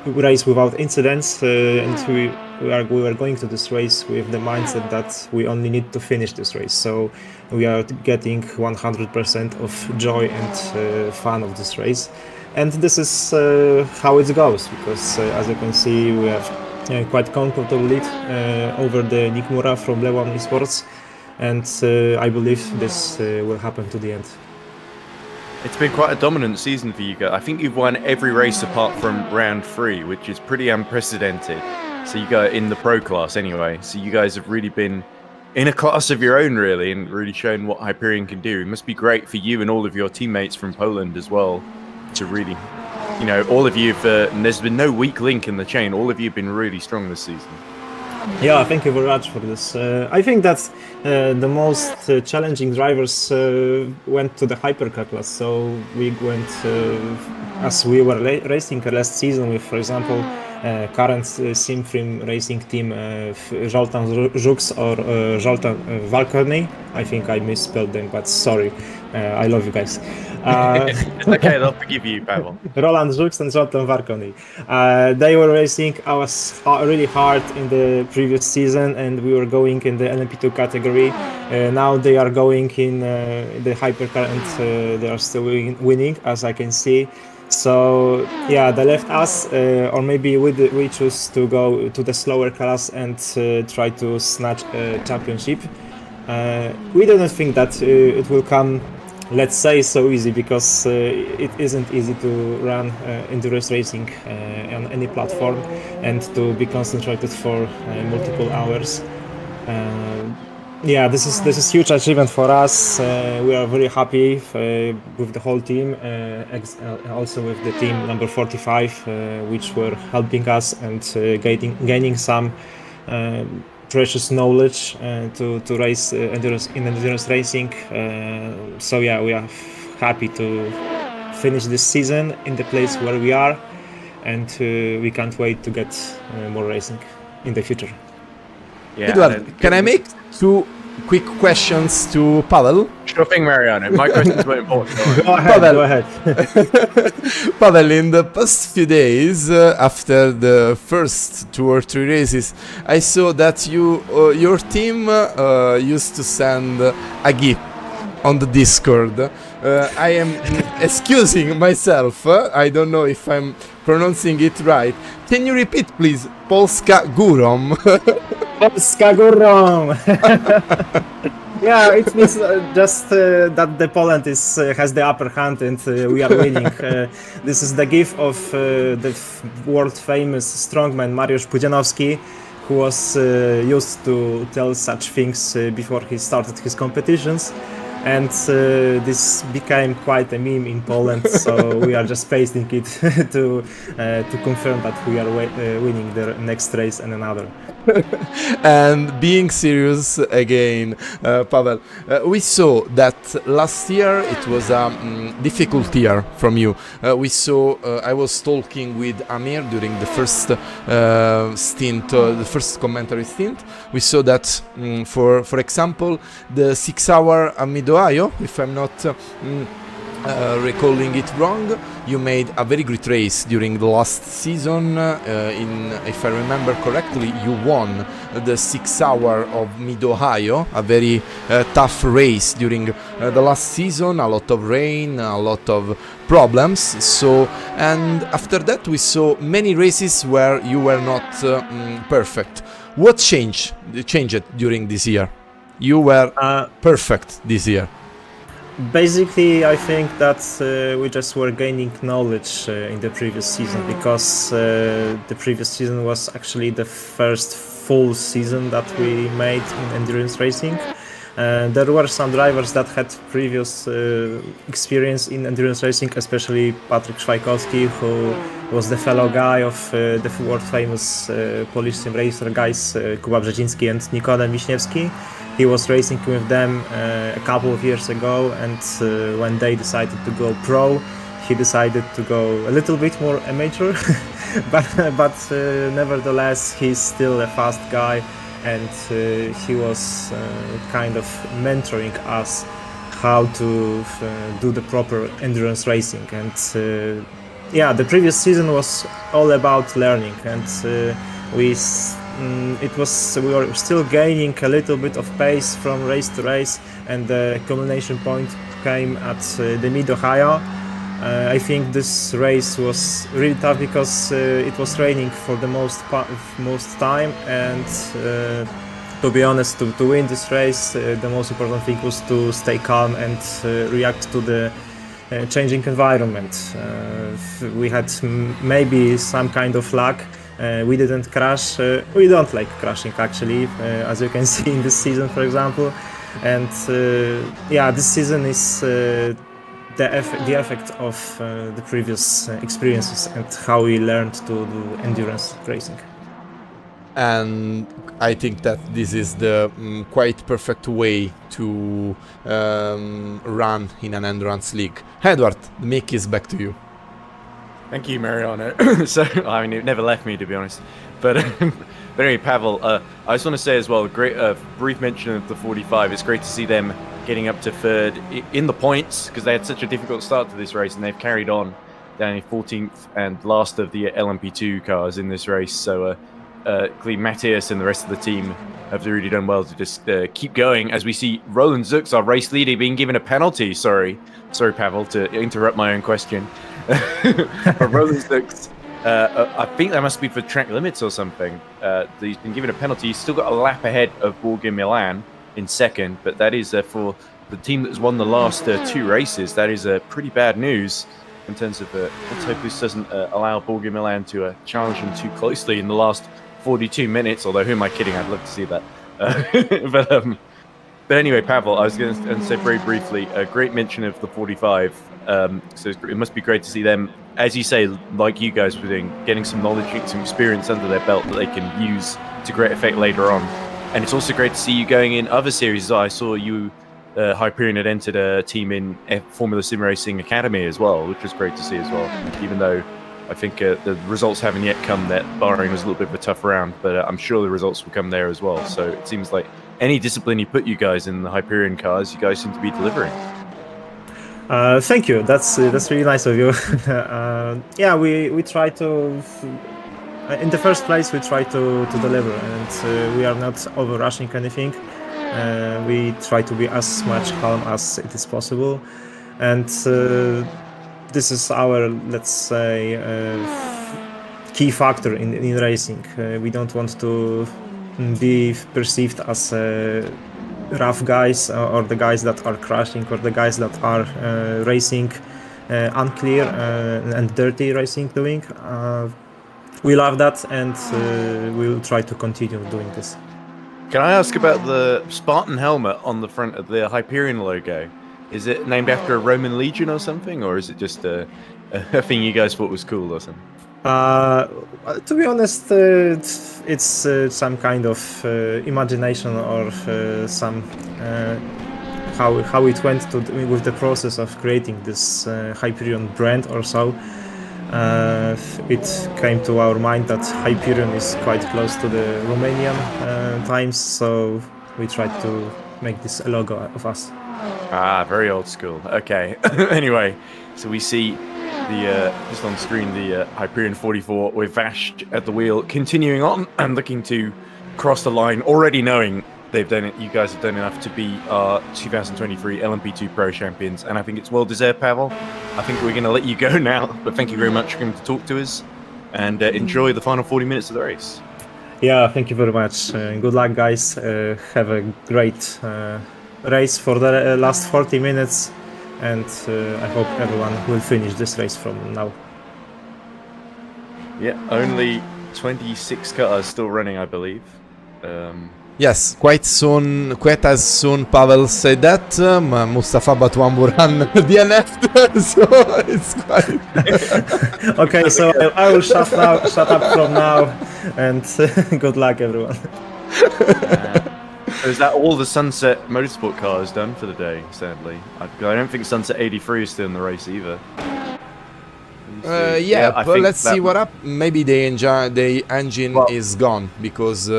race without incidents, and we were going to this race with the mindset that we only need to finish this race. So we are getting 100% of joy and fun of this race. And this is how it goes, because as you can see, we have quite comfortable lead over the Nick Mura from Lewon eSports, and I believe this will happen to the end. It's been quite a dominant season for you guys. I think you've won every race apart from round 3, which is pretty unprecedented. So you go in the pro class anyway. So you guys have really been in a class of your own, really, and really shown what Hyperion can do. It must be great for you and all of your teammates from Poland as well to really, you know, all of you have, there's been no weak link in the chain. All of you have been really strong this season. Yeah, thank you very much for this. I think that the most challenging drivers went to the hypercar class. So we went, as we were racing last season with, for example, current Simfrim racing team, Zoltan Żuks or Zoltan Valkorny. I think I misspelled them, but sorry. I love you guys. It's okay, they'll forgive you, Pavel. Roland Żuks and Zoltan Valkorny. They were racing us really hard in the previous season, and we were going in the LMP2 category. Now they are going in the hypercar, and they are still winning, as I can see. So yeah, they left us, or maybe we choose to go to the slower class and try to snatch a championship. We don't think that it will come, let's say, so easy, because it isn't easy to run endurance racing on any platform and to be concentrated for multiple hours. Yeah, this is huge achievement for us. We are very happy with the whole team, also with the team number 45, which were helping us and gaining some precious knowledge to race endurance racing. So yeah, we are happy to finish this season in the place where we are, and we can't wait to get more racing in the future. Yeah, Edward, can I make 2 quick questions to Pavel? Sure thing, Mariano. My questions were important. Go ahead. Pavel, in the past few days, after the first 2 or 3 races, I saw that your team used to send a GIF on the Discord. I am excusing myself. I don't know if I'm pronouncing it right. Can you repeat, please? Polska Górom. Polska Górom! Yeah, it means just that the Poland has the upper hand and we are winning. This is the gift of the world famous strongman Mariusz Pudzianowski, who was used to tell such things before he started his competitions. And this became quite a meme in Poland, so we are just pasting it to confirm that we are winning the next race and another. And being serious again, Pavel, we saw that last year it was a difficult year from you. We saw, I was talking with Amir during the first stint, the first commentary stint. We saw that, for example, the 6-hour Ohio, if I'm not recalling it wrong, you made a very great race during the last season. If I remember correctly, you won the 6-hour of Mid-Ohio, a very tough race during the last season. A lot of rain, a lot of problems. So, and after that, we saw many races where you were not perfect. What changed during this year? You were perfect this year. Basically, I think that we just were gaining knowledge in the previous season, because the previous season was actually the first full season that we made in endurance racing. There were some drivers that had previous experience in endurance racing, especially Patryk Szwajkowski, who was the fellow guy of the world famous Polish sim racer guys Kuba Brzeziński and Nikodem Wiśniewski. He was racing with them a couple of years ago, and when they decided to go pro, he decided to go a little bit more amateur, but nevertheless he's still a fast guy, and he was kind of mentoring us how to do the proper endurance racing. And yeah, the previous season was all about learning, and we were still gaining a little bit of pace from race to race, and the culmination point came at the Mid-Ohio. I think this race was really tough because it was raining for the most time, and to be honest, to win this race, the most important thing was to stay calm and react to the changing environment. We had maybe some kind of luck. We didn't crash. We don't like crashing, actually, as you can see in this season, for example. And yeah, this season is the effect of the previous experiences and how we learned to do endurance racing. And I think that this is the quite perfect way to run in an endurance league. Edward, the mic is back to you. Thank you, Mariano. So, I mean, it never left me, to be honest. But anyway, Pavel, I just want to say as well, great brief mention of the 45. It's great to see them getting up to third in the points, because they had such a difficult start to this race, and they've carried on down in 14th and last of the LMP2 cars in this race. So, clearly, Matthias and the rest of the team have really done well to just keep going, as we see Roland Zux, our race leader, being given a penalty. Sorry, Pavel, to interrupt my own question. But Roland Zux, I think that must be for track limits or something. He's been given a penalty. He's still got a lap ahead of Borg in Milan. in second, but that is for the team that's won the last 2 races. That is pretty bad news in terms of let's hope this doesn't allow Borghi Milan to challenge them too closely in the last 42 minutes, although who am I kidding? I'd love to see that. But anyway, Pavel, I was going to say very briefly, a great mention of the 45. So it must be great to see them, as you say, like you guys were doing, getting some knowledge, some experience under their belt that they can use to great effect later on. And it's also great to see you going in other series. I saw you, Hyperion had entered a team in Formula Sim Racing Academy as well, which was great to see as well, even though I think the results haven't yet come. That Bahrain was a little bit of a tough round, but I'm sure the results will come there as well. So it seems like any discipline you put you guys in the Hyperion cars, you guys seem to be delivering. Thank you. That's really nice of you. Yeah, we try to. In the first place, we try to deliver, and we are not over rushing anything. We try to be as much calm as it is possible, and this is our, let's say, key factor in racing. We don't want to be perceived as rough guys, or the guys that are crashing, or the guys that are racing unclear and dirty racing doing. We love that, and we'll try to continue doing this. Can I ask about the Spartan helmet on the front of the Hyperion logo? Is it named after a Roman legion or something, or is it just a thing you guys thought was cool or something? To be honest, it's some kind of imagination, or some how it went with the process of creating this Hyperion brand or so. It came to our mind that Hyperion is quite close to the Romanian times, so we tried to make this a logo of us. Ah, very old school. Okay. Anyway, so we see the just on screen the Hyperion 44 with Vash at the wheel, continuing on and looking to cross the line, already knowing they've done it. You guys have done enough to be our 2023 LMP2 Pro Champions, and I think it's well deserved, Pavel. I think we're going to let you go now, but thank you very much for coming to talk to us, and enjoy the final 40 minutes of the race. Yeah, thank you very much. Good luck, guys. Have a great race for the last 40 minutes, and I hope everyone will finish this race from now. Yeah, only 26 cars still running, I believe. Yes, quite as soon Pavel said that, Mustafa Batuambu ran DNF, so it's quite... Okay, so I will shut up from now, and good luck, everyone. Is that all the Sunset Motorsport cars done for the day, sadly? I don't think Sunset 83 is still in the race either. Yeah, but let's see what up. Maybe the engine is gone because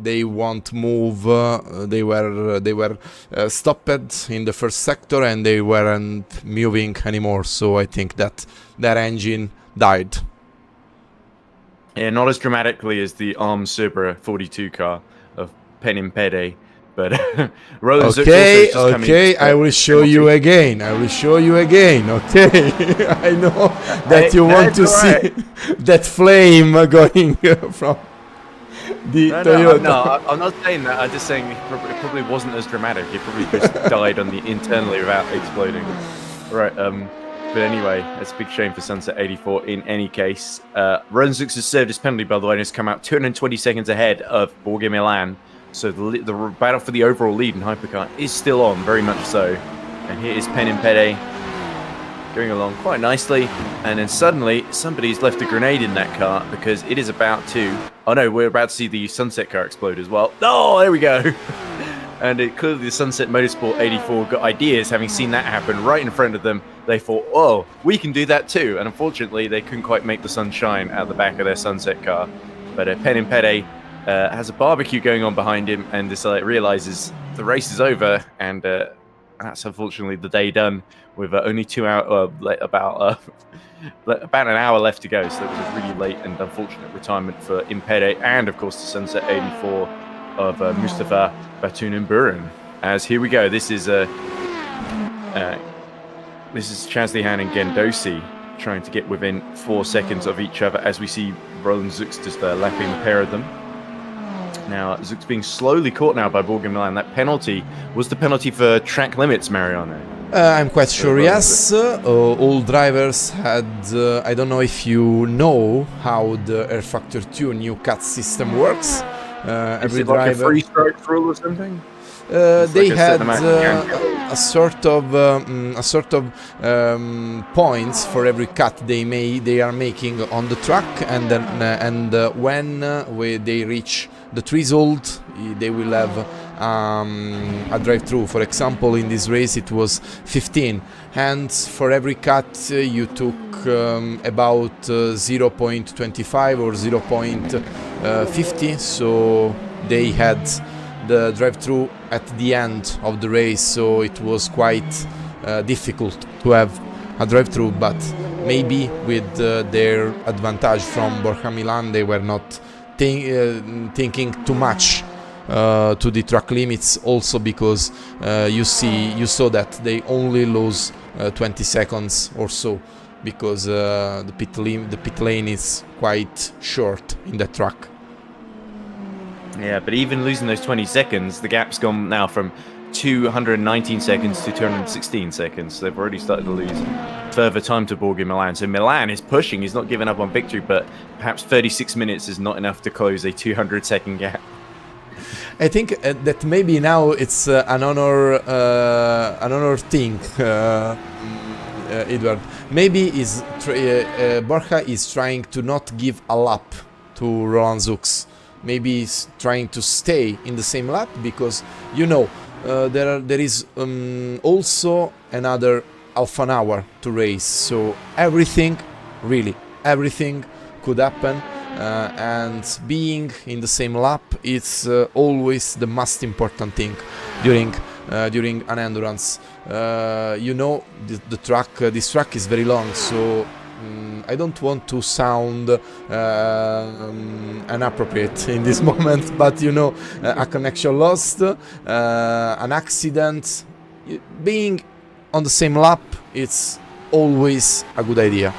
they won't move. They were stopped in the first sector and they weren't moving anymore. So I think that their engine died. Yeah, not as dramatically as the Arm Subra 42 car of Penimpede. But okay, I will show you again. Okay, I know that you want to see that flame going from the Toyota. No, I'm not saying that. I'm just saying it probably wasn't as dramatic. It probably just died on the internally without exploding. Right. But anyway, it's a big shame for Sunset 84 in any case. Ronsux has served his penalty, by the way, and has come out 220 seconds ahead of Borghi Milan. So the battle for the overall lead in Hypercar is still on, very much so. And here is Penimpede going along quite nicely. And then suddenly, somebody's left a grenade in that car because it is about to... Oh no, we're about to see the Sunset car explode as well. Oh, there we go. And clearly the Sunset Motorsport 84 got ideas, having seen that happen right in front of them. They thought, oh, we can do that too. And unfortunately, they couldn't quite make the sun shine out the back of their Sunset car. But Penimpede... has a barbecue going on behind him and realizes the race is over, and that's unfortunately the day done with only 2 hours, about an hour left to go. So it was a really late and unfortunate retirement for Impede and, of course, the Sunset 84 of Mustafa Batuambu. As here we go, this is Chaslihan and Gendosi trying to get within 4 seconds of each other as we see Roland Zux just lapping the pair of them. Now, Zook's being slowly caught now by Borg and Milan. That penalty was the penalty for track limits, Mariano. I'm quite sure, yes. All drivers had... I don't know if you know how the rFactor 2 new cut system works. Is it like a free stroke rule or something? They like had a sort of points for every cut they are making on the track, and then when they reach the threshold, they will have a drive-through. For example, in this race it was 15, and for every cut you took about 0.25 or 0.50, so they had the drive-through at the end of the race, so it was quite difficult to have a drive-through, but maybe with their advantage from Borja Milan, they were not thinking too much to the track limits, also because you saw that they only lose 20 seconds or so, because the pit lane is quite short in the track. Yeah, but even losing those 20 seconds, the gap's gone now from 219 seconds to 216 seconds. So they've already started to lose further time to Borg in Milan. So Milan is pushing, he's not giving up on victory, but perhaps 36 minutes is not enough to close a 200-second gap. I think that maybe now it's an honor thing, Edward. Maybe Borja is trying to not give a lap to Roland Zooks. Maybe he's trying to stay in the same lap, because there is also another half an hour to race, so everything could happen, and being in the same lap is always the most important thing during an endurance. This track is very long, so I don't want to sound inappropriate in this moment, but a connection lost, an accident, being on the same lap, it's always a good idea.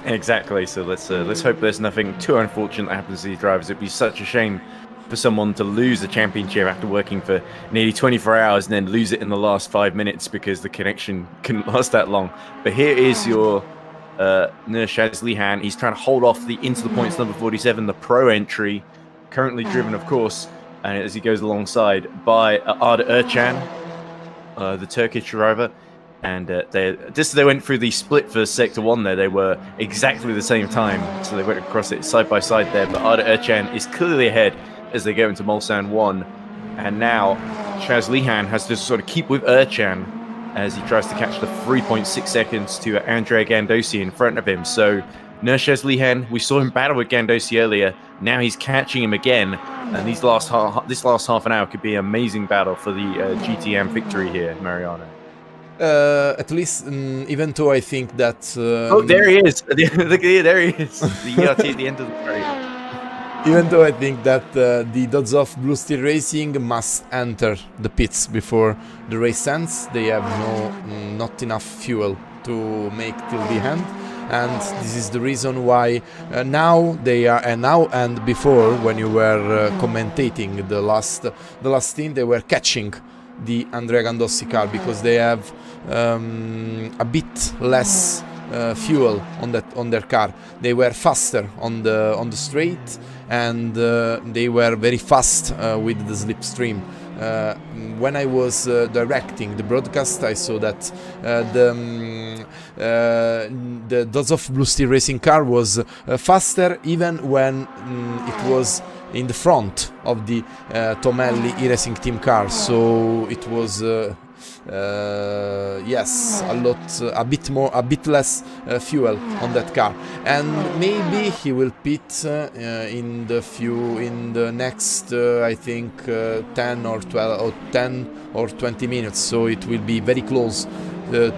Exactly. So let's hope there's nothing too unfortunate that happens to these drivers. It'd be such a shame for someone to lose the championship after working for nearly 24 hours and then lose it in the last 5 minutes because the connection couldn't last that long. But here is your Nurshaz Lihan. He's trying to hold off the into the points number 47, the pro entry, currently driven, of course, and as he goes alongside by Arda Ercan, the Turkish driver. And they went through the split for Sector 1 there. They were exactly the same time, so they went across it side by side there. But Arda Ercan is clearly ahead as they go into Mulsanne 1. And now Shaz Lihan has to sort of keep with Ercan as he tries to catch the 3.6 seconds to Andrea Gandosi in front of him. So Nurshaz Lihan, we saw him battle with Gandosi earlier. Now he's catching him again. And this last half an hour could be an amazing battle for the GTM victory here, Mariano. At least, even though I think that... there he is! Look here, there he is! The ERT at the end of the parade. Even though I think that the Dodzoff Blue Steel Racing must enter the pits before the race ends. They have not enough fuel to make till the end, and this is the reason why now they are. And now and before, when you were commentating the last team, they were catching the Andrea Gandossi car because they have a bit less fuel on their car. They were faster on the straight, and they were very fast with the slipstream. When I was directing the broadcast, I saw that the Dodzoff Blue Steel Racing car was faster even when it was in the front of the Tomelli e-Racing team car. So it was yes, a bit less fuel on that car, and maybe he will pit in the next I think 10 or 20 minutes, so it will be very close to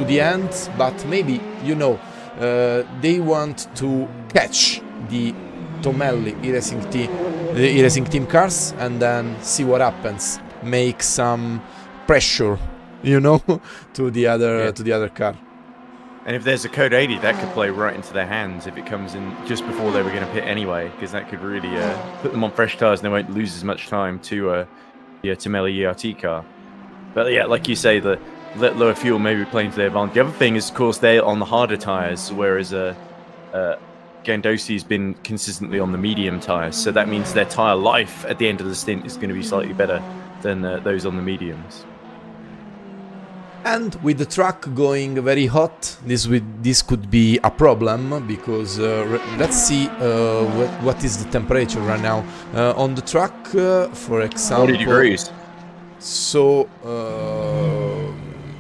the end. But maybe they want to catch the Tomelli e-Racing team cars and then see what happens, make some pressure to the other car. And if there's a code 80, that could play right into their hands if it comes in just before they were going to pit anyway, because that could really put them on fresh tyres and they won't lose as much time to the Timeli ERT car. But yeah, like you say, the lower fuel may be playing to their advantage. The other thing is, of course, they're on the harder tyres, whereas Gandosi's been consistently on the medium tyres. So that means their tyre life at the end of the stint is going to be slightly better than those on the mediums. And with the track going very hot, this could be a problem, because let's see what is the temperature right now on the track, for example. 40 degrees. So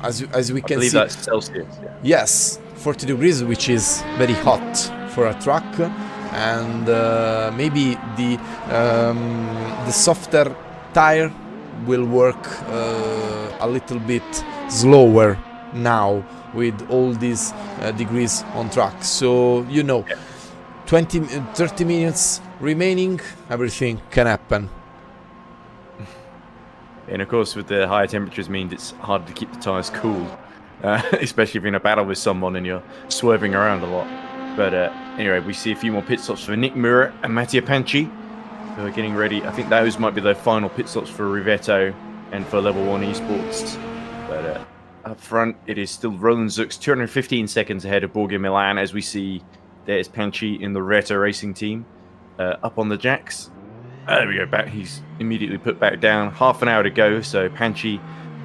as we can I believe see, that's Celsius. Yeah. yes, 40 degrees, which is very hot for a truck, and maybe the softer tire will work a little bit slower now with all these degrees on track. So, you know, 30 minutes remaining, everything can happen. And of course, with the higher temperatures, means it's harder to keep the tyres cool, especially if you're in a battle with someone and you're swerving around a lot. But anyway, we see a few more pit stops for Nick Muir and Mattia Panci, who are getting ready. I think those might be their final pit stops for Rivetto and for Level 1 eSports. But up front, it is still Roland Zux, 215 seconds ahead of Borgia Milan, as we see there's Panci in the Rivetto racing team up on the jacks. There we go, back. He's immediately put back down. Half an hour to go, so Panci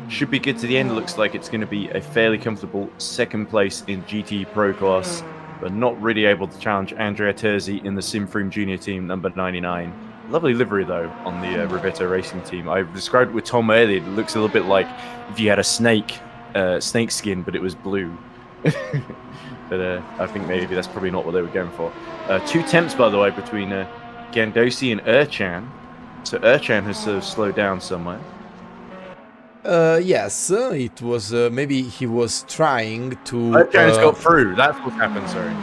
should be good to the end. Looks like it's going to be a fairly comfortable second place in GT Pro class, but not really able to challenge Andrea Terzi in the Simfream Junior team, number 99. Lovely livery, though, on the Rivetto racing team. I described it with Tom earlier. It looks a little bit like if you had a snake skin, but it was blue. But I think maybe that's probably not what they were going for. 2 temps, by the way, between Gandosi and Erchan. So Erchan has sort of slowed down somewhere. Yes, it was maybe he was trying to. Erchan has got through. That's what happened. Sorry.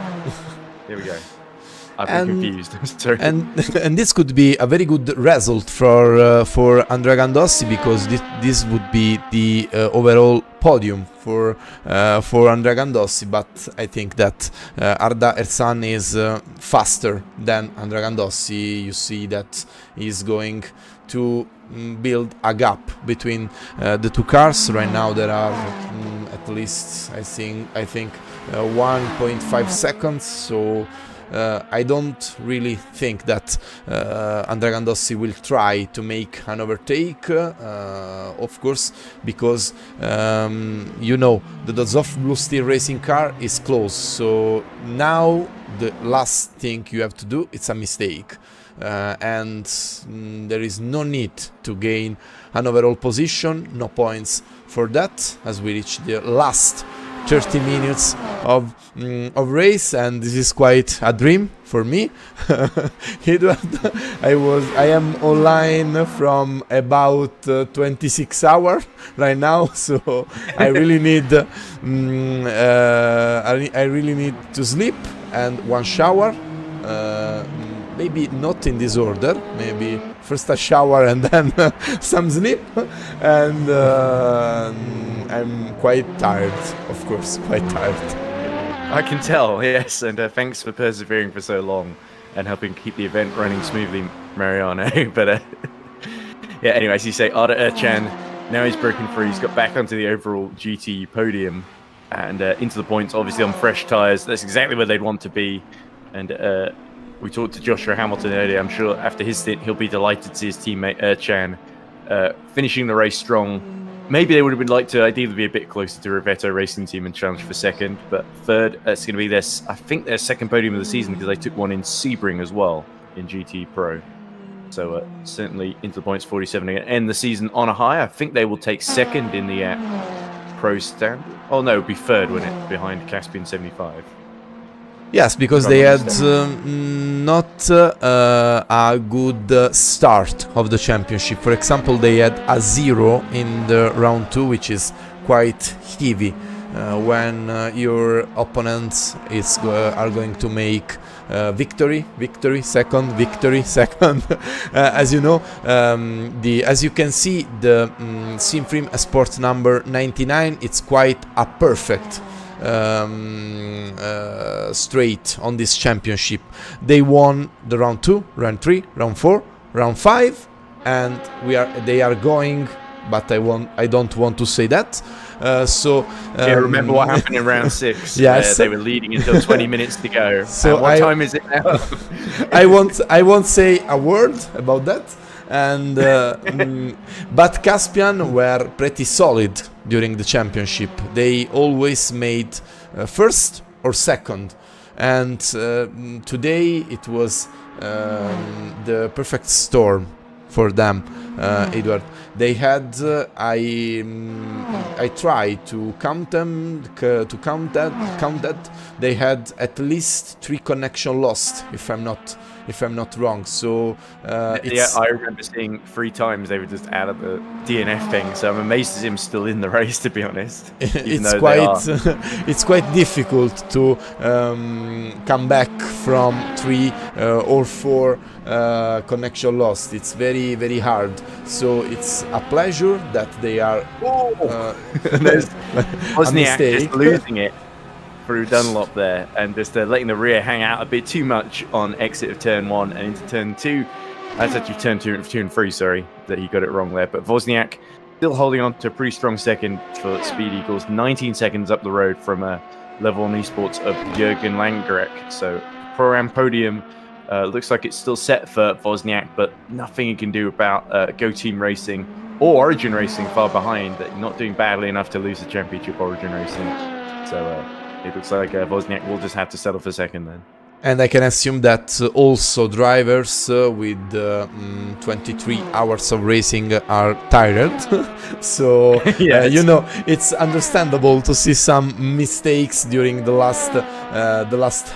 Here we go. I've been confused. Sorry. And this could be a very good result for Andrea Gandossi, because this would be the overall podium for Andrea Gandossi. But I think that Arda Ersan is faster than Andrea Gandossi. You see that he's going to build a gap between the two cars. Right now there are at least I think 1.5 seconds. So. I don't really think that Andrea Gandossi will try to make an overtake, of course, because you know the Dozov Blue Steel racing car is close. So now the last thing you have to do is a mistake, and there is no need to gain an overall position. No points for that, as we reach the last 30 minutes of race, and this is quite a dream for me. I am online from about 26 hours right now, so I really need I really need to sleep and one shower. Maybe not in this order, maybe first a shower and then some sleep, and I'm quite tired, of course, quite tired. I can tell, yes, and thanks for persevering for so long and helping keep the event running smoothly, Mariano. But yeah, anyway, as you say, Arda Erchan, now he's broken free, he's got back onto the overall GT podium and into the points, obviously on fresh tyres. That's exactly where they'd want to be. And we talked to Joshua Hamilton earlier. I'm sure after his stint, he'll be delighted to see his teammate Erchan finishing the race strong. Maybe they would have been like to ideally be a bit closer to Rivetto racing team and challenge for second, but third, that's going to be their, I think, their second podium of the season, because they took one in Sebring as well in GT Pro. So certainly into the points, 47 and end the season on a high. I think they will take second in the Pro Standard. Oh no, it would be third, wouldn't it, behind Caspian 75. Yes, because they had not a good start of the championship. For example, they had a 0 in the round 2, which is quite heavy when your opponents are going to make victory, second. As you know, as you can see, the Simfream Sport number 99, it's quite a perfect straight on this championship. They won the round 2, round 3, round 4, round 5, and they are going, but I don't want to say that. Remember what happened in round 6? Yes, they were leading until 20 minutes to go. So and what time is it now? I won't say a word about that. And but Caspian were pretty solid during the championship. They always made first or second, and today it was the perfect storm for them, Edward. They had I tried to count that they had at least 3 connection lost, if I'm not wrong. So I remember seeing 3 times they were just out of the DNF thing. So I'm amazed at him still in the race, to be honest. It's quite difficult to come back from 3 or 4 connection lost. It's very, very hard. So it's a pleasure that they are. Wozniak just losing it through Dunlop there, and just letting the rear hang out a bit too much on exit of turn 1 and into turn 2. That's actually turn 2 and 3, sorry, that he got it wrong there. But Wozniak still holding on to a pretty strong second for Speed Eagles, 19 seconds up the road from a level on eSports of Jürgen Langrek. So Pro-Am podium looks like it's still set for Wozniak, but nothing he can do about Go Team Racing or Origin Racing far behind. Not doing badly enough to lose the championship, Origin Racing. So it looks like Wozniak will just have to settle for second then. And I can assume that also drivers with 23 hours of racing are tired. So, yes. It's understandable to see some mistakes during the last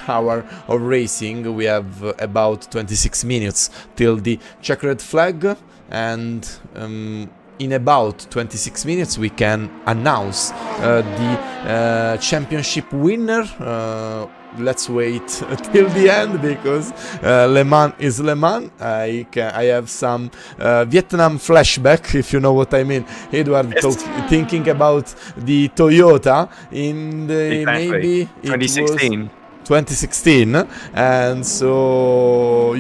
hour of racing. We have about 26 minutes till the checkered flag, and in about 26 minutes we can announce the championship winner. Let's wait till the end, because Le Mans is Le Mans. I have some Vietnam flashback, if you know what I mean. Edward, thinking about the Toyota in the maybe 2016. 2016, and so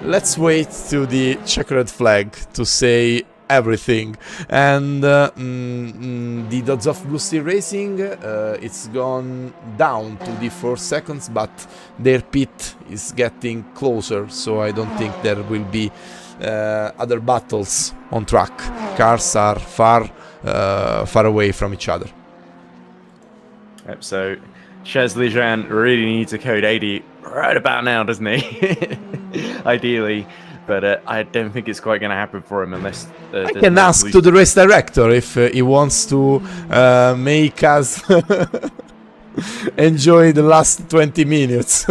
let's wait to the checkered flag to say everything. And the Dodds of Blue Steel Racing, it's gone down to the 4 seconds, but their pit is getting closer, so I don't think there will be other battles on track. Cars are far away from each other. Yep, so Chaz Lejean really needs a code 80 right about now, doesn't he? Ideally. But I don't think it's quite going to happen for him unless... I can ask to the race director if he wants to make us enjoy the last 20 minutes.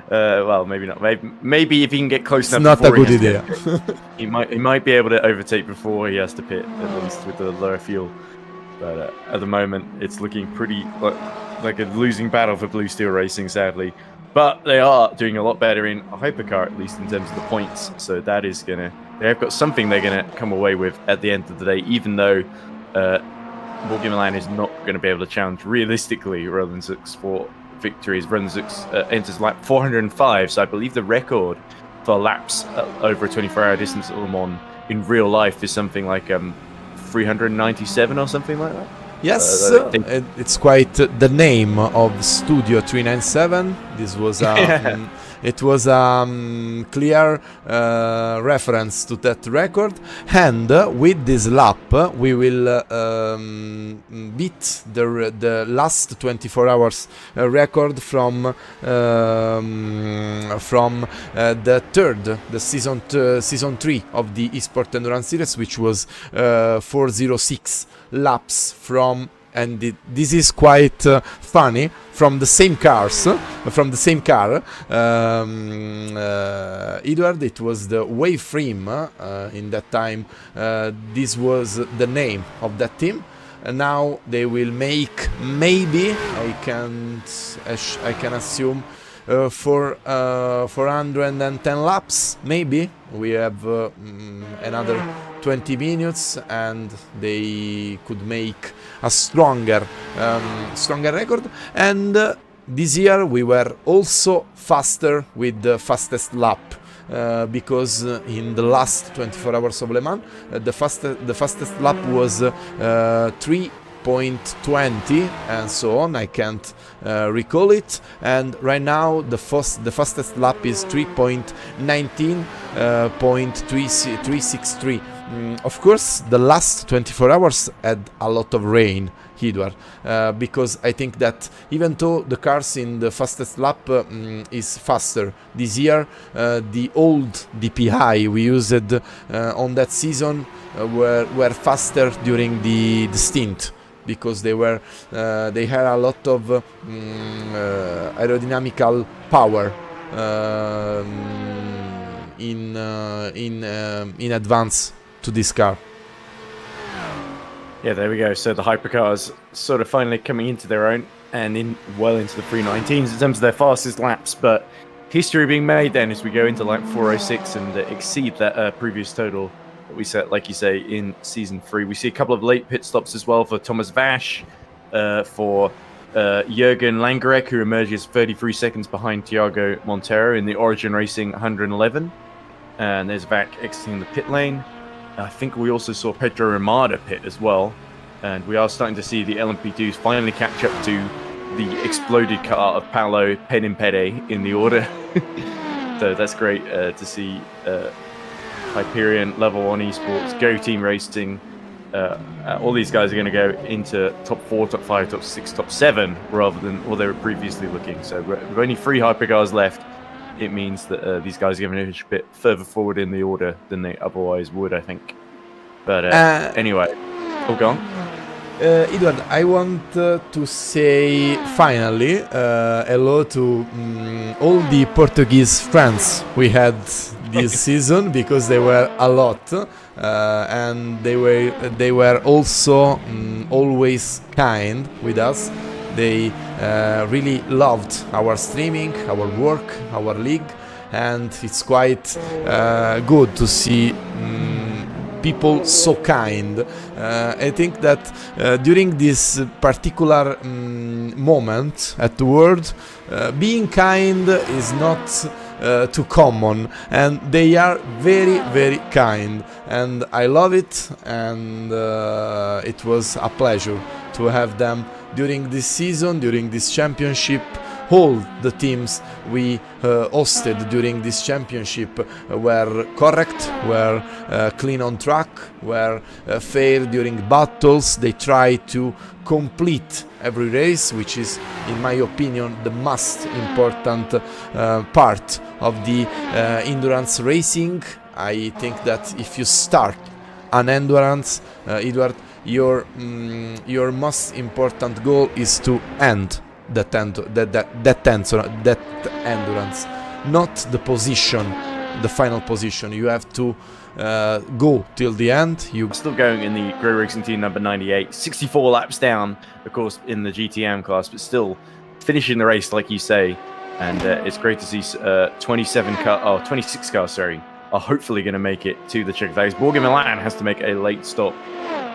Well, maybe not. Maybe if he can get close enough... It's not a good idea. He might be able to overtake before he has to pit, at least with the lower fuel. But at the moment, it's looking pretty like a losing battle for Blue Steel Racing, sadly. But they are doing a lot better in a hypercar, at least in terms of the points. So that is they have got something they're gonna come away with at the end of the day, even though Morgan Milan is not going to be able to challenge realistically Roland Zuk's for victories. Roland Zuk's enters lap 405, so I believe the record for laps over a 24-hour distance at Le Mans in real life is something like 397 or something like that. Yes, it's quite the name of Studio 397. This was it was a clear reference to that record, and with this lap we will beat the last 24 hours record from the season 3 of the eSport Endurance Series, which was 406 laps from, and this is quite funny, from the same car. Edward, it was the Wave Frame in that time. This was the name of that team. And now they will make, maybe I can assume, 410 laps, maybe. We have another 20 minutes, and they could make a stronger record. And this year we were also faster with the fastest lap. Because in the last 24 hours of Le Mans, the fastest lap was 3.20 and so on. I can't recall it. And right now the fastest lap is 3.19.363. Of course, the last 24 hours had a lot of rain, Edward, because I think that even though the cars in the fastest lap is faster this year, the old DPI we used on that season were faster during the stint, because they had a lot of aerodynamical power in advance to this car. Yeah, there we go. So the hypercars sort of finally coming into their own and well into the 319s in terms of their fastest laps. But history being made then as we go into lap 406 and exceed that previous total that we set, like you say, in Season 3. We see a couple of late pit stops as well for Thomas Vash, for Jürgen Langerek, who emerges 33 seconds behind Thiago Monteiro in the Origin Racing 111. And there's Vac exiting the pit lane. I think we also saw Pedro Ramada pit as well, and we are starting to see the LMP2s finally catch up to the exploded car of Paolo Penimpede in the order. So that's great to see Hyperion, Level 1 Esports, Go Team Racing. All these guys are going to go into top 4, top 5, top 6, top 7 rather than what they were previously looking. So with only 3 hypercars left, it means that these guys are going a bit further forward in the order than they otherwise would, I think. But anyway, go on. Edward, I want to say finally hello to all the Portuguese friends we had this season, because they were a lot, and they were also always kind with us. They really loved our streaming, our work, our league, and it's quite good to see people so kind. I think that during this particular moment at the world, being kind is not too common, and they are very, very kind, and I love it, and it was a pleasure to have them during this season, during this championship. All the teams we hosted during this championship were correct, were clean on track, were fair during battles. They try to complete every race, which is, in my opinion, the most important part of the endurance racing. I think that if you start an endurance, Edward, your most important goal is to end that endurance, not the position, the final position. You have to go till the end. You still going in the Grey Racing Team number 98, 64 laps down, of course, in the GTM class, but still finishing the race, like you say. And it's great to see 26 cars, sorry, are hopefully going to make it to the Czech Flags. Borg Milan has to make a late stop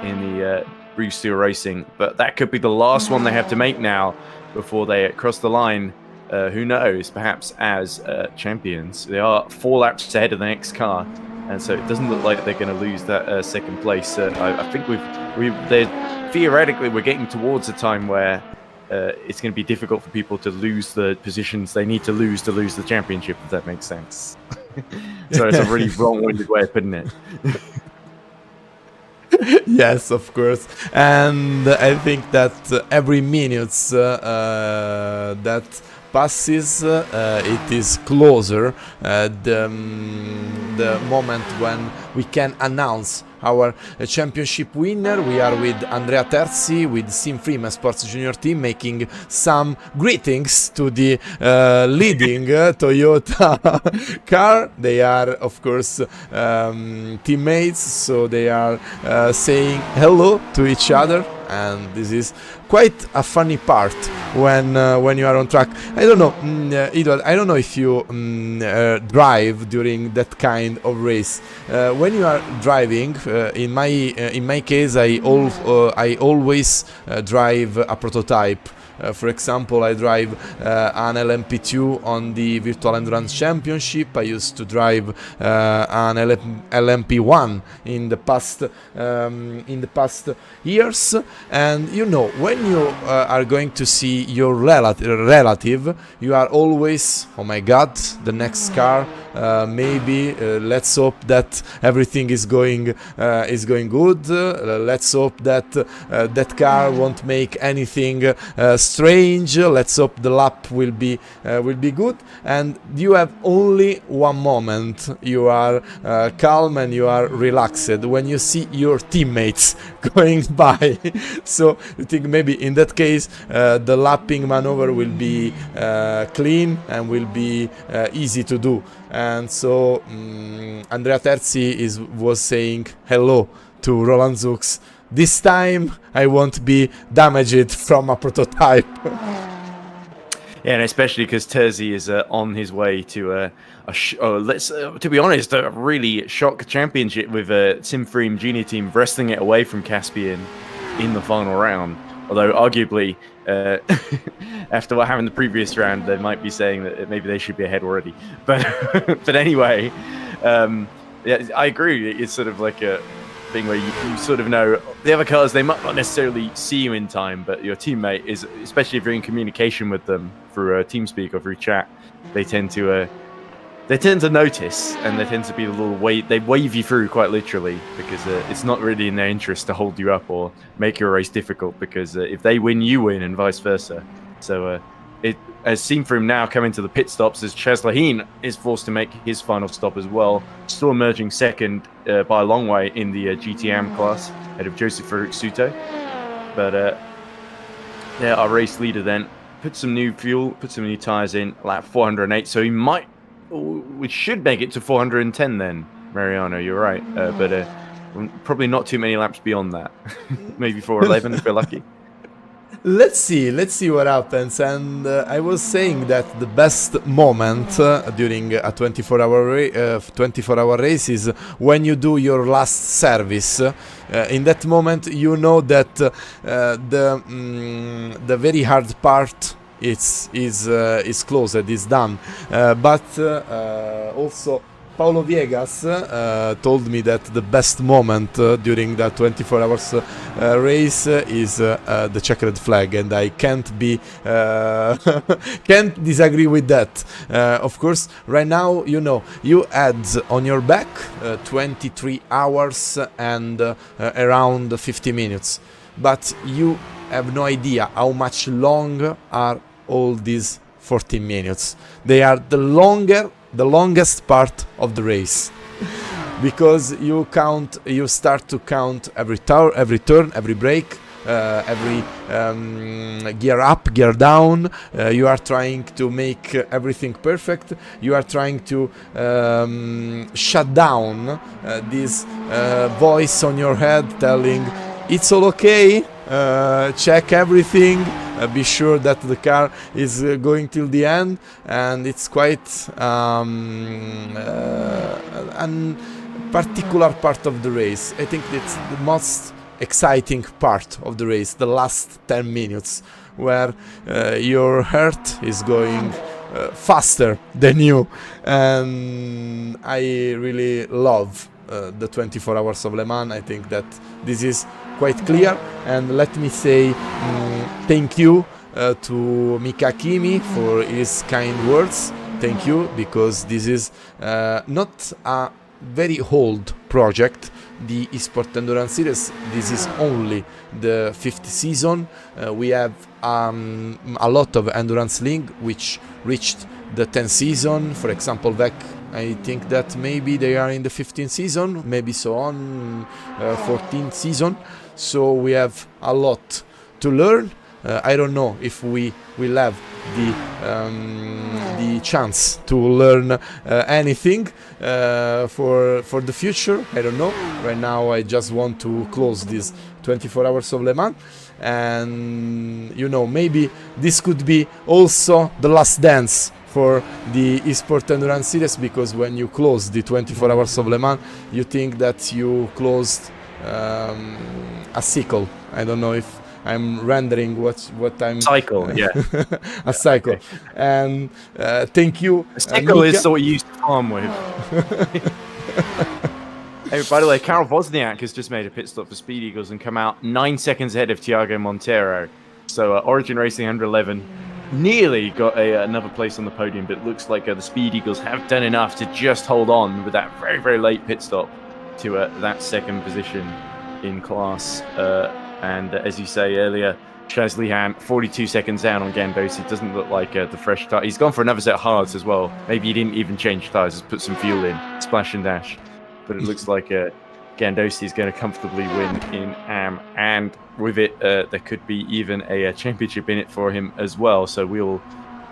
in the Bruce Steel Racing, but that could be the last one they have to make now before they cross the line. Who knows, perhaps as champions. They are 4 laps ahead of the next car, and so it doesn't look like they're going to lose that second place. I think theoretically we're getting towards a time where it's going to be difficult for people to lose the positions they need to lose the championship, if that makes sense. So it's a really wrong-winded way of putting it. Yes, of course, and I think that every minute that passes, it is closer the moment when we can announce our championship winner. We are with Andrea Terzi with Sim Freema Sports Junior Team, making some greetings to the leading Toyota car. They are, of course, teammates, so they are saying hello to each other, and this is quite a funny part when you are on track. I don't know, Edward, I don't know if you drive during that kind of race. When you are driving, in my case, I always drive a prototype. For example, I drive an LMP2 on the Virtual Endurance Championship. I used to drive an LMP1 in the past years. And you know, when you are going to see your relative, you are always, oh my God, the next car. Maybe let's hope that everything is going good. Let's hope that that car won't make anything strange. Let's hope the lap will be good. And you have only one moment. You are calm and you are relaxed when you see your teammates going by. So you think maybe in that case the lapping maneuver will be clean and will be easy to do. And so Andrea Terzi was saying hello to Roland Zux. This time I won't be damaged from a prototype. Yeah, and especially because Terzi is on his way to to be honest, a really shock championship with Simfreem Junior Team wresting it away from Caspian in the final round. Although arguably, after what happened the previous round, they might be saying that maybe they should be ahead already. But but anyway, yeah, I agree. It's sort of like a thing where you sort of know the other cars, they might not necessarily see you in time, but your teammate is, especially if you're in communication with them through TeamSpeak or through chat, they tend to notice, and they tend to be a little they wave you through quite literally, because it's not really in their interest to hold you up or make your race difficult, because if they win, you win, and vice versa. So as seen from now coming to the pit stops, as Chaz Laheen is forced to make his final stop as well, still emerging second by a long way in the GTM class ahead of Joseph Farouk Suto. But yeah, our race leader then put some new fuel, put some new tyres in, lap 408, so we should make it to 410 then, Mariano, you're right. But probably not too many laps beyond that. Maybe 411 if we're lucky. Let's see what happens. And I was saying that the best moment during a 24-hour race is when you do your last service. In that moment, you know that the very hard part is closed, is done. But also Paulo Viegas told me that the best moment during that 24 hours race is the checkered flag, and I can't disagree with that. Of course, right now, you know, you add on your back 23 hours and around 50 minutes, but you have no idea how much long are all these 14 minutes. They are the longest part of the race, because you start to count every turn, every brake, every gear up, gear down. You are trying to make everything perfect. You are trying to shut down this voice on your head telling it's all okay, check everything, be sure that the car is going till the end. And it's quite a particular part of the race. I think it's the most exciting part of the race, the last 10 minutes, where your heart is going faster than you. And I really love the 24 hours of Le Mans. I think that this is quite clear. And let me say thank you to Mika Kimi for his kind words. Thank you, because this is not a very old project, the eSport Endurance Series. This is only the 5th season. We have a lot of Endurance League which reached the 10th season. For example, VEC, I think that maybe they are in the 15th season, maybe so on, 14th season. So we have a lot to learn. I don't know if we will have the chance to learn anything for the future. I don't know. Right now I just want to close this 24 Hours of Le Mans. And you know, maybe this could be also the last dance for the eSport Endurance Series, because when you close the 24 Hours of Le Mans, you think that you closed a cycle. I don't know if I'm rendering what I'm Cycle, yeah. a cycle. Okay. And thank you. A cycle is Mika. what you used to farm with. Hey, by the way, Karol Wozniak has just made a pit stop for Speed Eagles and come out 9 seconds ahead of Thiago Monteiro. So Origin Racing 111 nearly got another place on the podium, but it looks like the Speed Eagles have done enough to just hold on with that very, very late pit stop to that second position in class. And as you say earlier, Chaz Lihan 42 seconds down on Gandosi. Doesn't look like the fresh tire. He's gone for another set of hards as well. Maybe he didn't even change tires, just put some fuel in, splash and dash. But it looks like Gandosi is going to comfortably win in AM, and with it, there could be even a championship in it for him as well. So we'll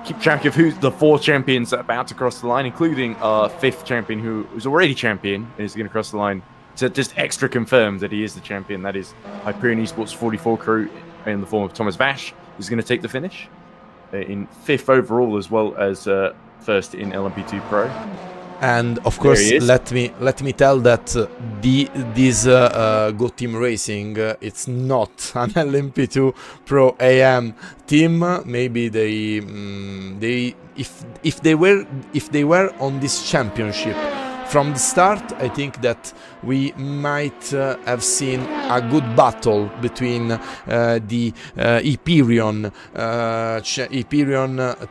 keep track of who's the 4 champions that are about to cross the line, including our 5th champion who was already champion and is going to cross the line. So just extra confirmed that he is the champion. That is Hyperion Esports 44 crew in the form of Thomas Vash, who's going to take the finish in 5th overall, as well as 1st in LMP2 Pro. And of course, let me tell that this Go Team Racing, it's not an LMP2 Pro AM team. Maybe if they were on this championship from the start, I think that we might have seen a good battle between the Hyperion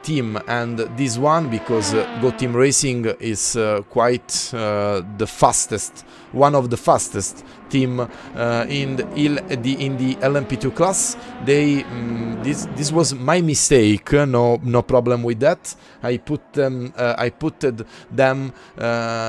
team and this one, because Go Team Racing is quite the fastest, one of the fastest team in the LMP2 class. This was my mistake. No problem with that. I put them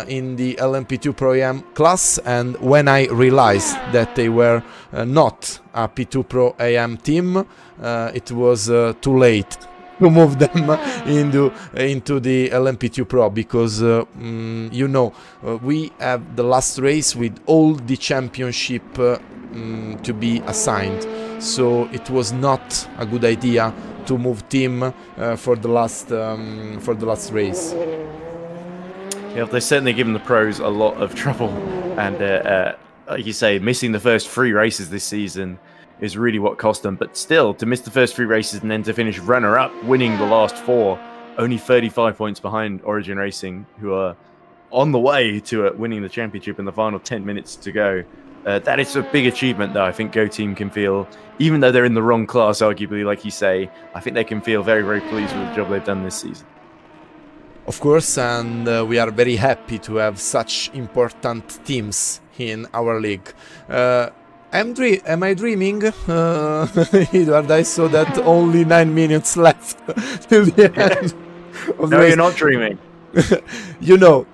in the LMP2 Pro AM class, and when I realized that they were not a P2 Pro AM team, it was too late to move them into the LMP2 Pro, because we have the last race with all the championship to be assigned, so it was not a good idea to move team for the last race. Yeah, they've certainly given the pros a lot of trouble, and like you say, missing the first 3 races this season is really what cost them. But still, to miss the first 3 races and then to finish runner-up, winning the last 4, only 35 points behind Origin Racing, who are on the way to winning the championship in the final 10 minutes to go. That is a big achievement, though. I think Go Team can feel, even though they're in the wrong class, arguably, like you say, I think they can feel very, very pleased with the job they've done this season. Of course, and we are very happy to have such important teams in our league. Am I dreaming? Edward, I saw that only 9 minutes left till the end of the No, race. you're not dreaming. You know,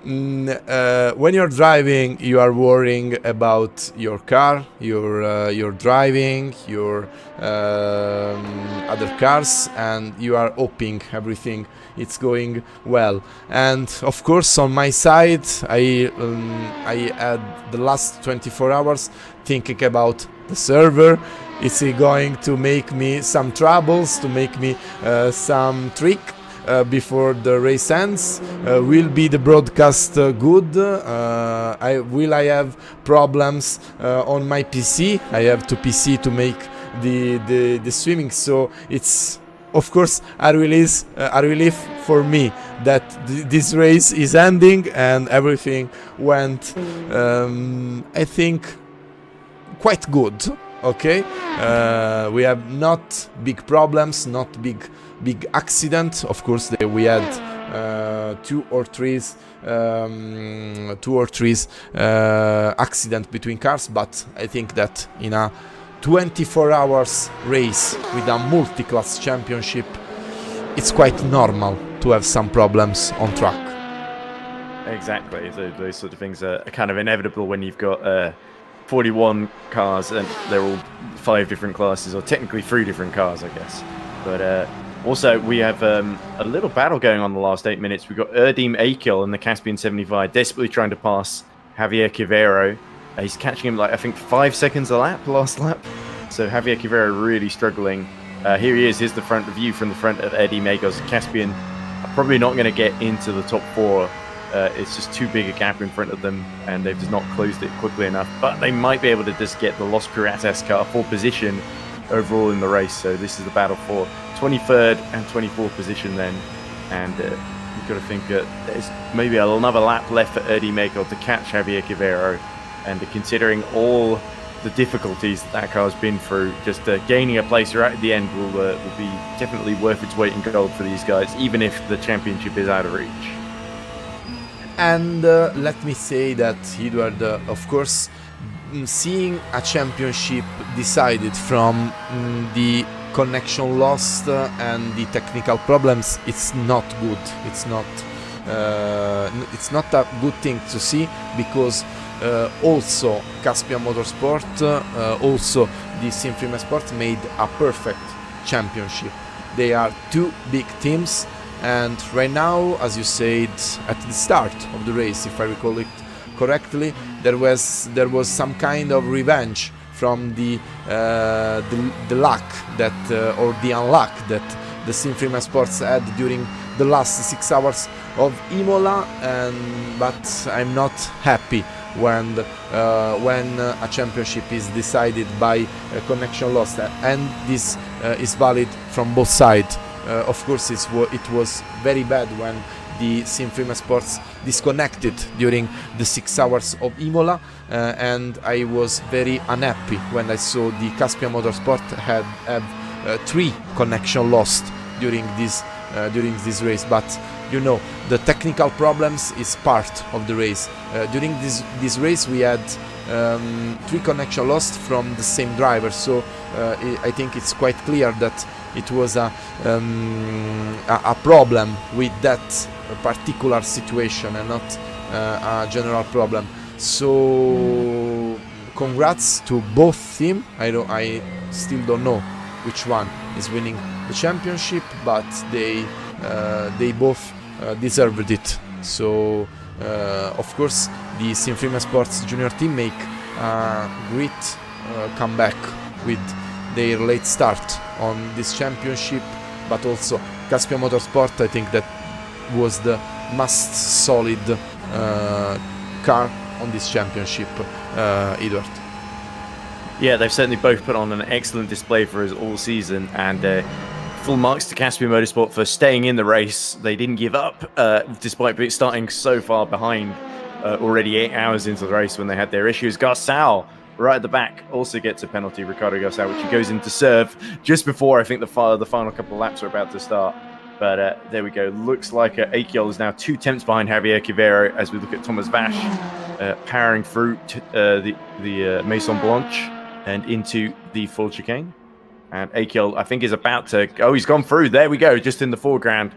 when you're driving, you are worrying about your car, your driving, your other cars, and you are hoping everything it's going well. And of course, on my side, I had the last 24 hours thinking about the server. Is he going to make me some troubles, to make me some trick before the race ends? Will be the broadcast good? Will I have problems on my PC? I have to PC to make the swimming, so it's of course a relief for me that this race is ending and everything went I think quite good. Okay, we have not big problems, not big accident. Of course, we had two or three accident between cars, but I think that in a 24 hours race with a multi-class championship, it's quite normal to have some problems on track. Exactly, those sort of things are kind of inevitable when you've got 41 cars and they're all 5 different classes, or technically 3 different cars, I guess. But also we have a little battle going on the last 8 minutes. We've got Erdim Akil in the Caspian 75 desperately trying to pass Javier Quivero. He's catching him like I think 5 seconds a lap last lap. So Javier Quivero really struggling. Here he is. Here's the front view from the front of Eddie Magos. Caspian are probably not going to get into the top 4. It's just too big a gap in front of them, and they've just not closed it quickly enough. But they might be able to just get the Los Piratas car for position overall in the race. So this is the battle for 23rd and 24th position then. And you've got to think there's maybe another lap left for Eddie Magos to catch Javier Quivero. And considering all the difficulties that car's been through, just gaining a place right at the end will be definitely worth its weight in gold for these guys, even if the championship is out of reach. And let me say that, Edward, of course, seeing a championship decided from the connection lost and the technical problems, it's not good. It's not a good thing to see, because also Caspian Motorsport, also the Sinfrima Sports made a perfect championship. They are two big teams, and right now, as you said at the start of the race, if I recall it correctly, there was some kind of revenge from the luck that or the unluck that the Sinfrima Sports had during the last 6 hours of Imola, but I'm not happy when a championship is decided by connection lost, and this is valid from both sides. Of course, it was very bad when the Sinfrima Sports disconnected during the 6 hours of Imola, and I was very unhappy when I saw the Caspian Motorsport have 3 connection lost during this race. But you know, the technical problems is part of the race. During this race we had 3 connection lost from the same driver, so I think it's quite clear that it was a problem with that particular situation and not a general problem. So congrats to both teams. I still don't know which one is winning the championship, but they both deserved it. So of course the Sinfrima Sports junior team make a great comeback with their late start on this championship, but also Caspian Motorsport, I think that was the most solid car on this championship, Edward. Yeah, they've certainly both put on an excellent display for us all season, and full marks to Caspian Motorsport for staying in the race. They didn't give up, despite starting so far behind, already 8 hours into the race when they had their issues. Garçal, right at the back, also gets a penalty, Ricardo Garçal, which he goes in to serve just before I think the final couple of laps are about to start. But there we go. Looks like Akiol is now 2 tenths behind Javier Quivero as we look at Thomas Vash powering through the Maison Blanche and into the full chicane. And Akiol, I think, is about to... Oh, he's gone through. There we go, just in the foreground.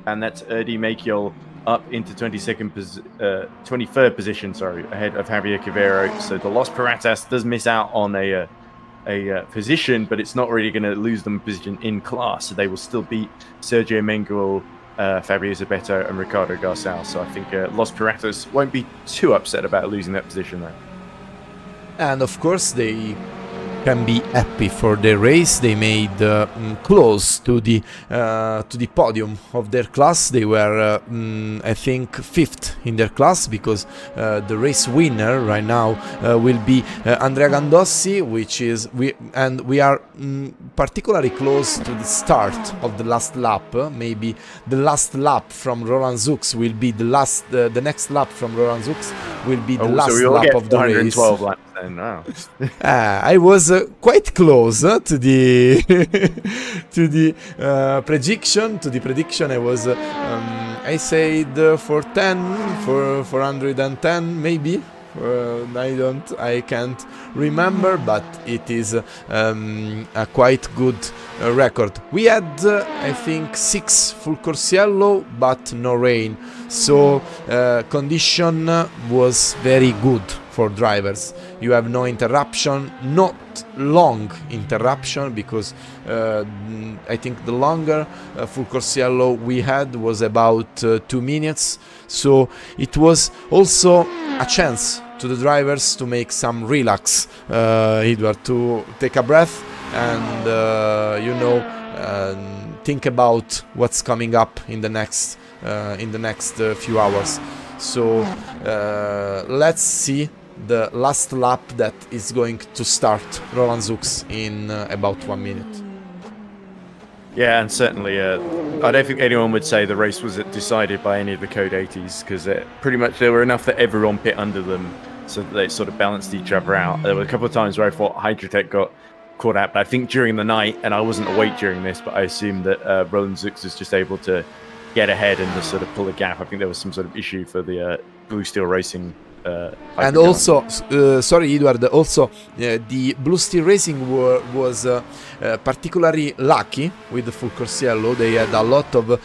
And that's Erdi Makiol up into 23rd position, ahead of Javier Quivero. So the Los Piratas does miss out on a position, but it's not really going to lose them a position in class. So they will still beat Sergio Menguel, Fabio Zabeto, and Ricardo Garçal. So I think Los Piratas won't be too upset about losing that position there. And of course they can be happy for their race. They made close to the podium of their class. They were I think 5th in their class, because the race winner right now will be Andrea Gandossi, we are particularly close to the start of the last lap. Maybe the last lap from Roland Zux will be the next lap from Roland Zux will be the last lap of the race. 112 laps then. Wow. I was quite close to the prediction. I was I said 410 maybe. I can't remember, but it is a quite good record. We had I think 6 full course yellow, but no rain, so condition was very good for drivers. You have no interruption, not long interruption, because I think the longer full course yellow we had was about 2 minutes, so it was also a chance to the drivers to make some relax, Edward, to take a breath and think about what's coming up in the next few hours. So let's see the last lap that is going to start Roland Zux in about 1 minute. Yeah, and certainly, I don't think anyone would say the race was decided by any of the Code 80s, because pretty much there were enough that everyone pit under them, so that they sort of balanced each other out. There were a couple of times where I thought Hydrotech got caught out, but I think during the night, and I wasn't awake during this, but I assume that Roland Zux was just able to get ahead and just sort of pull a gap. I think there was some sort of issue for the Blue Steel Racing. And also, sorry, Edward, also the Blue Steel Racing was particularly lucky with the full course yellow. They had a lot of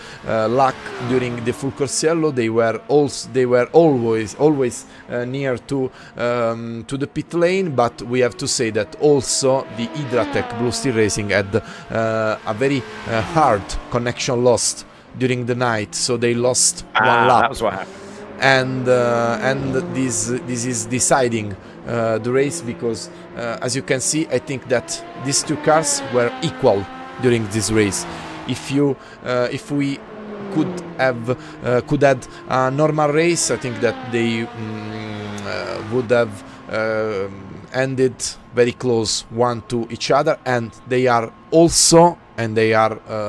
luck during the full course yellow. They were always near to the pit lane, but we have to say that also the Hydratech Blue Steel Racing had a very hard connection lost during the night, so they lost one lap. That was what happened. And this is deciding the race, because as you can see, I think that these two cars were equal during this race. If we could add a normal race, I think that they would have ended very close one to each other, and they are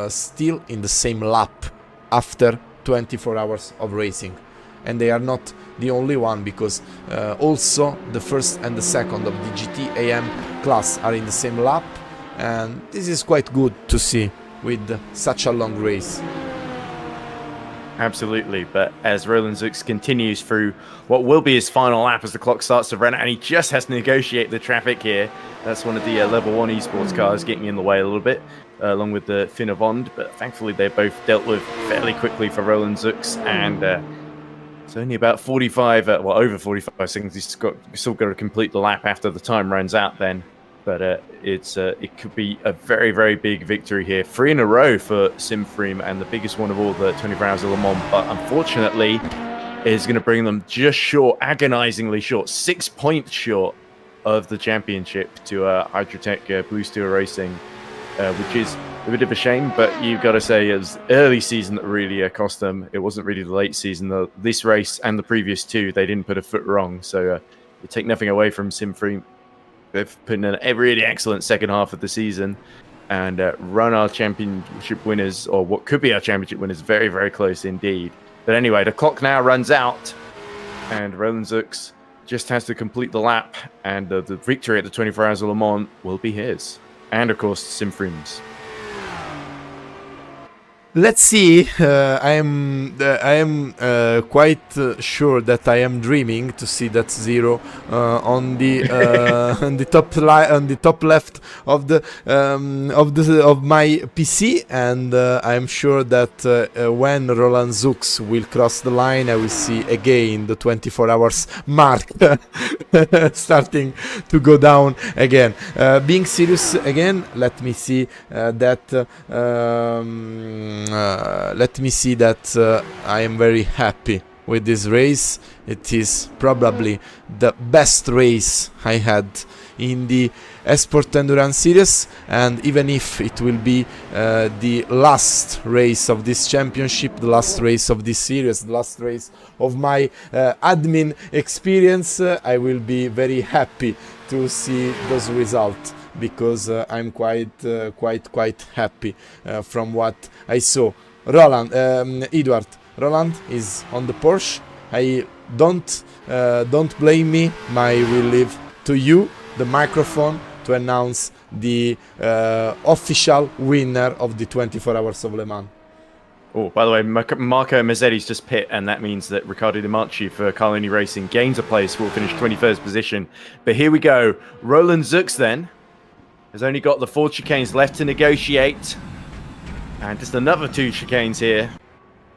still in the same lap after 24 hours of racing. And they are not the only one, because also the first and the second of the GT AM class are in the same lap, and this is quite good to see with such a long race. Absolutely, but as Roland Zux continues through what will be his final lap as the clock starts to run, and he just has to negotiate the traffic here. That's one of the level 1 eSports cars getting in the way a little bit, along with the Finnevond, but thankfully they're both dealt with fairly quickly for Roland Zux, and it's only about 45, over 45 seconds. He's still got to complete the lap after the time runs out then. But it could be a very, very big victory here. 3 in a row for Simfreem, and the biggest one of all, the 24 Hours of Le Mans. But unfortunately, is going to bring them just short, agonizingly short, 6 points short of the championship to Hydrotech Blue Steel Racing, which is a bit of a shame, but you've got to say it was early season that really cost them. It wasn't really the late season. This race and the previous two, they didn't put a foot wrong. So you take nothing away from Simfreem. They've put in a really excellent second half of the season and run our championship winners, or what could be our championship winners, very, very close indeed. But anyway, the clock now runs out, and Roland Zux just has to complete the lap, and the victory at the 24 Hours of Le Mans will be his. And of course, Simfreem's. Let's see. I am quite sure that I am dreaming to see that 0 on the on the top left of my PC, and I am sure that when Roland Zux will cross the line, I will see again the 24 hours mark starting to go down again. Being serious again, let me see that. I am very happy with this race. It is probably the best race I had in the eSport Endurance Series, and even if it will be the last race of this championship, the last race of this series, the last race of my admin experience, I will be very happy to see those results, because I'm quite happy from what I saw. Edward, Roland is on the Porsche. I don't blame me. I will leave to you the microphone to announce the official winner of the 24 Hours of Le Mans. Oh, by the way, Marco Mazzetti's just pit, and that means that Riccardo Di Marchi for Carlini Racing gains a place, will finish 21st position. But here we go. Roland Zux then has only got the 4 chicanes left to negotiate. And just another 2 chicanes here.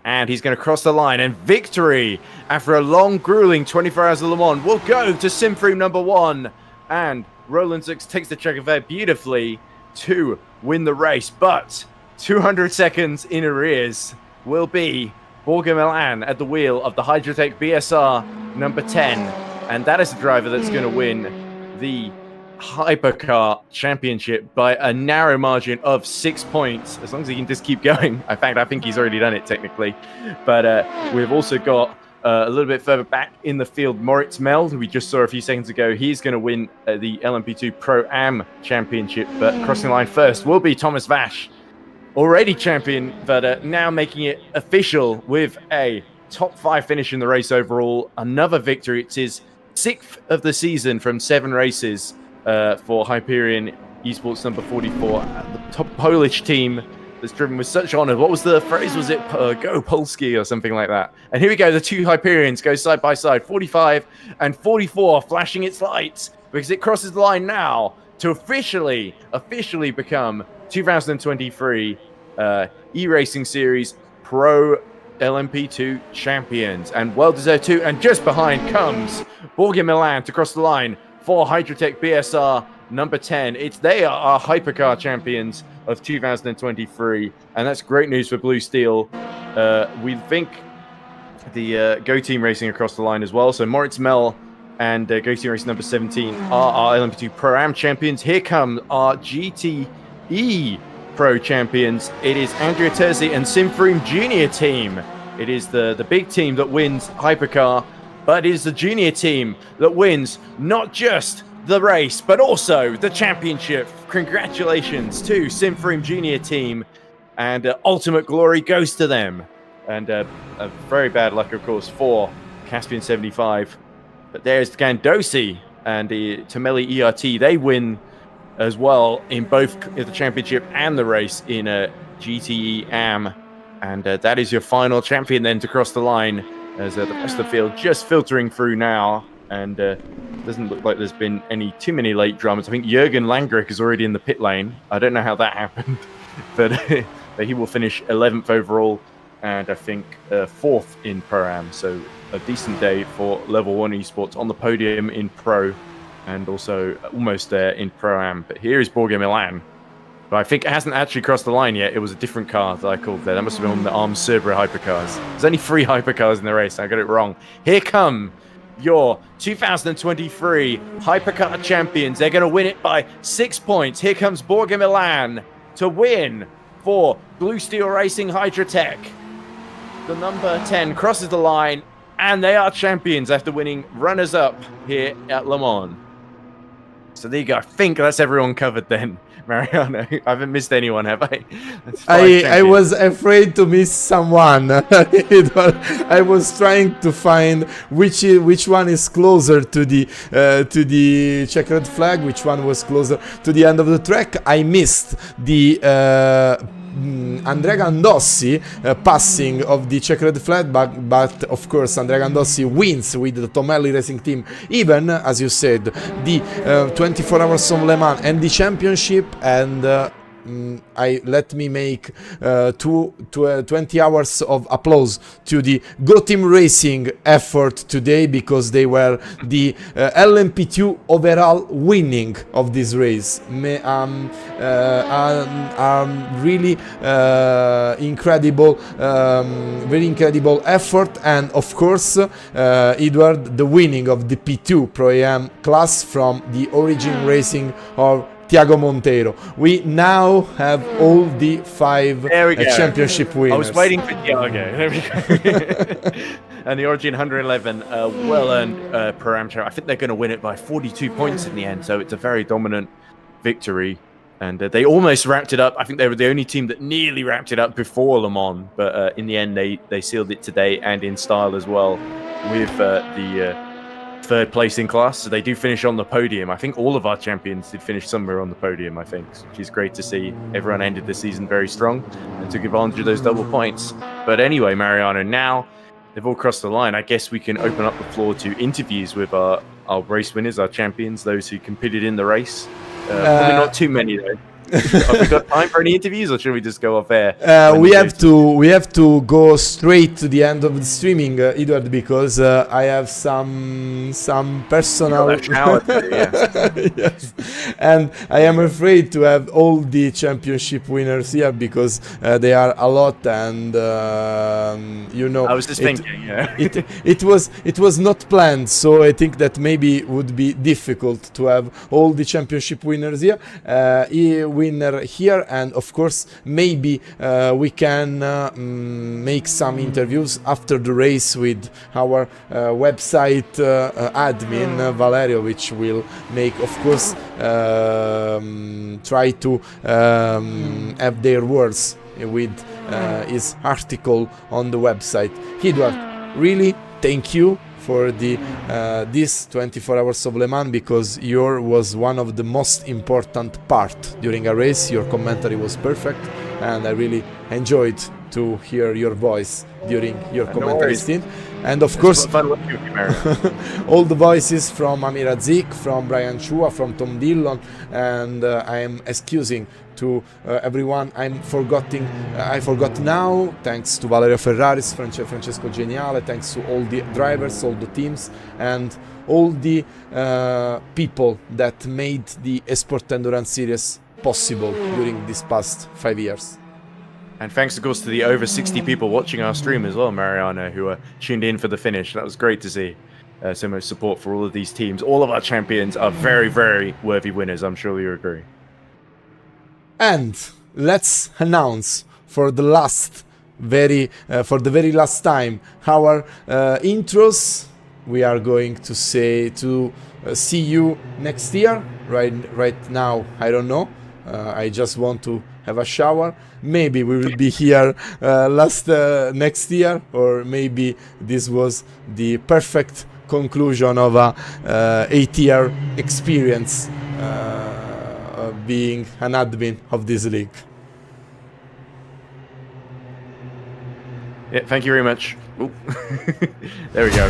And he's going to cross the line. And victory after a long, grueling 24 Hours of Le Mans will go to Simfreem number 1. And Roland Zux takes the checker there beautifully to win the race. But 200 seconds in arrears will be Borja Milan at the wheel of the Hydrotech BSR number 10. and that is the driver that's going to win the Hypercar Championship by a narrow margin of 6 points, as long as he can just keep going. In fact, I think he's already done it technically. But we've also got a little bit further back in the field, Moritz Mel, who we just saw a few seconds ago. He's going to win the LMP2 Pro-Am Championship, but crossing the line first will be Thomas Vash, already champion, but now making it official with a top 5 finish in the race overall. Another victory. It's his 6th of the season from 7 races for Hyperion eSports number 44, the top Polish team that's driven with such honor. What was the phrase? Was it Go Polski or something like that? And here we go. The two Hyperions go side by side, 45 and 44, flashing its lights because it crosses the line now to officially become 2023 e-racing series Pro LMP2 champions, and well deserved too. And just behind comes Borgia Milan to cross the line for Hydrotech BSR number 10. They are our hypercar champions of 2023, and that's great news for Blue Steel. We think the Go Team Racing across the line as well. So Moritz Mel and Go Team Racing number 17 are our LMP2 Pro-Am champions. Here come our GTE Pro champions. It is Andrea Terzi and Simfroom Junior team. It is the big team that wins Hypercar, but it is the junior team that wins not just the race, but also the championship. Congratulations to Simfroom Junior team, and ultimate glory goes to them. And a very bad luck, of course, for Caspian 75. But there's Gandosi and the Tomeli ERT. They win as well in both the championship and the race in a GTE AM. And that is your final champion then to cross the line, as the rest of the field just filtering through now. And doesn't look like there's been too many late dramas. I think Jürgen Langrick is already in the pit lane. I don't know how that happened, but he will finish 11th overall, and I think 4th in Pro-Am. So a decent day for Level 1 Esports on the podium in Pro, and also almost there in Pro-Am. But here is Borgia Milan, but I think it hasn't actually crossed the line yet. It was a different car that I called there. That must have been on the Arms Cerberus hypercars. There's only 3 hypercars in the race. I got it wrong. Here come your 2023 Hypercar champions. They're going to win it by 6 points. Here comes Borgia Milan to win for Blue Steel Racing Hydrotech. The number 10 crosses the line, and they are champions after winning runners-up here at Le Mans. So there you go. I think that's everyone covered then, Mariano. I haven't missed anyone, have I? I was afraid to miss someone. I was trying to find which one is closer to the checkered flag, which one was closer to the end of the track. I missed the Andrea Gandossi passing of the checkered flag, but of course Andrea Gandossi wins with the Tomeli Racing Team, even as you said, the 24 Hours of Le Mans and the championship. And let me make 20 hours of applause to the Go Team Racing effort today, because they were the LMP2 overall winning of this race. Really incredible, very incredible effort, and of course Edward, the winning of the P2 Pro-Am class from the Origin Racing of Thiago Monteiro. We now have all the 5 championship winners. I was waiting for Thiago. There we go. And the Origin 111, well-earned Pro-Am champion. I think they're going to win it by 42 points in the end, so it's a very dominant victory. And they almost wrapped it up. I think they were the only team that nearly wrapped it up before Le Mans, but in the end they sealed it today, and in style as well, with the 3rd place in class. So they do finish on the podium. I think all of our champions did finish somewhere on the podium, I think, which is great to see. Everyone ended the season very strong and took advantage of those double points. But anyway, Mariano, now they've all crossed the line. I guess we can open up the floor to interviews with our race winners, our champions, those who competed in the race. Probably not too many, though. Have we got time for any interviews, or should we just go off air? We have to go straight to the end of the streaming, Edward, because I have some personal. You got that shower today, yes. Yes, and I am afraid to have all the championship winners here because they are a lot, and you know. I was just thinking, yeah. It was not planned, so I think that maybe it would be difficult to have all the championship winners here. Winner here, and of course maybe we can make some interviews after the race with our website admin Valerio, which will make, of course, try to have their words with his article on the website. Edward, really thank you for the this 24 hours of Le Mans, because your was one of the most important part during a race. Your commentary was perfect, and I really enjoyed to hear your voice during your commentary stint. And of course, fun with you, Mario. all the voices from Amir Azik, from Brian Chua, from Tom Dillon, and I am excusing to everyone I forgot now, thanks to Valerio Ferraris, Francesco Geniale, thanks to all the drivers, all the teams, and all the people that made the eSport Endurance Series possible during these past 5 years. And thanks, of course, to the over 60 people watching our stream as well, Mariano, who are tuned in for the finish. That was great to see. So much support for all of these teams. All of our champions are very, very worthy winners. I'm sure you agree. And let's announce for the very last time our intros. We are going to say to see you next year. Right now, I don't know. I just want to have a shower. Maybe we will be here next year, or maybe this was the perfect conclusion of a 8-year experience of being an admin of this league. Yeah, thank you very much. There we go.